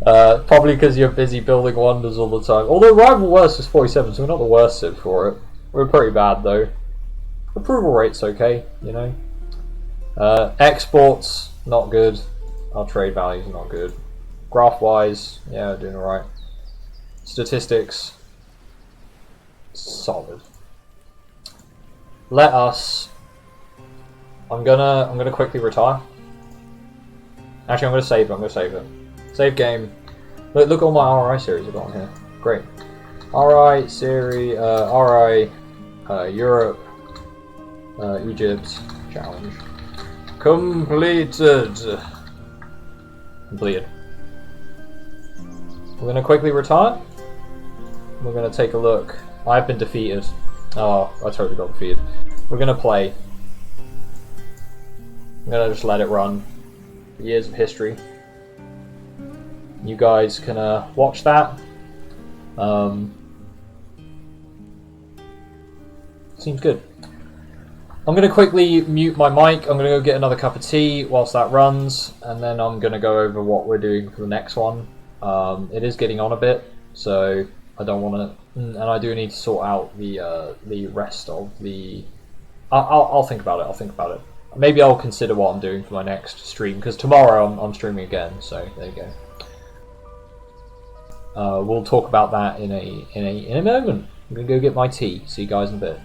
Probably because you're busy building wonders all the time. Although rival worst is 47, so we're not the worst civ for it. We're pretty bad though. Approval rate's okay, you know. Exports, not good. Our trade values are not good. Graph wise, yeah, we're doing alright. Statistics, solid. Let us. I'm gonna quickly retire. Actually, I'm gonna save it. Save game. Look at all my RI series I've got on here. Great. RI series, RI, Europe, Egypt challenge completed. Completed. We're gonna quickly retire. We're gonna take a look. I've been defeated. Oh, I totally got defeated. We're gonna play. I'm gonna just let it run. Years of history. You guys can watch that. Seems good. I'm going to quickly mute my mic. I'm going to go get another cup of tea whilst that runs, and then I'm going to go over what we're doing for the next one. It is getting on a bit, so I don't want to, and I do need to sort out the rest of the. I'll think about it. I'll think about it. Maybe I'll consider what I'm doing for my next stream, because tomorrow I'm streaming again. So there you go. We'll talk about that in a moment. I'm gonna go get my tea. See you guys in a bit.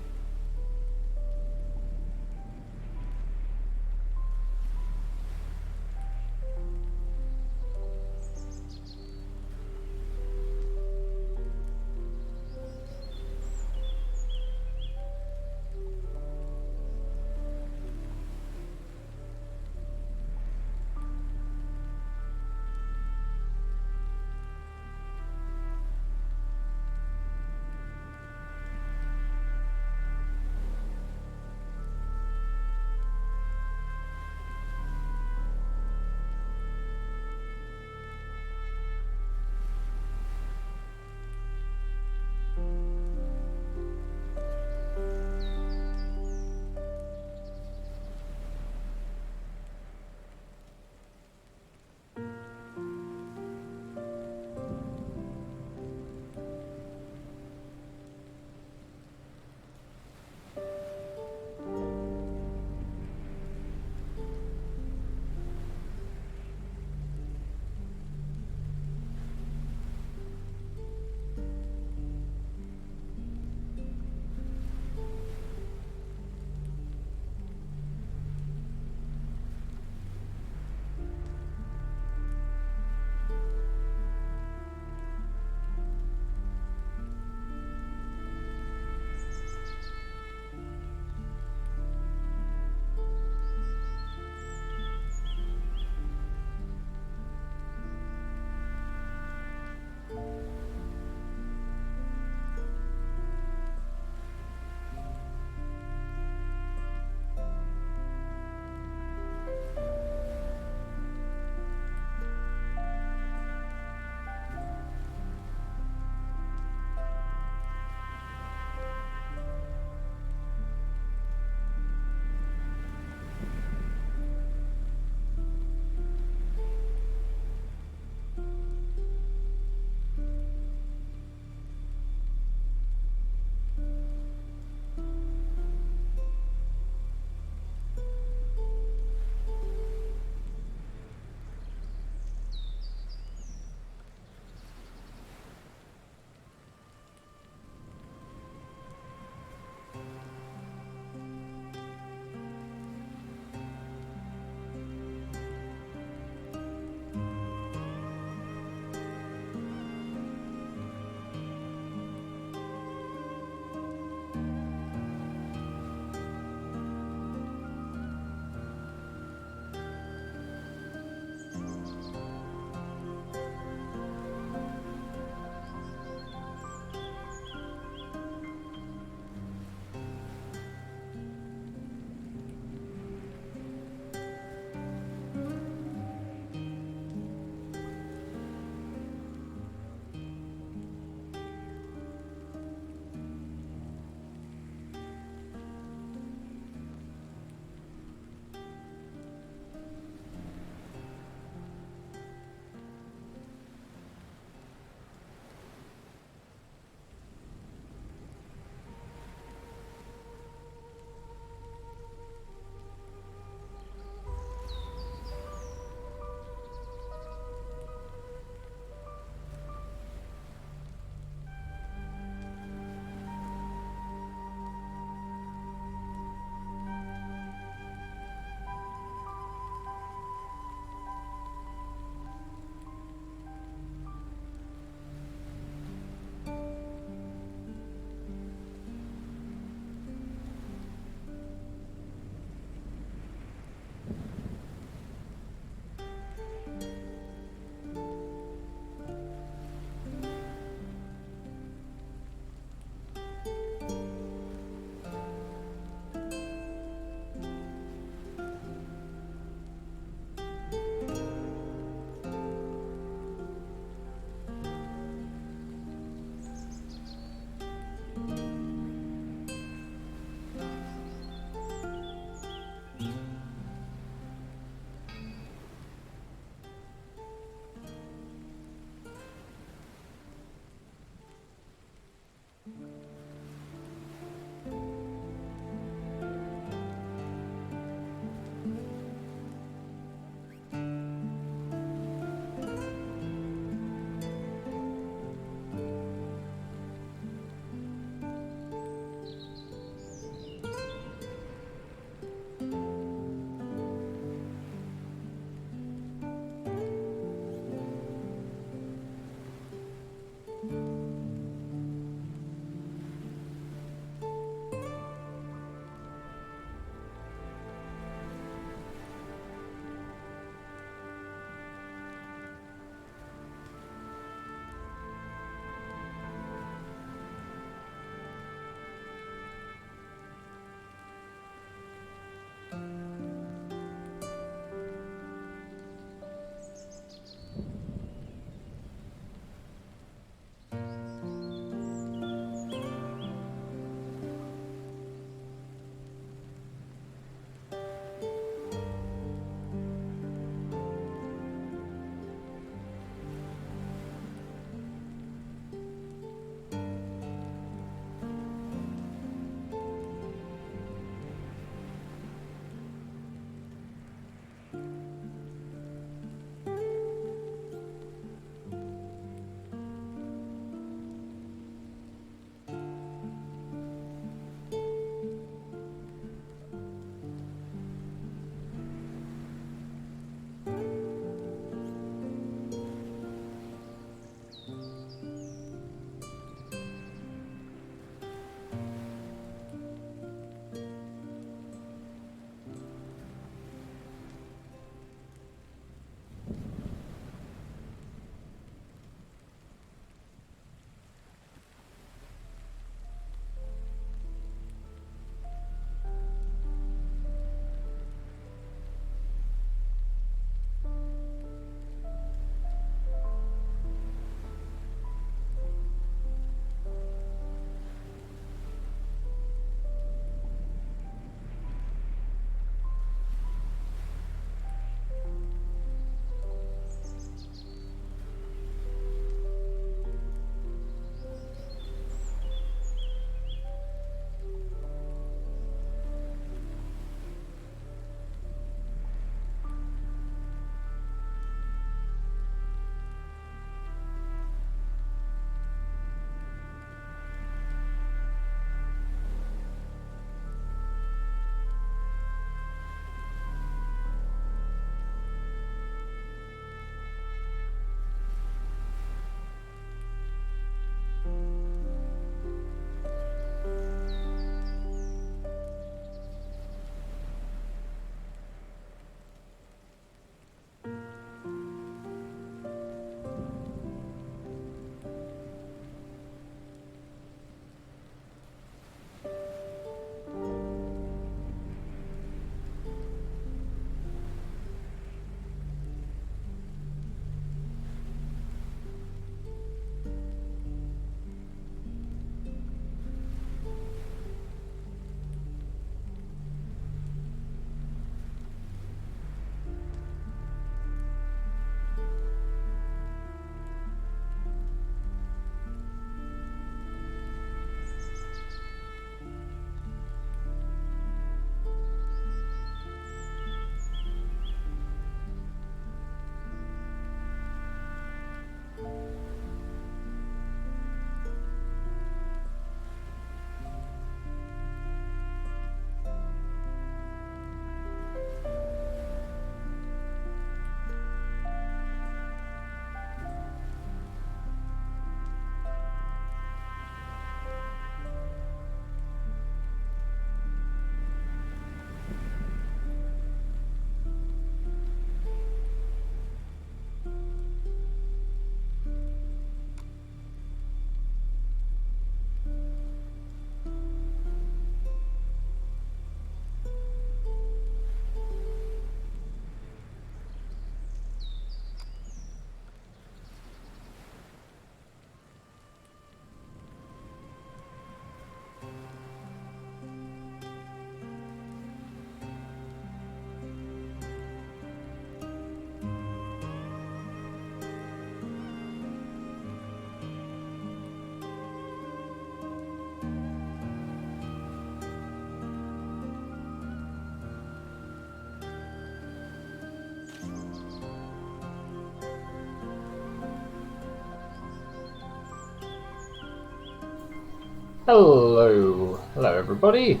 Hello everybody.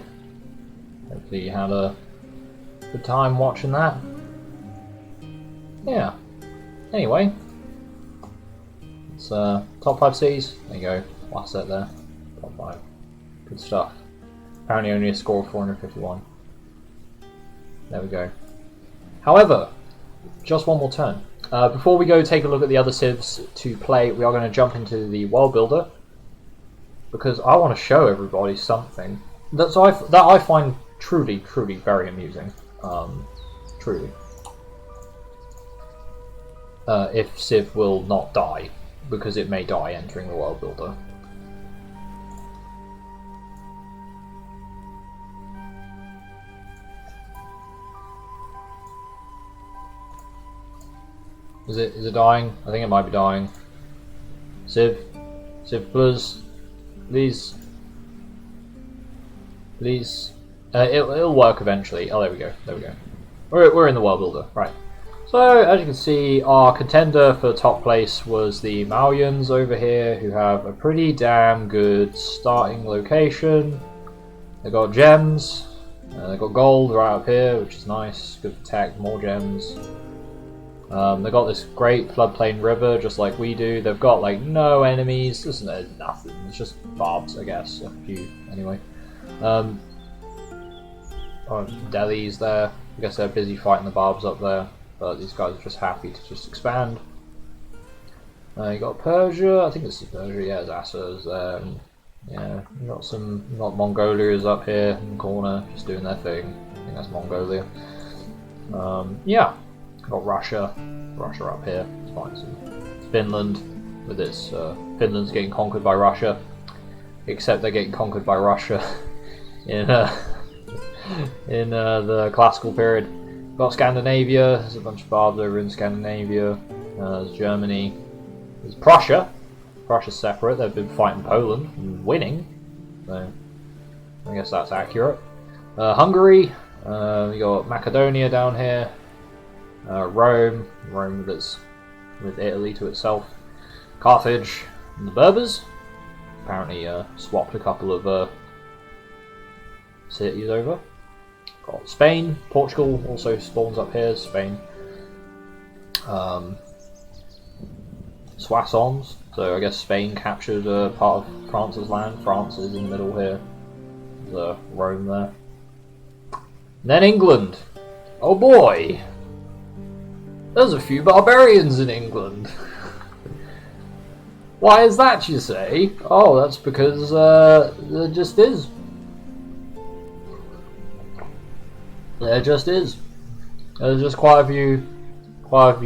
Hopefully you had a good time watching that. Yeah. Anyway, it's top 5 cities. There you go. Last set there. Top 5. Good stuff. Apparently only a score of 451. There we go. However, just one more turn. Before we go take a look at the other civs to play, we are going to jump into the world builder, because I want to show everybody something that I find truly very amusing. Truly. If Civ will not die, because it may die entering the world builder. Is it dying? I think it might be dying. Civ, please. It'll work eventually. Oh, there we go. We're in the world builder, right? So as you can see, our contender for top place was the Malians over here, who have a pretty damn good starting location. They got gems. They got gold right up here, which is nice. Good for tech. More gems. They've got this great floodplain river, just like we do. They've got like no enemies. There's nothing. It's just barbs, I guess. A few, anyway. Delhi's there. I guess they're busy fighting the barbs up there, but these guys are just happy to just expand. You got Persia. I think this is Persia. Yeah, Zassa's there. Yeah, you got Mongolia is up here in the corner, just doing their thing. I think that's Mongolia. Yeah. Got Russia up here. It's fine. So Finland, with its Finland's getting conquered by Russia, except they're getting conquered by Russia in the classical period. Got Scandinavia. There's a bunch of barbs over in Scandinavia. There's Germany. There's Prussia. Prussia's separate. They've been fighting Poland and winning, so I guess that's accurate. Hungary. We got Macedonia down here. Rome with Italy to itself. Carthage and the Berbers. Apparently swapped a couple of cities over. Got Spain. Portugal also spawns up here. Spain. Soissons. So I guess Spain captured part of France's land. France is in the middle here. There's Rome there. And then England. Oh boy! There's a few barbarians in England. Why is that, you say? Oh, that's because there just is. There just is. There's just quite a few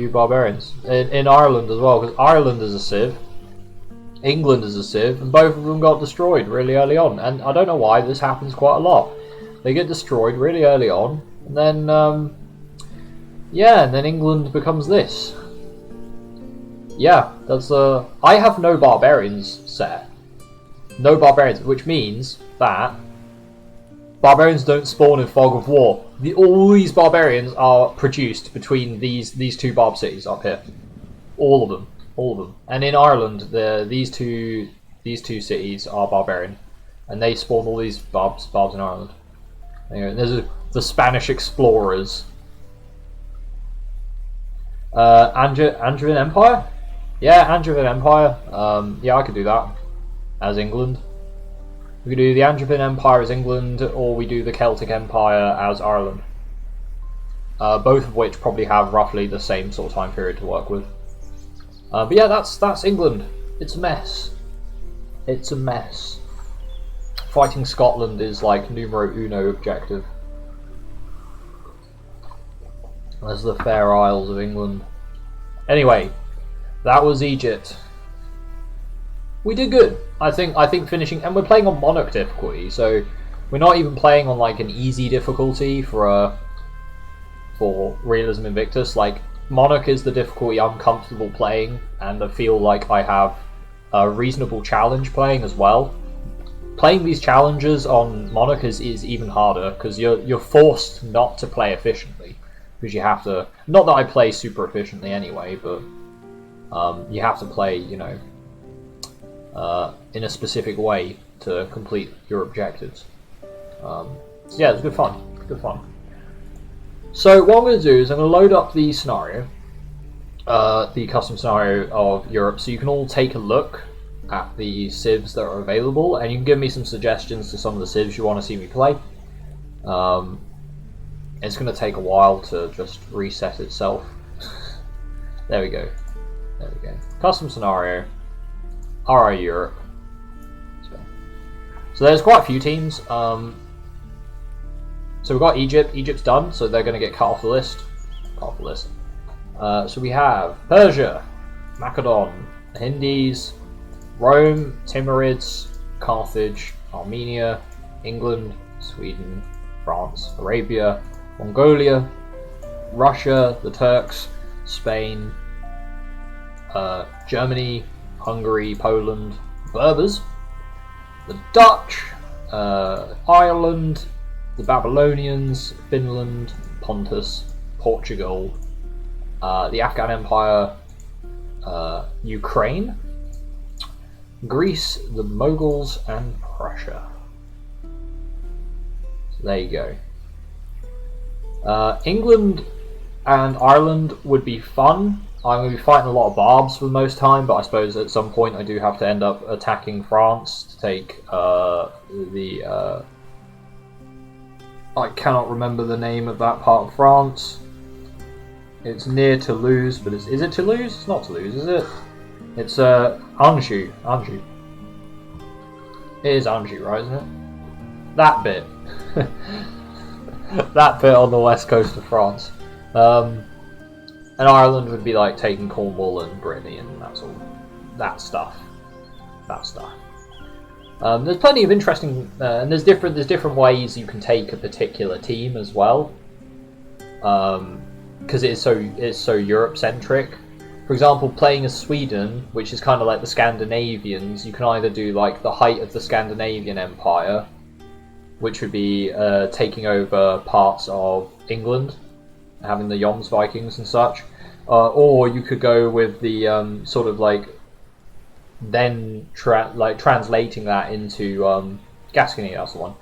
barbarians in Ireland as well, because Ireland is a civ, England is a civ, and both of them got destroyed really early on. And I don't know why this happens quite a lot. They get destroyed really early on, and then yeah, and then England becomes this. Yeah, that's I have no barbarians set. No barbarians, which means that barbarians don't spawn in Fog of War. All these barbarians are produced between these two barb cities up here. All of them. And in Ireland, these two cities are barbarian, and they spawn all these barbs in Ireland. Anyway, there's the Spanish explorers. Angevin Empire? Yeah, Angevin Empire. Yeah, I could do that as England. We could do the Angevin Empire as England, or we do the Celtic Empire as Ireland. Both of which probably have roughly the same sort of time period to work with. But yeah, that's England. It's a mess. It's a mess. Fighting Scotland is like numero uno objective. There's the Fair Isles of England. Anyway, that was Egypt. We did good. I think finishing, and we're playing on Monarch difficulty, so we're not even playing on like an easy difficulty for Realism Invictus. Like, Monarch is the difficulty I'm comfortable playing, and I feel like I have a reasonable challenge playing as well. Playing these challenges on Monarch is even harder, because you're forced not to play efficiently. Because you have to, not that I play super efficiently anyway, but you have to play, you know, in a specific way to complete your objectives. So yeah, it's good fun. Good fun. So what I'm going to do is I'm going to load up the scenario, the custom scenario of Europe, so you can all take a look at the civs that are available, and you can give me some suggestions to some of the civs you want to see me play. It's going to take a while to just reset itself. There we go. There we go. Custom scenario, RI Europe. So there's quite a few teams. So we've got Egypt. Egypt's done, so they're going to get cut off the list. Cut off the list. So we have Persia, Macedon, Hindis, Rome, Timurids, Carthage, Armenia, England, Sweden, France, Arabia, Mongolia, Russia, the Turks, Spain, Germany, Hungary, Poland, Berbers, the Dutch, Ireland, the Babylonians, Finland, Pontus, Portugal, the Afghan Empire, Ukraine, Greece, the Moguls, and Prussia. So there you go. England and Ireland would be fun. I'm going to be fighting a lot of barbs for the most time, but I suppose at some point I do have to end up attacking France to take I cannot remember the name of that part of France. It's near Toulouse, but is it Toulouse? It's not Toulouse, is it? It's Anjou. Anjou. It is Anjou, right, isn't it? That bit. That bit on the west coast of France. And Ireland would be like taking Cornwall and Brittany and that's all. That stuff. That stuff. There's plenty of interesting, and there's different ways you can take a particular team as well, because it's so Europe centric. For example, playing as Sweden, which is kind of like the Scandinavians, you can either do like the height of the Scandinavian Empire, which would be taking over parts of England, having the Jomsvikings and such, or you could go with the sort of like then translating that into Gascony. That's the one.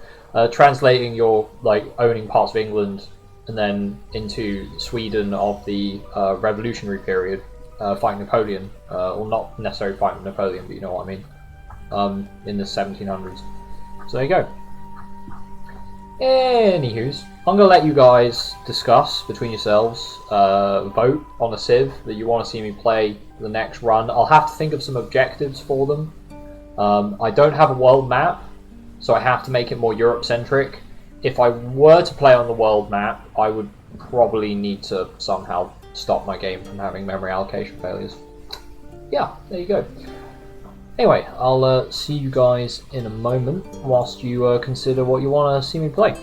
Translating your like owning parts of England and then into Sweden of the revolutionary period, fighting Napoleon, or not necessarily fighting Napoleon, but you know what I mean, in the 1700s. So there you go. Anywho's, I'm going to let you guys discuss between yourselves, vote on a civ that you want to see me play the next run. I'll have to think of some objectives for them. I don't have a world map, so I have to make it more Europe-centric. If I were to play on the world map, I would probably need to somehow stop my game from having memory allocation failures. Yeah, there you go. Anyway, I'll see you guys in a moment whilst you consider what you want to see me play.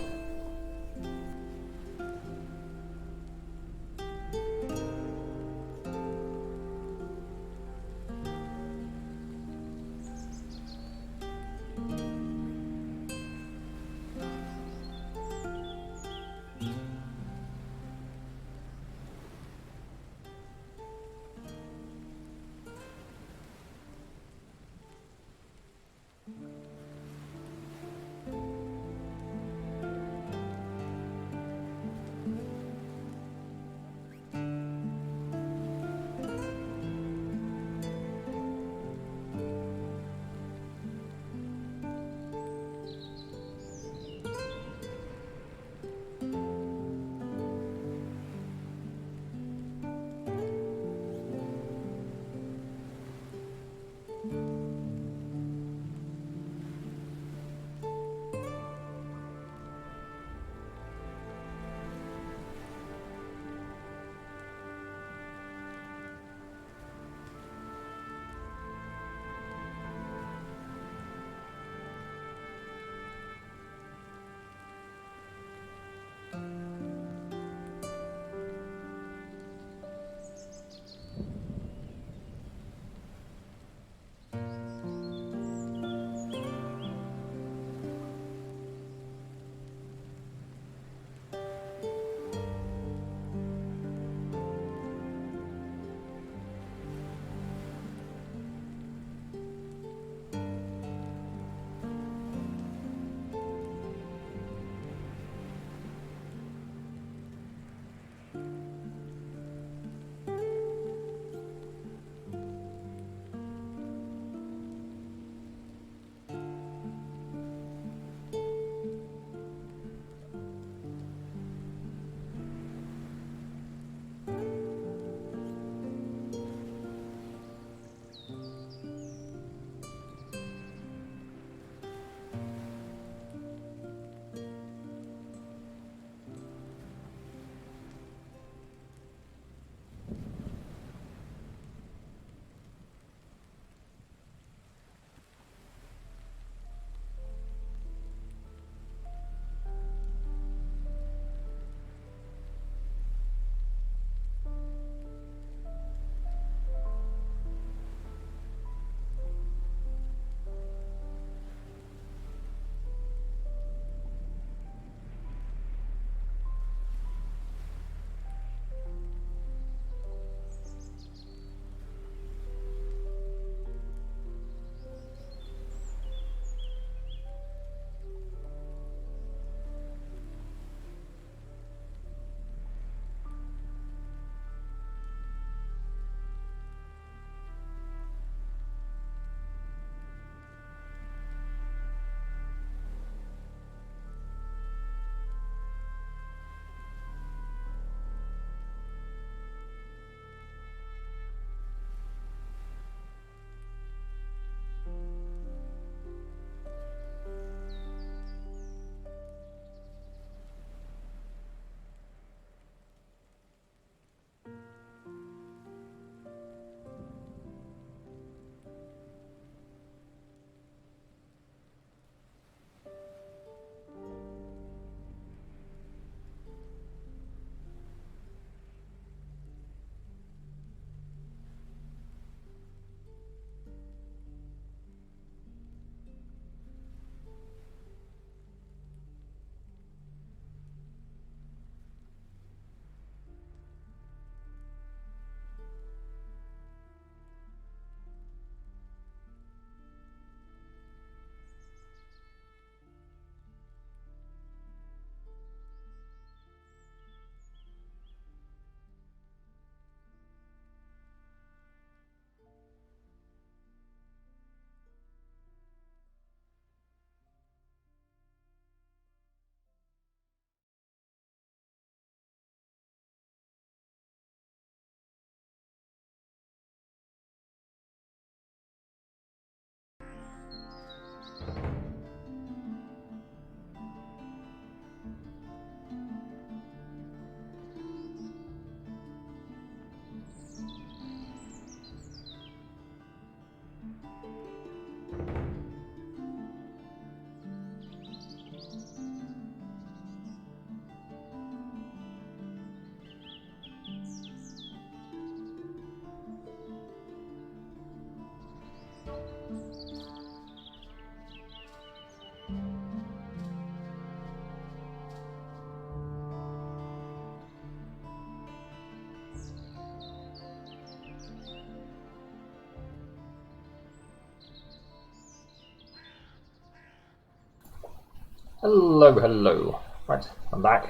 Hello, hello. Right, I'm back.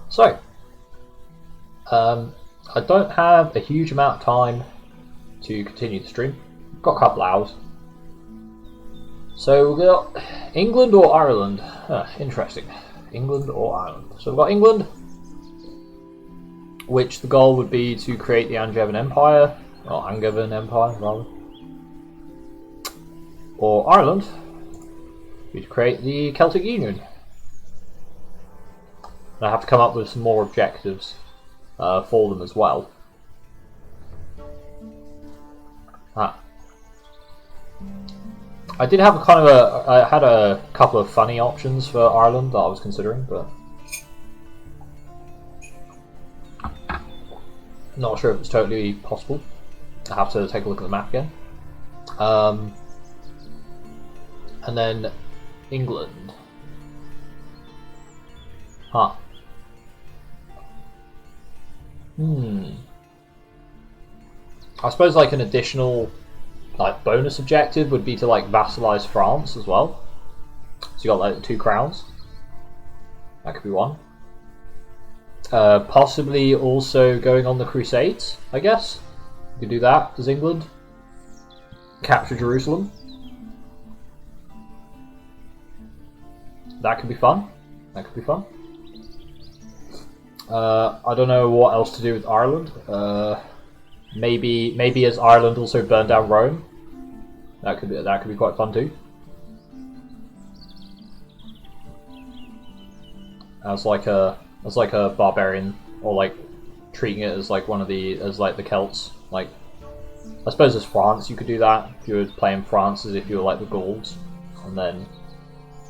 So, I don't have a huge amount of time to continue the stream. I've got a couple hours. So we've got England or Ireland. Interesting. England or Ireland. So we've got England, which the goal would be to create the Angevin Empire, or Angevin Empire rather. Or Ireland, we'd create the Celtic Union. And I have to come up with some more objectives for them as well. I did have I had a couple of funny options for Ireland that I was considering, but not sure if it's totally possible. I have to take a look at the map again. And then England. I suppose like an additional bonus objective would be to vassalize France as well. So you got 2 crowns. That could be one. Possibly also going on the Crusades, I guess. You could do that as England. Capture Jerusalem. That could be fun. That could be fun. I don't know what else to do with Ireland. Maybe as Ireland also burned down Rome. That could be quite fun too. As like a barbarian, or treating it as one of the the Celts. I suppose as France you could do that if you were playing France as if you were the Gauls, and then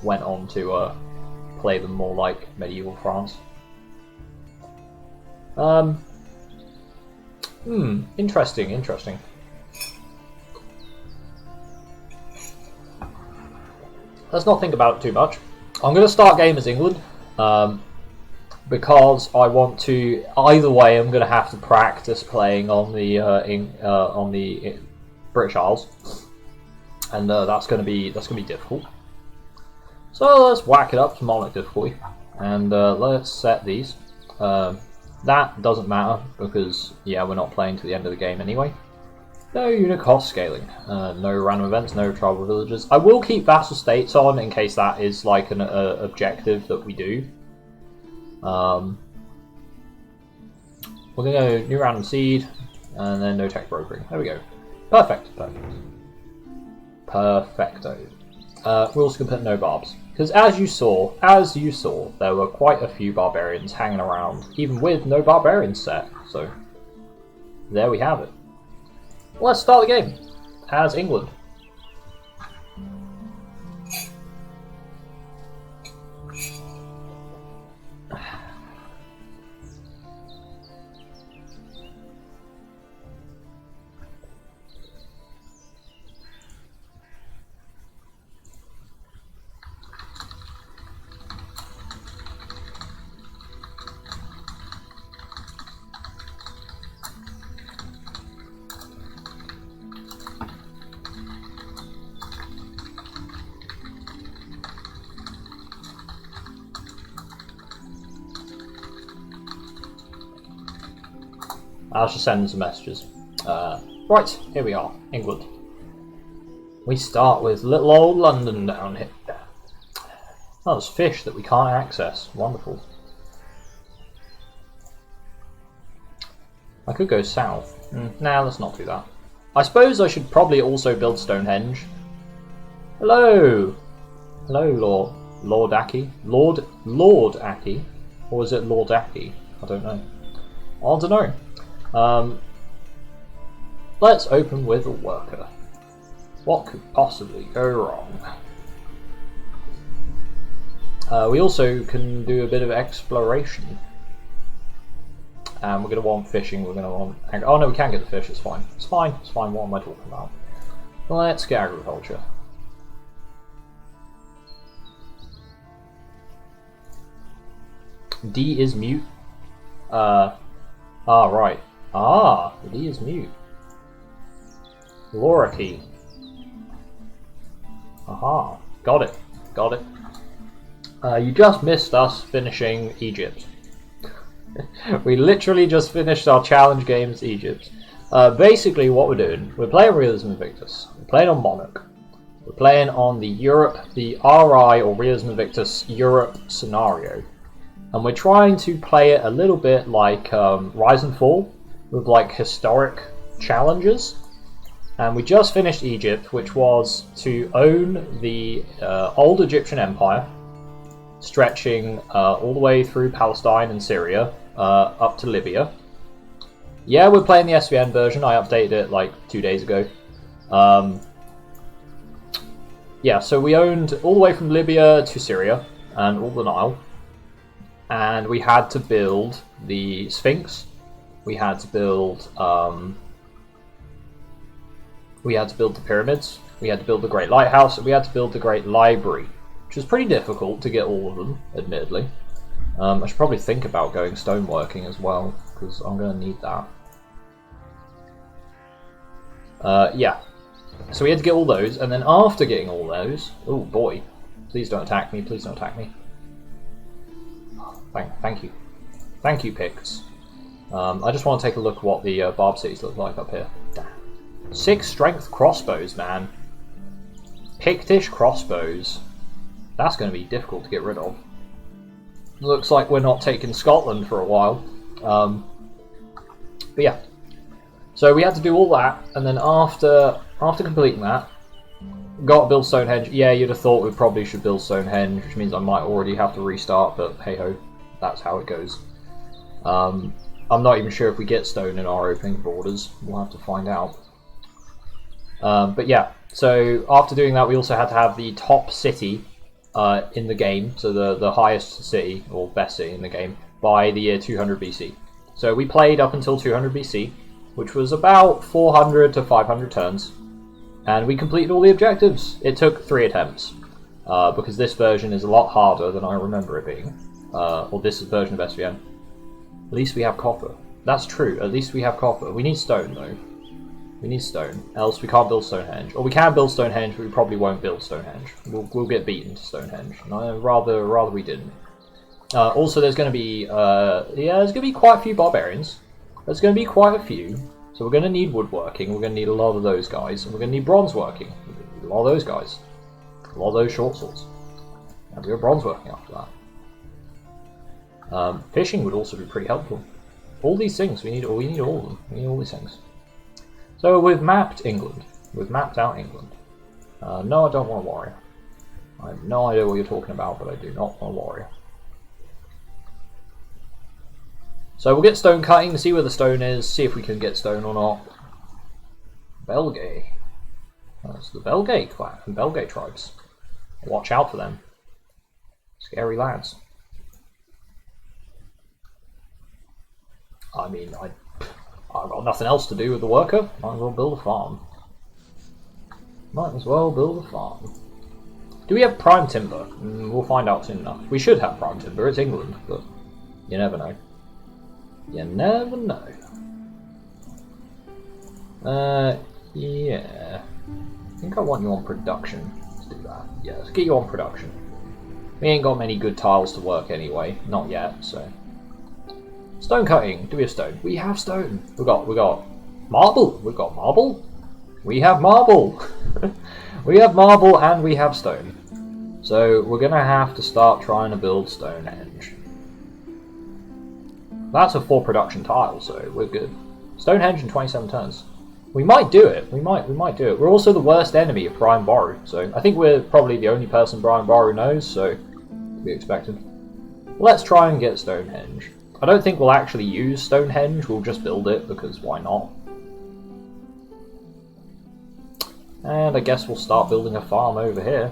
went on to play them more like medieval France. Interesting. Let's not think about it too much. I'm going to start game as England, because I want to. Either way, I'm going to have to practice playing on the British Isles, and that's going to be difficult. So let's whack it up to Monarch difficulty, and let's set these. That doesn't matter because we're not playing to the end of the game anyway. No unit cost scaling, no random events, no tribal villages. I will keep vassal states on in case that is an objective that we do. We're gonna go new random seed, and then no tech brokering. There we go. Perfecto. We're also gonna put no barbs. Because as you saw, there were quite a few barbarians hanging around, even with no barbarians set. So there we have it. Let's start the game as England. I was just sending some messages. Right, here we are, England. We start with little old London down here. Oh, there's fish that we can't access. Wonderful. I could go south. Nah, let's not do that. I suppose I should probably also build Stonehenge. Hello! Hello, Lord Aki. Lord Aki? Or is it Lord Aki? I don't know. I don't know. Let's open with a worker. What could possibly go wrong? We also can do a bit of exploration. And we're going to want fishing, we're going to want... Oh no, we can get the fish, it's fine. It's fine, it's fine, what am I talking about? Let's get agriculture. D is mute. Right. The D is mute. Laura key. Aha, got it. Got it. You just missed us finishing Egypt. We literally just finished our challenge games Egypt. Basically what we're doing, we're playing Realism Invictus. We're playing on Monarch. We're playing on the RI or Realism Invictus Europe scenario. And we're trying to play it a little bit like Rhyse and Fall, with like historic challenges. And we just finished Egypt, which was to own the old Egyptian Empire, stretching all the way through Palestine and Syria, up to Libya. Yeah, we're playing the SVN version, I updated it like 2 days ago. Yeah, so we owned all the way from Libya to Syria, and all the Nile. And we had to build the Sphinx, we had to build the pyramids, we had to build the Great Lighthouse, and we had to build the Great Library, which was pretty difficult to get all of them, admittedly. I should probably think about going stoneworking as well, because I'm going to need that. Yeah, so we had to get all those, and then after getting all those, oh boy, please don't attack me, please don't attack me. Thank you. Thank you, Picts. I just want to take a look at what the barb cities look like up here. 6 strength crossbows, man. Pictish crossbows. That's going to be difficult to get rid of. Looks like we're not taking Scotland for a while. But yeah. So we had to do all that, and then after completing that, got to build Stonehenge. Yeah, you'd have thought we probably should build Stonehenge, which means I might already have to restart, but hey ho, that's how it goes. I'm not even sure if we get stone in our opening borders. We'll have to find out. But yeah, so after doing that, we also had to have the top city in the game, so the highest city, or best city in the game, by the year 200 BC. So we played up until 200 BC, which was about 400 to 500 turns, and we completed all the objectives. It took 3 attempts, because this version is a lot harder than I remember it being, or this version of SVN. At least we have copper. That's true, at least we have copper. We need stone, though. We need stone, else we can't build Stonehenge. Or we can build Stonehenge, but we probably won't build Stonehenge. We'll get beaten to Stonehenge. No, rather we didn't. Also, there's going to be, there's going to be quite a few barbarians. There's going to be quite a few. So we're going to need woodworking, we're going to need a lot of those guys, and we're going to need bronze working. A lot of those guys. A lot of those short swords. And we'll bronze working after that. Fishing would also be pretty helpful. All these things, we need all of them. We need all these things. So we've mapped England. We've mapped out England. No, I don't want a warrior. I have no idea what you're talking about, but I do not want a warrior. So we'll get stone cutting to see where the stone is, see if we can get stone or not. Belgae. That's the Belgae clan and Belgae tribes. Watch out for them. Scary lads. I mean, I've got nothing else to do with the worker. Might as well build a farm. Might as well build a farm. Do we have prime timber? We'll find out soon enough. We should have prime timber. It's England, but you never know. You never know. Yeah. I think I want you on production. Let's do that. Yeah, let's get you on production. We ain't got many good tiles to work anyway. Not yet, so. Stone cutting. Do we have stone? We have stone. We got marble. We've got marble. We have marble. We have marble and we have stone. So we're gonna have to start trying to build Stonehenge. That's a 4 production tile, so we're good. Stonehenge in 27 turns. We might do it. We might do it. We're also the worst enemy of Brian Boru, so I think we're probably the only person Brian Boru knows, so to be expected. Let's try and get Stonehenge. I don't think we'll actually use Stonehenge, we'll just build it, because why not? And I guess we'll start building a farm over here.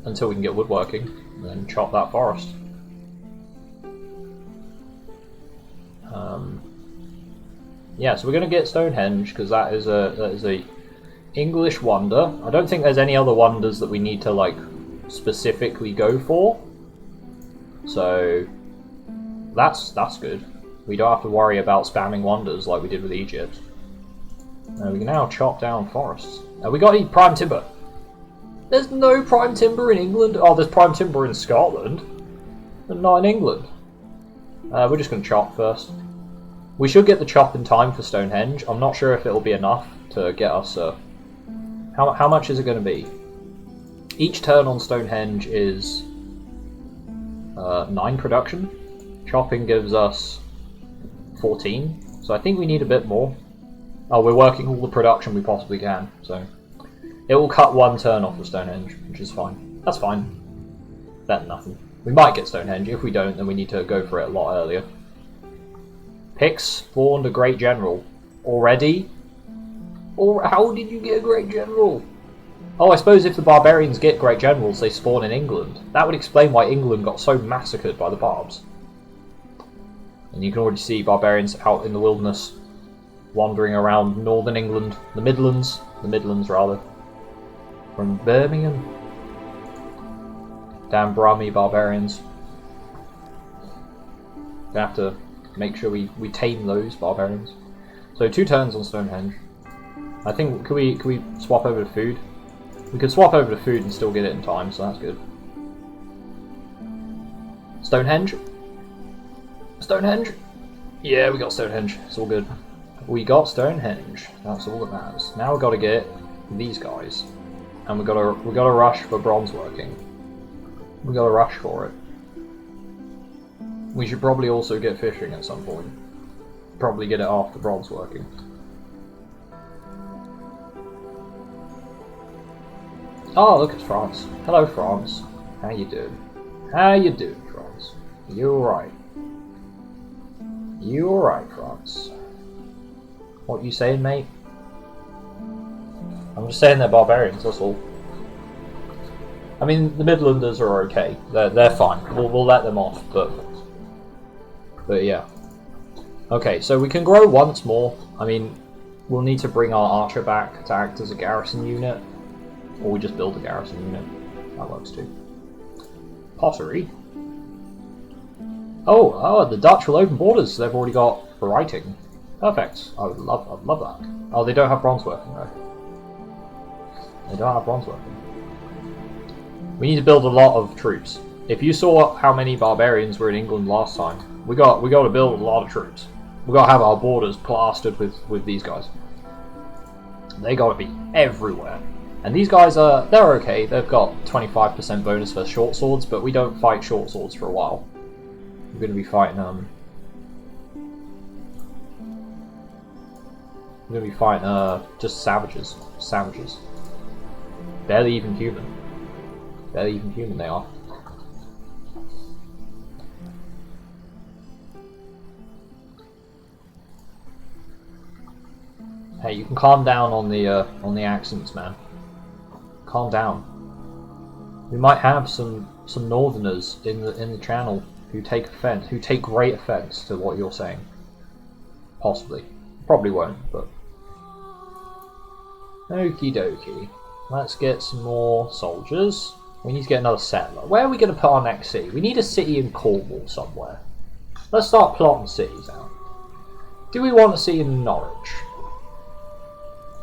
Until we can get woodworking, and then chop that forest. Yeah, so we're going to get Stonehenge, because that is a English wonder. I don't think there's any other wonders that we need to, like, specifically go for. So that's good. We don't have to worry about spamming wonders like we did with Egypt. We can now chop down forests. We got any prime timber? There's no prime timber in England. Oh, there's prime timber in Scotland, but not in England. We're just going to chop first. We should get the chop in time for Stonehenge. I'm not sure if it'll be enough to get us... How much is it going to be? Each turn on Stonehenge is 9 production. Chopping gives us 14. So I think we need a bit more. Oh, we're working all the production we possibly can. So it will cut 1 turn off the Stonehenge, which is fine. That's fine. Better than nothing. We might get Stonehenge. If we don't, then we need to go for it a lot earlier. Pix spawned a great general. Already? Or how did you get a great general? Oh, I suppose if the barbarians get great generals, they spawn in England. That would explain why England got so massacred by the barbs. And you can already see barbarians out in the wilderness, wandering around northern England, the Midlands rather, from Birmingham. Damn Brahmi barbarians. We have to make sure we tame those barbarians. So 2 turns on Stonehenge. I think, could we swap over to food? We could swap over to food and still get it in time, so that's good. Stonehenge? Stonehenge? Yeah, we got Stonehenge. It's all good. We got Stonehenge. That's all that matters. Now we've got to get these guys, and we got to rush for bronze working. We got to rush for it. We should probably also get fishing at some point. Probably get it after bronze working. Oh, look, it's France. Hello, France. How you doing? How you doing, France? You alright? You alright, France? What you saying, mate? I'm just saying they're barbarians, that's all. I mean, the Midlanders are okay. They're fine. We'll let them off, but yeah. Okay, so we can grow once more. I mean, we'll need to bring our archer back to act as a garrison unit. Or we just build a garrison unit. That works too. Pottery. Oh, the Dutch will open borders. They've already got writing. Perfect. I'd love that. Oh, they don't have bronze working though. They don't have bronze working. We need to build a lot of troops. If you saw how many barbarians were in England last time, we got to build a lot of troops. We got to have our borders plastered with these guys. They got to be everywhere. And these guys they're okay. They've got 25% bonus for short swords, but we don't fight short swords for a while. We're going to be fighting just savages. Savages. Barely even human. Barely even human they are. Hey, you can calm down on the accents, man. Calm down. We might have some northerners in the channel who take great offence to what you're saying. Possibly. Probably won't, but okie dokie. Let's get some more soldiers. We need to get another settler. Where are we going to put our next city? We need a city in Cornwall somewhere. Let's start plotting cities out. Do we want a city in Norwich?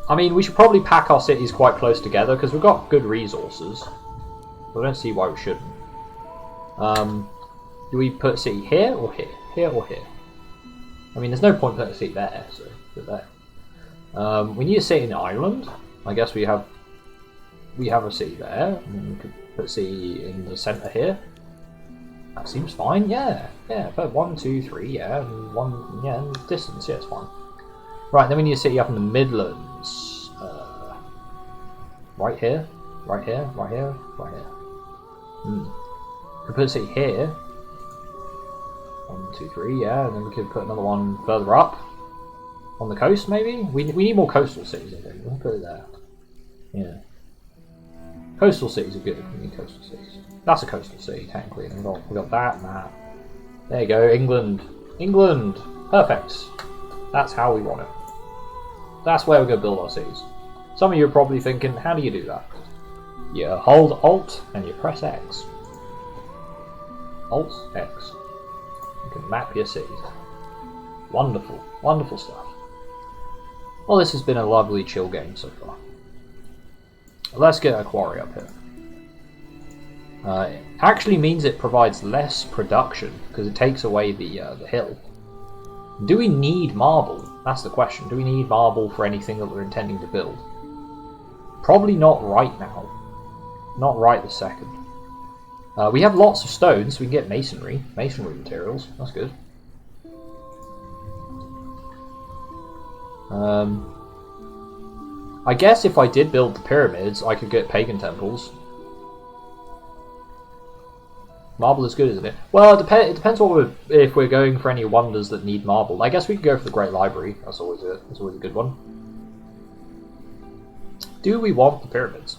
I mean, we should probably pack our cities quite close together because we've got good resources. I don't see why we shouldn't. Do we put a city here or here? Here or here? I mean, there's no point putting a city there, so put there. We need a city in Ireland. I guess we have a city there. And we could put a city in the centre here. That seems fine. Yeah. But 1, 2, 3. Yeah, and 1. Yeah, and distance. Yeah, it's fine. Right, then we need a city up in the Midlands. Right here, right here, right here, right here. We put a city here. 1, 2, 3, yeah, and then we could put another one further up. On the coast, maybe? We need more coastal cities, I think. We'll put it there. Yeah. Coastal cities are good. We need coastal cities. That's a coastal city, technically. We've got that and that. There you go, England. England! Perfect. That's how we want it. That's where we're going to build our cities. Some of you are probably thinking, how do you do that? You hold Alt and you press X. Alt, X. You can map your cities. Wonderful, wonderful stuff. Well, this has been a lovely chill game so far. Let's get a quarry up here. It actually means it provides less production because it takes away the hill. Do we need marble? That's the question. Do we need marble for anything that we're intending to build? Probably not right now. Not right this second. We have lots of stones, so we can get masonry materials. That's good. I guess if I did build the pyramids, I could get pagan temples. Marble is good, isn't it? Well, it depends if we're going for any wonders that need marble. I guess we could go for the Great Library. That's always a good one. Do we want the pyramids?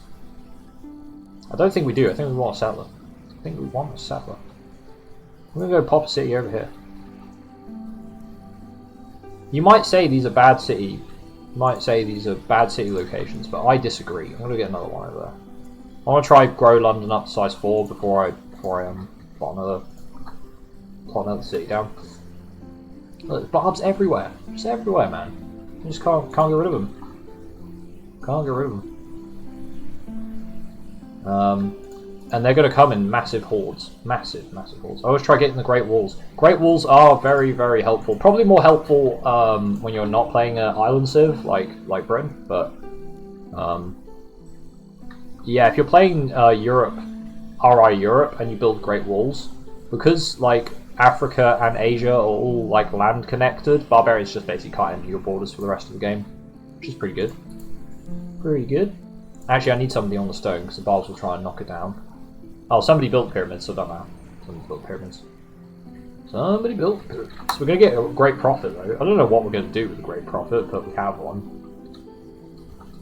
I don't think we do. I think we want a settler. I'm gonna go pop a city over here. You might say these are bad city. You might say these are bad city locations, but I disagree. I'm gonna get another one over there. I want to try grow London up to size 4 before I plot another city down. Look, barbs everywhere, just everywhere, man. You just can't get rid of them. Can't get rid of them. And they're going to come in massive hordes. Massive hordes. I always try getting the Great Walls. Great Walls are very, very helpful. Probably more helpful when you're not playing an island civ, like Britain. But, yeah, if you're playing Europe, RI Europe, and you build Great Walls, because, like, Africa and Asia are all, like, land connected, barbarians just basically can't enter your borders for the rest of the game. Which is pretty good. Pretty good. Actually, I need somebody on the stone, because the barbs will try and knock it down. Oh, somebody built pyramids, so I don't know. Somebody built pyramids. Somebody built pyramids. So we're going to get a great profit, though. I don't know what we're going to do with a great profit, but we have one.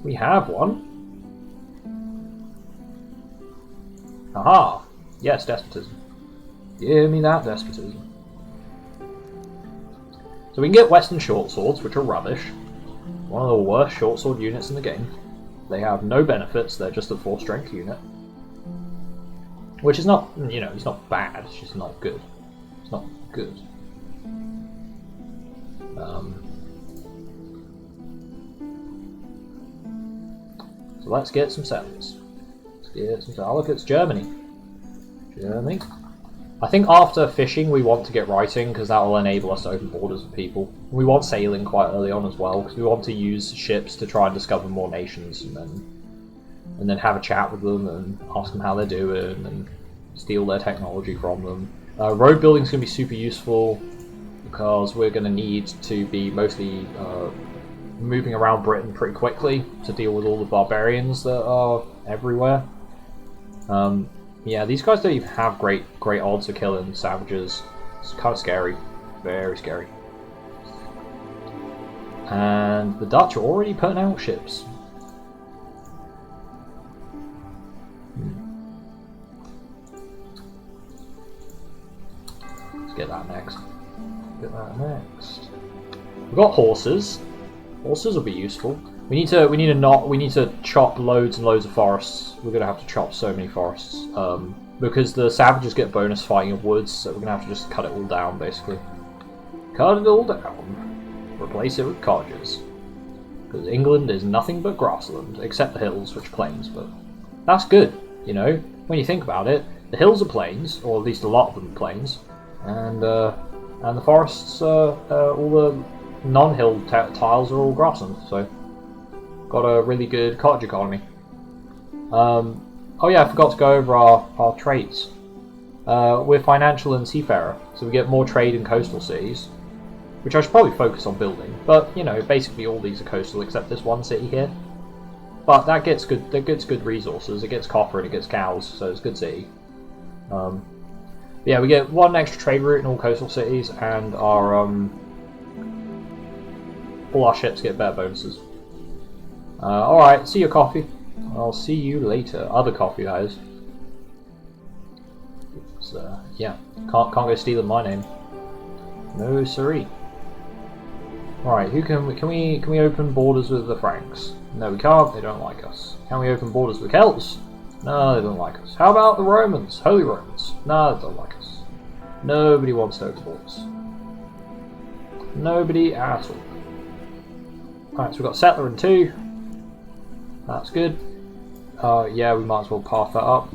We have one. Aha! Yes, despotism. Give me that despotism. So we can get Western short swords, which are rubbish. One of the worst short sword units in the game. They have no benefits, they're just a 4-strength unit. Which is not, you know, it's not bad, it's just not good. It's not good. So let's get some settlers. Oh, look, it's Germany. Germany. I think after fishing we want to get writing, because that will enable us to open borders with people. We want sailing quite early on as well, because we want to use ships to try and discover more nations, and then have a chat with them and ask them how they're doing and steal their technology from them. Road building is going to be super useful, because we're going to need to be mostly moving around Britain pretty quickly to deal with all the barbarians that are everywhere. Yeah, these guys don't even have great odds of killing savages. It's kind of scary. Very scary. And the Dutch are already putting out ships. Let's get that next. We've got horses. Horses will be useful. We need to chop loads and loads of forests. We're gonna have to chop so many forests because the savages get bonus fighting in woods, so we're gonna have to just cut it all down, basically. Cut it all down. Replace it with cottages. Because England is nothing but grassland, except the hills, which are plains. But that's good, you know. When you think about it, the hills are plains, or at least a lot of them are plains, and the forests, all the non-hill tiles are all grassland. So. Got a really good cottage economy. Oh yeah, I forgot to go over our traits. We're financial and seafarer, so we get more trade in coastal cities. which I should probably focus on building. But you know, basically all these are coastal except this one city here. But that gets good. That gets good resources. It gets copper and it gets cows, so it's a good city. Yeah, we get one extra trade route in all coastal cities, and our all our ships get better bonuses. All right, see you, coffee. I'll see you later. Other coffee, that is. Yeah, can't go stealing my name. No siree. Right, who can we open borders with the Franks? No, we can't. They don't like us. Can we open borders with Celts? No, they don't like us. How about the Romans? Holy Romans? No, they don't like us. Nobody wants to open borders. Nobody at all. Alright, so we've got settler in 2. That's good. Yeah, we might as well path that up.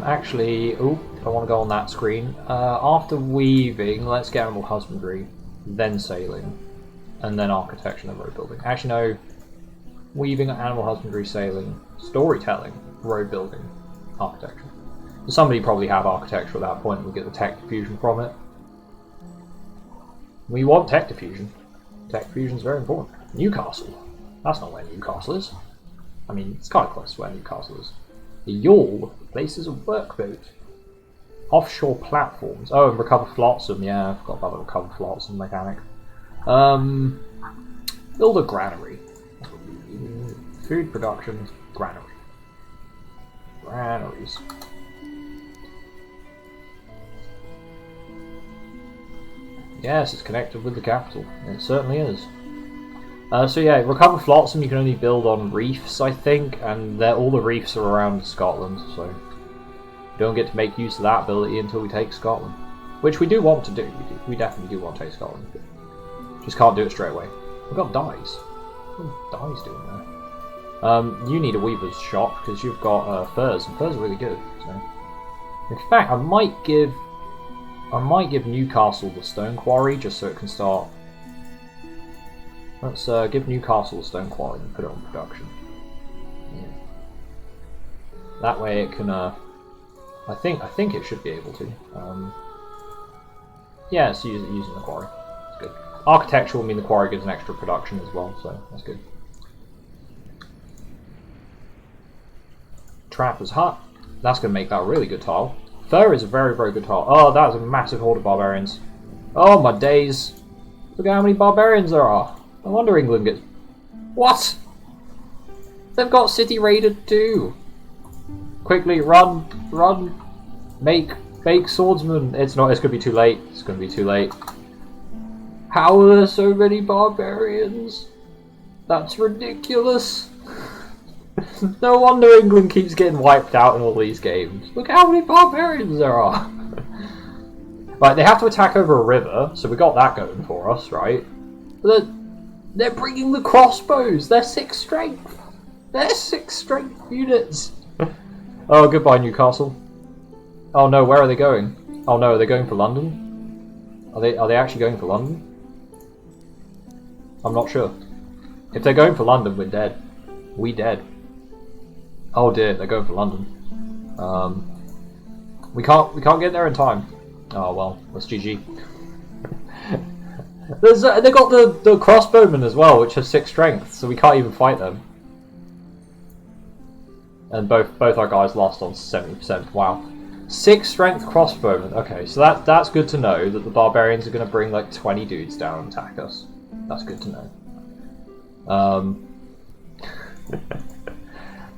Actually, oh, I want to go on that screen. After weaving, let's get animal husbandry, then sailing, and then architecture and road building. Actually, no. Weaving, animal husbandry, sailing, storytelling, road building, architecture. Somebody probably have architecture at that point and we get the tech diffusion from it. We want tech diffusion. Tech diffusion is very important. Newcastle. That's not where Newcastle is. I mean, it's kind of close to where Newcastle is. The yawl places a workboat. Offshore platforms. Oh, and recover flotsam. Yeah, I forgot about the recover flotsam mechanic. Build a granary. Food production, granary. Granaries. Yes, it's connected with the capital. It certainly is. So yeah, recover flotsam you can only build on reefs, I think, and all the reefs are around Scotland, so you don't get to make use of that ability until we take Scotland. Which we do want to do. We definitely do want to take Scotland. Just can't do it straight away. We've got dyes. What are dyes doing there? You need a weaver's shop because you've got furs, and furs are really good. So. In fact, I might give Newcastle the stone quarry just so it can start. Let's give Newcastle the stone quarry and put it on production. Yeah. That way it can. I think it should be able to. Yeah, it's using the quarry. That's good. Architecture will mean the quarry gives an extra production as well, so that's good. Trapper's hut. That's going to make that a really good tile. Fur is a very, very good tile. Oh, that is a massive horde of barbarians. Oh my days! Look at how many barbarians there are. No wonder England gets... What? They've got city raided too. Quickly, run, run, make swordsmen. It's not. It's gonna be too late. It's gonna be too late. How are there so many barbarians? That's ridiculous. No wonder England keeps getting wiped out in all these games. Look how many barbarians there are. Right, they have to attack over a river, so we got that going for us, right? But they're bringing the crossbows. They're 6 strength. They're 6 strength units. Oh, goodbye, Newcastle. Oh no, where are they going? Oh no, are they going for London? Are they actually going for London? I'm not sure. If they're going for London, we're dead. We dead. Oh dear, they're going for London. We can't get there in time. Oh well, that's GG. They got the crossbowmen as well, which have 6 strength, so we can't even fight them. And both our guys lost on 70%. Wow, 6 strength crossbowmen. Okay, so that's good to know that the barbarians are going to bring like 20 dudes down and attack us. That's good to know.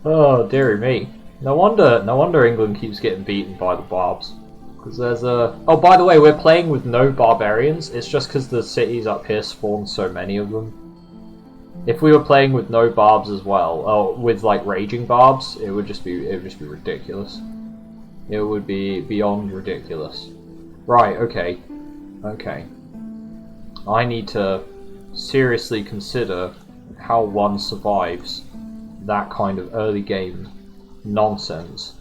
Oh dearie me! No wonder England keeps getting beaten by the barbs. Because there's a... Oh, by the way, we're playing with no barbarians. It's just because the cities up here spawn so many of them. If we were playing with no barbs as well, with like raging barbs, it would just be ridiculous. It would be beyond ridiculous. Right, okay. Okay. I need to seriously consider how one survives that kind of early game nonsense.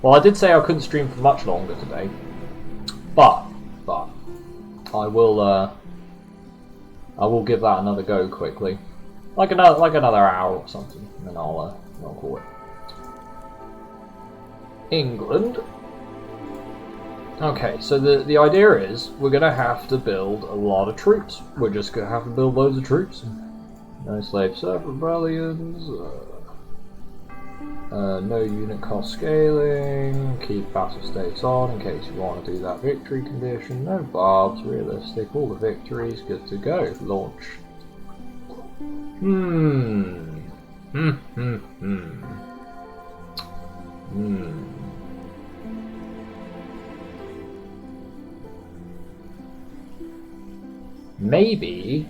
Well, I did say I couldn't stream for much longer today, but I will give that another go quickly, like another hour or something, and then I'll call it. England. Okay, so the idea is we're gonna have to build a lot of troops. We're just gonna have to build loads of troops. No slave serf rebellions. No unit cost scaling. Keep passive states on in case you want to do that victory condition. No barbs. Realistic. All the victories. Good to go. Launch. Maybe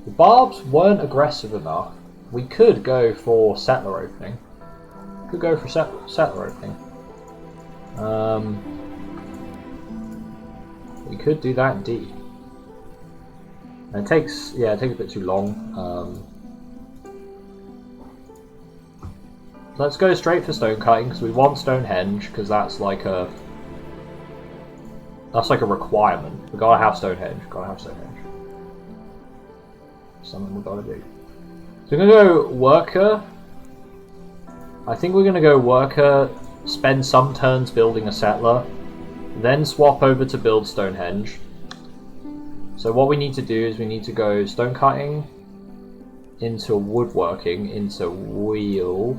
the barbs weren't aggressive enough. We could go for settler opening. We could do that indeed. And it takes a bit too long. Let's go straight for stone cutting because we want Stonehenge because that's like a requirement. We gotta have Stonehenge. Something we gotta do. So we're gonna go worker. I think we're gonna go worker, spend some turns building a settler, then swap over to build Stonehenge. So what we need to do is we need to go stone cutting into woodworking, into wheel,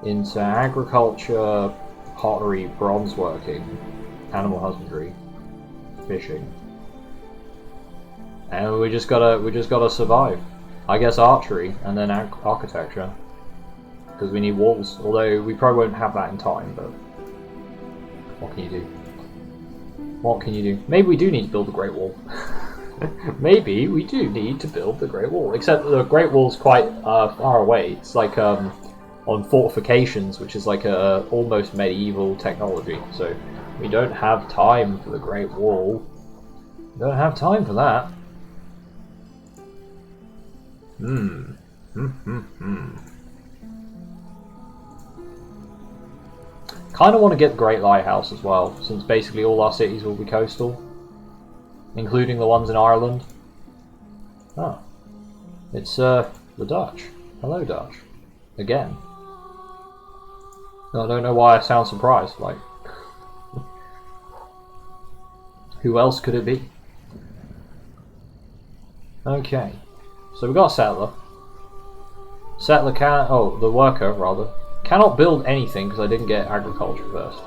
into agriculture, pottery, bronze working, animal husbandry, fishing. And we just gotta survive. I guess archery and then architecture, because we need walls. Although we probably won't have that in time. But what can you do? What can you do? Maybe we do need to build the Great Wall. Maybe we do need to build the Great Wall. Except the Great Wall's quite far away. It's like on fortifications, which is like a almost medieval technology. So we don't have time for the Great Wall. We don't have time for that. Kind of want to get the Great Lighthouse as well, since basically all our cities will be coastal, including the ones in Ireland. Oh, it's the Dutch. Hello, Dutch. Again. I don't know why I sound surprised. Like, who else could it be? Okay. So we got a settler. The worker rather cannot build anything because I didn't get agriculture first.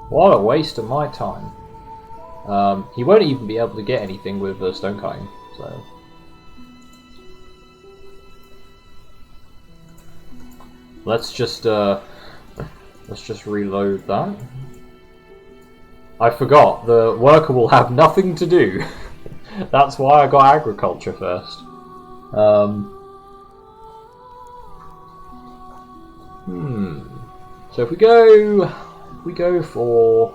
What a waste of my time. He won't even be able to get anything with stone cutting. So let's just reload that. I forgot the worker will have nothing to do. That's why I got agriculture first. So if we go for...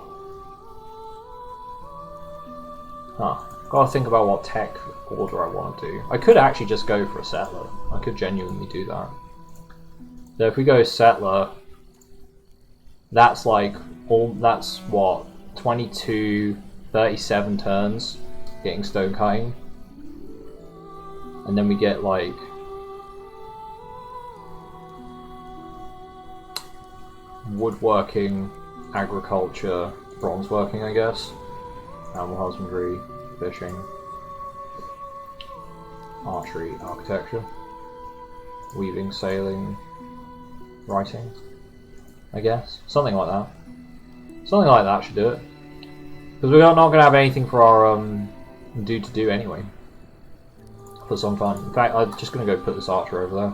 Gotta think about what tech order I want to do. I could actually just go for a settler. I could genuinely do that. So if we go settler, that's like that's what, 22, 37 turns getting stone cutting, and then we get like woodworking, agriculture, bronze working, I guess, animal husbandry, fishing, archery, architecture, weaving, sailing, writing, I guess, something like that. Something like that should do it, because we're not going to have anything for our dude to do anyway for some time. In fact, I'm just going to go put this archer over there.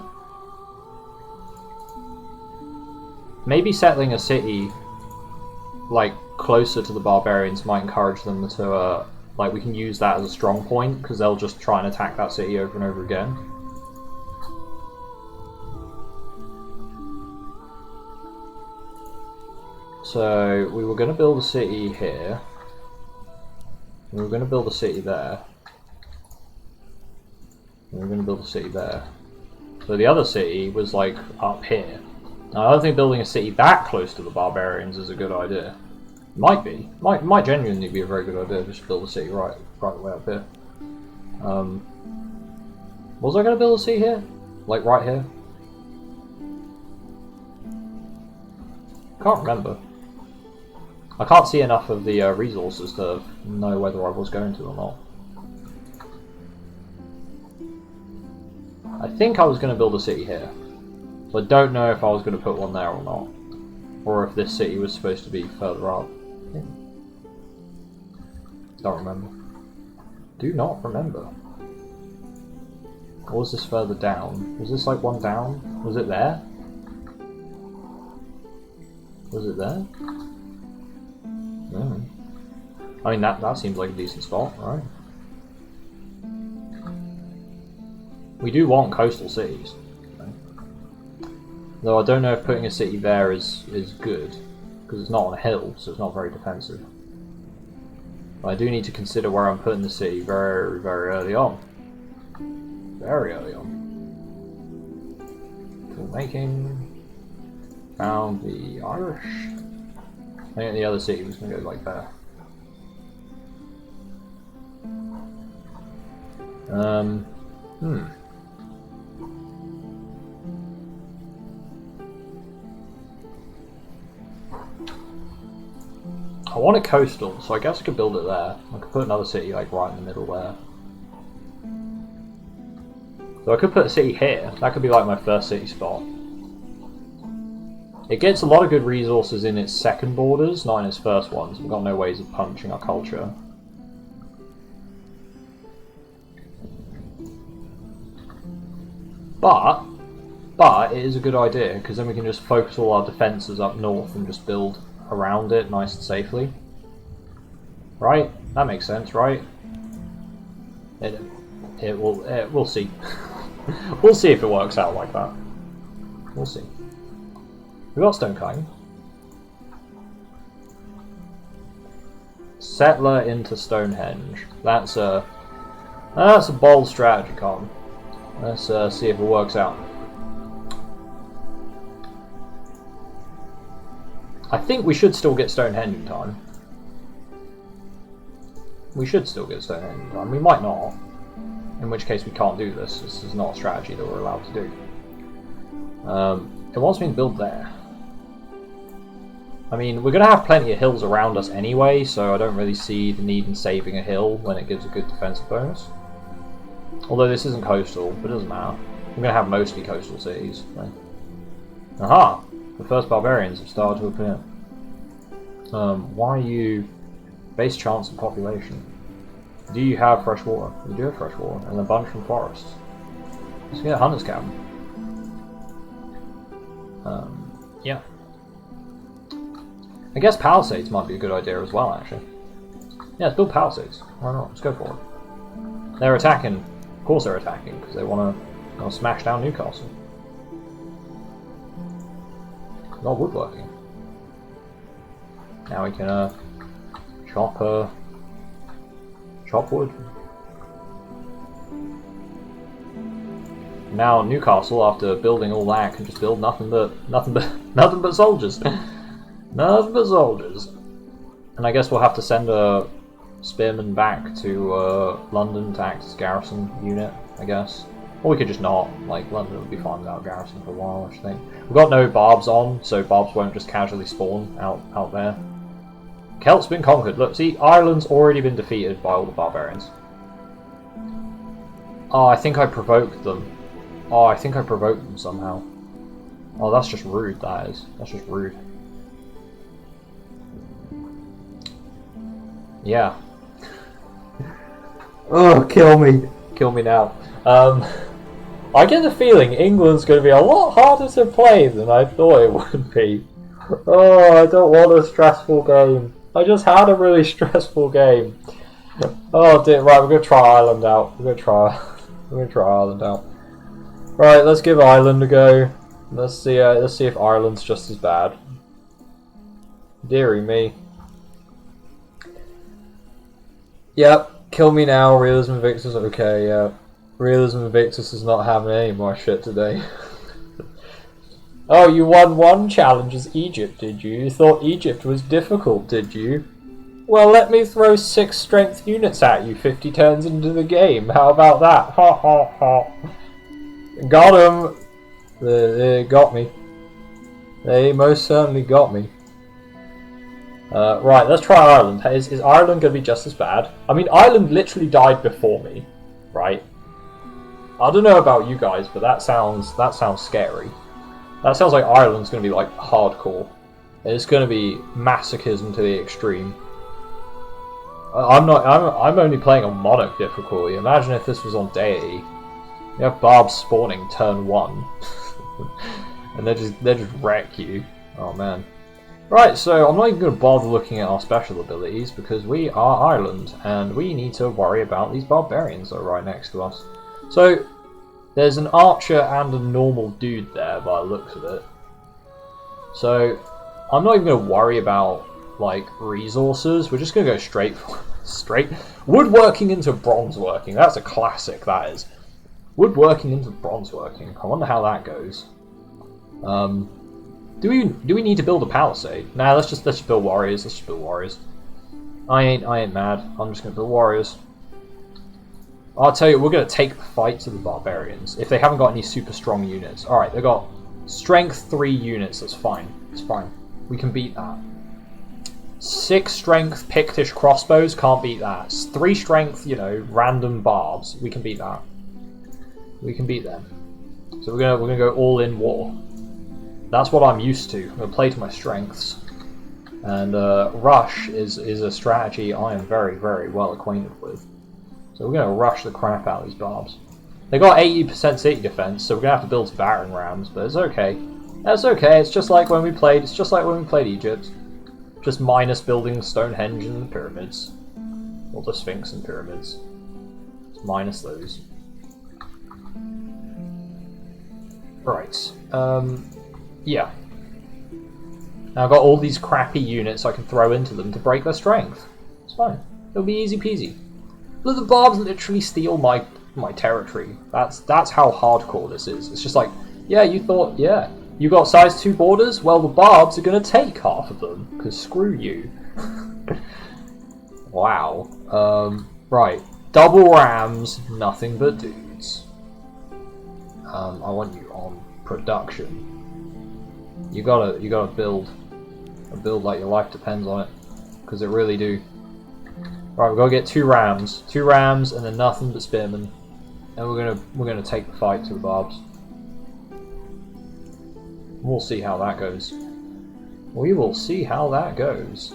Maybe settling a city like closer to the barbarians might encourage them to like, we can use that as a strong point because they'll just try and attack that city over and over again. So we were going to build a city here. We were going to build a city there. We were going to build a city there. So the other city was like up here. I don't think building a city that close to the barbarians is a good idea. Might be. Might genuinely be a very good idea. Just build a city right the way up here. Was I going to build a city here? Like right here? Can't remember. I can't see enough of the resources to know whether I was going to or not. I think I was going to build a city here. So I don't know if I was going to put one there or not. Or if this city was supposed to be further up. Don't remember. Do not remember. Or was this further down? Was this like one down? Was it there? Was it there? No. I mean, that seems like a decent spot, right? We do want coastal cities. Okay. Though I don't know if putting a city there is good, because it's not on a hill, so it's not very defensive. But I do need to consider where I'm putting the city very, very early on. Very early on. Filmmaking. Found the Irish. I think the other city was going to go like there. I want it coastal, so I guess I could build it there. I could put another city like right in the middle there. So I could put a city here. That could be like my first city spot. It gets a lot of good resources in its second borders, not in its first ones. We've got no ways of punching our culture. But it is a good idea, because then we can just focus all our defences up north and just build around it nice and safely. Right? That makes sense, right? We'll see. We'll see if it works out like that. We'll see. We got stone cutting. Settler into Stonehenge. That's a bold strategy, Colin. Let's see if it works out. I think we should still get Stonehenge in time. We should still get Stonehenge in time. We might not. In which case we can't do this. This is not a strategy that we're allowed to do. It wants me to build there. I mean, we're going to have plenty of hills around us anyway, so I don't really see the need in saving a hill when it gives a good defensive bonus. Although this isn't coastal, but it doesn't matter. We're going to have mostly coastal cities. Right? Aha! The first barbarians have started to appear. Why are you... Base chance of population. Do you have fresh water? We do have fresh water, and a bunch from forests. Let's get a hunter's cabin. Yeah. I guess palisades might be a good idea as well, actually. Yeah, let's build palisades. Why not? Let's go for it. They're attacking. Of course they're attacking, because they want to smash down Newcastle. Not woodworking. Now we can chop wood. Now Newcastle, after building all that, can just build nothing but soldiers. Nothing but soldiers. And I guess we'll have to send a spearman back to London to act as garrison unit, I guess. Or we could just not. Like, London would be fine without garrison for a while, I should think. We've got no barbs on, so barbs won't just casually spawn out there. Celt's been conquered. Look, see, Ireland's already been defeated by all the barbarians. Oh, I think I provoked them. Oh, I think I provoked them somehow. Oh, that's just rude, that is. That's just rude. Yeah. Oh, kill me. Kill me now. I get the feeling England's going to be a lot harder to play than I thought it would be. Oh, I don't want a stressful game. I just had a really stressful game. Oh dear, right, we're going to try Ireland out. We're going to try Ireland out. Right, let's give Ireland a go. Let's see if Ireland's just as bad. Deary me. Yep, kill me now, Realism Invictus, okay, yeah. Realism Invictus is not having any more shit today. Oh, you won one challenge as Egypt, did you? You thought Egypt was difficult, did you? Well, let me throw 6 strength units at you 50 turns into the game. How about that? Ha ha ha. Got him! They got me. They most certainly got me. Right, let's try Ireland. Is Ireland going to be just as bad? I mean, Ireland literally died before me, right? I don't know about you guys, but that sounds scary. That sounds like Ireland's going to be like hardcore. It's going to be masochism to the extreme. I'm only playing on Monarch difficulty. Imagine if this was on Deity. You have Barbs spawning turn 1, and they just wreck you. Oh man. Right, so I'm not even going to bother looking at our special abilities because we are Ireland and we need to worry about these barbarians that are right next to us. So there's an archer and a normal dude there by the looks of it. So I'm not even going to worry about like resources. We're just going to go straight woodworking into bronzeworking. That's a classic, that is. Woodworking into bronzeworking. I wonder how that goes. Do we need to build a palisade? Nah, let's just build warriors. Let's just build warriors. I ain't mad. I'm just gonna build warriors. I'll tell you, we're gonna take the fight to the barbarians if they haven't got any super strong units. All right, they've got strength 3 units. That's fine. It's fine. We can beat that. 6 strength Pictish crossbows, can't beat that. 3 strength, you know, random barbs. We can beat that. We can beat them. So we're gonna go all in war. That's what I'm used to. I'm gonna play to my strengths, and rush is a strategy I am very, very well acquainted with. So we're gonna rush the crap out of these barbs. They got 80% city defense, so we're gonna have to build some battering rams, but it's okay. That's okay. It's just like when we played. It's just like when we played Egypt. Just minus building Stonehenge and the pyramids, or the Sphinx and pyramids. Just minus those. Right. Yeah. Now I've got all these crappy units I can throw into them to break their strength. It's fine. It'll be easy peasy. Look, the barbs literally steal my territory. That's how hardcore this is. It's just like, yeah, you thought, yeah, you got size 2 borders? Well, the barbs are going to take half of them, because screw you. Wow. Right. Double rams, nothing but dudes. I want you on production. You gotta build like your life depends on it, because it really do. Right, we've got to get 2 rams, and then nothing but spearmen, and we're gonna take the fight to the barbs. We'll see how that goes. We will see how that goes.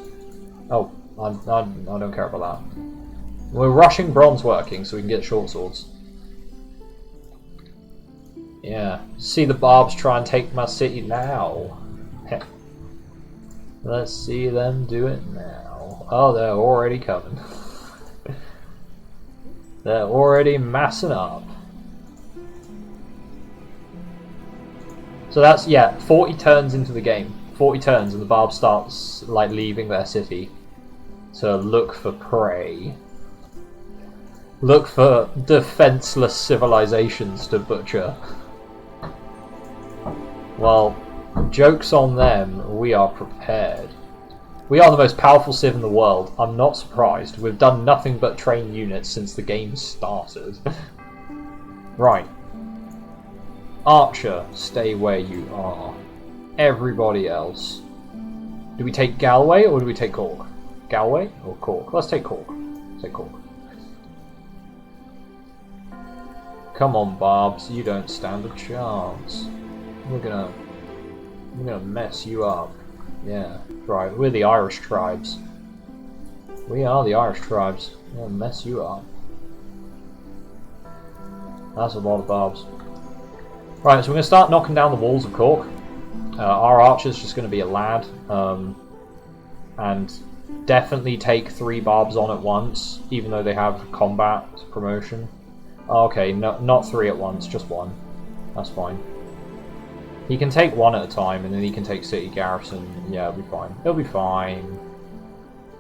Oh, I don't care about that. We're rushing bronze working so we can get short swords. Yeah, see the barbs try and take my city now. Let's see them do it now. Oh, they're already coming. They're already massing up. So that's, yeah, 40 turns into the game. 40 turns and the barb starts like leaving their city to look for prey. Look for defenseless civilizations to butcher. Well, joke's on them, we are prepared. We are the most powerful civ in the world. I'm not surprised. We've done nothing but train units since the game started. Right. Archer, stay where you are. Everybody else. Do we take Galway or do we take Cork? Galway or Cork? Let's take Cork. Let's take Cork. Come on, Barbs, you don't stand a chance. We're gonna mess you up. Yeah, right. We're the Irish tribes. We are the Irish tribes. We're gonna mess you up. That's a lot of barbs. Right, so we're gonna start knocking down the walls of Cork. Our archer's just gonna be a lad, and definitely take 3 barbs on at once, even though they have combat promotion. Okay, no, not 3 at once, just 1. That's fine. He can take 1 at a time, and then he can take city garrison. Yeah, it'll be fine. It'll be fine.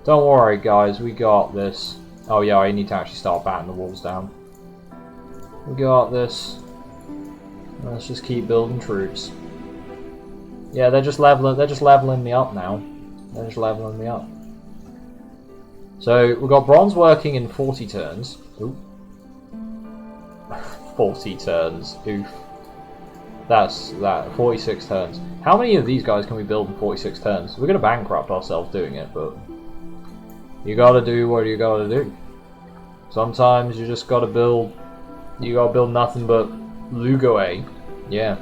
Don't worry, guys. We got this. Oh, yeah, I need to actually start batting the walls down. We got this. Let's just keep building troops. Yeah, they're just leveling me up now. They're just leveling me up. So we've got bronze working in 40 turns. Ooh. 40 turns. Oof. That's that. 46 turns. How many of these guys can we build in 46 turns? We're gonna bankrupt ourselves doing it, but you gotta do what you gotta do. Sometimes you just gotta build. You gotta build nothing but Lugoe. Yeah.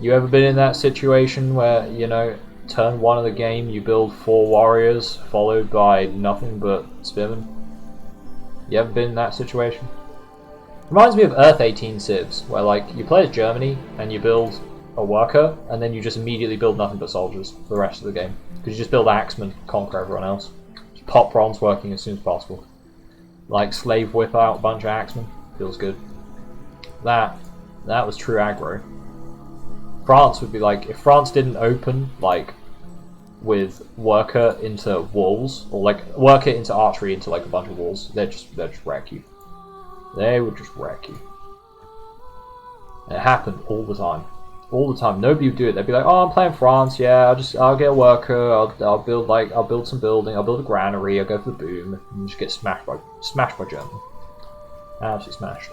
You ever been in that situation where, you know, turn 1 of the game you build 4 warriors followed by nothing but spearmen? You ever been in that situation? Reminds me of Earth 18 civs, where like you play as Germany and you build a worker and then you just immediately build nothing but soldiers for the rest of the game. Because you just build axemen, conquer everyone else. Just pop bronze working as soon as possible. Like slave whip out a bunch of axemen. Feels good. That was true aggro. France would be like, if France didn't open like with worker into walls, or like worker into archery into like a bunch of walls, they'd just wreck you. They would just wreck you. And it happened all the time. All the time. Nobody would do it. They'd be like, "Oh, I'm playing France. Yeah, I'll get a worker. I'll build some building. I'll build a granary. I'll go for the boom." And just get smashed by Germany. Absolutely smashed.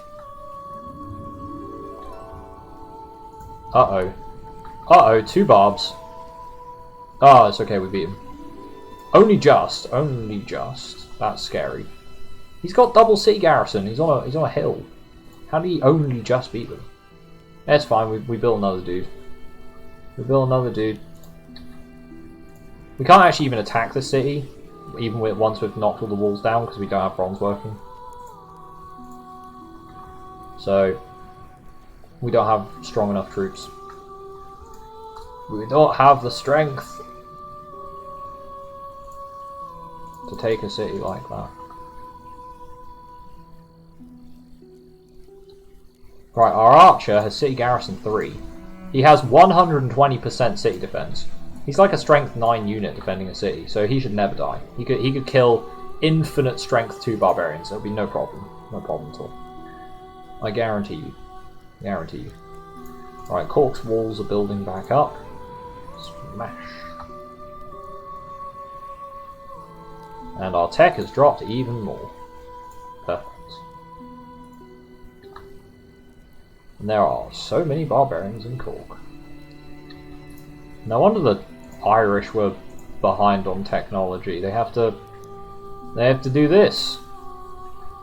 Uh oh, 2 barbs. Oh, it's okay. We beat him. Only just. That's scary. He's got double city garrison. He's on a hill. How did he only just beat them? That's fine. We built another dude. We can't actually even attack the city, even once we've knocked all the walls down, because we don't have bronze working. So we don't have strong enough troops. We don't have the strength to take a city like that. Right, our archer has city garrison 3. He has 120% city defense. He's like a strength 9 unit defending a city, so he should never die. He could kill infinite strength 2 barbarians. There'll be no problem. No problem at all. I guarantee you. Right, Cork's walls are building back up. Smash. And our tech has dropped even more. Perfect. And there are so many barbarians in Cork. No wonder the Irish were behind on technology. They have to do this.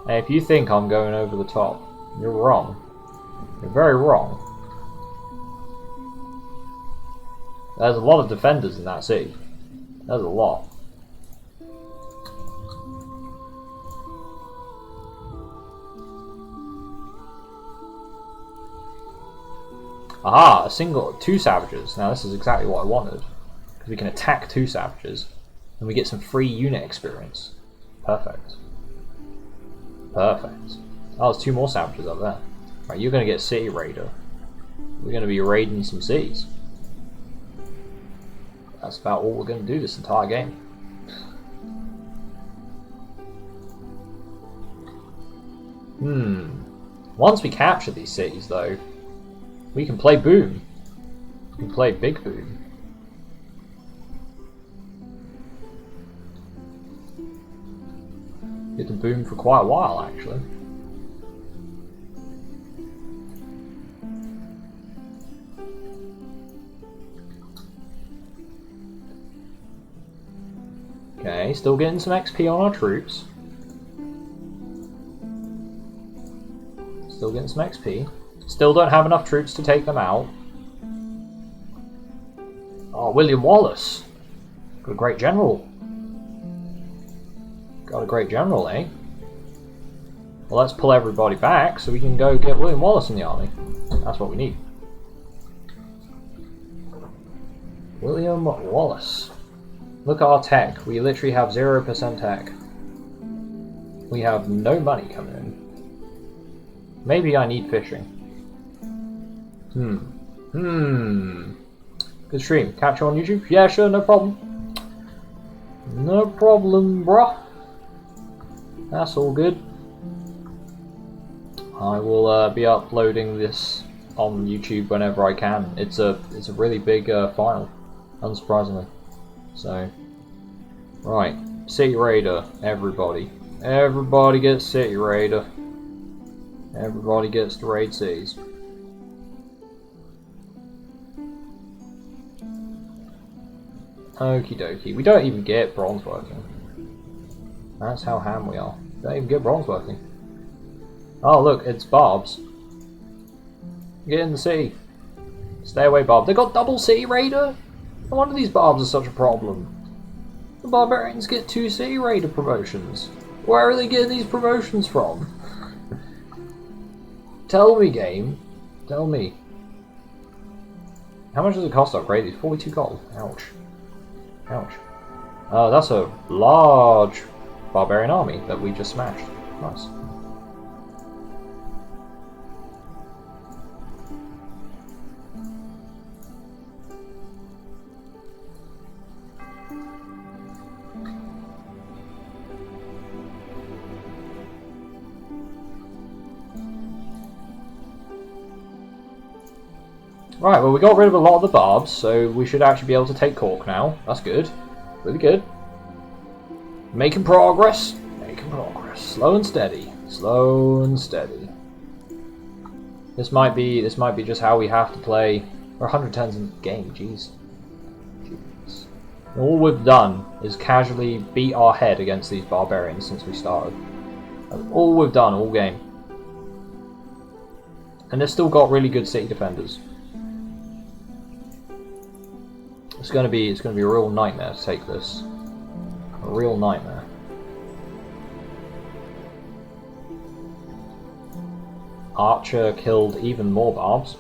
And if you think I'm going over the top, you're wrong. You're very wrong. There's a lot of defenders in that city. There's a lot. Aha, 2 savages. Now this is exactly what I wanted. Because we can attack 2 savages. And we get some free unit experience. Perfect. Oh, there's 2 more savages up there. Right, you're going to get City Raider. We're going to be raiding some cities. That's about all we're going to do this entire game. Once we capture these cities, though, we can play boom. We can play big boom. Get the boom for quite a while, actually. Okay, still getting some XP on our troops. Still getting some XP. Still don't have enough troops to take them out. Oh, William Wallace. Got a great general. Eh? Well, let's pull everybody back so we can go get William Wallace in the army. That's what we need. William Wallace. Look at our tech. We literally have 0% tech. We have no money coming in. Maybe I need fishing. Good stream. Catch you on YouTube? Yeah, sure, no problem. No problem, bruh. That's all good. I will be uploading this on YouTube whenever I can. It's a really big file, unsurprisingly. So, right, City Raider, everybody gets City Raider. Everybody gets to raid cities. Okie dokie. We don't even get bronze working. That's how ham we are. Don't even get bronze working. Oh look, it's Barbs. Get in the city. Stay away, Barb. They got double City Raider? No wonder these Barbs are such a problem. The Barbarians get 2 City Raider promotions. Where are they getting these promotions from? Tell me, game. Tell me. How much does it cost to upgrade these? 42 gold. Ouch. Ouch. That's a large barbarian army that we just smashed. Nice. Right, well we got rid of a lot of the Barbs, so we should actually be able to take Cork now. That's good. Really good. Making progress. Making progress. Slow and steady. Slow and steady. This might be just how we have to play. We're 110s in the game, jeez. Jeez. All we've done is casually beat our head against these barbarians since we started. That's all we've done all game. And they've still got really good city defenders. It's gonna be a real nightmare to take this. A real nightmare. Archer killed even more Barbs.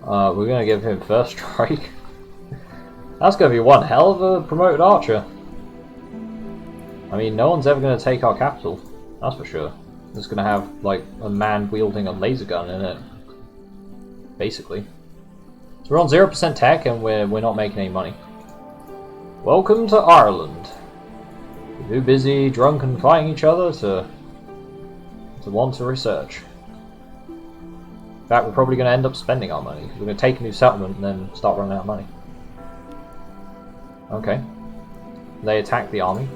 We're gonna give him first strike. That's gonna be one hell of a promoted archer. I mean, no one's ever gonna take our capital. That's for sure. It's gonna have like a man wielding a laser gun in it, basically. So we're on 0% tech and we're not making any money. Welcome to Ireland. We're too busy drunk and fighting each other to want to research. In fact, we're probably going to end up spending our money. We're going to take a new settlement and then start running out of money. Okay. They attack the army.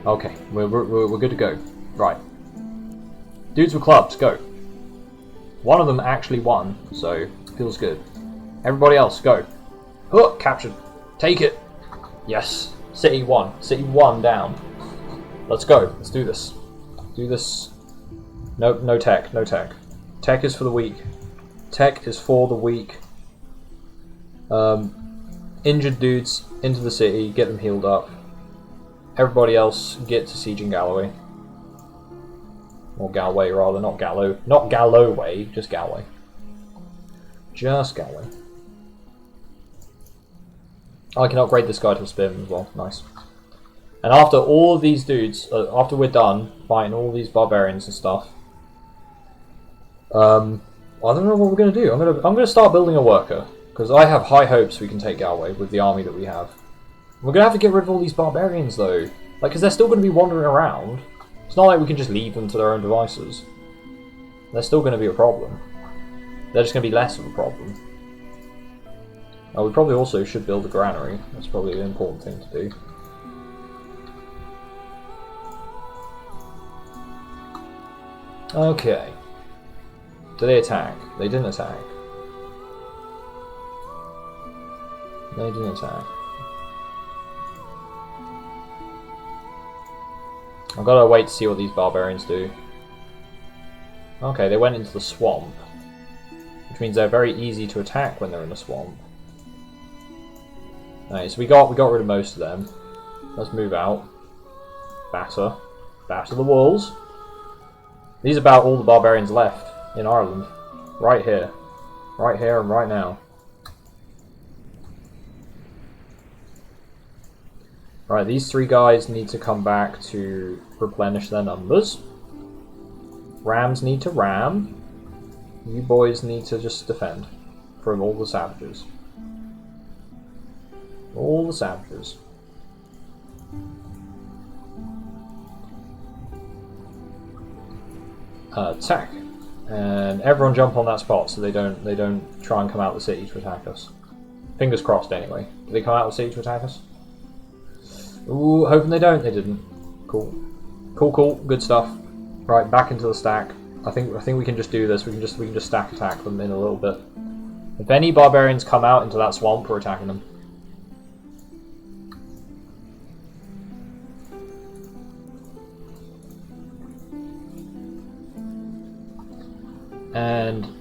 Okay, we're good to go. Right. Dudes with clubs, go. One of them actually won, so feels good. Everybody else, go. Huh, captured. Take it. Yes. City 1. City 1 down. Let's go. Let's do this. Do this. Nope, no tech. No tech. Tech is for the weak. Tech is for the weak. Injured dudes into the city. Get them healed up. Everybody else get to sieging Galloway. Or Galway, rather. Not Gallow. Not Galloway. Just Galway. Just Galway. I can upgrade this guy to a spearman as well. Nice. And after all of these dudes, after we're done fighting all these barbarians and stuff, I don't know what we're gonna do. I'm gonna start building a worker because I have high hopes we can take Galway with the army that we have. We're gonna have to get rid of all these barbarians though, like because they're still gonna be wandering around. It's not like we can just leave them to their own devices. They're still gonna be a problem. They're just gonna be less of a problem. Oh, we probably also should build a granary. That's probably an important thing to do. Okay. Did they attack? They didn't attack. They didn't attack. I've got to wait to see what these barbarians do. Okay, they went into the swamp. Which means they're very easy to attack when they're in the swamp. Alright, so we got rid of most of them. Let's move out. Batter. Batter the walls. These are about all the barbarians left in Ireland. Right here. Right here and right now. Right, these 3 guys need to come back to replenish their numbers. Rams need to ram. You boys need to just defend from all the savages. All the savages. Attack. And everyone jump on that spot so they don't try and come out of the city to attack us. Fingers crossed anyway. Did they come out of the city to attack us? Ooh, hoping they don't. They didn't. Cool. Cool. Good stuff. Right, back into the stack. I think we can just do this. We can just stack attack them in a little bit. If any barbarians come out into that swamp, we're attacking them. And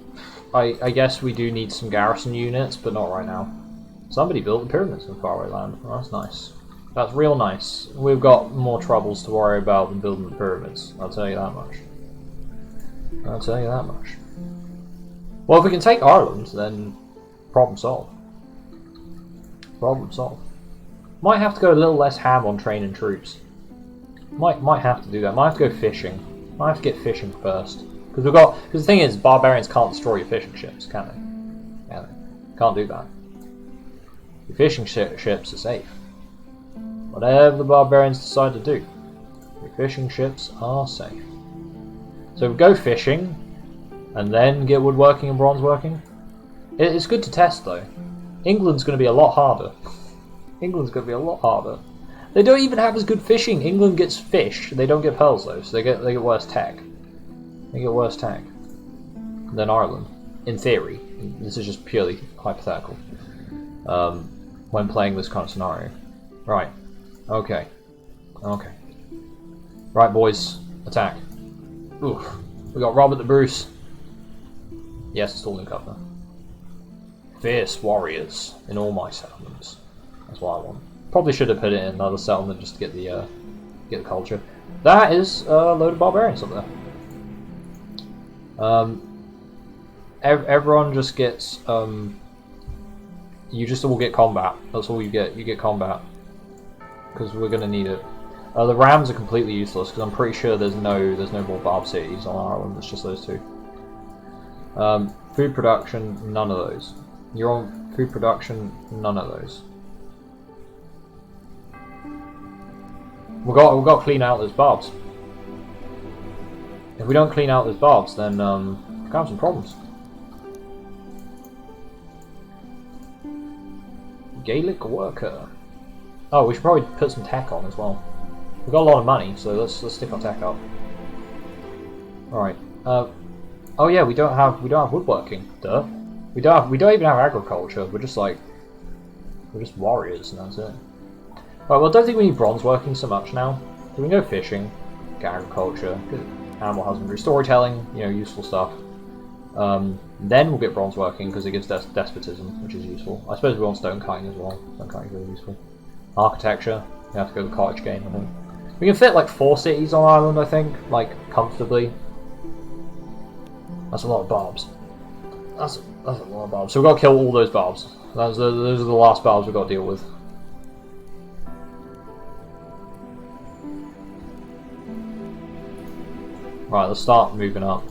I guess we do need some garrison units, but not right now. Somebody built the pyramids in faraway land. Oh, that's nice. That's real nice. We've got more troubles to worry about than building the pyramids. I'll tell you that much. I'll tell you that much. Well, if we can take Ireland, then problem solved. Problem solved. Might have to go a little less ham on training troops. Might have to do that. Might have to go fishing. Might have to get fishing first. Because the thing is, barbarians can't destroy your fishing ships, can they? Can they? Can't do that. Your fishing ships are safe. Whatever the barbarians decide to do, your fishing ships are safe. So we go fishing, and then get woodworking and bronze working. It's good to test though. England's going to be a lot harder. England's going to be a lot harder. They don't even have as good fishing. England gets fish. They don't get pearls though, so they get worse tech. They get worse tech than Ireland, in theory. This is just purely hypothetical. When playing this kind of scenario. Right. Okay. Okay. Right, boys. Attack. Oof. We got Robert the Bruce. Yes, it's all in cover. Fierce warriors in all my settlements. That's what I want. Probably should have put it in another settlement just to get the culture. That is a load of barbarians up there. Everyone just gets you just all get combat. That's all you get. You get combat because we're gonna need it. The rams are completely useless because I'm pretty sure there's no more barb cities on Ireland. It's just those two. Food production, none of those. You're on food production, none of those. We've got to clean out those barbs. If we don't clean out those barbs, then we've got some problems. Gaelic worker. Oh, we should probably put some tech on as well. We've got a lot of money, so let's stick our tech up. All right. Oh yeah, we don't have woodworking. Duh. We don't even have agriculture. We're just warriors, and that's it. Right. Well, I don't think we need bronze working so much now. So we can go fishing, get agriculture, get animal husbandry, storytelling. You know, useful stuff. Then we'll get bronze working because it gives despotism, which is useful. I suppose we want stone cutting as well. Stone cutting is really useful. Architecture. We have to go to the cottage game, I think. We can fit like 4 cities on Ireland, I think, like comfortably. That's a lot of barbs. That's a lot of barbs. So we've got to kill all those barbs. Those are the last barbs we've got to deal with. Right, let's start moving up.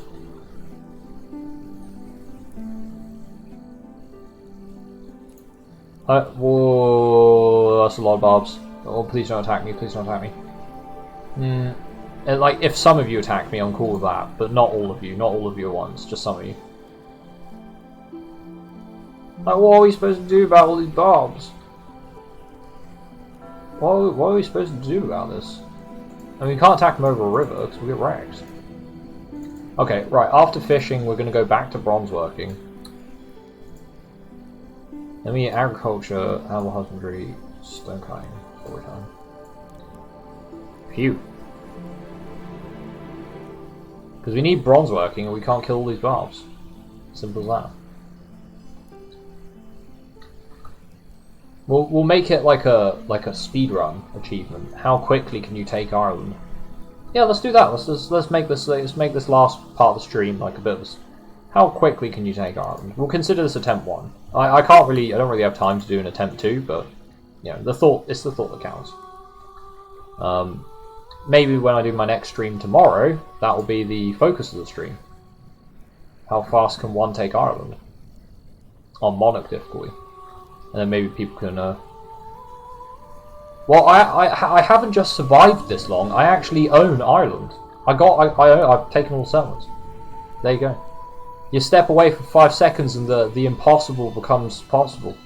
Whoa, that's a lot of barbs. Oh, please don't attack me, please don't attack me. Like, if some of you attack me, I'm cool with that, but not all of you at once, just some of you. Like, what are we supposed to do about all these barbs? What are we supposed to do about this? I mean, we can't attack them over a river, because we get wrecked. Okay, right, after fishing, we're going to go back to bronze working. Then we get agriculture, animal husbandry, stone cutting, storytelling. Phew. Because we need bronze working and we can't kill all these barbs. Simple as that. We'll make it like a speedrun achievement. How quickly can you take Ireland? Yeah, let's do that. Let's make this last part of the stream like a bit of how quickly can you take Ireland? We'll consider this attempt 1. I don't really have time to do an attempt 2, but you know, it's the thought that counts. Maybe when I do my next stream tomorrow, that will be the focus of the stream. How fast can one take Ireland? On Monarch difficulty. And then maybe people can well, I haven't just survived this long, I actually own Ireland. I've taken all the settlements. There you go. You step away for 5 seconds and the impossible becomes possible.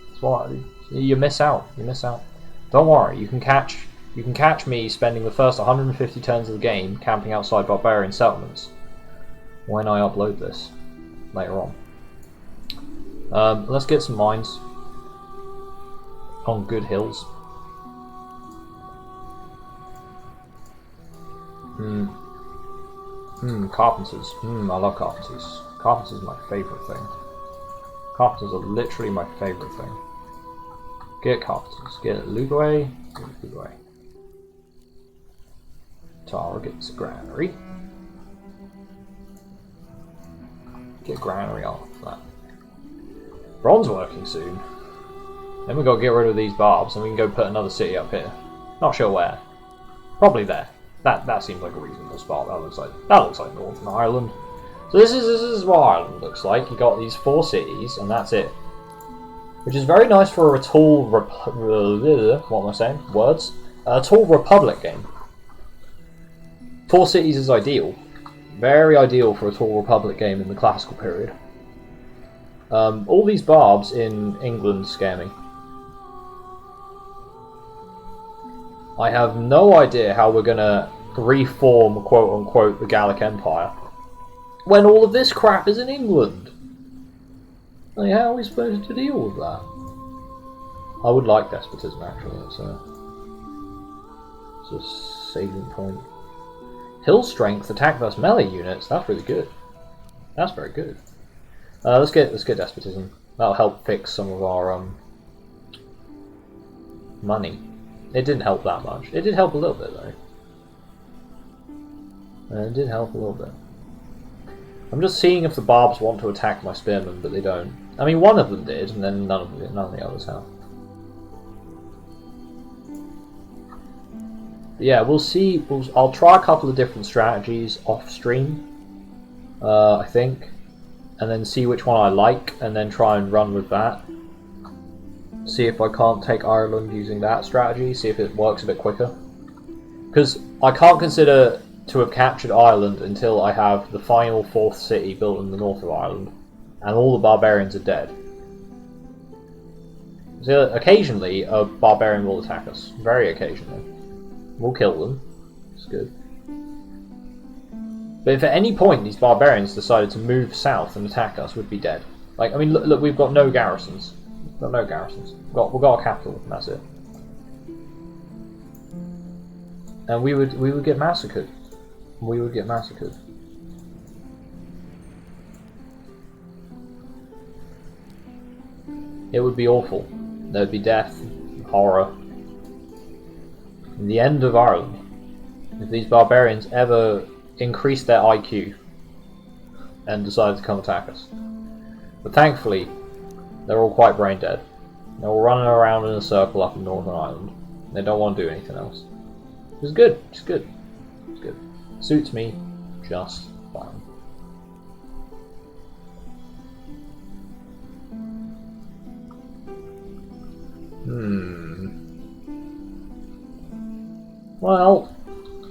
That's why you miss out. You miss out. Don't worry, you can catch me spending the first 150 turns of the game camping outside barbarian settlements when I upload this later on. Let's get some mines on good hills. Carpenters. I love carpenters. Carpenters are my favourite thing. Carpenters are literally my favourite thing. Get carpenters. Get Lugway. Get Lugway. Tara gets granary. Get granary off that. Bronze working soon. Then we got to get rid of these barbs and we can go put another city up here. Not sure where. Probably there. That seems like a reasonable spot. That looks like Northern Ireland. So this is what Ireland looks like. You got these 4 cities and that's it. Which is very nice for a tall what am I saying? Words. A tall Republic game. 4 cities is ideal. Very ideal for a tall Republic game in the classical period. All these barbs in England scare me. I have no idea how we're gonna reform, quote-unquote, the Gallic Empire when all of this crap is in England. Like, how are we supposed to deal with that? I would like despotism, actually. It's a saving point. Hill strength, attack versus melee units. That's really good. That's very good. Let's get despotism. That'll help fix some of our money. It didn't help that much. It did help a little bit though. It did help a little bit. I'm just seeing if the barbs want to attack my spearmen, but they don't. I mean, one of them did, and then none of the others have. But yeah, we'll see. I'll try a couple of different strategies off stream. I think, and then see which one I like, and then try and run with that. See if I can't take Ireland using that strategy, see if it works a bit quicker. Because I can't consider to have captured Ireland until I have the final 4th city built in the north of Ireland, and all the barbarians are dead. So occasionally a barbarian will attack us, very occasionally. We'll kill them, it's good. But if at any point these barbarians decided to move south and attack us, we'd be dead. Like, I mean, look, we've got no garrisons. We've got no garrisons. We've got a capital, and that's it. And we would get massacred. We would get massacred. It would be awful. There would be death, horror, and the end of Ireland. If these barbarians ever increased their IQ and decided to come attack us. But thankfully, they're all quite brain dead. They're all running around in a circle up in Northern Ireland. They don't want to do anything else. It's good. It's good. It's good. Suits me just fine. Well,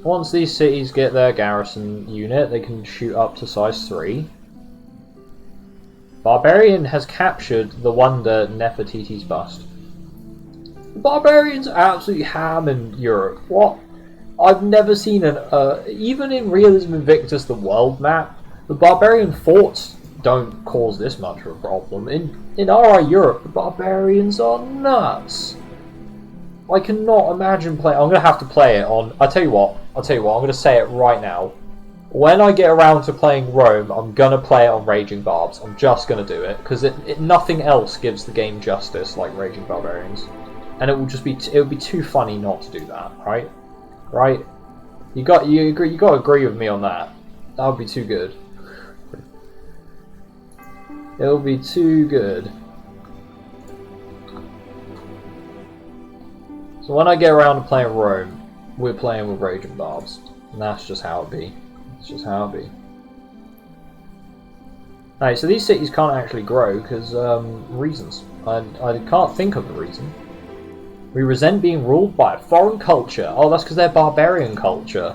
once these cities get their garrison unit, they can shoot up to size 3. Barbarian has captured the wonder Nefertiti's bust. The barbarians are absolutely ham in Europe. What? I've never seen even in Realism Invictus, the world map, the barbarian forts don't cause this much of a problem. In RI Europe, the barbarians are nuts. I cannot imagine playing. I'm gonna have to play it on. I tell you what. I'm gonna say it right now. When I get around to playing Rome, I'm gonna play it on Raging Barbs. I'm just gonna do it because nothing else gives the game justice like Raging Barbarians, and it would be too funny not to do that, right? Right? You got to agree with me on that. That would be too good. It would be too good. So when I get around to playing Rome, we're playing with Raging Barbs, and that's just how it be. It's just how it be. Alright, so these cities can't actually grow because reasons. I can't think of the reason. We resent being ruled by a foreign culture. Oh, that's because they're barbarian culture.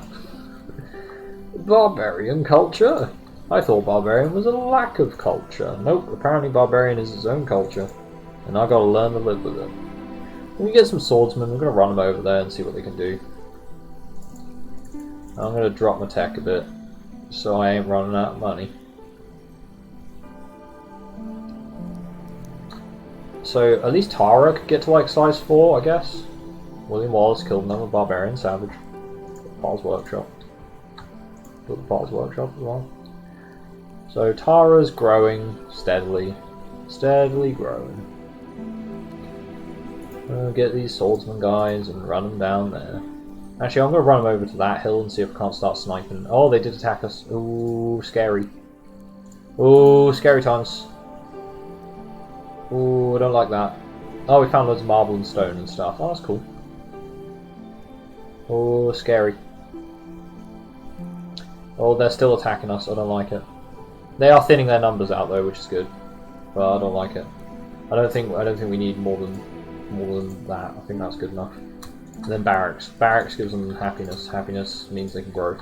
Barbarian culture. I thought barbarian was a lack of culture. Nope, apparently barbarian is its own culture. And I gotta learn to live with it. When we get some swordsmen, we're gonna run them over there and see what they can do. I'm gonna drop my tech a bit, so I ain't running out of money. So at least Tara could get to like size 4, I guess. William Wallace killed another barbarian savage. Potter's Workshop. Built the Potter's Workshop as well. So Tara's growing steadily. Steadily growing. I'll get these swordsman guys and run them down there. Actually, I'm going to run them over to that hill and see if I can't start sniping. Oh, they did attack us. Ooh, scary. Ooh, scary times. Ooh, I don't like that. Oh, we found loads of marble and stone and stuff. Oh, that's cool. Oh, scary. Oh, they're still attacking us. I don't like it. They are thinning their numbers out though, which is good. But I don't like it. I don't think we need more than that. I think that's good enough. And then barracks. Barracks gives them happiness. Happiness means they can grow.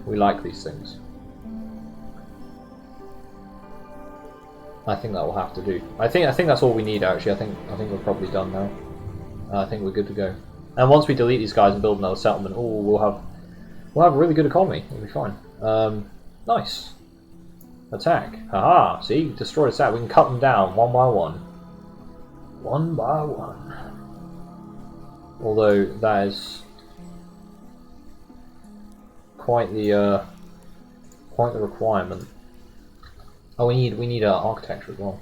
We like these things. I think that will have to do. I think that's all we need actually. I think we're probably done now. I think we're good to go. And once we delete these guys and build another settlement, oh, we'll have a really good economy. It'll be fine. Nice. Attack. Haha. See, destroy the set. We can cut them down one by one. One by one. Although that is quite the requirement. Oh, we need architecture as well.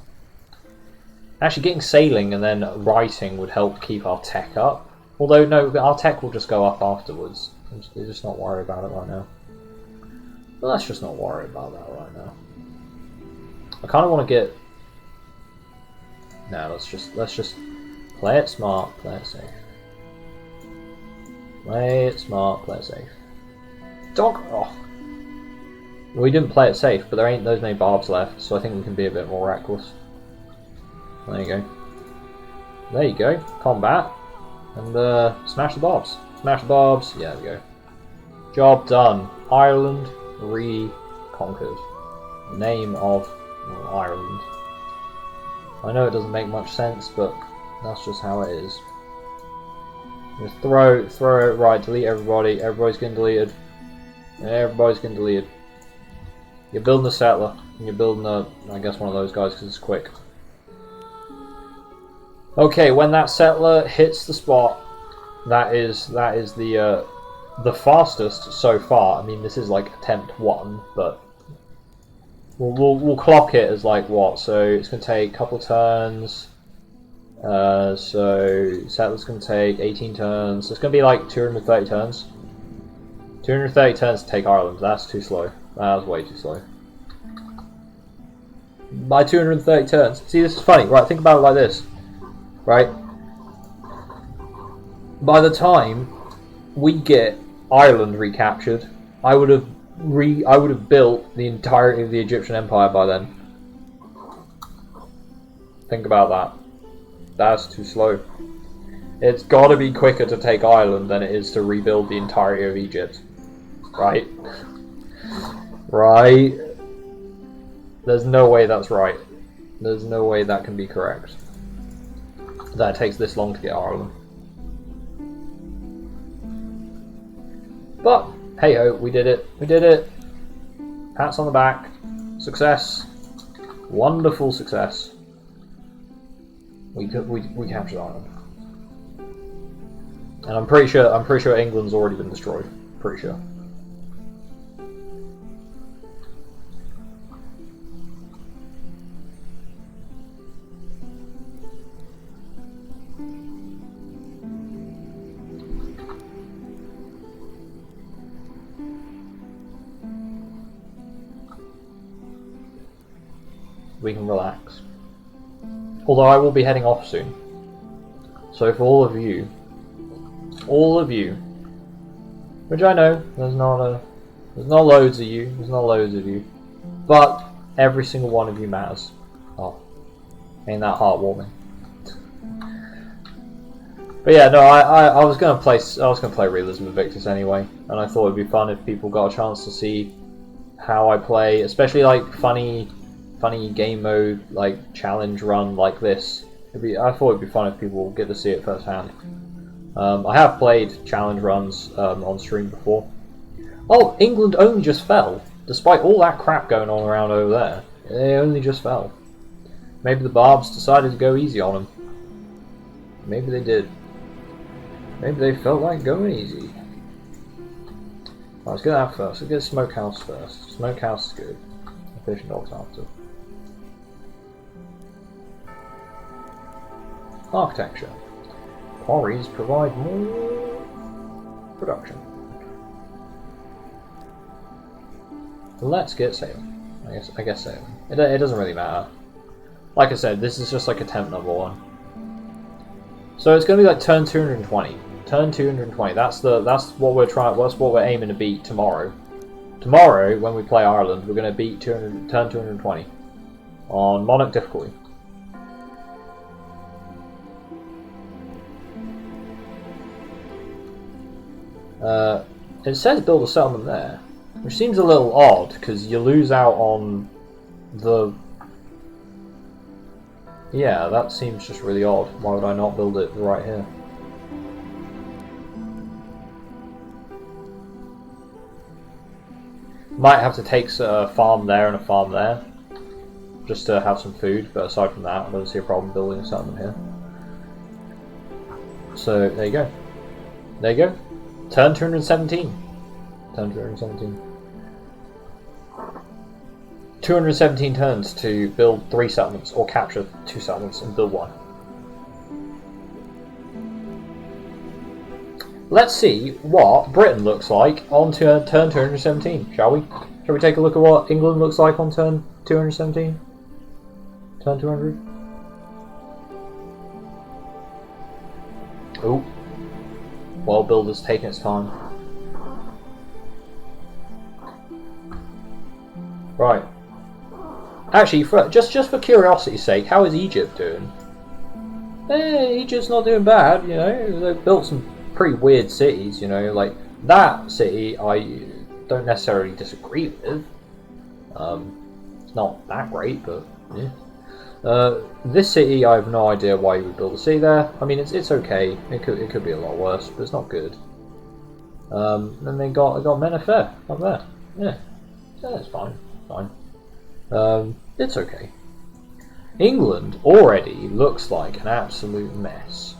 Actually, getting sailing and then writing would help keep our tech up. Although no, our tech will just go up afterwards. Let's just not worry about it right now. Well, let's just not worry about that right now. I kind of want to get. No, let's just play it smart, play it safe. Play it smart, play it safe. Dog. Oh. We didn't play it safe, but there ain't those many barbs left, so I think we can be a bit more reckless. There you go. There you go. Combat. And smash the barbs. Smash the barbs. Yeah, there we go. Job done. Ireland reconquered. Name of Ireland. I know it doesn't make much sense, but that's just how it is. Just throw it right, delete everybody. Everybody's getting deleted. Everybody's getting deleted. You're building a settler, and you're building a, I guess, one of those guys because it's quick. Okay, when that settler hits the spot, that is the fastest so far. I mean, this is like attempt 1, but we'll clock it as like what? So it's gonna take a couple of turns. So settler's gonna take 18 turns. So it's gonna be like 230 turns. 230 turns to take Ireland. That's too slow. That was way too slow. By 230 turns. See, this is funny, right? Think about it like this, right? By the time we get Ireland recaptured, I would have built the entirety of the Egyptian Empire by then. Think about that. That's too slow. It's got to be quicker to take Ireland than it is to rebuild the entirety of Egypt. Right? Right? There's no way that's right. There's no way that can be correct. That it takes this long to get Ireland. But, hey ho, we did it. We did it. Pats on the back. Success. Wonderful success. We captured Ireland. And I'm pretty sure England's already been destroyed. Pretty sure. We can relax. Although I will be heading off soon. So for all of you, which I know there's not loads of you, but every single one of you matters. Oh, ain't that heartwarming? But yeah, no, I was gonna play Realism Invictus anyway, and I thought it'd be fun if people got a chance to see how I play, especially like funny game mode, like challenge run like this. I thought it'd be fun if people get to see it firsthand. I have played challenge runs on stream before. Oh, England only just fell, despite all that crap going on around over there. They only just fell. Maybe the Barbs decided to go easy on them. Maybe they did. Maybe they felt like going easy. Right, let's get that first. Let's get Smokehouse first. Smokehouse is good. Fish and dogs after. Architecture. Quarries provide more production. Let's get sailing. I guess sailing. It doesn't really matter. Like I said, this is just like attempt number 1. So it's going to be like turn 220. Turn 220. That's what we're trying. That's what we're aiming to beat tomorrow. Tomorrow, when we play Ireland, we're going to beat turn 220 on Monarch difficulty. It says build a settlement there, which seems a little odd because you lose out on the. Yeah, that seems just really odd. Why would I not build it right here? Might have to take a farm there and a farm there, just to have some food, but aside from that, I don't see a problem building a settlement here. So, there you go. There you go. Turn 217. Turn 217. 217 turns to build 3 settlements, or capture 2 settlements and build 1. Let's see what Britain looks like on turn 217, shall we? Shall we take a look at what England looks like on turn 217? Turn 200? Oh. World Builder's taking its time. Right. Actually, just for curiosity's sake, how is Egypt doing? Egypt's not doing bad, you know. They've built some pretty weird cities, you know. Like, that city I don't necessarily disagree with. It's not that great, but yeah. This city, I have no idea why you would build a city there. I mean, it's okay. It could be a lot worse, but it's not good. Then they got Menafeh up there. Yeah, it's fine. It's okay. England already looks like an absolute mess.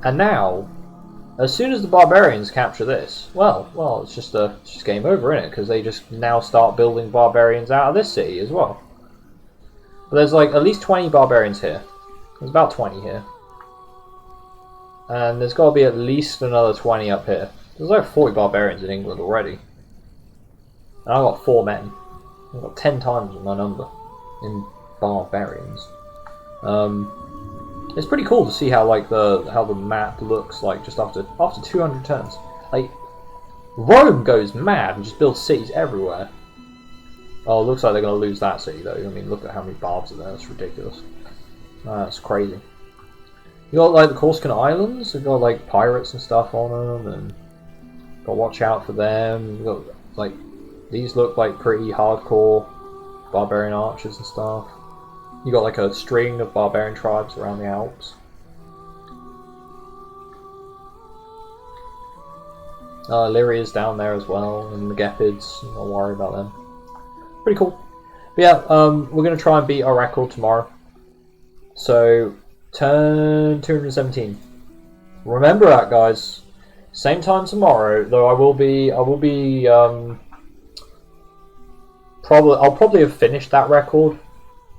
And now, as soon as the barbarians capture this, well, it's just game over, isn't it? Because they just now start building barbarians out of this city as well. But there's like at least 20 barbarians here. There's about 20 here. And there's got to be at least another 20 up here. There's like 40 barbarians in England already. And I've got 4 men. I've got 10 times my number in barbarians. It's pretty cool to see how the map looks like just after 200 turns. Like, Rome goes mad and just builds cities everywhere. Oh, it looks like they're going to lose that city though. I mean, look at how many barbs are there. That's ridiculous. That's crazy. You got like the Corsican Islands. They've got like pirates and stuff on them, and got to watch out for them. You've got like these look like pretty hardcore barbarian archers and stuff. You got like a string of barbarian tribes around the Alps. Illyria's down there as well, and the Gepids. Don't worry about them. Pretty cool. But yeah, we're going to try and beat our record tomorrow. So, turn 217. Remember that, guys. Same time tomorrow, though I'll probably have finished that record,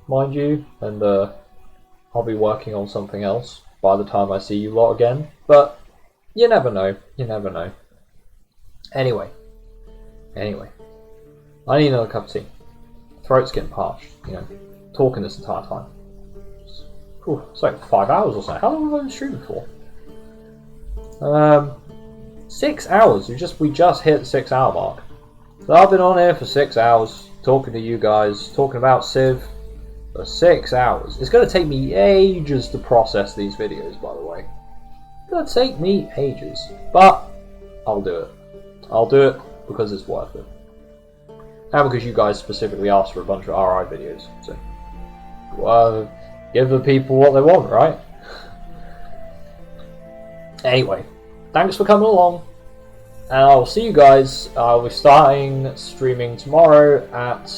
mind you, and I'll be working on something else by the time I see you lot again. But you never know. You never know. Anyway, I need another cup of tea. Throat's getting parched, you know, talking this entire time. It's like 5 hours or so. How long have I been streaming for? 6 hours. We just hit the 6 hour mark. So I've been on here for 6 hours, talking to you guys, talking about Civ for 6 hours. It's going to take me ages to process these videos, by the way. It's going to take me ages. But I'll do it. I'll do it because it's worth it. and because you guys specifically asked for a bunch of RI videos. So, give the people what they want, right? Anyway, thanks for coming along, and I'll see you guys. I'll be starting streaming tomorrow at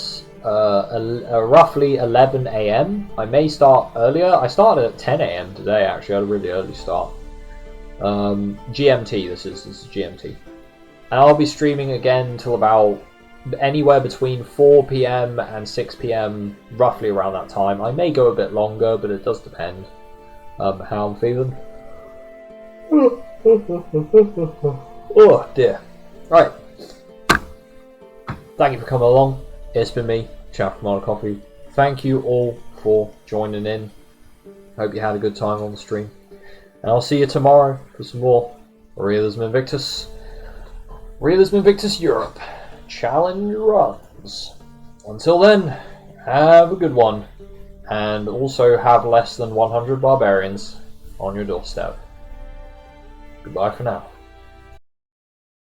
roughly 11 AM. I may start earlier. I started at 10 AM today, actually. I had a really early start. GMT, this is GMT. And I'll be streaming again till about anywhere between 4 PM and 6 PM, roughly around that time. I may go a bit longer, but it does depend how I'm feeling. Oh dear. Right. Thank you for coming along. It's been me, Chap from Coffee. Thank you all for joining in. Hope you had a good time on the stream. And I'll see you tomorrow for some more Realism Invictus. Realism Invictus Europe Challenge runs. Until then, have a good one. And also have less than 100 barbarians on your doorstep. Goodbye for now.